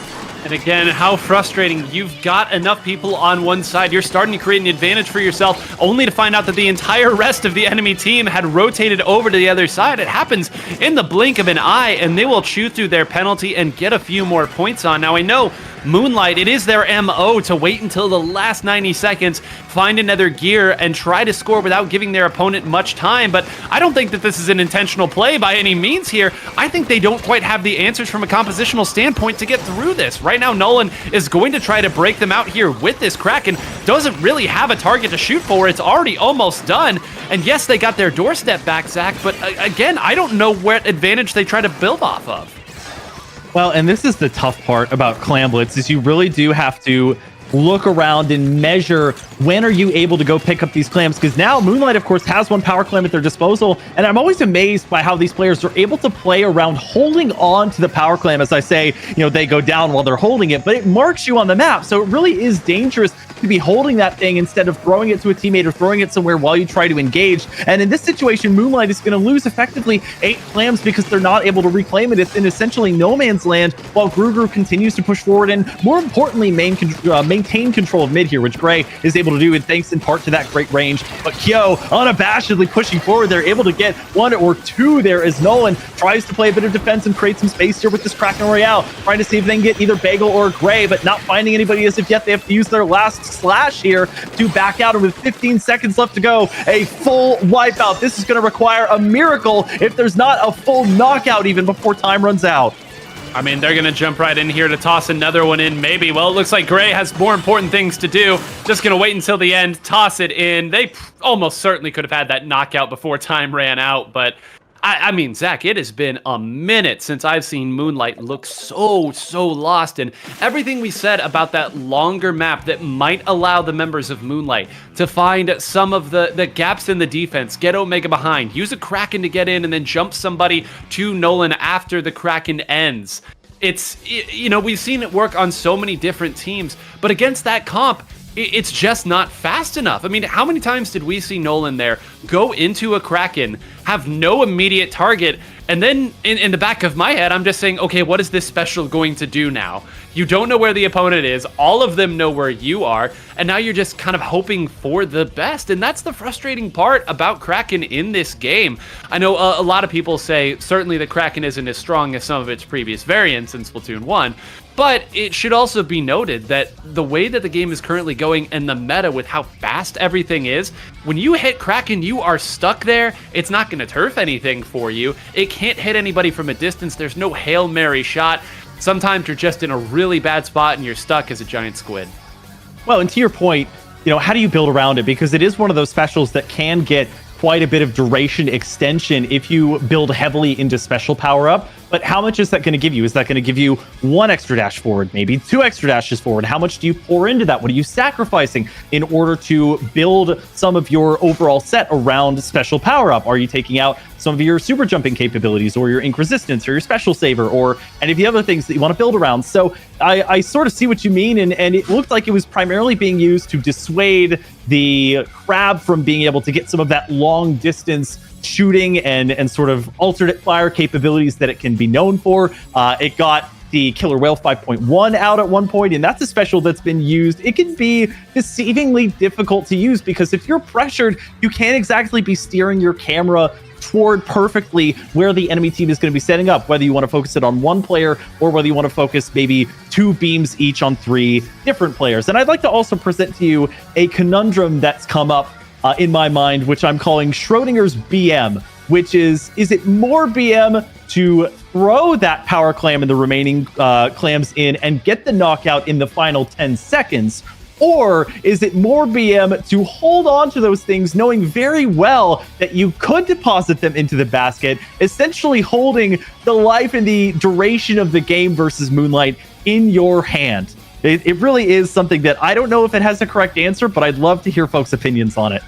And again, how frustrating. You've got enough people on one side. You're starting to create an advantage for yourself, only to find out that the entire rest of the enemy team had rotated over to the other side. It happens in the blink of an eye, and they will chew through their penalty and get a few more points on. Now, I know Moonlight, it is their MO to wait until the last 90 seconds, find another gear, and try to score without giving their opponent much time. But I don't think that this is an intentional play by any means here. I think they don't quite have the answers from a compositional standpoint to get through this. Right now, Nolan is going to try to break them out here with this Kraken. Doesn't really have a target to shoot for. It's already almost done. And yes, they got their doorstep back, Zach, but again, I don't know what advantage they try to build off of. Well, and this is the tough part about Clamblitz, is you really do have to look around and measure when are you able to go pick up these clams, because now Moonlight, of course, has one power clam at their disposal, and I'm always amazed by how these players are able to play around holding on to the power clam. As I say, they go down while they're holding it, but it marks you on the map, so it really is dangerous to be holding that thing instead of throwing it to a teammate or throwing it somewhere while you try to engage. And in this situation, Moonlight is going to lose effectively 8 clams because they're not able to reclaim it. It's in essentially no man's land while Grugru continues to push forward and, more importantly, maintain control of mid here, which Gray is able to do, and thanks in part to that great range. But Kyo unabashedly pushing forward. They're able to get 1 or 2 there as Nolan tries to play a bit of defense and create some space here with this Kraken Royale, trying to see if they can get either Bagel or Gray, but not finding anybody as of yet. They have to use their last slash here to back out, and with 15 seconds left to go, a full wipeout. This is going to require a miracle if there's not a full knockout even before time runs out. I mean, they're going to jump right in here to toss another one in, maybe. Well, it looks like Gray has more important things to do. Just going to wait until the end, toss it in. They almost certainly could have had that knockout before time ran out, but I mean, Zach, it has been a minute since I've seen Moonlight look so lost, and everything we said about that longer map that might allow the members of Moonlight to find some of the gaps in the defense, get Omega behind, use a Kraken to get in, and then jump somebody to Nolan after the Kraken ends. We've seen it work on so many different teams, but against that comp, it's just not fast enough. I mean, how many times did we see Nolan there go into a Kraken, have no immediate target, and then in the back of my head, I'm just saying, okay, what is this special going to do now? You don't know where the opponent is. All of them know where you are, and now you're just kind of hoping for the best, and that's the frustrating part about Kraken in this game. I know a lot of people say certainly the Kraken isn't as strong as some of its previous variants in Splatoon 1, but it should also be noted that the way that the game is currently going and the meta with how fast everything is, when you hit Kraken, you are stuck there. It's not going to turf anything for you. It can't hit anybody from a distance. There's no Hail Mary shot. Sometimes you're just in a really bad spot and you're stuck as a giant squid. Well, and to your point, how do you build around it? Because it is one of those specials that can get quite a bit of duration extension if you build heavily into special power up. But how much is that going to give you? Is that going to give you 1 extra dash forward, maybe 2 extra dashes forward? How much do you pour into that? What are you sacrificing in order to build some of your overall set around special power up? Are you taking out some of your super jumping capabilities, or your ink resistance, or your special saver, or any of the other things that you want to build around? So I sort of see what you mean, and it looked like it was primarily being used to dissuade the Crab from being able to get some of that long distance shooting and sort of alternate fire capabilities that it can be known for. It got the Killer Whale 5.1 out at one point, and that's a special that's been used. It can be deceivingly difficult to use because if you're pressured, you can't exactly be steering your camera toward perfectly where the enemy team is going to be setting up, whether you want to focus it on one player or whether you want to focus maybe 2 beams each on 3 different players. And I'd like to also present to you a conundrum that's come up in my mind, which I'm calling Schrodinger's BM, which is it more BM to throw that power clam and the remaining clams in and get the knockout in the final 10 seconds? Or is it more BM to hold on to those things knowing very well that you could deposit them into the basket, essentially holding the life and the duration of the game versus Moonlight in your hand? It really is something that I don't know if it has a correct answer, but I'd love to hear folks' opinions on it.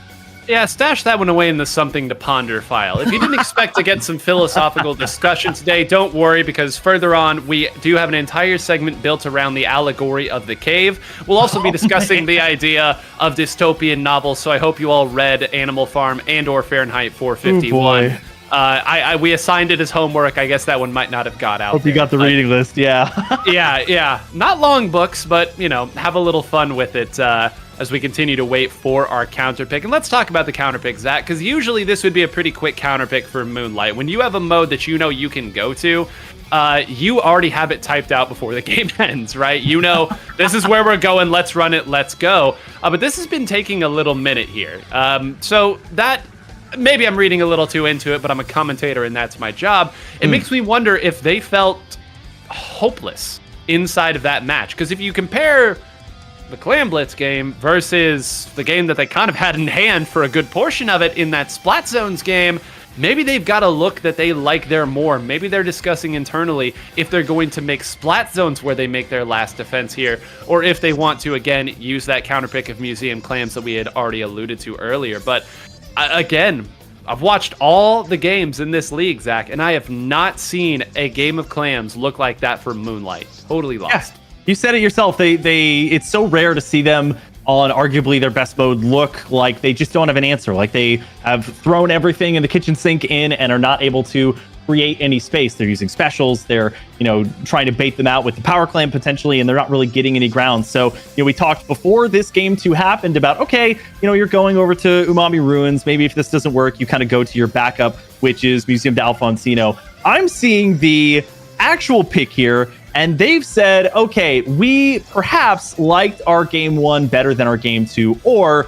Yeah, stash that one away in the something to ponder file. If you didn't expect to get some philosophical discussion today, don't worry, because further on, we do have an entire segment built around the allegory of the cave. We'll also be discussing the idea of dystopian novels, so I hope you all read Animal Farm and or Fahrenheit 451. Oh boy. We assigned it as homework. I guess that one might not have got out. Hope you got the reading list, yeah. yeah. Not long books, but, have a little fun with it. as we continue to wait for our counter pick. And let's talk about the counter pick, Zach, because usually this would be a pretty quick counter pick for Moonlight. When you have a mode that you know you can go to, you already have it typed out before the game ends, right? You know, this is where we're going, let's run it, let's go. But this has been taking a little minute here. So that, maybe I'm reading a little too into it, but I'm a commentator and that's my job. It makes me wonder if they felt hopeless inside of that match. Because if you compare the Clan Blitz game versus the game that they kind of had in hand for a good portion of it in that Splat Zones game, maybe they've got a look that they like there more. Maybe they're discussing internally if they're going to make Splat Zones where they make their last defense here, or if they want to, again, use that counter pick of Museum Clams that we had already alluded to earlier. But again, I've watched all the games in this league, Zach, and I have not seen a game of Clams look like that for Moonlight. Totally lost. Yeah. You said it yourself. It's so rare to see them on arguably their best mode look like they just don't have an answer. Like they have thrown everything in the kitchen sink in and are not able to create any space. They're using specials. They're, trying to bait them out with the power clan potentially, and they're not really getting any ground. So, we talked before this game 2 happened about, okay, you're going over to Umami Ruins. Maybe if this doesn't work, you kind of go to your backup, which is Museum de Alfonsino. I'm seeing the actual pick here, and they've said, okay, we perhaps liked our game 1 better than our game 2, or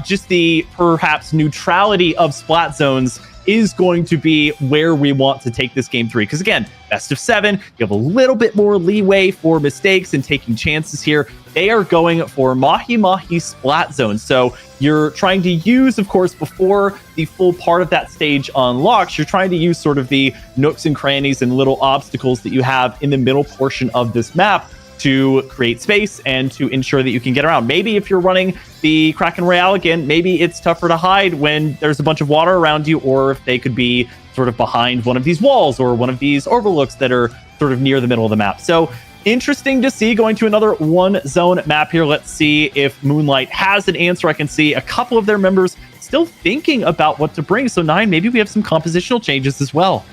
just the perhaps neutrality of Splat Zones is going to be where we want to take this game 3. Because again, best of 7, you have a little bit more leeway for mistakes and taking chances here. They are going for Mahi Mahi Splat Zone. So you're trying to use, of course, before the full part of that stage unlocks, you're trying to use sort of the nooks and crannies and little obstacles that you have in the middle portion of this map to create space and to ensure that you can get around. Maybe if you're running the Kraken Royale again, maybe it's tougher to hide when there's a bunch of water around you, or if they could be sort of behind one of these walls or one of these overlooks that are sort of near the middle of the map. So interesting to see, going to another 1-zone map here. Let's see if Moonlight has an answer. I can see a couple of their members still thinking about what to bring. So 9, maybe we have some compositional changes as well.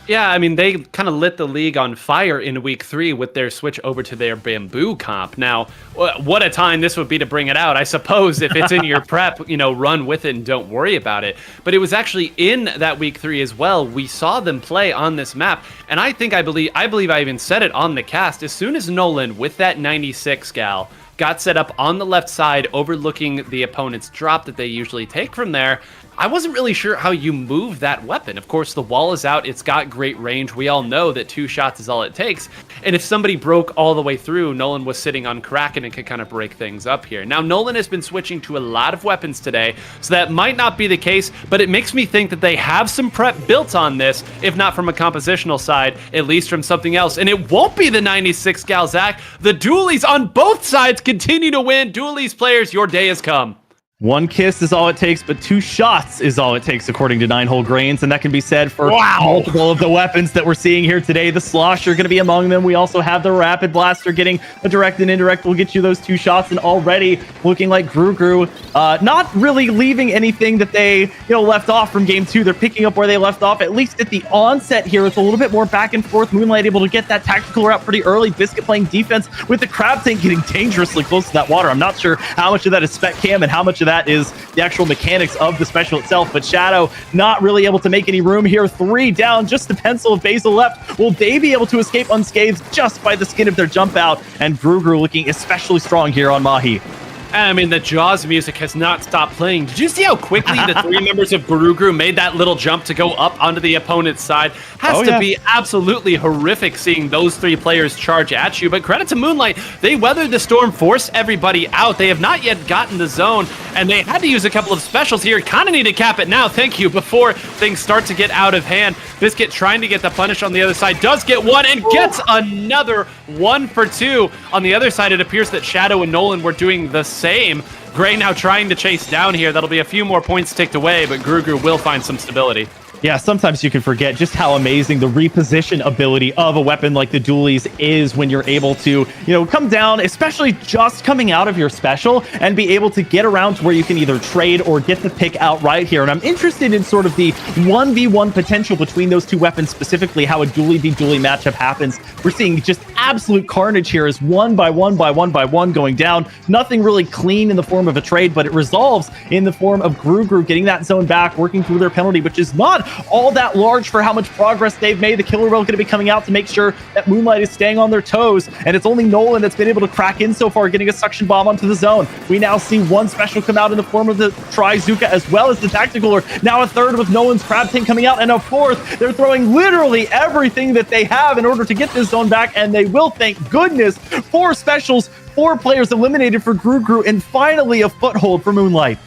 Yeah, I mean, they kind of lit the league on fire in week 3 with their switch over to their bamboo comp. Now, what a time this would be to bring it out. I suppose if it's in your prep, run with it and don't worry about it. But it was actually in that week 3 as well. We saw them play on this map. And I believe I even said it on the cast. As soon as Nolan, with that 96 gal, got set up on the left side, overlooking the opponent's drop that they usually take from there, I wasn't really sure how you move that weapon. Of course, the wall is out. It's got great range. We all know that 2 shots is all it takes. And if somebody broke all the way through, Nolan was sitting on Kraken and could kind of break things up here. Now, Nolan has been switching to a lot of weapons today, so that might not be the case, but it makes me think that they have some prep built on this, if not from a compositional side, at least from something else. And it won't be the 96 gal, Zach. The dualies on both sides continue to win. Dualies players, your day has come. 1 kiss is all it takes, but 2 shots is all it takes, according to 9-Hole Grains, and that can be said for multiple of the weapons that we're seeing here today. The Slosher going to be among them. We also have the Rapid Blaster getting a direct and indirect. Will get you those 2 shots, and already looking like Gru not really leaving anything that they left off from game 2. They're picking up where they left off, at least at the onset here. It's a little bit more back and forth. Moonlight able to get that tactical route pretty early. Biscuit playing defense with the Crab Tank getting dangerously close to that water. I'm not sure how much of that is spec cam and how much of that is the actual mechanics of the special itself, but Shadow not really able to make any room here. 3 down, just the pencil of Basil left. Will they be able to escape unscathed just by the skin of their jump out? And Gru looking especially strong here on Mahi. I mean, the Jaws music has not stopped playing. Did you see how quickly the 3 members of Guru made that little jump to go up onto the opponent's side? Has to be absolutely horrific seeing those 3 players charge at you. But credit to Moonlight, they weathered the storm, forced everybody out. They have not yet gotten the zone, and they had to use a couple of specials here. Kind of need to cap it now, thank you, before things start to get out of hand. Biscuit trying to get the punish on the other side, does get one, and gets another 1 for 2. On the other side, it appears that Shadow and Nolan were doing the same. Gray now trying to chase down here. That'll be a few more points ticked away, but Gru will find some stability. Yeah, sometimes you can forget just how amazing the reposition ability of a weapon like the dualies is when you're able to, come down, especially just coming out of your special and be able to get around to where you can either trade or get the pick out right here. And I'm interested in sort of the 1v1 potential between those two weapons, specifically how a dually v dually matchup happens. We're seeing just absolute carnage here as one by one going down. Nothing really clean in the form of a trade, but it resolves in the form of Gru getting that zone back, working through their penalty, which is not all that large for how much progress they've made. The killer whale going to be coming out to make sure that Moonlight is staying on their toes, and it's only Nolan that's been able to crack in so far, getting a suction bomb onto the zone. We now see one special come out in the form of the Trizooka as well as the Tactical. Now a third with Nolan's Crab Tank coming out, and a fourth. They're throwing literally everything that they have in order to get this zone back, and they will, thank goodness. 4 specials, 4 players eliminated for Gru, and finally a foothold for Moonlight.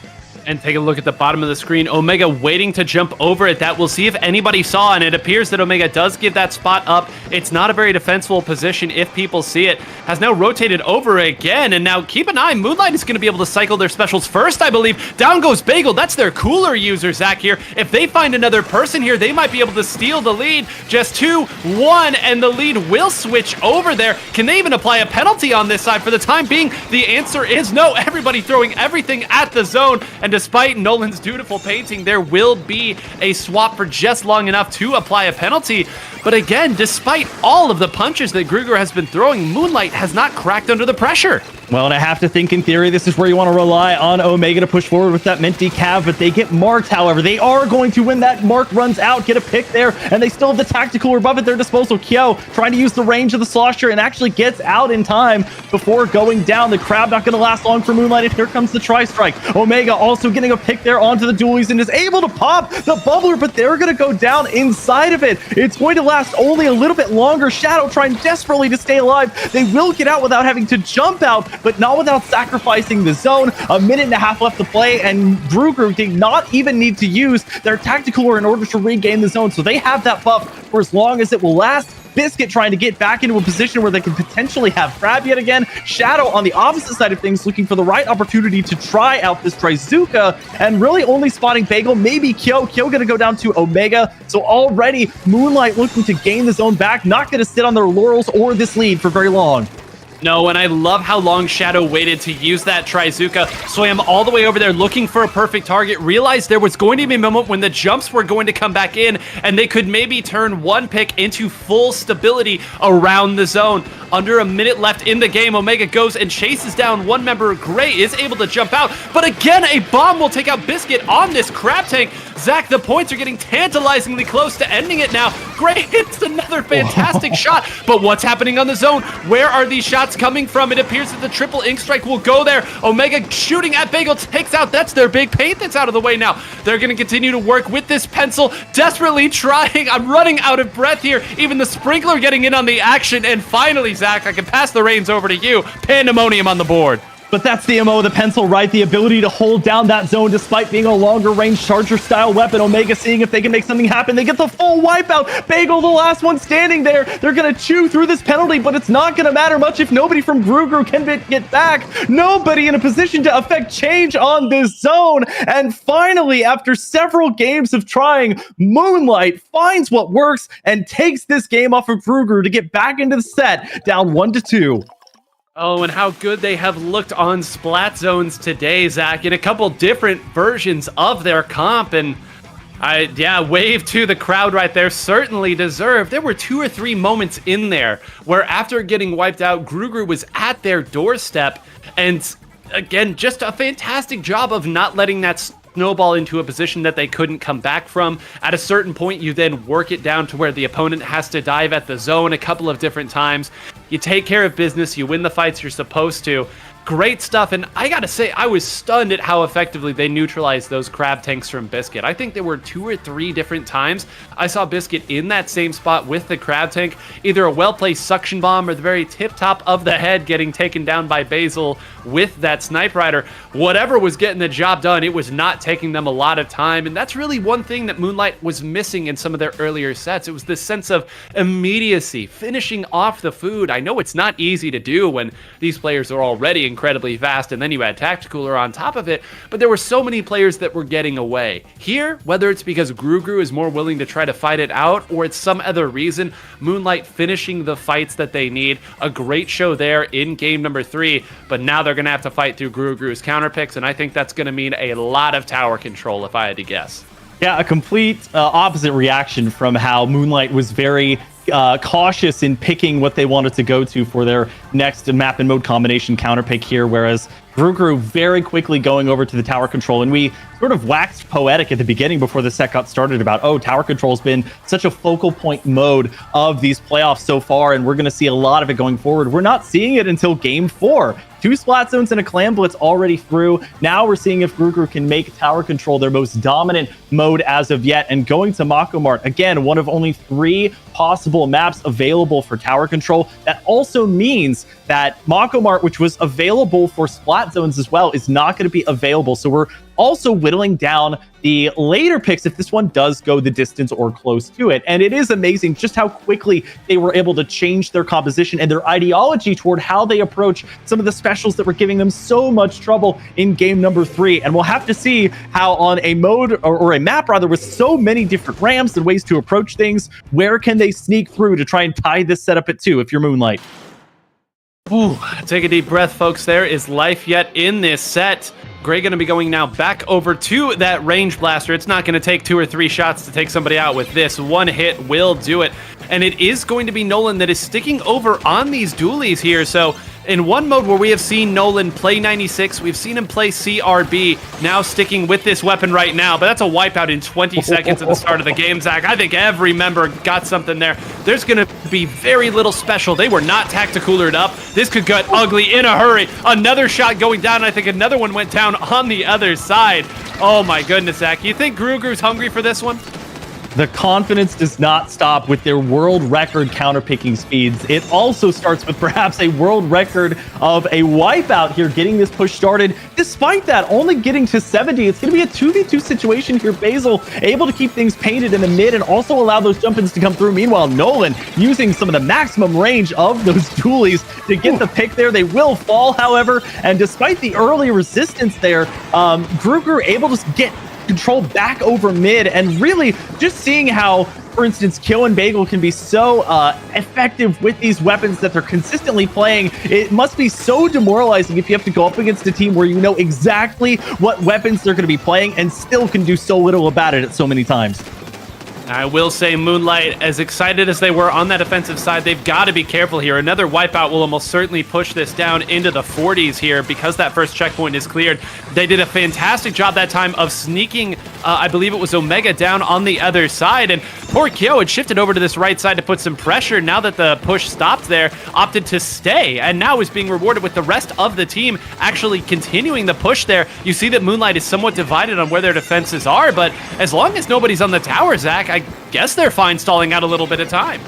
And take a look at the bottom of the screen. Omega waiting to jump over at that. We'll see if anybody saw, and it appears that Omega does give that spot up. It's not a very defensible position if people see it. Has now rotated over again, and now keep an eye. Moonlight is going to be able to cycle their specials first, I believe. Down goes Bagel. That's their cooler user, Zach, here. If they find another person here, they might be able to steal the lead. Just 2-1, and the lead will switch over there. Can they even apply a penalty on this side? For the time being, the answer is no. Everybody throwing everything at the zone, and despite Nolan's dutiful painting, there will be a swap for just long enough to apply a penalty. But again, despite all of the punches that Gru has been throwing, Moonlight has not cracked under the pressure. Well, and I have to think in theory, this is where you want to rely on Omega to push forward with that Minty Cav, but they get marked, however. They are going to, when that mark runs out, get a pick there, and they still have the Tactical Orb at their disposal. Kyo trying to use the range of the Slosher and actually gets out in time before going down. The Crab not going to last long for Moonlight, and here comes the Tri-Strike. Omega also getting a pick there onto the dualies and is able to pop the Bubbler, but they're going to go down inside of it. It's going to last only a little bit longer. Shadow trying desperately to stay alive. They will get out without having to jump out, but not without sacrificing the zone. 1.5 minutes left to play, and Gru did not even need to use their Tactical in order to regain the zone, so they have that buff for as long as it will last. Biscuit trying to get back into a position where they can potentially have Crab yet again. Shadow on the opposite side of things, looking for the right opportunity to try out this Trizooka, and really only spotting Bagel, maybe Kyo. Kyo going to go down to Omega. So already Moonlight looking to gain the zone back, not going to sit on their laurels or this lead for very long. No, and I love how long Shadow waited to use that Trizooka. Swam all the way over there looking for a perfect target. Realized there was going to be a moment when the jumps were going to come back in, and they could maybe turn one pick into full stability around the zone. Under a minute left in the game, Omega goes and chases down one member. Gray is able to jump out, but again, a bomb will take out Biscuit on this Crab Tank. Zach, the points are getting tantalizingly close to ending it now. Gray hits another fantastic shot, but what's happening on the zone? Where are these shots coming from? It appears that the triple ink strike will go there. Omega shooting at Bagel, takes out, that's their big paint that's out of the way now. They're going to continue to work with this pencil, desperately trying. I'm running out of breath here. Even the sprinkler getting in on the action, and finally, Zach, I can pass the reins over to you. Pandemonium on the board. But that's the MO of the pencil, right? The ability to hold down that zone despite being a longer range charger style weapon. Omega seeing if they can make something happen. They get the full wipeout. Bagel, the last one standing there. They're going to chew through this penalty, but it's not going to matter much if nobody from Gru can get back. Nobody in a position to affect change on this zone. And finally, after several games of trying, Moonlight finds what works and takes this game off of Gru to get back into the set, down 1-2. Oh, and how good they have looked on Splat Zones today, Zach, in a couple different versions of their comp. And wave to the crowd right there, certainly deserved. There were 2 or 3 moments in there where after getting wiped out, Gru was at their doorstep. And again, just a fantastic job of not letting that snowball into a position that they couldn't come back from. At a certain point, you then work it down to where the opponent has to dive at the zone a couple of different times. You take care of business, you win the fights you're supposed to. Great stuff, and I gotta say, I was stunned at how effectively they neutralized those Crab Tanks from Biscuit. I think there were 2 or 3 different times I saw Biscuit in that same spot with the Crab Tank, either a well-placed suction bomb or the very tip-top of the head getting taken down by Basil with that Snipe Rider. Whatever was getting the job done, it was not taking them a lot of time, and that's really one thing that Moonlight was missing in some of their earlier sets. It was this sense of immediacy, finishing off the food. I know it's not easy to do when these players are already incredibly fast, and then you add Tacticooler on top of it, but there were so many players that were getting away. Here, whether it's because Gru is more willing to try to fight it out, or it's some other reason, Moonlight finishing the fights that they need. A great show there in game number 3, but now they're going to have to fight through Gru's counter picks, and I think that's going to mean a lot of tower control if I had to guess. Yeah, a complete opposite reaction from how Moonlight was very cautious in picking what they wanted to go to for their next map and mode combination counter pick here, whereas Gru very quickly going over to the tower control. And we sort of waxed poetic at the beginning before the set got started about, oh, tower control has been such a focal point mode of these playoffs so far, and we're going to see a lot of it going forward. We're not seeing it until game 4. 2 Splat Zones and a Clan Blitz already through. Now we're seeing if Gru can make tower control their most dominant mode as of yet. And going to Mako Mart, again, one of only 3 possible maps available for tower control. That also means that Mako Mart, which was available for Splat Zones as well, is not going to be available. So we're also whittling down the later picks if this one does go the distance or close to it. And it is amazing just how quickly they were able to change their composition and their ideology toward how they approach some of the specials that were giving them so much trouble in game number 3. And we'll have to see how on a mode or a map rather with so many different ramps and ways to approach things, where can they sneak through to try and tie this setup at 2 if you're Moonlight? Ooh, take a deep breath, folks. There is life yet in this set. Gray going to be going now back over to that range blaster. It's not going to take 2 or 3 shots to take somebody out with this. One hit will do it. And it is going to be Nolan that is sticking over on these dualies here. So in one mode where we have seen Nolan play 96, we've seen him play CRB, now sticking with this weapon right now, but that's a wipeout in 20 seconds at the start of the game, Zach. I think every member got something there. There's going to be very little special. They were not tacticoolered up. This could get ugly in a hurry. Another shot going down. I think another one went down on the other side. Oh my goodness, Zach. You think Gru's hungry for this one? The confidence does not stop with their world record counterpicking speeds. It also starts with perhaps a world record of a wipeout here, getting this push started. Despite that, only getting to 70. It's going to be a 2v2 situation here. Basil able to keep things painted in the mid and also allow those jump-ins to come through. Meanwhile, Nolan using some of the maximum range of those dualies to get the pick there. They will fall, however, and despite the early resistance there, Gru able to get control back over mid, and really just seeing how, for instance, Kill and Bagel can be so effective with these weapons that they're consistently playing. It must be so demoralizing if you have to go up against a team where you know exactly what weapons they're going to be playing and still can do so little about it at so many times. I will say Moonlight, as excited as they were on that offensive side, they've got to be careful here. Another wipeout will almost certainly push this down into the 40s here because that first checkpoint is cleared. They did a fantastic job that time of sneaking, I believe it was Omega, down on the other side. And poor Kyo had shifted over to this right side to put some pressure. Now that the push stopped there, opted to stay, and now is being rewarded with the rest of the team actually continuing the push there. You see that Moonlight is somewhat divided on where their defenses are, but as long as nobody's on the tower, Zach, I guess they're fine stalling out a little bit of time.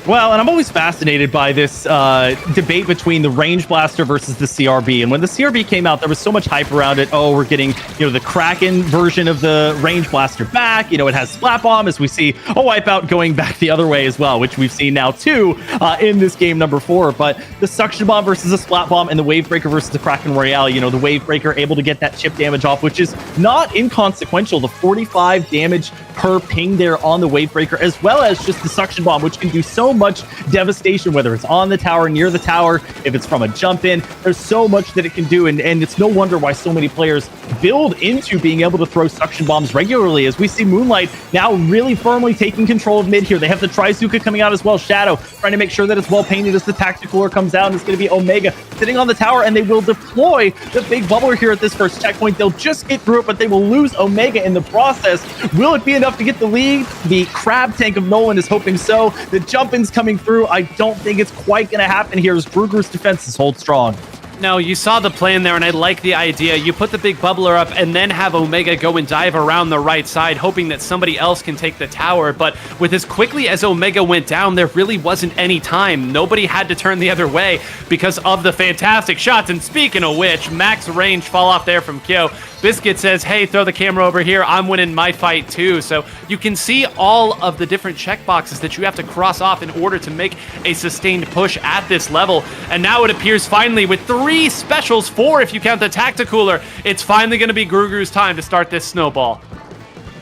Well, and I'm always fascinated by this debate between the Range Blaster versus the CRB. And when the CRB came out, there was so much hype around it. Oh, we're getting, the Kraken version of the Range Blaster back. It has Splat Bomb, as we see a wipeout going back the other way as well, which we've seen now too in this game number 4. But the Suction Bomb versus the Splat Bomb and the Wave Breaker versus the Kraken Royale, the Wave Breaker able to get that chip damage off, which is not inconsequential. The 45 damage per ping there on the Wave Breaker, as well as just the Suction Bomb, which can do so much devastation, whether it's on the tower, near the tower, if it's from a jump in. There's so much that it can do, and it's no wonder why so many players build into being able to throw suction bombs regularly, as we see Moonlight now really firmly taking control of mid here. They have the Trizuka coming out as well. Shadow trying to make sure that it's well painted as the Tacticooler comes out, and it's going to be Omega sitting on the tower, and they will deploy the big bubbler here at this first checkpoint. They'll just get through it, but they will lose Omega in the process. Will it be enough to get the lead? The crab tank of Nolan is hoping so. The jump-ins coming through. I don't think it's quite going to happen here as Gruger's defenses hold strong. No, you saw the plan there, and I like the idea. You put the big bubbler up and then have Omega go and dive around the right side, hoping that somebody else can take the tower. But with as quickly as Omega went down, there really wasn't any time. Nobody had to turn the other way because of the fantastic shots. And speaking of which, max range fall off there from Kyo. Biscuit says, hey, throw the camera over here. I'm winning my fight too. So you can see all of the different checkboxes that you have to cross off in order to make a sustained push at this level. And now it appears finally with 3 specials, 4 if you count the Tacticooler, it's finally going to be Grugu's time to start this snowball.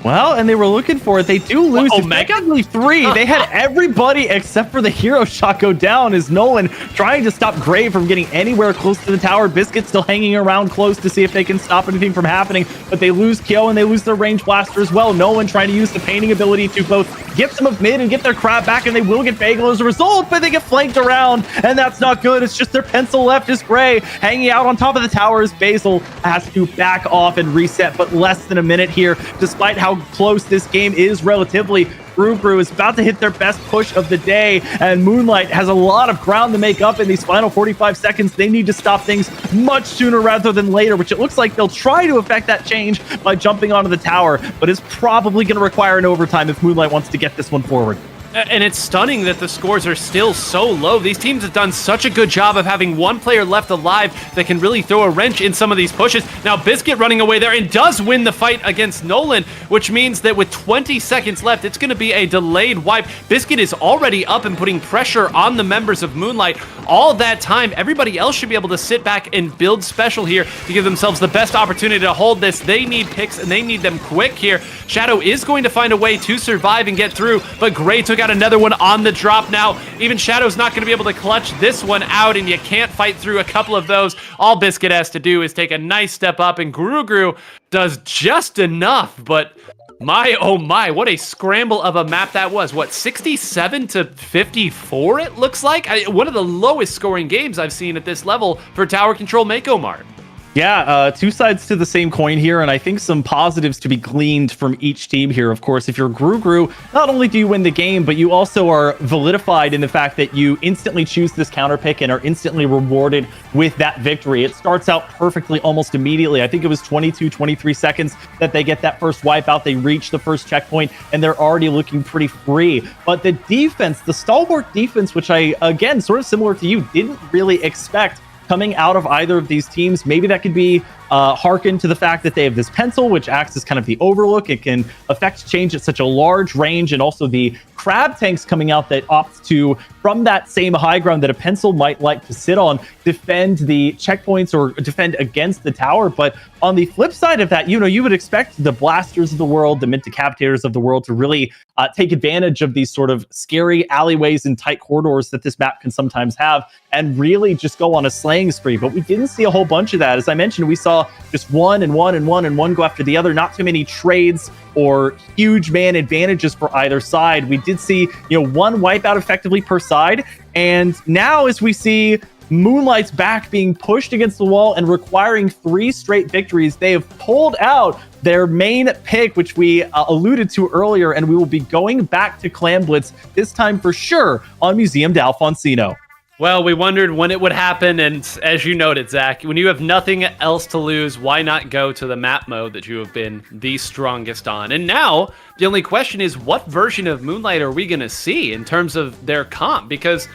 Well, and they were looking for it. They do lose Omega? effectively 3. They had everybody except for the hero shot go down as Nolan trying to stop Gray from getting anywhere close to the tower. Biscuit still hanging around close to see if they can stop anything from happening, but they lose Kyo and they lose their range blaster as well. Nolan trying to use the painting ability to both get some of mid and get their crab back, and they will get Bagel as a result, but they get flanked around, and that's not good. It's just their pencil left is Gray hanging out on top of the tower as Basil has to back off and reset, but less than a minute here, despite how close this game is relatively. Gru is about to hit their best push of the day, and Moonlight has a lot of ground to make up in these final 45 seconds. They need to stop things much sooner rather than later, which it looks like they'll try to affect that change by jumping onto the tower, but it's probably going to require an overtime if Moonlight wants to get this one forward. And it's stunning that the scores are still so low. These teams have done such a good job of having one player left alive that can really throw a wrench in some of these pushes. Now Biscuit running away there and does win the fight against Nolan, which means that with 20 seconds left, it's going to be a delayed wipe. Biscuit is already up and putting pressure on the members of Moonlight. All that time, everybody else should be able to sit back and build special here to give themselves the best opportunity to hold this. They need picks and they need them quick here. Shadow is going to find a way to survive and get through, but Gray took out another one on the drop now. Even Shadow's not going to be able to clutch this one out, and you can't fight through a couple of those. All Biscuit has to do is take a nice step up, and Gru does just enough, but my, oh my, what a scramble of a map that was. What, 67 to 54 it looks like? One of the lowest scoring games I've seen at this level for Tower Control Mako Mart. Yeah, 2 sides to the same coin here, and I think some positives to be gleaned from each team here. Of course, if you're Gru, not only do you win the game, but you also are validified in the fact that you instantly choose this counter pick and are instantly rewarded with that victory. It starts out perfectly almost immediately. I think it was 22, 23 seconds that they get that first wipeout. They reach the first checkpoint, and they're already looking pretty free. But the defense, the stalwart defense, which I, again, sort of similar to you, didn't really expect coming out of either of these teams. Maybe that could be hearken to the fact that they have this pencil, which acts as kind of the overlook. It can affect change at such a large range, and also the crab tanks coming out that opt to, from that same high ground that a pencil might like to sit on, defend the checkpoints or defend against the tower. But on the flip side of that, you would expect the blasters of the world, the mid decapitators of the world to really take advantage of these sort of scary alleyways and tight corridors that this map can sometimes have and really just go on a slaying spree. But we didn't see a whole bunch of that. As I mentioned, we saw just one go after the other. Not too many trades or huge man advantages for either side. We did see, one wipeout effectively per side. And now as we see Moonlight's back being pushed against the wall and requiring 3 straight victories, they have pulled out their main pick, which we alluded to earlier, and we will be going back to Clan Blitz, this time for sure on Museum d'Alfonsino. Well, we wondered when it would happen, and as you noted, Zach, when you have nothing else to lose, why not go to the map mode that you have been the strongest on? And now, the only question is, what version of Moonlight are we going to see in terms of their comp? Because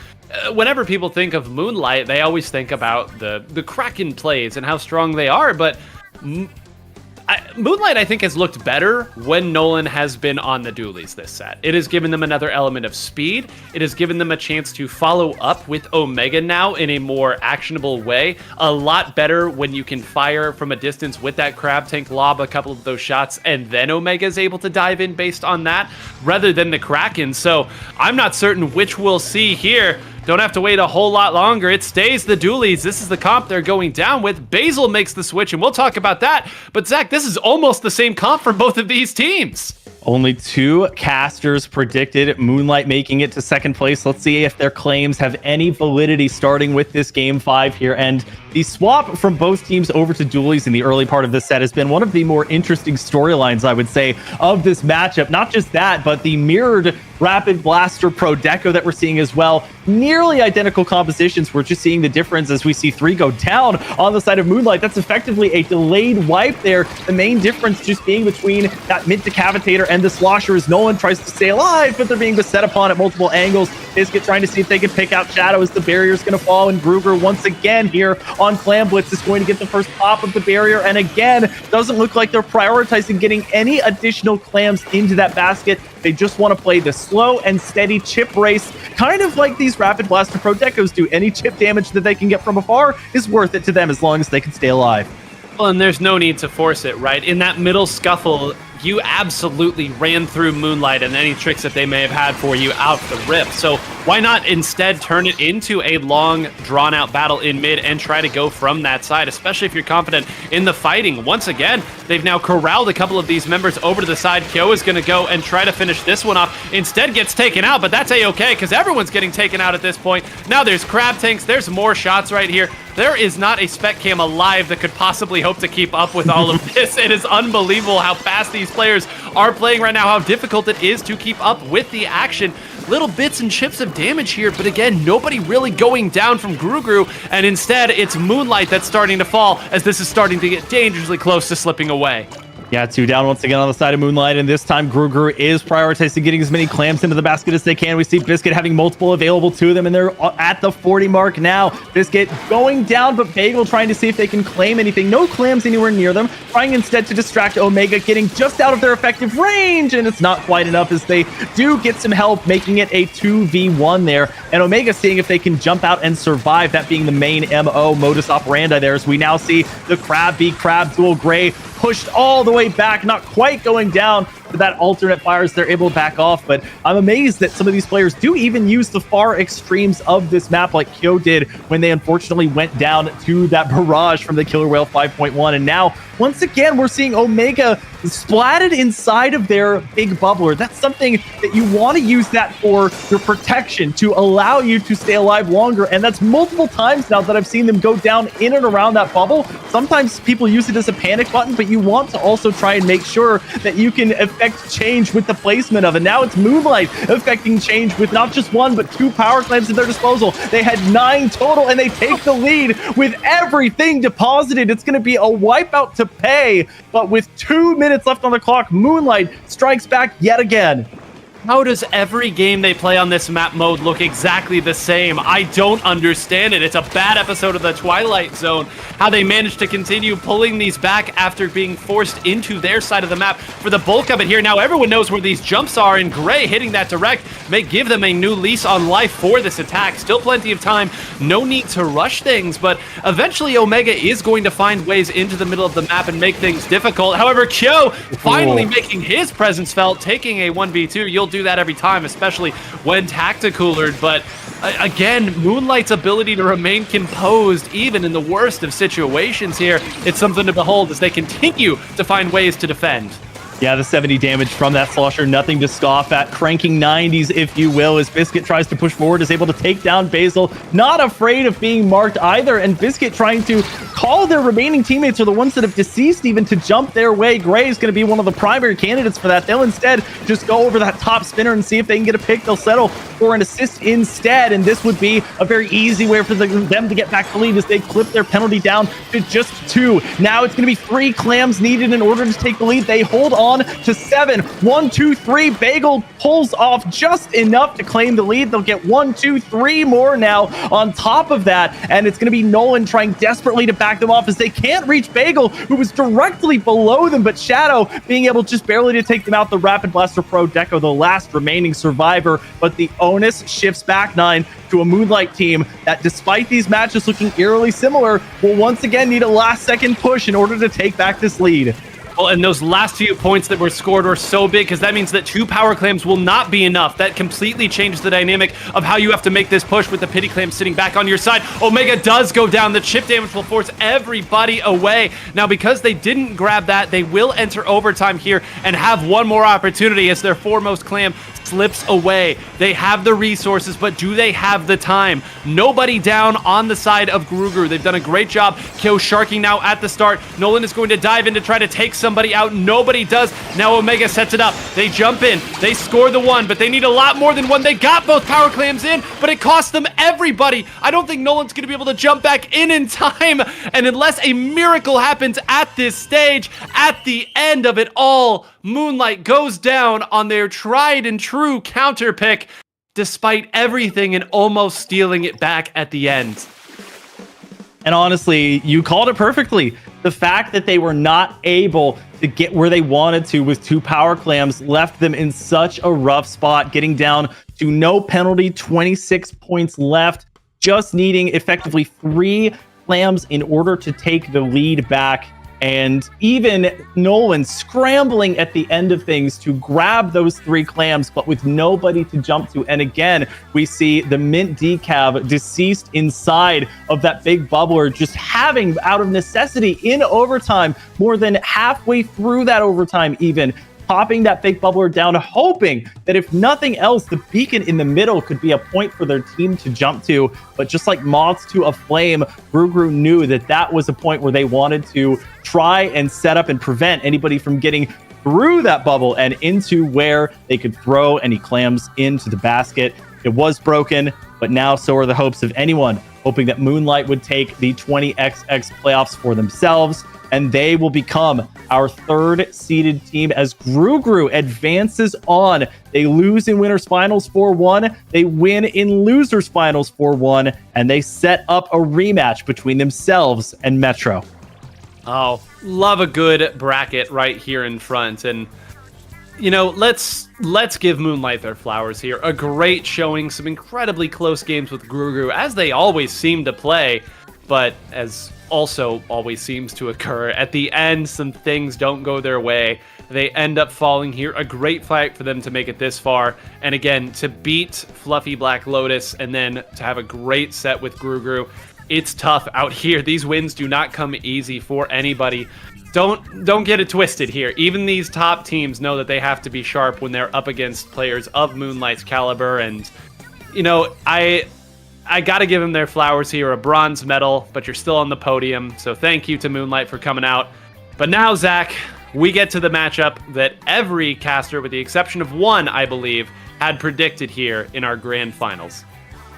whenever people think of Moonlight, they always think about the Kraken plays and how strong they are, but Moonlight, I think, has looked better when Nolan has been on the dualies this set. It has given them another element of speed. It has given them a chance to follow up with Omega now in a more actionable way. A lot better when you can fire from a distance with that crab tank, lob a couple of those shots, and then Omega is able to dive in based on that, rather than the Kraken. So I'm not certain which we'll see here. Don't have to wait a whole lot longer. It stays the dualies. This is the comp they're going down with. Basil makes the switch, and we'll talk about that. But Zach, this is almost the same comp for both of these teams. Only 2 casters predicted Moonlight making it to second place. Let's see if their claims have any validity starting with this game 5 here. And the swap from both teams over to dualies in the early part of this set has been one of the more interesting storylines, I would say, of this matchup. Not just that, but the mirrored Rapid Blaster Pro Deco that we're seeing as well. Nearly identical compositions. We're just seeing the difference as we see 3 go down on the side of Moonlight. That's effectively a delayed wipe there. The main difference just being between that mid decavitator and the slosher as Nolan tries to stay alive, but they're being beset upon at multiple angles. Biscuit trying to see if they can pick out Shadow as the barrier is going to fall, and Gruger once again here on Clam Blitz is going to get the first pop of the barrier. And again, doesn't look like they're prioritizing getting any additional clams into that basket. They just want to play the slow and steady chip race, kind of like these Rapid Blaster Pro Decos do. Any chip damage that they can get from afar is worth it to them as long as they can stay alive. Well, and there's no need to force it, right? In that middle scuffle, you absolutely ran through Moonlight and any tricks that they may have had for you out the rip. So why not instead turn it into a long, drawn-out battle in mid and try to go from that side, especially if you're confident in the fighting. Once again, they've now corralled a couple of these members over to the side. Kyo is going to go and try to finish this one off. Instead gets taken out, but that's A-okay because everyone's getting taken out at this point. Now there's Crab Tanks. There's more shots right here. There is not a Spec Cam alive that could possibly hope to keep up with all of this. It is unbelievable how fast these players are playing right now, how difficult it is to keep up with the action. Little bits and chips of damage here, but again, nobody really going down from Gru, and instead it's Moonlight that's starting to fall as this is starting to get dangerously close to slipping away. Yeah, 2 down once again on the side of Moonlight, and this time Gru is prioritizing getting as many clams into the basket as they can. We see Biscuit having multiple available to them, and they're at the 40 mark now. Biscuit going down, but Bagel trying to see if they can claim anything. No clams anywhere near them, trying instead to distract Omega, getting just out of their effective range, and it's not quite enough as they do get some help, making it a 2v1 there. And Omega seeing if they can jump out and survive, that being the main MO modus operandi there, as we now see the Crab v Crab duel. Gray pushed all the way back, not quite going down for that alternate fires. They're able to back off, but I'm amazed that some of these players do even use the far extremes of this map like Kyo did when they unfortunately went down to that barrage from the Killer Whale 5.1. And now, once again, we're seeing Omega splatted inside of their big bubbler. That's something that you want to use that for your protection to allow you to stay alive longer. And that's multiple times now that I've seen them go down in and around that bubble. Sometimes people use it as a panic button, but you want to also try and make sure that you can affect change with the placement of it. Now it's Moonlight affecting change with not just 1, but 2 power clams at their disposal. They had 9 total, and they take the lead with everything deposited. It's going to be a wipeout to pay, but with 2 minutes left on the clock, Moonlight strikes back yet again. How does every game they play on this map mode look exactly the same? I don't understand it. It's a bad episode of the Twilight Zone. How they managed to continue pulling these back after being forced into their side of the map for the bulk of it here. Now everyone knows where these jumps are, and Gray hitting that direct may give them a new lease on life for this attack. Still plenty of time. No need to rush things, but eventually Omega is going to find ways into the middle of the map and make things difficult. However, Kyo finally making his presence felt, taking a 1v2. You'll do that every time, especially when tacticoolered, but again, Moonlight's ability to remain composed even in the worst of situations here, it's something to behold as they continue to find ways to defend. Yeah, the 70 damage from that Slosher, nothing to scoff at. Cranking 90s, if you will, as Biscuit tries to push forward, is able to take down Basil. Not afraid of being marked either, and Biscuit trying to call their remaining teammates, or the ones that have deceased even, to jump their way. Gray is going to be one of the primary candidates for that. They'll instead just go over that top spinner and see if they can get a pick. They'll settle for an assist instead, and this would be a very easy way for them to get back the lead as they clip their penalty down to just 2. Now it's going to be 3 clams needed in order to take the lead. They hold on to 7. 1, 2, 3. Bagel pulls off just enough to claim the lead. They'll get 1, 2, 3 more now on top of that, and it's going to be Nolan trying desperately to back them off as they can't reach Bagel, who was directly below them, but Shadow being able just barely to take them out. The Rapid Blaster Pro Deco, the last remaining survivor, but the onus shifts back 9 to a Moonlight team that, despite these matches looking eerily similar, will once again need a last-second push in order to take back this lead. Well, and those last few points that were scored were so big because that means that 2 power clams will not be enough. That completely changes the dynamic of how you have to make this push with the pity clam sitting back on your side. Omega does go down. The chip damage will force everybody away. Now, because they didn't grab that, they will enter overtime here and have one more opportunity as their foremost clam slips away. They have the resources, but do they have the time? Nobody down on the side of Gru. They've done a great job. Kyo sharking now at the start. Nolan is going to dive in to try to take somebody out. Nobody does. Now Omega sets it up. They jump in. They score the 1, but they need a lot more than 1. They got both power clams in, but it cost them everybody. I don't think Nolan's going to be able to jump back in time, and unless a miracle happens at this stage, at the end of it all, Moonlight goes down on their tried and true counter pick, despite everything, and almost stealing it back at the end. And honestly, you called it perfectly. The fact that they were not able to get where they wanted to with 2 power clams left them in such a rough spot, getting down to no penalty, 26 points left, just needing effectively 3 clams in order to take the lead back. And even Nolan scrambling at the end of things to grab those 3 clams, but with nobody to jump to. And again, we see the Mint Decav deceased inside of that big bubbler, just having, out of necessity, in overtime, more than halfway through that overtime even, popping that big bubbler down, hoping that if nothing else, the beacon in the middle could be a point for their team to jump to. But just like moths to a flame, GruGru knew that that was a point where they wanted to try and set up and prevent anybody from getting through that bubble and into where they could throw any clams into the basket. It was broken, but now so are the hopes of anyone hoping that Moonlight would take the 20XX playoffs for themselves, and they will become our 3rd seeded team as GruGru advances on. They lose in winners finals 4-1. They win in losers finals 4-1, and they set up a rematch between themselves and Metro. Oh, love a good bracket right here in front. And, you know, let's give Moonlight their flowers here. A great showing, some incredibly close games with GruGru, as they always seem to play. But as also always seems to occur, at the end, some things don't go their way. They end up falling here. A great fight for them to make it this far. And again, to beat Fluffy Black Lotus and then to have a great set with GruGru. It's tough out here. These wins do not come easy for anybody. Don't get it twisted here. Even these top teams know that they have to be sharp when they're up against players of Moonlight's caliber. And, you know, I got to give them their flowers here. A bronze medal, but you're still on the podium. So thank you to Moonlight for coming out. But now, Zach, we get to the matchup that every caster, with the exception of one, I believe, had predicted here in our grand finals.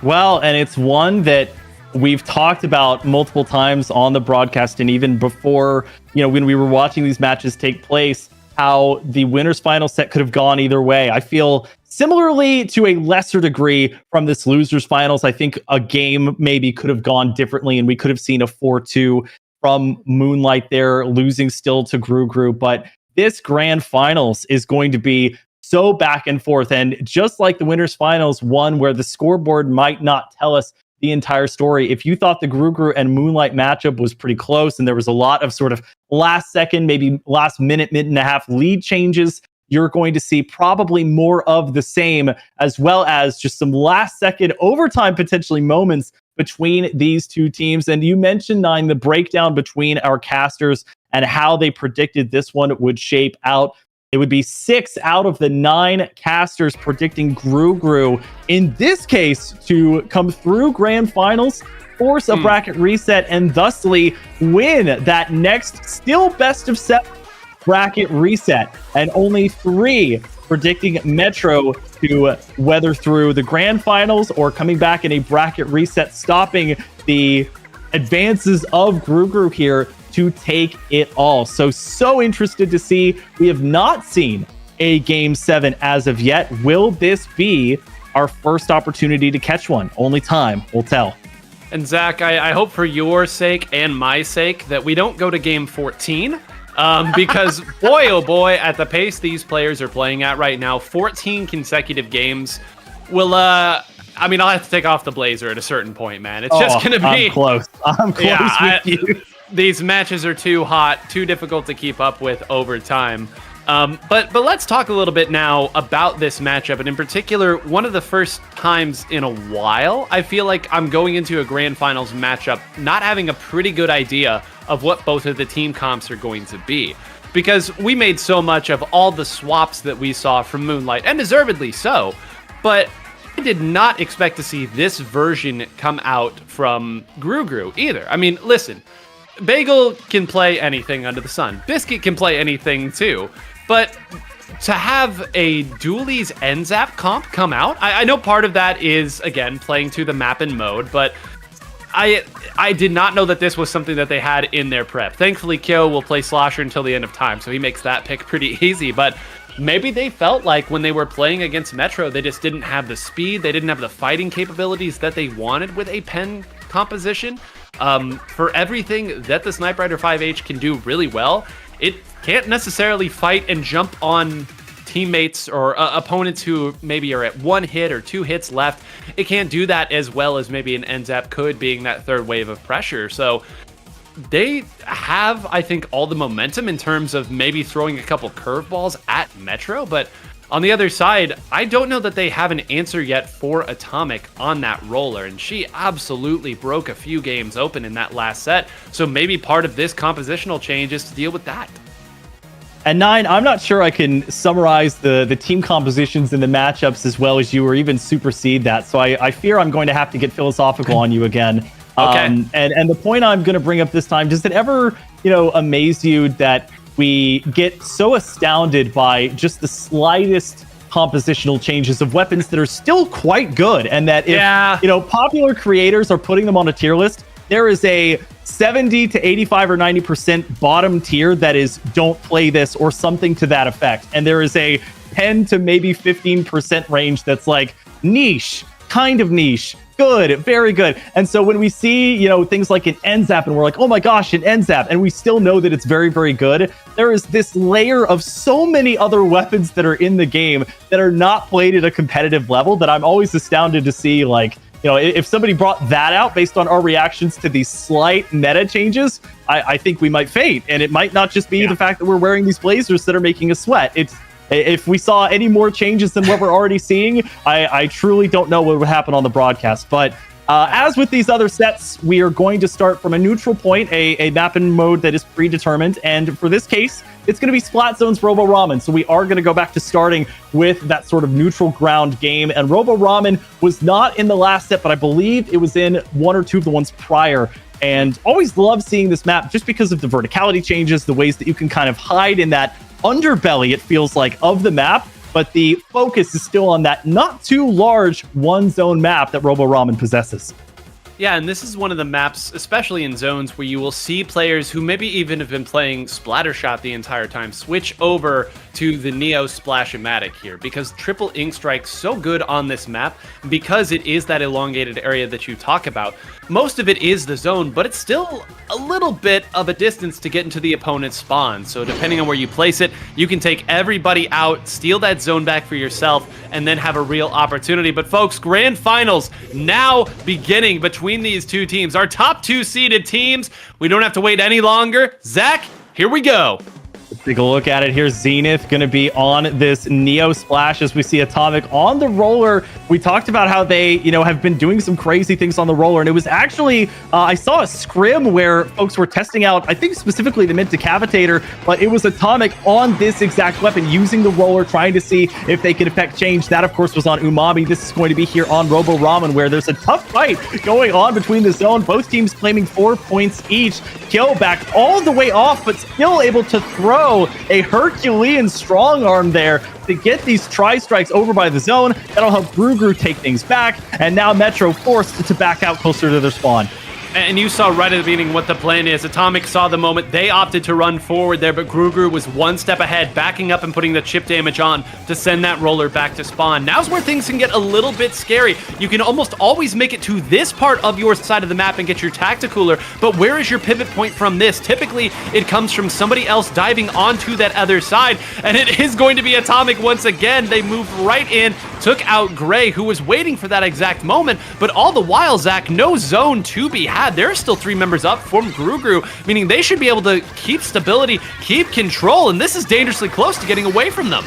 Well, and it's one that we've talked about multiple times on the broadcast, and even before, you know, when we were watching these matches take place, how the winners final set could have gone either way. I feel similarly to a lesser degree from this losers finals. I think a game maybe could have gone differently, and we could have seen a 4-2 from Moonlight there, losing still to GruGru. But this grand finals is going to be so back and forth. And just like the winners finals, one where the scoreboard might not tell us the entire story. If you thought the GruGru and Moonlight matchup was pretty close and there was a lot of sort of last second, maybe last minute and a half lead changes, you're going to see probably more of the same, as well as just some last second overtime potentially moments between these two teams. And you mentioned, Nine, the breakdown between our casters and how they predicted this one would shape out. It would be 6 out of the 9 casters predicting GruGru, in this case, to come through grand finals, force a bracket reset, and thusly win that next still best of 7 bracket reset. And only 3 predicting Metro to weather through the grand finals or coming back in a bracket reset, stopping the advances of GruGru here to take it all. So interested to see. We have not seen a Game 7 as of yet. Will this be our first opportunity to catch one? Only time will tell. And Zach, I hope for your sake and my sake that we don't go to Game 14. Because boy, oh boy, at the pace these players are playing at right now, 14 consecutive games will, I'll have to take off the blazer at a certain point, man. It's just going to be... I'm close with you. These matches are too hot, too difficult to keep up with over time. But let's talk a little bit now about this matchup, and in particular, one of the first times in a while, I feel like I'm going into a grand finals matchup not having a pretty good idea of what both of the team comps are going to be. Because we made so much of all the swaps that we saw from Moonlight, and deservedly so, but I did not expect to see this version come out from GruGru either. I mean, listen, Bagel can play anything under the sun. Biscuit can play anything too. But to have a Dooley's NZAP comp come out, I know part of that is, again, playing to the map and mode, but I did not know that this was something that they had in their prep. Thankfully, Kyo will play Slosher until the end of time, so he makes that pick pretty easy. But maybe they felt like when they were playing against Metro, they just didn't have the speed, they didn't have the fighting capabilities that they wanted with a pen composition. For everything that the Snipe Rider 5H can do really well, it can't necessarily fight and jump on teammates or opponents who maybe are at 1 hit or 2 hits left. It can't do that as well as maybe an NZAP could, being that third wave of pressure. So they have, I think, all the momentum in terms of maybe throwing a couple curveballs at Metro, but on the other side, I don't know that they have an answer yet for Atomic on that roller, and she absolutely broke a few games open in that last set, so maybe part of this compositional change is to deal with that. And 9, I'm not sure I can summarize the team compositions and the matchups as well as you, or even supersede that. So I fear I'm going to have to get philosophical on you again. Okay. And the point I'm going to bring up this time, does it ever, amaze you that we get so astounded by just the slightest compositional changes of weapons that are still quite good, and that if popular creators are putting them on a tier list, there is a 70 to 85 or 90% bottom tier that is don't play this or something to that effect. And there is a 10 to maybe 15% range that's like niche, kind of niche, good, very good. And so when we see, things like an NZAP and we're like, oh my gosh, an NZAP, and we still know that it's very, very good, there is this layer of so many other weapons that are in the game that are not played at a competitive level that I'm always astounded to see, like, if somebody brought that out based on our reactions to these slight meta changes, I think we might faint. And it might not just be the fact that we're wearing these blazers that are making us sweat. If we saw any more changes than what we're already seeing, I truly don't know what would happen on the broadcast. But as with these other sets, we are going to start from a neutral point, a map and mode that is predetermined. And for this case, it's going to be Splat Zone's Robo Ramen. So we are going to go back to starting with that sort of neutral ground game. And Robo Ramen was not in the last set, but I believe it was in 1 or 2 of the ones prior. And always love seeing this map just because of the verticality changes, the ways that you can kind of hide in that underbelly, it feels like, of the map. But the focus is still on that not too large one zone map that Robo Ramen possesses. Yeah, and this is one of the maps, especially in zones, where you will see players who maybe even have been playing Splattershot the entire time switch over to the Neo Splash-O-Matic here, because Triple Ink Strike's so good on this map, because it is that elongated area that you talk about. Most of it is the zone, but it's still a little bit of a distance to get into the opponent's spawn, so depending on where you place it, you can take everybody out, steal that zone back for yourself, and then have a real opportunity. But folks, Grand Finals now beginning between these two teams, our top 2 seeded teams. We don't have to wait any longer. Zach, here we go. Let's take a look at it. Here's Zenith going to be on this Neo Splash as we see Atomic on the roller. We talked about how they, have been doing some crazy things on the roller. And it was actually, I saw a scrim where folks were testing out, I think specifically the mid-decavitator, but it was Atomic on this exact weapon using the roller, trying to see if they could affect change. That, of course, was on Umami. This is going to be here on Robo Ramen, where there's a tough fight going on between the zone. Both teams claiming 4 points each. Kill back all the way off, but still able to throw a Herculean strong arm there to get these tri-strikes over by the zone. That'll help Grugru take things back, and now Metro forced to back out closer to their spawn. And you saw right at the beginning what the plan is. Atomic saw the moment. They opted to run forward there, but Grugru was 1 step ahead, backing up and putting the chip damage on to send that roller back to spawn. Now's where things can get a little bit scary. You can almost always make it to this part of your side of the map and get your Tacticooler, but where is your pivot point from this? Typically, it comes from somebody else diving onto that other side, and it is going to be Atomic once again. They moved right in, took out Gray, who was waiting for that exact moment, but all the while, Zach, no zone to be had. There are still 3 members up from Grugru, meaning they should be able to keep stability, keep control, and this is dangerously close to getting away from them.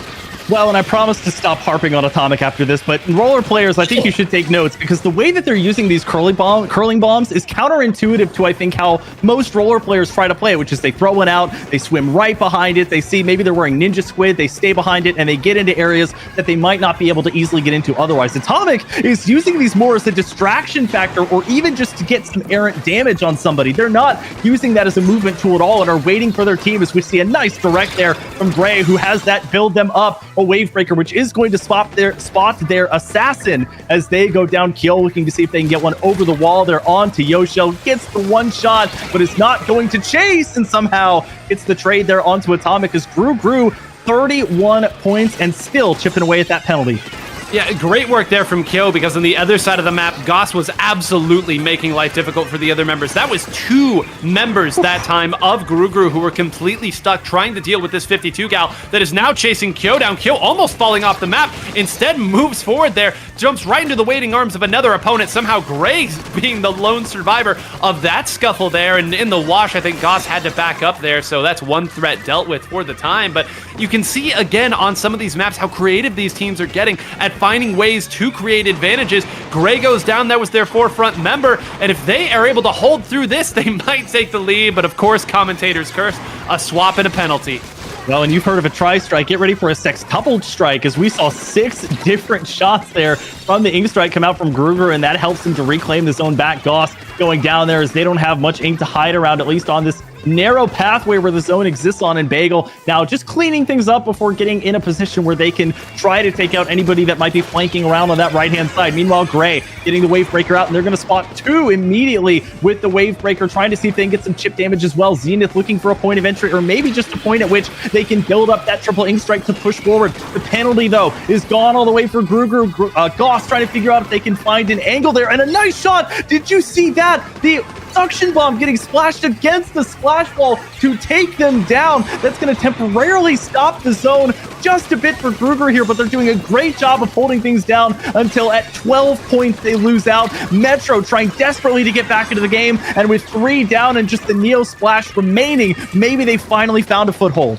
Well, and I promise to stop harping on Atomic after this, but roller players, I think you should take notes, because the way that they're using these curling bombs is counterintuitive to, I think, how most roller players try to play it, which is they throw one out, they swim right behind it, they see maybe they're wearing Ninja Squid, they stay behind it, and they get into areas that they might not be able to easily get into otherwise. Atomic is using these more as a distraction factor, or even just to get some errant damage on somebody. They're not using that as a movement tool at all, and are waiting for their team, as we see a nice direct there from Gray, who has that build them up. A Wavebreaker, which is going to spot their assassin as they go down kill, looking to see if they can get one over the wall. They're on to Yoshel, gets the 1 shot, but is not going to chase, and somehow gets the trade there onto Atomic as Grugru 31 points and still chipping away at that penalty. Yeah, great work there from Kyo, because on the other side of the map, Goss was absolutely making life difficult for the other members. That was 2 members that time of Guru who were completely stuck trying to deal with this 52 gal that is now chasing Kyo down. Kyo almost falling off the map, instead moves forward there, jumps right into the waiting arms of another opponent. Somehow Gray being the lone survivor of that scuffle there, and in the wash, I think Goss had to back up there, so that's one threat dealt with for the time. But you can see again on some of these maps how creative these teams are getting at finding ways to create advantages. Gray goes down, that was their forefront member, and if they are able to hold through this, they might take the lead, but of course, commentators curse a swap and a penalty. Well, and you've heard of a tri-strike. Get ready for a sextuple strike, as we saw 6 different shots there from the ink strike come out from Gruger, and that helps them to reclaim the zone back. Goss going down there as they don't have much ink to hide around, at least on this narrow pathway where the zone exists on in Bagel. Now just cleaning things up before getting in a position where they can try to take out anybody that might be flanking around on that right-hand side. Meanwhile, Gray getting the wave breaker out, and they're going to spot 2 immediately with the wave breaker, trying to see if they can get some chip damage as well. Zenith looking for a point of entry, or maybe just a point at which they can build up that triple ink strike to push forward. The penalty, though, is gone all the way for Gruger. Goss trying to figure out if they can find an angle there, and a nice shot. Did you see that? The suction bomb getting splashed against the splash wall to take them down. That's going to temporarily stop the zone just a bit for Gruger here, but they're doing a great job of holding things down until at 12 points they lose out. Metro trying desperately to get back into the game, and with 3 down and just the Neo Splash remaining, maybe they finally found a foothold.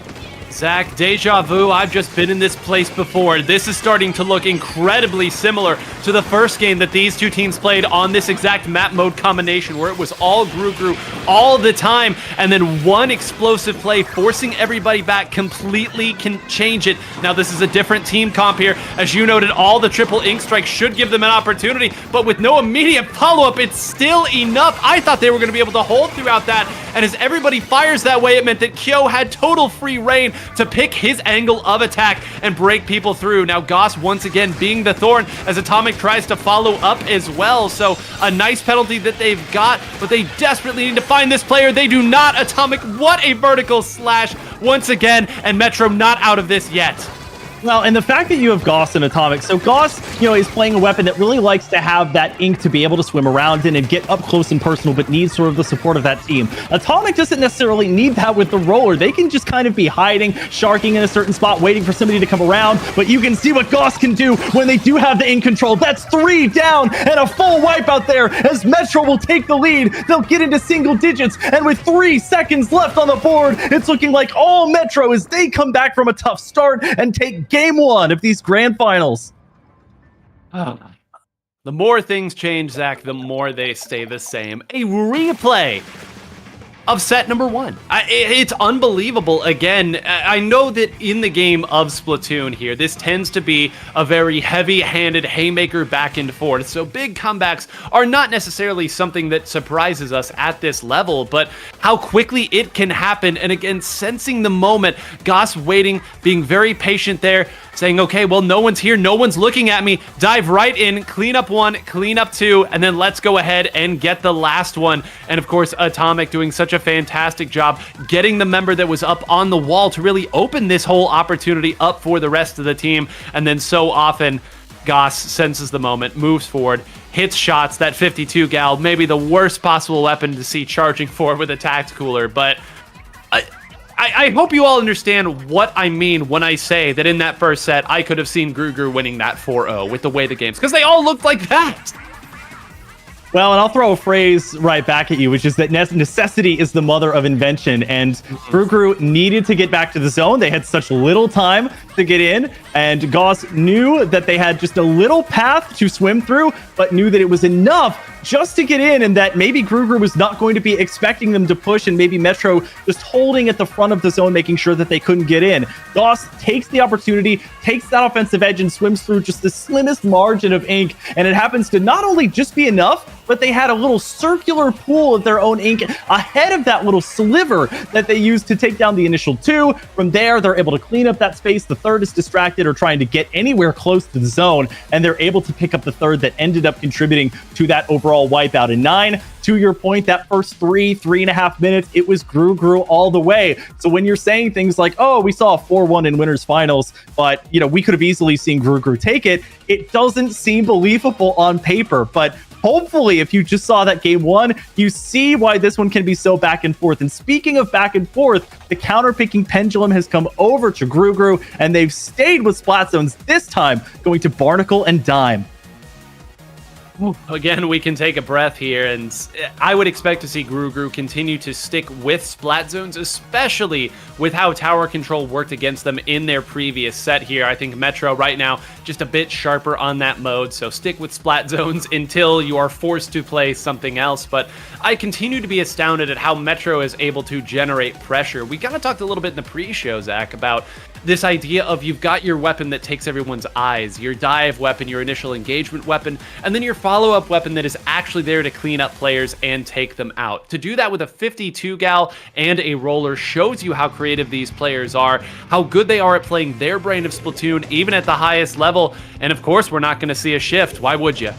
Zach, deja vu, I've just been in this place before. This is starting to look incredibly similar to the first game that these two teams played on this exact map mode combination, where it was all Gru all the time, and then one explosive play forcing everybody back completely can change it. Now this is a different team comp here. As you noted, all the triple ink strikes should give them an opportunity, but with no immediate follow-up, it's still enough. I thought they were going to be able to hold throughout that, and as everybody fires that way, it meant that Kyo had total free reign to pick his angle of attack and break people through. Now Goss once again being the thorn as Atomic tries to follow up as well. So a nice penalty that they've got, but they desperately need to find this player. They do not. Atomic, what a vertical slash once again, and Metro not out of this yet. Well, and the fact that you have Goss and Atomic, so Goss, is playing a weapon that really likes to have that ink to be able to swim around in and get up close and personal, but needs sort of the support of that team. Atomic doesn't necessarily need that with the roller. They can just kind of be hiding, sharking in a certain spot, waiting for somebody to come around, but you can see what Goss can do when they do have the ink control. That's 3 down and a full wipe out there as Metro will take the lead. They'll get into single digits, and with 3 seconds left on the board, it's looking like all Metro as they come back from a tough start and take Game 1 of these grand finals. The more things change, Zach, the more they stay the same. A replay of set number 1. It's unbelievable. Again, I know that in the game of Splatoon here, this tends to be a very heavy-handed haymaker back and forth, so big comebacks are not necessarily something that surprises us at this level, but how quickly it can happen, and again, sensing the moment, Goss waiting, being very patient there, saying, okay, well, no one's here, no one's looking at me, dive right in, clean up 1, clean up 2, and then let's go ahead and get the last one. And of course, Atomic doing such a fantastic job getting the member that was up on the wall to really open this whole opportunity up for the rest of the team. And then so often, Goss senses the moment, moves forward, hits shots, that 52 gal, maybe the worst possible weapon to see charging forward with a tax cooler, but I hope you all understand what I mean when I say that in that first set, I could have seen Gruger winning that 4-0 with the way the games, because they all looked like that. Well, and I'll throw a phrase right back at you, which is that necessity is the mother of invention. And Gru needed to get back to the zone. They had such little time to get in, and Goss knew that they had just a little path to swim through, but knew that it was enough just to get in, and that maybe Gruger was not going to be expecting them to push, and maybe Metro just holding at the front of the zone, making sure that they couldn't get in. Goss takes the opportunity, takes that offensive edge, and swims through just the slimmest margin of ink, and it happens to not only just be enough, but they had a little circular pool of their own ink ahead of that little sliver that they used to take down the initial 2. From there, they're able to clean up that space. The third is distracted or trying to get anywhere close to the zone, and they're able to pick up the third that ended up contributing to that overall overall wipeout. And 9, to your point, that first 3.5 minutes, it was Gru all the way. So when you're saying things like, oh, we saw a 4-1 in winners finals, but we could have easily seen Gru take it, it doesn't seem believable on paper. But hopefully, if you just saw that game one, you see why this one can be so back and forth. And speaking of back and forth, the counter-picking pendulum has come over to Gru, and they've stayed with Splat Zones, this time going to Barnacle and Dime. Again, we can take a breath here, and I would expect to see Gru continue to stick with Splat Zones, especially with how tower control worked against them in their previous set here. I think Metro right now just a bit sharper on that mode, so stick with Splat Zones until you are forced to play something else. But I continue to be astounded at how Metro is able to generate pressure. We kind of talked a little bit in the pre-show, Zach, about this idea of you've got your weapon that takes everyone's eyes, your dive weapon, your initial engagement weapon, and then your follow-up weapon that is actually there to clean up players and take them out. To do that with a 52 gal and a roller shows you how creative these players are, how good they are at playing their brand of Splatoon, even at the highest level. And of course, we're not going to see a shift. Why would you?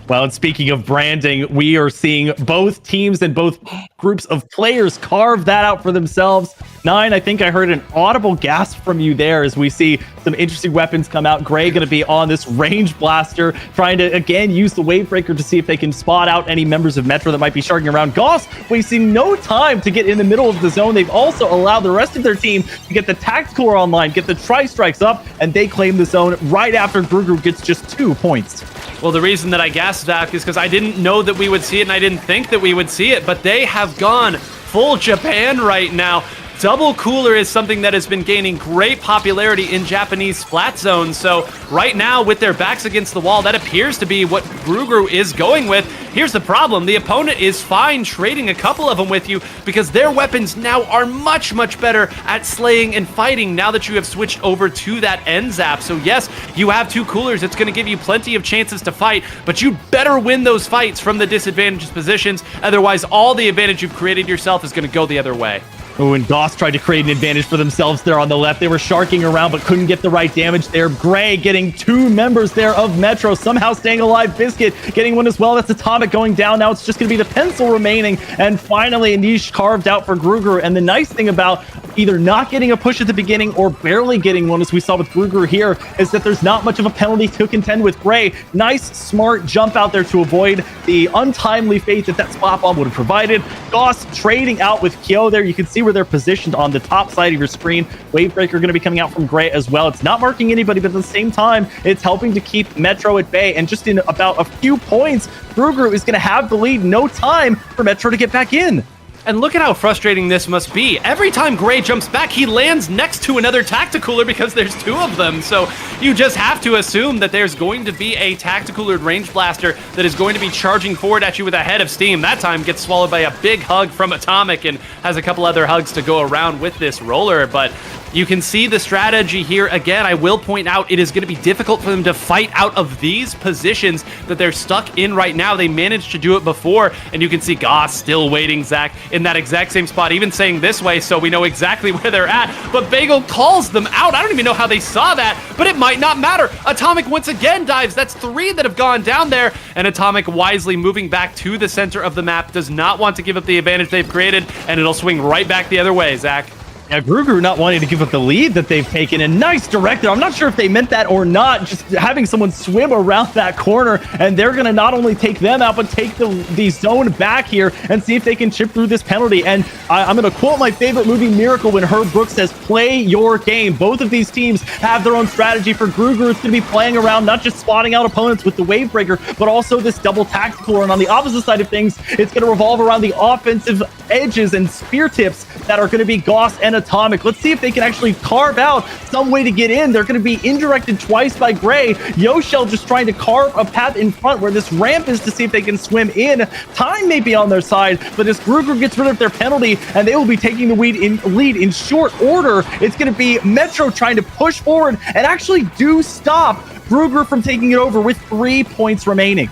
Well, and speaking of branding, we are seeing both teams and both groups of players carve that out for themselves. 9, I think I heard an audible gasp from you there as we see some interesting weapons come out. Gray going to be on this range blaster, trying to, again, use the wave breaker to see if they can spot out any members of Metro that might be sharking around. Goss wasting no time to get in the middle of the zone. They've also allowed the rest of their team to get the tactical online, get the tri-strikes up, and they claim the zone right after Gru gets just 2 points. Well, the reason that I gasped, Zach, is because I didn't know that we would see it, and I didn't think that we would see it, but they have gone full Japan right now. Double Cooler is something that has been gaining great popularity in Japanese Splat Zones. So right now, with their backs against the wall, that appears to be what Gru is going with. Here's the problem. The opponent is fine trading a couple of them with you because their weapons now are much, much better at slaying and fighting now that you have switched over to that end zap. So yes, you have 2 coolers. It's going to give you plenty of chances to fight, but you better win those fights from the disadvantaged positions. Otherwise, all the advantage you've created yourself is going to go the other way. Oh, and Goss tried to create an advantage for themselves there on the left. They were sharking around, but couldn't get the right damage there. Gray getting 2 members there of Metro, somehow staying alive. Biscuit getting one as well. That's Atomic going down. Now it's just going to be the pencil remaining. And finally, a niche carved out for Gru. And the nice thing about either not getting a push at the beginning or barely getting one, as we saw with Gru here, is that there's not much of a penalty to contend with. Gray, nice, smart jump out there to avoid the untimely fate that spot bomb would have provided. Goss trading out with Kyo there. You can see where they're positioned on the top side of your screen. Wavebreaker going to be coming out from Gray as well. It's not marking anybody, but at the same time, it's helping to keep Metro at bay. And just in about a few points, Gru is going to have the lead. No time for Metro to get back in. And look at how frustrating this must be. Every time Gray jumps back, he lands next to another Tacticooler because there's 2 of them. So you just have to assume that there's going to be a Tacticooler range blaster that is going to be charging forward at you with a head of steam. That time gets swallowed by a big hug from Atomic and has a couple other hugs to go around with this roller. But you can see the strategy here. Again, I will point out it is going to be difficult for them to fight out of these positions that they're stuck in right now. They managed to do it before, and you can see Goss still waiting, Zach, in that exact same spot, even saying this way, so we know exactly where they're at. But Bagel calls them out. I don't even know how they saw that, but it might not matter. Atomic once again dives. That's 3 that have gone down there, and Atomic wisely moving back to the center of the map, does not want to give up the advantage they've created, and it'll swing right back the other way, Zach. Yeah, Gru not wanting to give up the lead that they've taken. A nice direct there. I'm not sure if they meant that or not. Just having someone swim around that corner, and they're going to not only take them out, but take the zone back here and see if they can chip through this penalty. And I'm going to quote my favorite movie, Miracle, when Herb Brooks says, play your game. Both of these teams have their own strategy. For Gru, it's going to be playing around, not just spotting out opponents with the wave breaker, but also this double tactical. And on the opposite side of things, it's going to revolve around the offensive edges and spear tips that are going to be Goss and Atomic. Let's see if they can actually carve out some way to get in. They're going to be indirected twice by Gray. Yoshell just trying to carve a path in front where this ramp is to see if they can swim in. Time may be on their side, but as Gru gets rid of their penalty, and they will be taking the lead in short order. It's going to be Metro trying to push forward and actually do stop Gru from taking it over with 3 points remaining.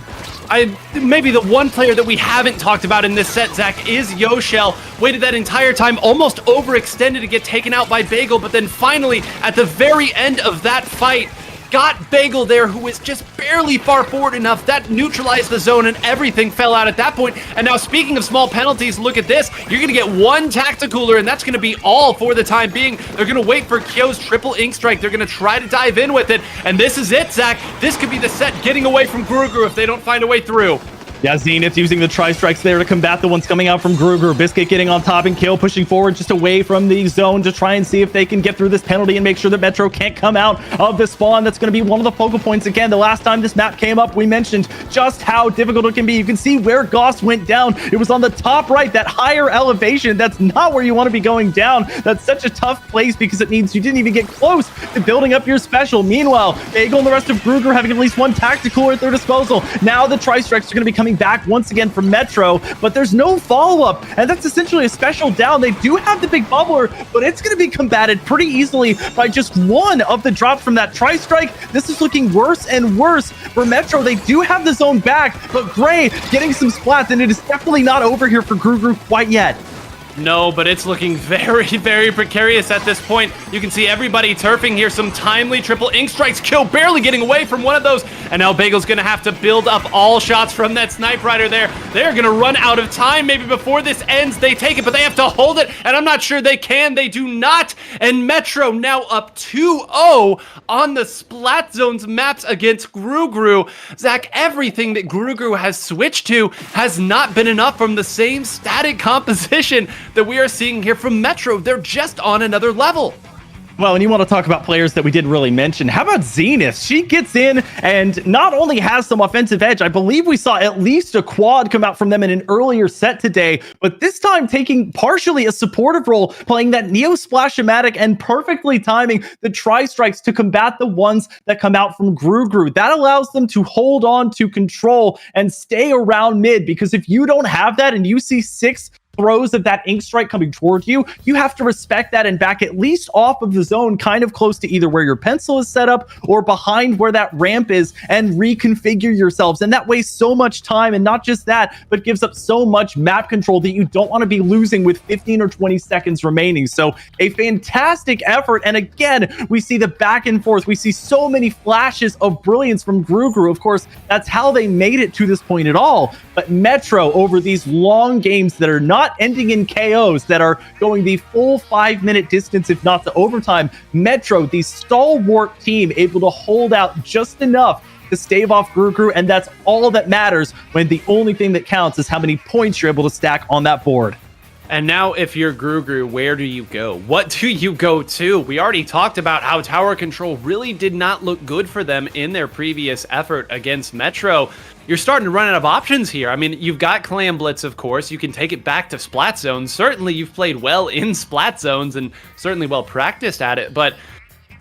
Maybe the one player that we haven't talked about in this set, Zach, is Yoshell. Waited that entire time, almost overextended to get taken out by Bagel, but then finally, at the very end of that fight, got Bagel there, who is just barely far forward enough. That neutralized the zone and everything fell out at that point. And now speaking of small penalties, look at this. You're going to get one Tacticooler, and that's going to be all for the time being. They're going to wait for Kyo's triple Ink Strike. They're going to try to dive in with it. And this is it, Zach. This could be the set getting away from Grugru if they don't find a way through. Yeah, Zenith using the Tri-Strikes there to combat the ones coming out from Grugru. Biscuit getting on top and Kale pushing forward just away from the zone to try and see if they can get through this penalty and make sure that Metro can't come out of the spawn. That's going to be one of the focal points again. The last time this map came up, we mentioned just how difficult it can be. You can see where Goss went down. It was on the top right, that higher elevation. That's not where you want to be going down. That's such a tough place because it means you didn't even get close to building up your special. Meanwhile, Bagel and the rest of Grugru having at least one tactical at their disposal. Now the Tri-Strikes are going to be coming back once again from Metro, but there's no follow-up, and that's essentially a special down. They do have the big bubbler, but it's going to be combated pretty easily by just one of the drops from that Tri-Strike. This is looking worse and worse for Metro. They do have the zone back, but Gray getting some splats, and it is definitely not over here for Grugru quite yet. No, but it's looking very, very precarious at this point. You can see everybody turfing here. Some timely triple Ink Strikes. Kill barely getting away from one of those. And now Bagel's going to have to build up all shots from that Snipe Rider there. They're going to run out of time. Maybe before this ends, they take it, but they have to hold it. And I'm not sure they can. They do not. And Metro now up 2-0 on the Splat Zones maps against Grugru. Zach, everything that Grugru has switched to has not been enough from the same static composition that we are seeing here from Metro. They're just on another level. Well, and you want to talk about players that we didn't really mention. How about Zenith? She gets in and not only has some offensive edge, I believe we saw at least a quad come out from them in an earlier set today, but this time taking partially a supportive role, playing that Neo Splash-O-Matic and perfectly timing the Tri-Strikes to combat the ones that come out from Grugru. That allows them to hold on to control and stay around mid, because if you don't have that and you see 6 throws of that Ink Strike coming toward you, you have to respect that and back at least off of the zone, kind of close to either where your pencil is set up or behind where that ramp is, and reconfigure yourselves. And that wastes so much time, and not just that, but gives up so much map control that you don't want to be losing with 15 or 20 seconds remaining. So a fantastic effort. And again, we see the back and forth. We see so many flashes of brilliance from Grugru. Of course, that's how they made it to this point at all. But Metro, over these long games that are not ending in KOs, that are going the full 5-minute distance, if not to overtime, Metro, the stalwart team, able to hold out just enough to stave off Grugru, and that's all that matters when the only thing that counts is how many points you're able to stack on that board. And now if you're Grugru, where do you go? What do you go to? We already talked about how tower control really did not look good for them in their previous effort against Metro. You're starting to run out of options here. I mean, you've got Clam Blitz, of course. You can take it back to Splat Zones. Certainly you've played well in Splat Zones and certainly well practiced at it, but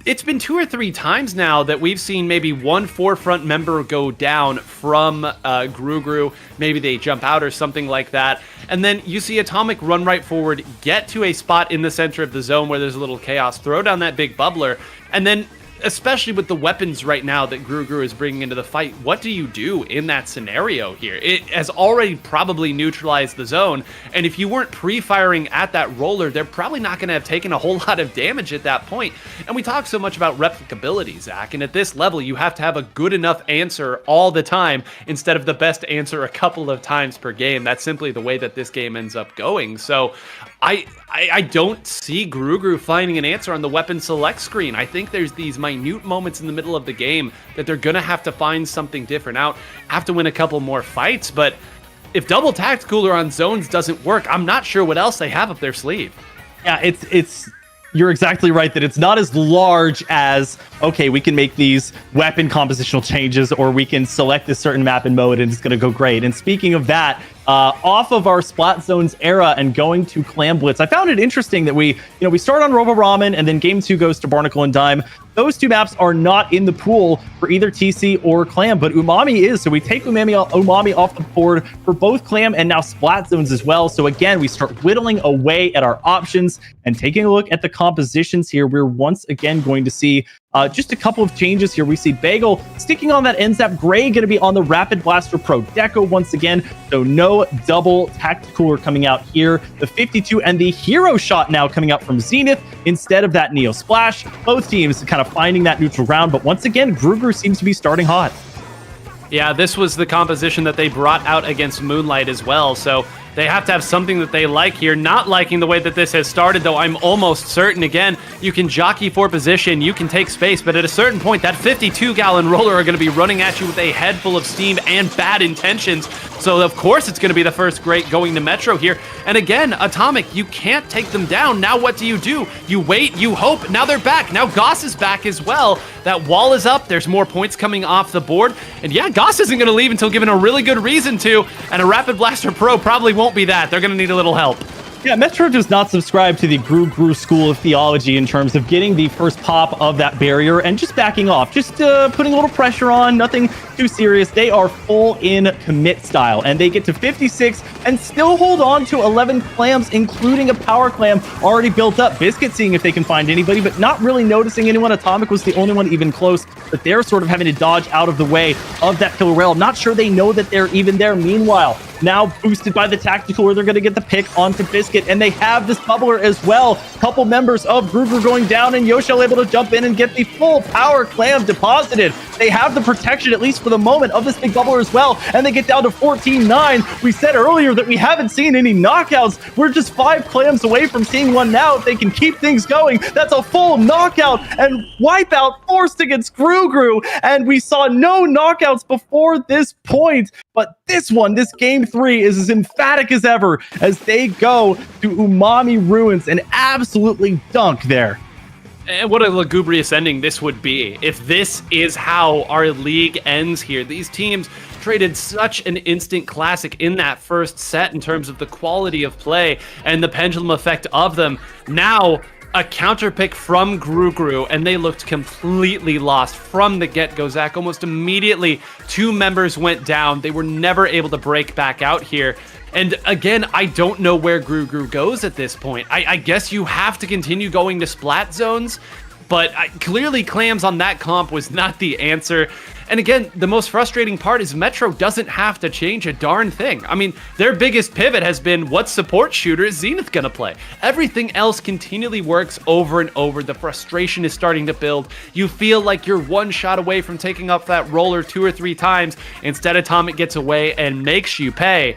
it's been 2 or 3 times now that we've seen maybe one forefront member go down from Grugru. Maybe they jump out or something like that. And then you see Atomic run right forward, get to a spot in the center of the zone where there's a little chaos, throw down that big bubbler, and then especially with the weapons right now that Grugru is bringing into the fight, what do you do in that scenario here? It has already probably neutralized the zone, and if you weren't pre-firing at that roller, they're probably not going to have taken a whole lot of damage at that point. And we talk so much about replicability, Zach, and at this level, you have to have a good enough answer all the time instead of the best answer a couple of times per game. That's simply the way that this game ends up going. So I don't see Grugru finding an answer on the weapon select screen. I think there's these minute moments in the middle of the game that they're going to have to find something different out, have to win a couple more fights. But if double Tacticooler on zones doesn't work, I'm not sure what else they have up their sleeve. Yeah, it's you're exactly right that it's not as large as, okay, we can make these weapon compositional changes, or we can select this certain map and mode and it's going to go great. And speaking of that, off of our Splat Zones era and going to Clam Blitz, I found it interesting that we start on Robo Ramen and then game 2 goes to Barnacle and Dime. Those 2 maps are not in the pool for either TC or Clam, but Umami is. So we take Umami off the board for both Clam and now Splat Zones as well. So again, we start whittling away at our options and taking a look at the compositions here. We're once again going to see Just a couple of changes here. We see Bagel sticking on that NZAP. Gray going to be on the Rapid Blaster Pro Deco once again. So no double tactical coming out here. The 52 and the Hero Shot now coming out from Zenith instead of that Neo Splash. Both teams kind of finding that neutral ground. But once again, Gruger seems to be starting hot. Yeah, this was the composition that they brought out against Moonlight as well. So they have to have something that they like here. Not liking the way that this has started, though. I'm almost certain, again, you can jockey for position, you can take space, but at a certain point, that 52-gallon roller are going to be running at you with a head full of steam and bad intentions. So, of course, it's going to be the first great going to Metro here. And again, Atomic, you can't take them down. Now what do? You wait, you hope. Now they're back. Now Goss is back as well. That wall is up. There's more points coming off the board. And yeah, Goss isn't going to leave until given a really good reason to. And a Rapid Blaster Pro probably won't be that. They're going to need a little help. Yeah, Metro does not subscribe to the Gru school of theology in terms of getting the first pop of that barrier and just backing off, just putting a little pressure on, nothing too serious. They are full in commit style, and they get to 56 and still hold on to 11 clams, including a power clam already built up. Biscuit seeing if they can find anybody, but not really noticing anyone. Atomic was the only one even close, but they're sort of having to dodge out of the way of that killer whale. Not sure they know that they're even there. Meanwhile, now boosted by the tactical, where they're going to get the pick onto Biscuit, and they have this bubbler as well. Couple members of Gruger going down, and Yoshel able to jump in and get the full power clam deposited. They have the protection, at least for the moment, of this big bubbler as well, and they get down to 14-9. We said earlier that we haven't seen any knockouts. We're just 5 clams away from seeing one now. If they can keep things going, that's a full knockout and wipeout forced against Gruger, and we saw no knockouts before this point. But this one, this game 3, is as emphatic as ever as they go to Umami Ruins and absolutely dunk there. And what a lugubrious ending this would be if this is how our league ends here. These teams traded such an instant classic in that first set in terms of the quality of play and the pendulum effect of them. Now, a counter pick from Gruger, and they looked completely lost from the get-go. Zach, almost immediately, 2 members went down. They were never able to break back out here. And again, I don't know where Gruger goes at this point. I guess you have to continue going to splat zones, but clearly clams on that comp was not the answer. And again, the most frustrating part is Metro doesn't have to change a darn thing. I mean, their biggest pivot has been what support shooter is Zenith gonna play? Everything else continually works over and over. The frustration is starting to build. You feel like you're one shot away from taking up that roller 2 or 3 times. Instead, Atomic gets away and makes you pay.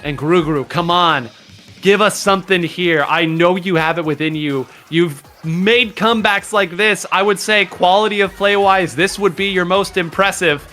And Gruger, come on, give us something here. I know you have it within you. You've made comebacks like this. I would say quality of play-wise, this would be your most impressive.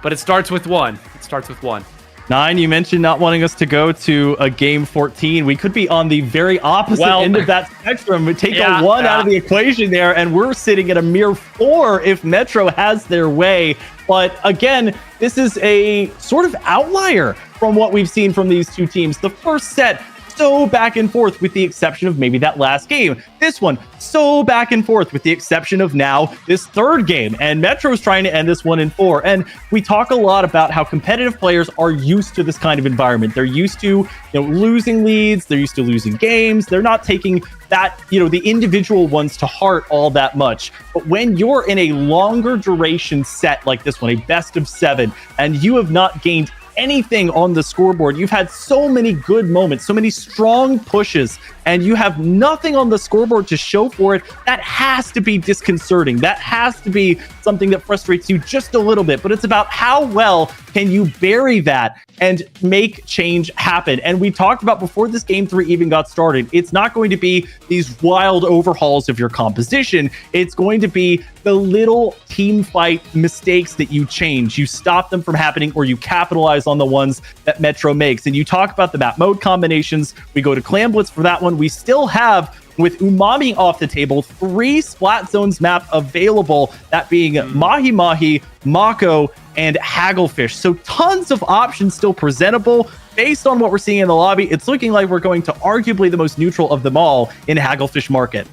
But it starts with one. It starts with one. 9, you mentioned not wanting us to go to a game 14. We could be on the very opposite end of that spectrum. We take a 1 out of the equation there, and we're sitting at a mere 4 if Metro has their way. But again, this is a sort of outlier from what we've seen from these two teams. The first set, so back and forth, with the exception of maybe that last game. This one, so back and forth, with the exception of now this third game. And Metro's trying to end this one in 4. And we talk a lot about how competitive players are used to this kind of environment. They're used to, losing leads. They're used to losing games. They're not taking that, the individual ones to heart all that much. But when you're in a longer duration set like this one, a best of 7, and you have not gained anything on the scoreboard, you've had so many good moments, so many strong pushes, and you have nothing on the scoreboard to show for it, that has to be disconcerting. That has to be something that frustrates you just a little bit. But it's about how well can you bury that and make change happen. And we talked about before this game 3 even got started, it's not going to be these wild overhauls of your composition. It's going to be the little team fight mistakes that you change. You stop them from happening, or you capitalize on the ones that Metro makes. And you talk about the map mode combinations. We go to Clam Blitz for that one. We still have, with Umami off the table, 3 Splat Zones map available, that being Mahi Mahi, Mako, and Hagglefish. So tons of options still presentable. Based on what we're seeing in the lobby, it's looking like we're going to arguably the most neutral of them all in Hagglefish Market.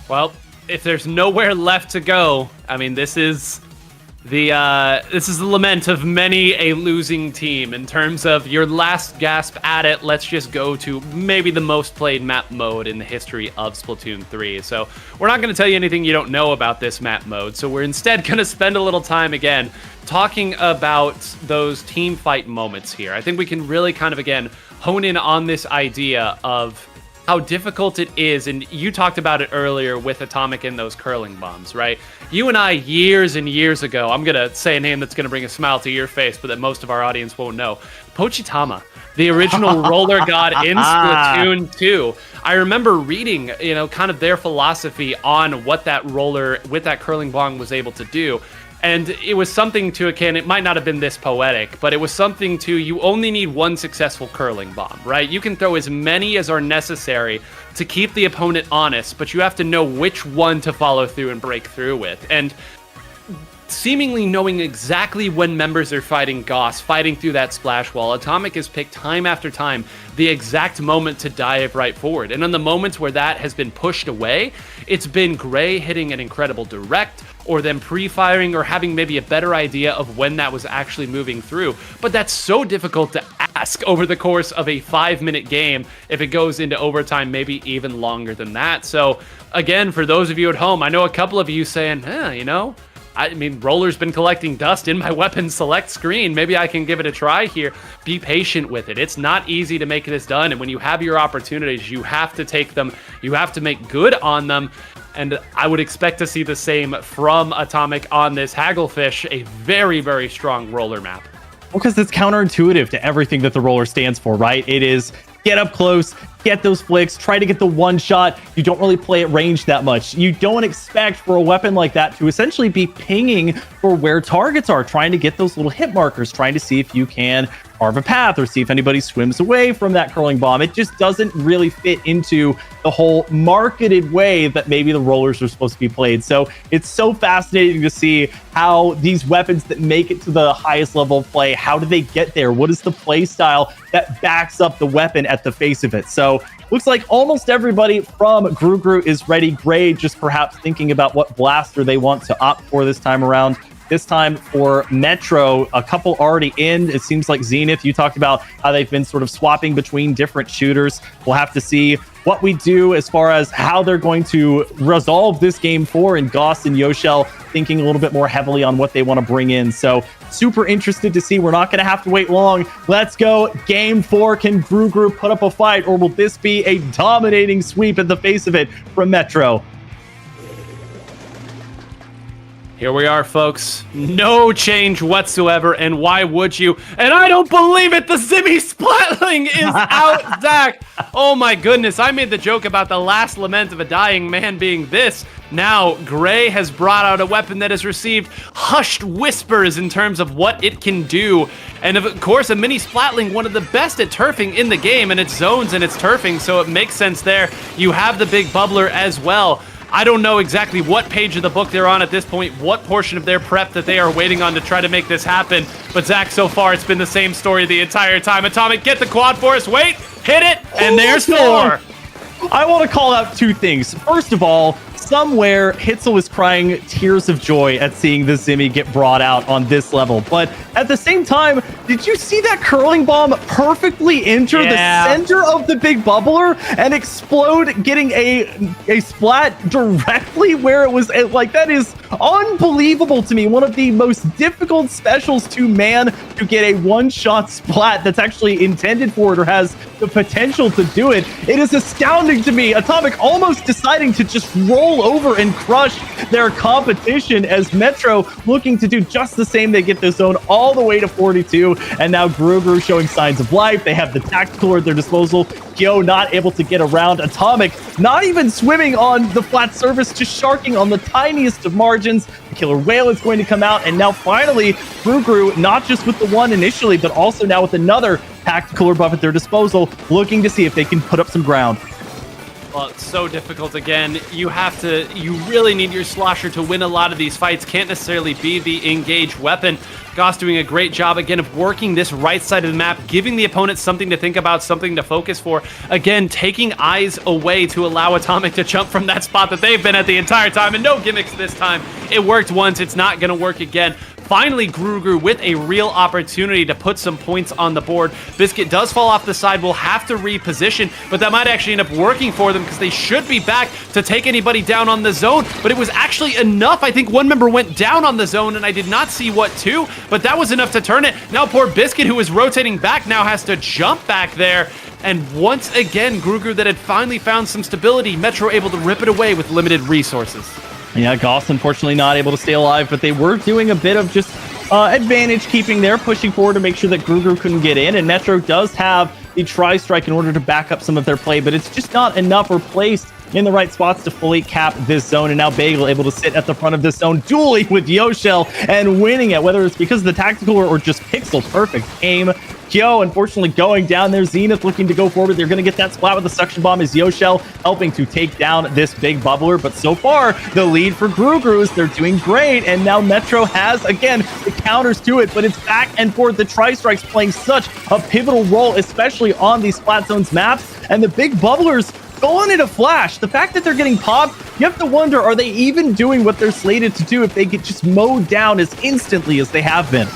Well, if there's nowhere left to go, I mean, this is This is the lament of many a losing team in terms of your last gasp at it. Let's just go to maybe the most played map mode in the history of Splatoon 3. So we're not going to tell you anything you don't know about this map mode. So we're instead going to spend a little time again talking about those team fight moments here. I think we can really kind of again hone in on this idea of how difficult it is, and you talked about it earlier with Atomic and those curling bombs, right? You and I, years and years ago, I'm gonna say a name that's gonna bring a smile to your face, but that most of our audience won't know. Pochitama, the original roller god in Splatoon 2. I remember reading, kind of their philosophy on what that roller with that curling bomb was able to do. And it was something to akin, it might not have been this poetic, but it was something to, you only need one successful curling bomb, right? You can throw as many as are necessary to keep the opponent honest, but you have to know which one to follow through and break through with. And seemingly knowing exactly when members are fighting Gauss, fighting through that splash wall, Atomic has picked time after time the exact moment to dive right forward. And on the moments where that has been pushed away, it's been Gray hitting an incredible direct, or them pre-firing, or having maybe a better idea of when that was actually moving through. But that's so difficult to ask over the course of a 5-minute game if it goes into overtime, maybe even longer than that. So again, for those of you at home, I know a couple of you saying, I mean, Roller's been collecting dust in my weapon select screen. Maybe I can give it a try here. Be patient with it. It's not easy to make this done. And when you have your opportunities, you have to take them. You have to make good on them. And I would expect to see the same from Atomic on this Hagglefish, a very, very strong roller map. Well, because it's counterintuitive to everything that the roller stands for, right? It is get up close, get those flicks, try to get the one shot. You don't really play at range that much. You don't expect for a weapon like that to essentially be pinging for where targets are, trying to get those little hit markers, trying to see if you can carve a path or see if anybody swims away from that curling bomb. It just doesn't really fit into the whole marketed way that maybe the rollers are supposed to be played. So it's so fascinating to see how these weapons that make it to the highest level of play, how do they get there? What is the play style that backs up the weapon at the face of it? So looks like almost everybody from Gru is ready. Gray just perhaps thinking about what blaster they want to opt for this time around. This time for Metro, a couple already in. It seems like Zenith, you talked about how they've been sort of swapping between different shooters. We'll have to see what we do as far as how they're going to resolve this game 4, and Gauss and Yoshel thinking a little bit more heavily on what they want to bring in. So super interested to see. We're not going to have to wait long. Let's go. Game 4. Can Gru put up a fight, or will this be a dominating sweep in the face of it from Metro? Here we are, folks. No change whatsoever, and why would you? And I don't believe it! The Zimmy Splatling is out, Zach! Oh my goodness, I made the joke about the last lament of a dying man being this. Now, Gray has brought out a weapon that has received hushed whispers in terms of what it can do. And of course, a mini Splatling, one of the best at turfing in the game, and its zones and its turfing, so it makes sense there. You have the big bubbler as well. I don't know exactly what page of the book they're on at this point, what portion of their prep that they are waiting on to try to make this happen. But Zach, so far, it's been the same story the entire time. Atomic, get the quad for us. Wait, hit it, and there's 4. I want to call out 2 things. First of all, somewhere Hitzel was crying tears of joy at seeing the Zimmy get brought out on this level. But at the same time, did you see that curling bomb perfectly enter the center of the big bubbler and explode, getting a splat directly where it was? Like, that is unbelievable to me. One of the most difficult specials to man to get a one-shot splat that's actually intended for it or has the potential to do it. It is astounding to me. Atomic almost deciding to just roll over and crush their competition, as Metro looking to do just the same. They get the zone all the way to 42, and now Gru showing signs of life. They have the tactical at their disposal. Gyo not able to get around. Atomic not even swimming on the flat surface, just sharking on the tiniest of margins. The killer whale is going to come out, and now finally Gru not just with the one initially, but also now with another tactical buff at their disposal, looking to see if they can put up some ground. Well, it's so difficult again. You really need your Slosher to win a lot of these fights. Can't necessarily be the engaged weapon. Goss doing a great job again of working this right side of the map, giving the opponent something to think about, something to focus for. Again, taking eyes away to allow Atomic to jump from that spot that they've been at the entire time, and no gimmicks this time. It worked once, it's not gonna work again. Finally, GruGru with a real opportunity to put some points on the board. Biscuit does fall off the side, will have to reposition, but that might actually end up working for them because they should be back to take anybody down on the zone, but it was actually enough. I think one member went down on the zone and I did not see what two, but that was enough to turn it. Now poor Biscuit, who was rotating back, now has to jump back there. And once again, GruGru that had finally found some stability, Metro able to rip it away with limited resources. Yeah, Goss unfortunately not able to stay alive, but they were doing a bit of just advantage keeping there, pushing forward to make sure that GruGru couldn't get in, and Metro does have the Tri-Strike in order to back up some of their play, but it's just not enough or placed in the right spots to fully cap this zone, and now Bagel able to sit at the front of this zone, dueling with Yoshell and winning it, whether it's because of the tactical or just pixel perfect aim. Kyo, unfortunately, going down there. Zenith looking to go forward. They're going to get that splat with the suction bomb as Yoshell helping to take down this big bubbler. But so far, the lead for GruGru, they're doing great. And now Metro has, again, the counters to it, but it's back and forth. The Tri-Strikes playing such a pivotal role, especially on these Splat Zones maps. And the big bubblers going in a flash. The fact that they're getting popped, you have to wonder, are they even doing what they're slated to do if they get just mowed down as instantly as they have been?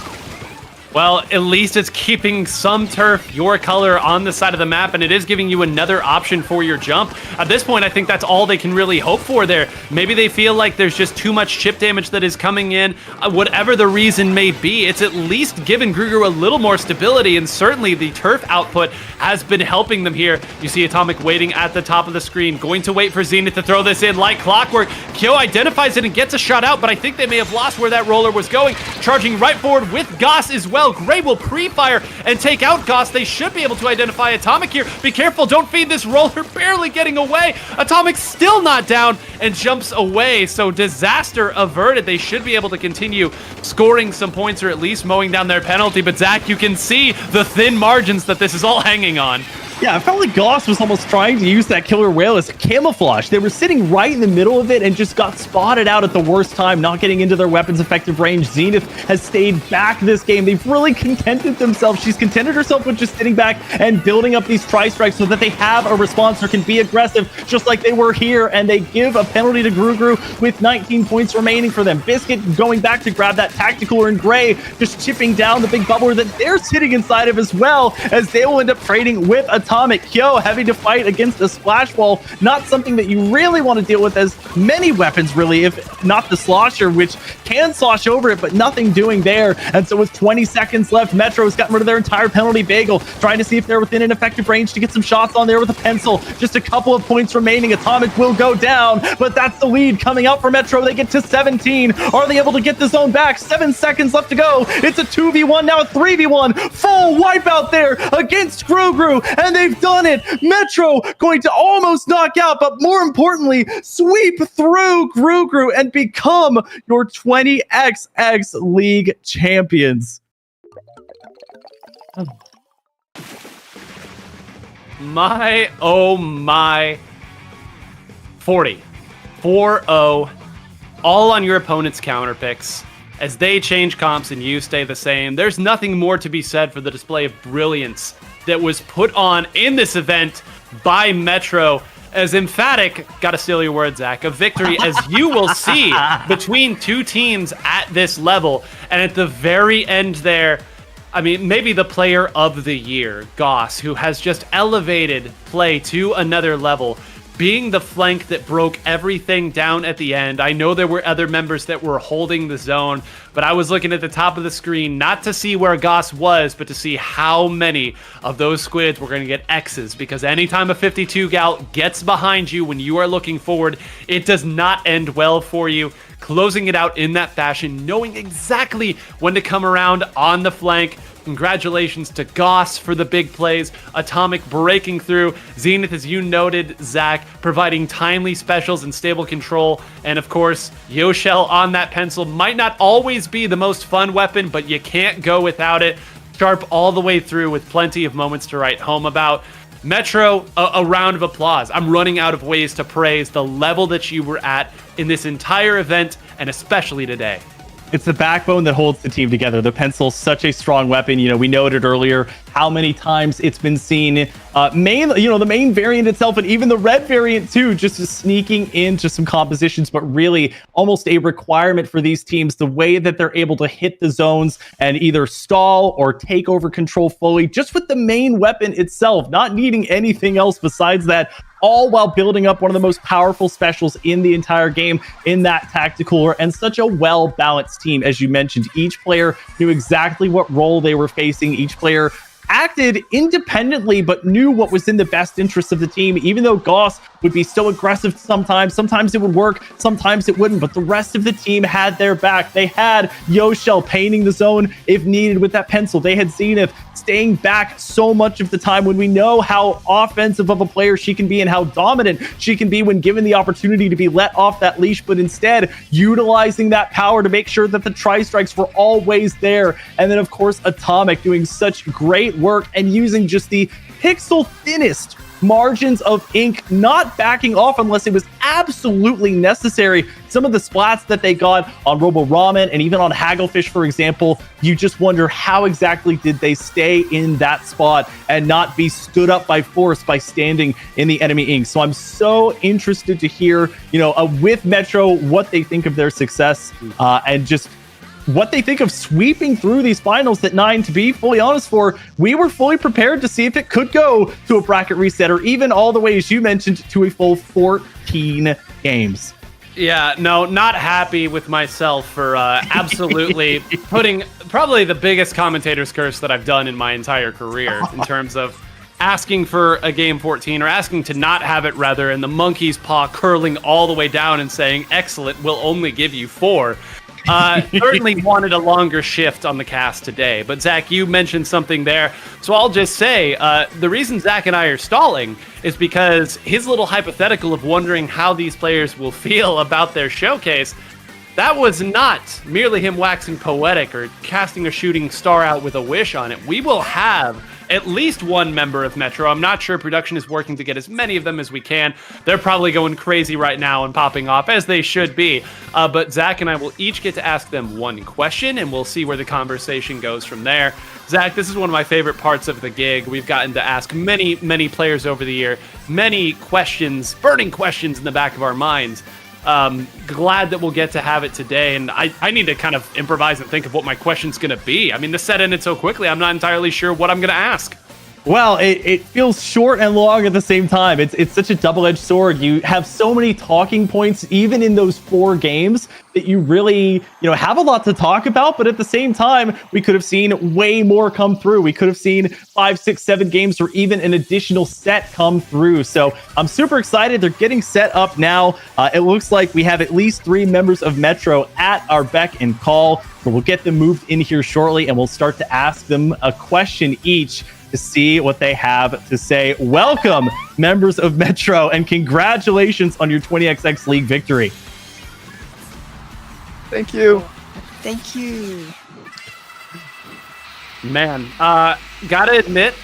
Well, at least it's keeping some turf your color on the side of the map, and it is giving you another option for your jump. At this point, I think that's all they can really hope for there. Maybe they feel like there's just too much chip damage that is coming in. Whatever the reason may be, it's at least given GruGru a little more stability, and certainly the turf output has been helping them here. You see Atomic waiting at the top of the screen, going to wait for Zenith to throw this in like clockwork. Kyo identifies it and gets a shot out, but I think they may have lost where that roller was going. Charging right forward with Goss as well. Gray will pre-fire and take out Goss. They should be able to identify Atomic here. Be careful, don't feed this roller, barely getting away. Atomic still not down and jumps away, so disaster averted. They should be able to continue scoring some points or at least mowing down their penalty, but Zach, you can see the thin margins that this is all hanging on. Yeah, I felt like Goss was almost trying to use that killer whale as a camouflage. They were sitting right in the middle of it and just got spotted out at the worst time, not getting into their weapons effective range. Zenith has stayed back this game. They've really contented themselves. She's contented herself with just sitting back and building up these Tri-Strikes so that they have a response or can be aggressive, just like they were here, and they give a penalty to GruGru with 19 points remaining for them. Biscuit going back to grab that tactical, and Gray just chipping down the big bubbler that they're sitting inside of as well, as they will end up trading with Atomic. Kyo having to fight against the splash wall, not something that you really want to deal with, as many weapons really, if not the Slosher, which can slosh over it, but nothing doing there. And so with 20 seconds left, Metro's gotten rid of their entire penalty. Bagel trying to see if they're within an effective range to get some shots on there with a pencil. Just a couple of points remaining. Atomic will go down, but that's the lead coming out for Metro. They get to 17. Are they able to get the zone back? 7 seconds left to go. It's a 2v1, now a 3v1. Full wipeout there against GruGru, and they've done it. Metro going to almost knock out, but more importantly, sweep through GruGru and become your 20XX League champions. My, oh my. 40. 4-0. All on your opponent's counter picks. As they change comps and you stay the same, there's nothing more to be said for the display of brilliance that was put on in this event by Metro. As emphatic, gotta steal your words, Zach, a victory, as you will see, between two teams at this level. And at the very end there, I mean, maybe the player of the year, Goss, who has just elevated play to another level, being the flank that broke everything down at the end. I know there were other members that were holding the zone, but I was looking at the top of the screen, not to see where Goss was, but to see how many of those squids were going to get X's, because anytime a 52 gal gets behind you when you are looking forward, it does not end well for you. Closing it out in that fashion, knowing exactly when to come around on the flank. Congratulations to Goss for the big plays. Atomic breaking through. Zenith, as you noted, Zach, providing timely specials and stable control. And of course, Yoshell on that pencil might not always be the most fun weapon, but you can't go without it. Sharp all the way through with plenty of moments to write home about. Metro, a round of applause. I'm running out of ways to praise the level that you were at in this entire event, and especially today. It's the backbone that holds the team together. The pencil's such a strong weapon. You know, we noted earlier how many times it's been seen. The main variant itself, and even the red variant too, just sneaking into some compositions, but really almost a requirement for these teams. The way that they're able to hit the zones and either stall or take over control fully, just with the main weapon itself, not needing anything else besides that. All while building up one of the most powerful specials in the entire game in that tactical, and such a well-balanced team. As you mentioned, each player knew exactly what role they were facing. Each player acted independently, but knew what was in the best interest of the team. Even though Goss would be so aggressive sometimes it would work, sometimes it wouldn't, but the rest of the team had their back. They had Yoshell painting the zone if needed with that pencil. They had Zenith staying back so much of the time, when we know how offensive of a player she can be and how dominant she can be when given the opportunity to be let off that leash, but instead utilizing that power to make sure that the tri-strikes were always there. And then, of course, Atomic doing such great work and using just the pixel thinnest margins of ink, not backing off unless it was absolutely necessary. Some of the splats that they got on Robo Ramen and even on Hagglefish, for example, you just wonder how exactly did they stay in that spot and not be stood up by force by standing in the enemy ink. So I'm so interested to hear, with Metro, what they think of their success and just what they think of sweeping through these finals that 9, to be fully honest, we were fully prepared to see if it could go to a bracket reset, or even all the way, as you mentioned, to a full 14 games. Yeah, no, not happy with myself for absolutely putting probably the biggest commentator's curse that I've done in my entire career in terms of asking for a game 14, or asking to not have it rather, and the monkey's paw curling all the way down and saying, excellent, we'll only give you 4. Certainly wanted a longer shift on the cast today, but Zach, you mentioned something there, so I'll just say the reason Zach and I are stalling is because his little hypothetical of wondering how these players will feel about their showcase, that was not merely him waxing poetic or casting a shooting star out with a wish on it. We will have at least one member of Metro. I'm not sure production is working to get as many of them as we can. They're probably going crazy right now and popping off, as they should be. But Zach and I will each get to ask them one question, and we'll see where the conversation goes from there. Zach, this is one of my favorite parts of the gig. We've gotten to ask many, many players over the year, many questions, burning questions in the back of our minds. Glad that we'll get to have it today, and I need to kind of improvise and think of what my question's going to be. I mean, this set ended so quickly, I'm not entirely sure what I'm going to ask. Well, it feels short and long at the same time. It's such a double-edged sword. You have so many talking points, even in those 4 games, that you really, have a lot to talk about. But at the same time, we could have seen way more come through. We could have seen 5, 6, 7 games, or even an additional set come through. So I'm super excited. They're getting set up now. It looks like we have at least 3 members of Metro at our beck and call. So we'll get them moved in here shortly, and we'll start to ask them a question each to see what they have to say. Welcome, members of Metro, and congratulations on your 20XX League victory. Thank you. Thank you. Man, gotta admit,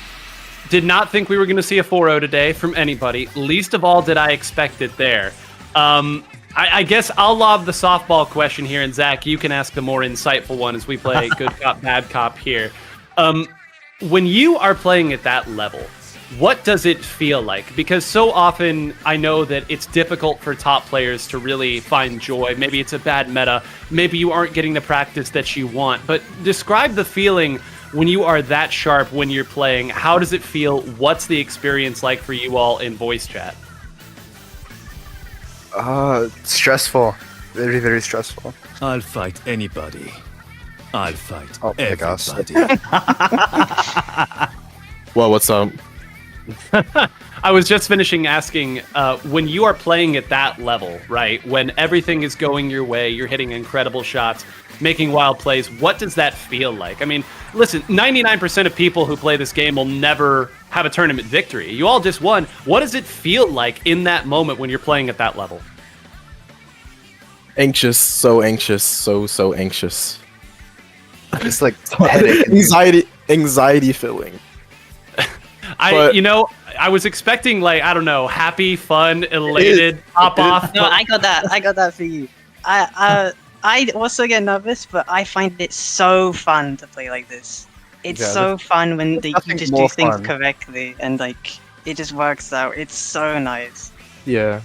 did not think we were going to see a 4-0 today from anybody. Least of all did I expect it there. I guess I'll lob the softball question here, and Zach, you can ask the more insightful one as we play good cop, bad cop here. When you are playing at that level, what does it feel like? Because so often I know that it's difficult for top players to really find joy. Maybe it's a bad meta. Maybe you aren't getting the practice that you want. But describe the feeling when you are that sharp when you're playing. How does it feel? What's the experience like for you all in voice chat? Stressful. Very, very stressful. I'll fight anybody. I'll fight everybody. Well, what's up? I was just finishing asking, when you are playing at that level, right, when everything is going your way, you're hitting incredible shots, making wild plays, what does that feel like? I mean, listen, 99% of people who play this game will never have a tournament victory. You all just won. What does it feel like in that moment when you're playing at that level? Anxious, so anxious, so anxious. It's like headache. Anxiety filling. I was expecting like I don't know, happy, fun, elated, pop off. No, I got that. I got that for you. I also get nervous, but I find it so fun to play like this. It's so fun when you just do things correctly and like it just works out. It's so nice. Yeah.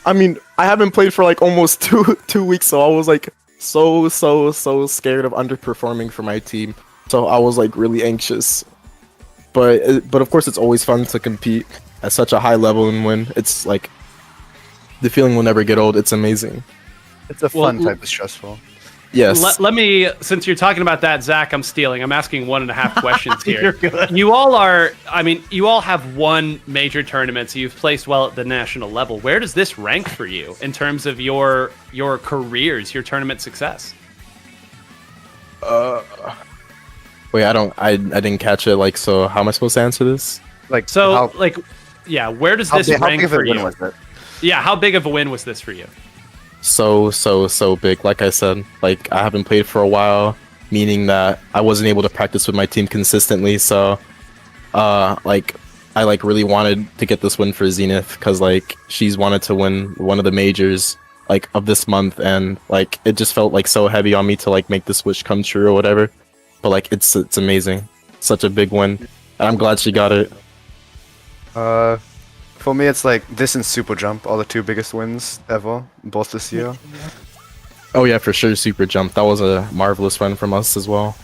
I mean, I haven't played for like almost two weeks, so I was like so scared of underperforming for my team. So I was like really anxious. But of course, it's always fun to compete at such a high level and win. It's like the feeling will never get old. It's amazing. It's a fun type of stressful. Yes. Let me, since you're talking about that, Zach, I'm stealing. I'm asking 1.5 questions here. You're good. You all have won major tournaments. You've placed well at the national level. Where does this rank for you in terms of your careers, your tournament success? Wait, I didn't catch it. Like, so how am I supposed to answer this? Like, So, where does this rank for you? Was it? Yeah, how big of a win was this for you? So big. Like I said, like I haven't played for a while, meaning that I wasn't able to practice with my team consistently. So, like I like really wanted to get this win for Zenith because like she's wanted to win one of the majors like of this month, and like it just felt like so heavy on me to like make this wish come true or whatever. But like it's amazing, such a big win, and I'm glad she got it. For me, it's like this and Super Jump, all the two biggest wins ever, both this year. Oh yeah, for sure, Super Jump. That was a marvelous run from us as well.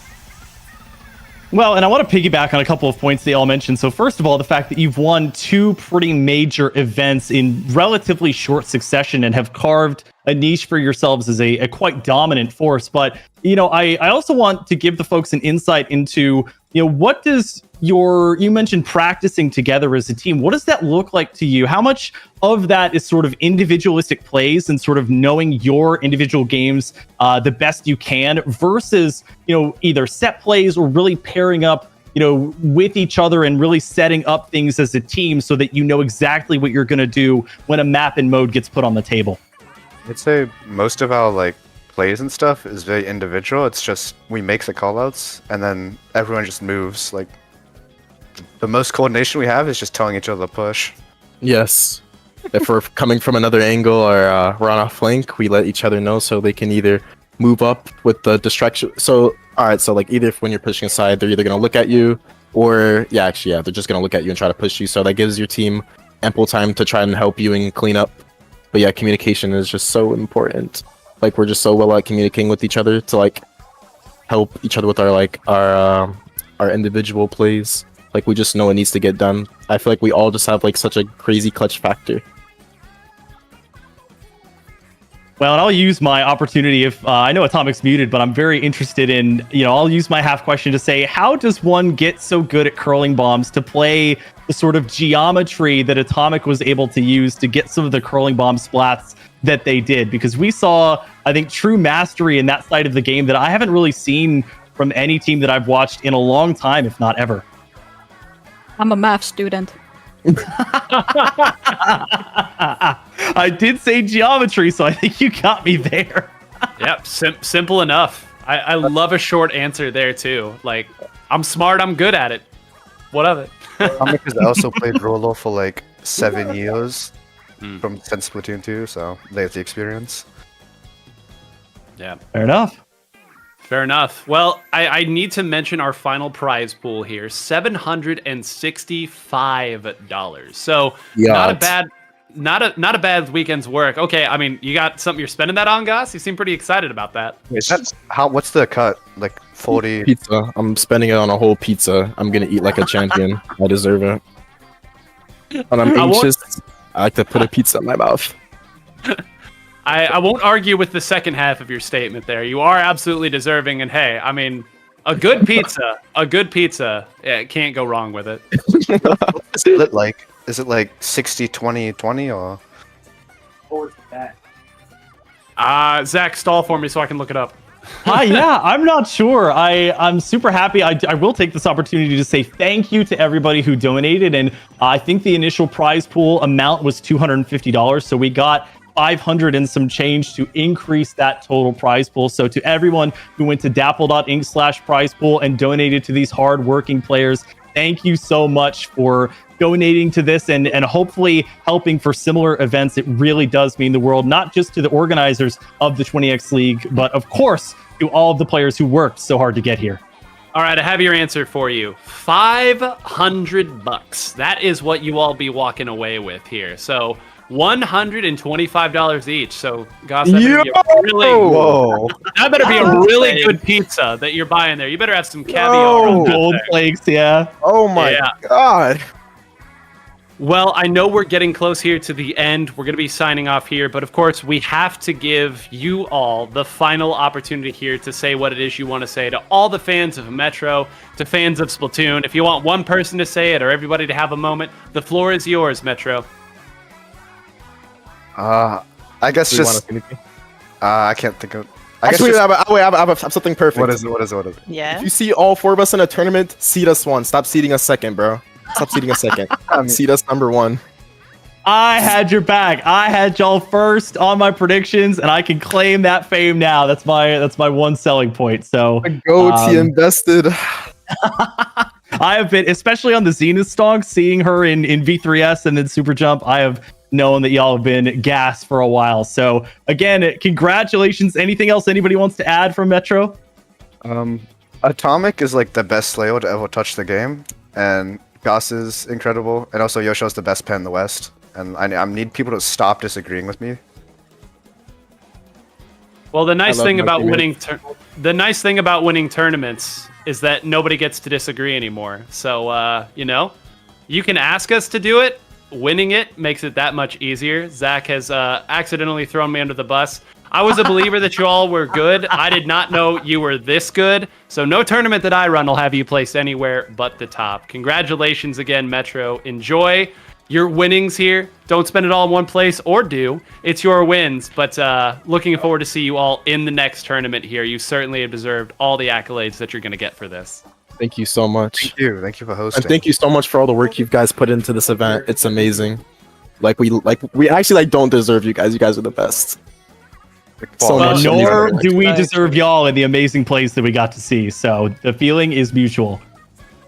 Well, and I want to piggyback on a couple of points they all mentioned. So first of all, the fact that you've won 2 pretty major events in relatively short succession and have carved a niche for yourselves as a quite dominant force. But, you know, I also want to give the folks an insight into, you know, what does you mentioned practicing together as a team. What does that look like to you? How much of that is sort of individualistic plays and sort of knowing your individual games the best you can versus, you know, either set plays or really pairing up, you know, with each other and really setting up things as a team so that you know exactly what you're going to do when a map and mode gets put on the table? I'd say most of our like plays and stuff is very individual. It's just we make the callouts and then everyone just moves. Like the most coordination we have is just telling each other to push. Yes. If we're coming from another angle or we're on a flank, we let each other know so they can either move up with the distraction. So, alright, so like either if when you're pushing aside, they're either going to look at you or, they're just going to look at you and try to push you. So that gives your team ample time to try and help you and clean up. But yeah, communication is just so important. Like we're just so well at communicating with each other to like help each other with our individual plays. Like we just know what needs to get done. I feel like we all just have like such a crazy clutch factor. Well, and I'll use my opportunity if I know Atomic's muted, but I'm very interested in, you know, I'll use my half question to say, how does one get so good at curling bombs to play the sort of geometry that Atomic was able to use to get some of the curling bomb splats that they did? Because we saw, I think, true mastery in that side of the game that I haven't really seen from any team that I've watched in a long time, if not ever. I'm a math student. I did say geometry, so I think you got me there. Yep, simple enough. I love a short answer there too. Like, I'm smart, I'm good at it. What of it? Atomic has also played Rolo for like 7 years since Splatoon 2, so they have the experience. Yeah. Fair enough. Fair enough. Well, I need to mention our final prize pool here, $765. So not a bad weekend's work. Okay, I mean, you got something you're spending that on, Goss? You seem pretty excited about that. What's the cut? Like 40 pizza. I'm spending it on a whole pizza. I'm gonna eat like a champion. I deserve it. When I'm anxious, I like to put a pizza in my mouth. I won't argue with the second half of your statement there. You are absolutely deserving, and hey, I mean, a good pizza, yeah, can't go wrong with it. What's the split like? Is it like 60-20-20 or? Forward to back. Zach, stall for me so I can look it up. Yeah, I'm not sure. I'm super happy. I will take this opportunity to say thank you to everybody who donated, and I think the initial prize pool amount was $250, so we got 500 and some change to increase that total prize pool. So to everyone who went to dapple.inc/prize pool and donated to these hard-working players, thank you so much for donating to this and hopefully helping for similar events. It really does mean the world, not just to the organizers of the 20X League, but of course to all of the players who worked so hard to get here. All right, I have your answer for you. $500. That is what you all be walking away with here. So $125 each. So, Goss, that better be a really good pizza that you're buying there. You better have some caviar. Gold flakes, yeah. Oh my god. Well, I know we're getting close here to the end. We're going to be signing off here, but of course, we have to give you all the final opportunity here to say what it is you want to say to all the fans of Metro, to fans of Splatoon. If you want one person to say it or everybody to have a moment, the floor is yours, Metro. I guess just. I can't think of. Actually, I have something perfect. What is it? Yeah. If you see all 4 of us in a tournament, seed us 1. Stop seeding us 2nd, bro. Stop seeding us 2nd. Seed us number 1. I had your back. I had y'all first on my predictions, and I can claim that fame now. That's my one selling point. So goatee invested. I have been, especially on the Zenith song, seeing her in V3S and then Super Jump. I have known that y'all have been gassed for a while. So again, congratulations. Anything else anybody wants to add from Metro? Atomic is like the best Slayo to ever touch the game, and Goss is incredible, and also Yosho's the best pen in the West. And I need people to stop disagreeing with me. Well, the nice thing about winning tournaments is that nobody gets to disagree anymore. So you can ask us to do it. Winning it makes it that much easier. Zach has accidentally thrown me under the bus. I was a believer that you all were good. I did not know you were this good. So no tournament that I run will have you placed anywhere but the top. Congratulations again, Metro. Enjoy your winnings here. Don't spend it all in one place, or do. It's your wins. But looking forward to see you all in the next tournament here. You certainly have deserved all the accolades that you're going to get for this. Thank you so much. Thank you for hosting. And thank you so much for all the work you guys put into this event. It's amazing. We actually don't deserve you guys. You guys are the best. So much. Nor do we deserve y'all in the amazing place that we got to see. So the feeling is mutual.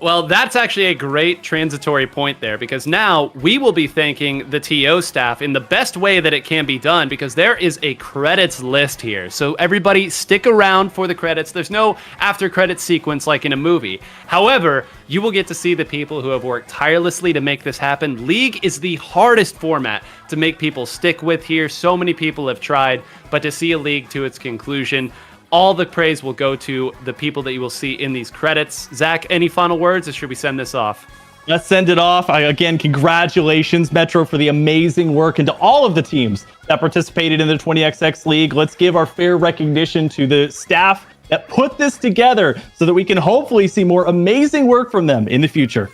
Well, that's actually a great transitory point there, because now we will be thanking the TO staff in the best way that it can be done, because there is a credits list here. So everybody stick around for the credits. There's no after credits sequence like in a movie. However, you will get to see the people who have worked tirelessly to make this happen. League is the hardest format to make people stick with here. So many people have tried, but to see a league to its conclusion, all the praise will go to the people that you will see in these credits. Zach, any final words, or should we send this off? Let's send it off. Again, congratulations, Metro, for the amazing work, and to all of the teams that participated in the 20XX League. Let's give our fair recognition to the staff that put this together so that we can hopefully see more amazing work from them in the future.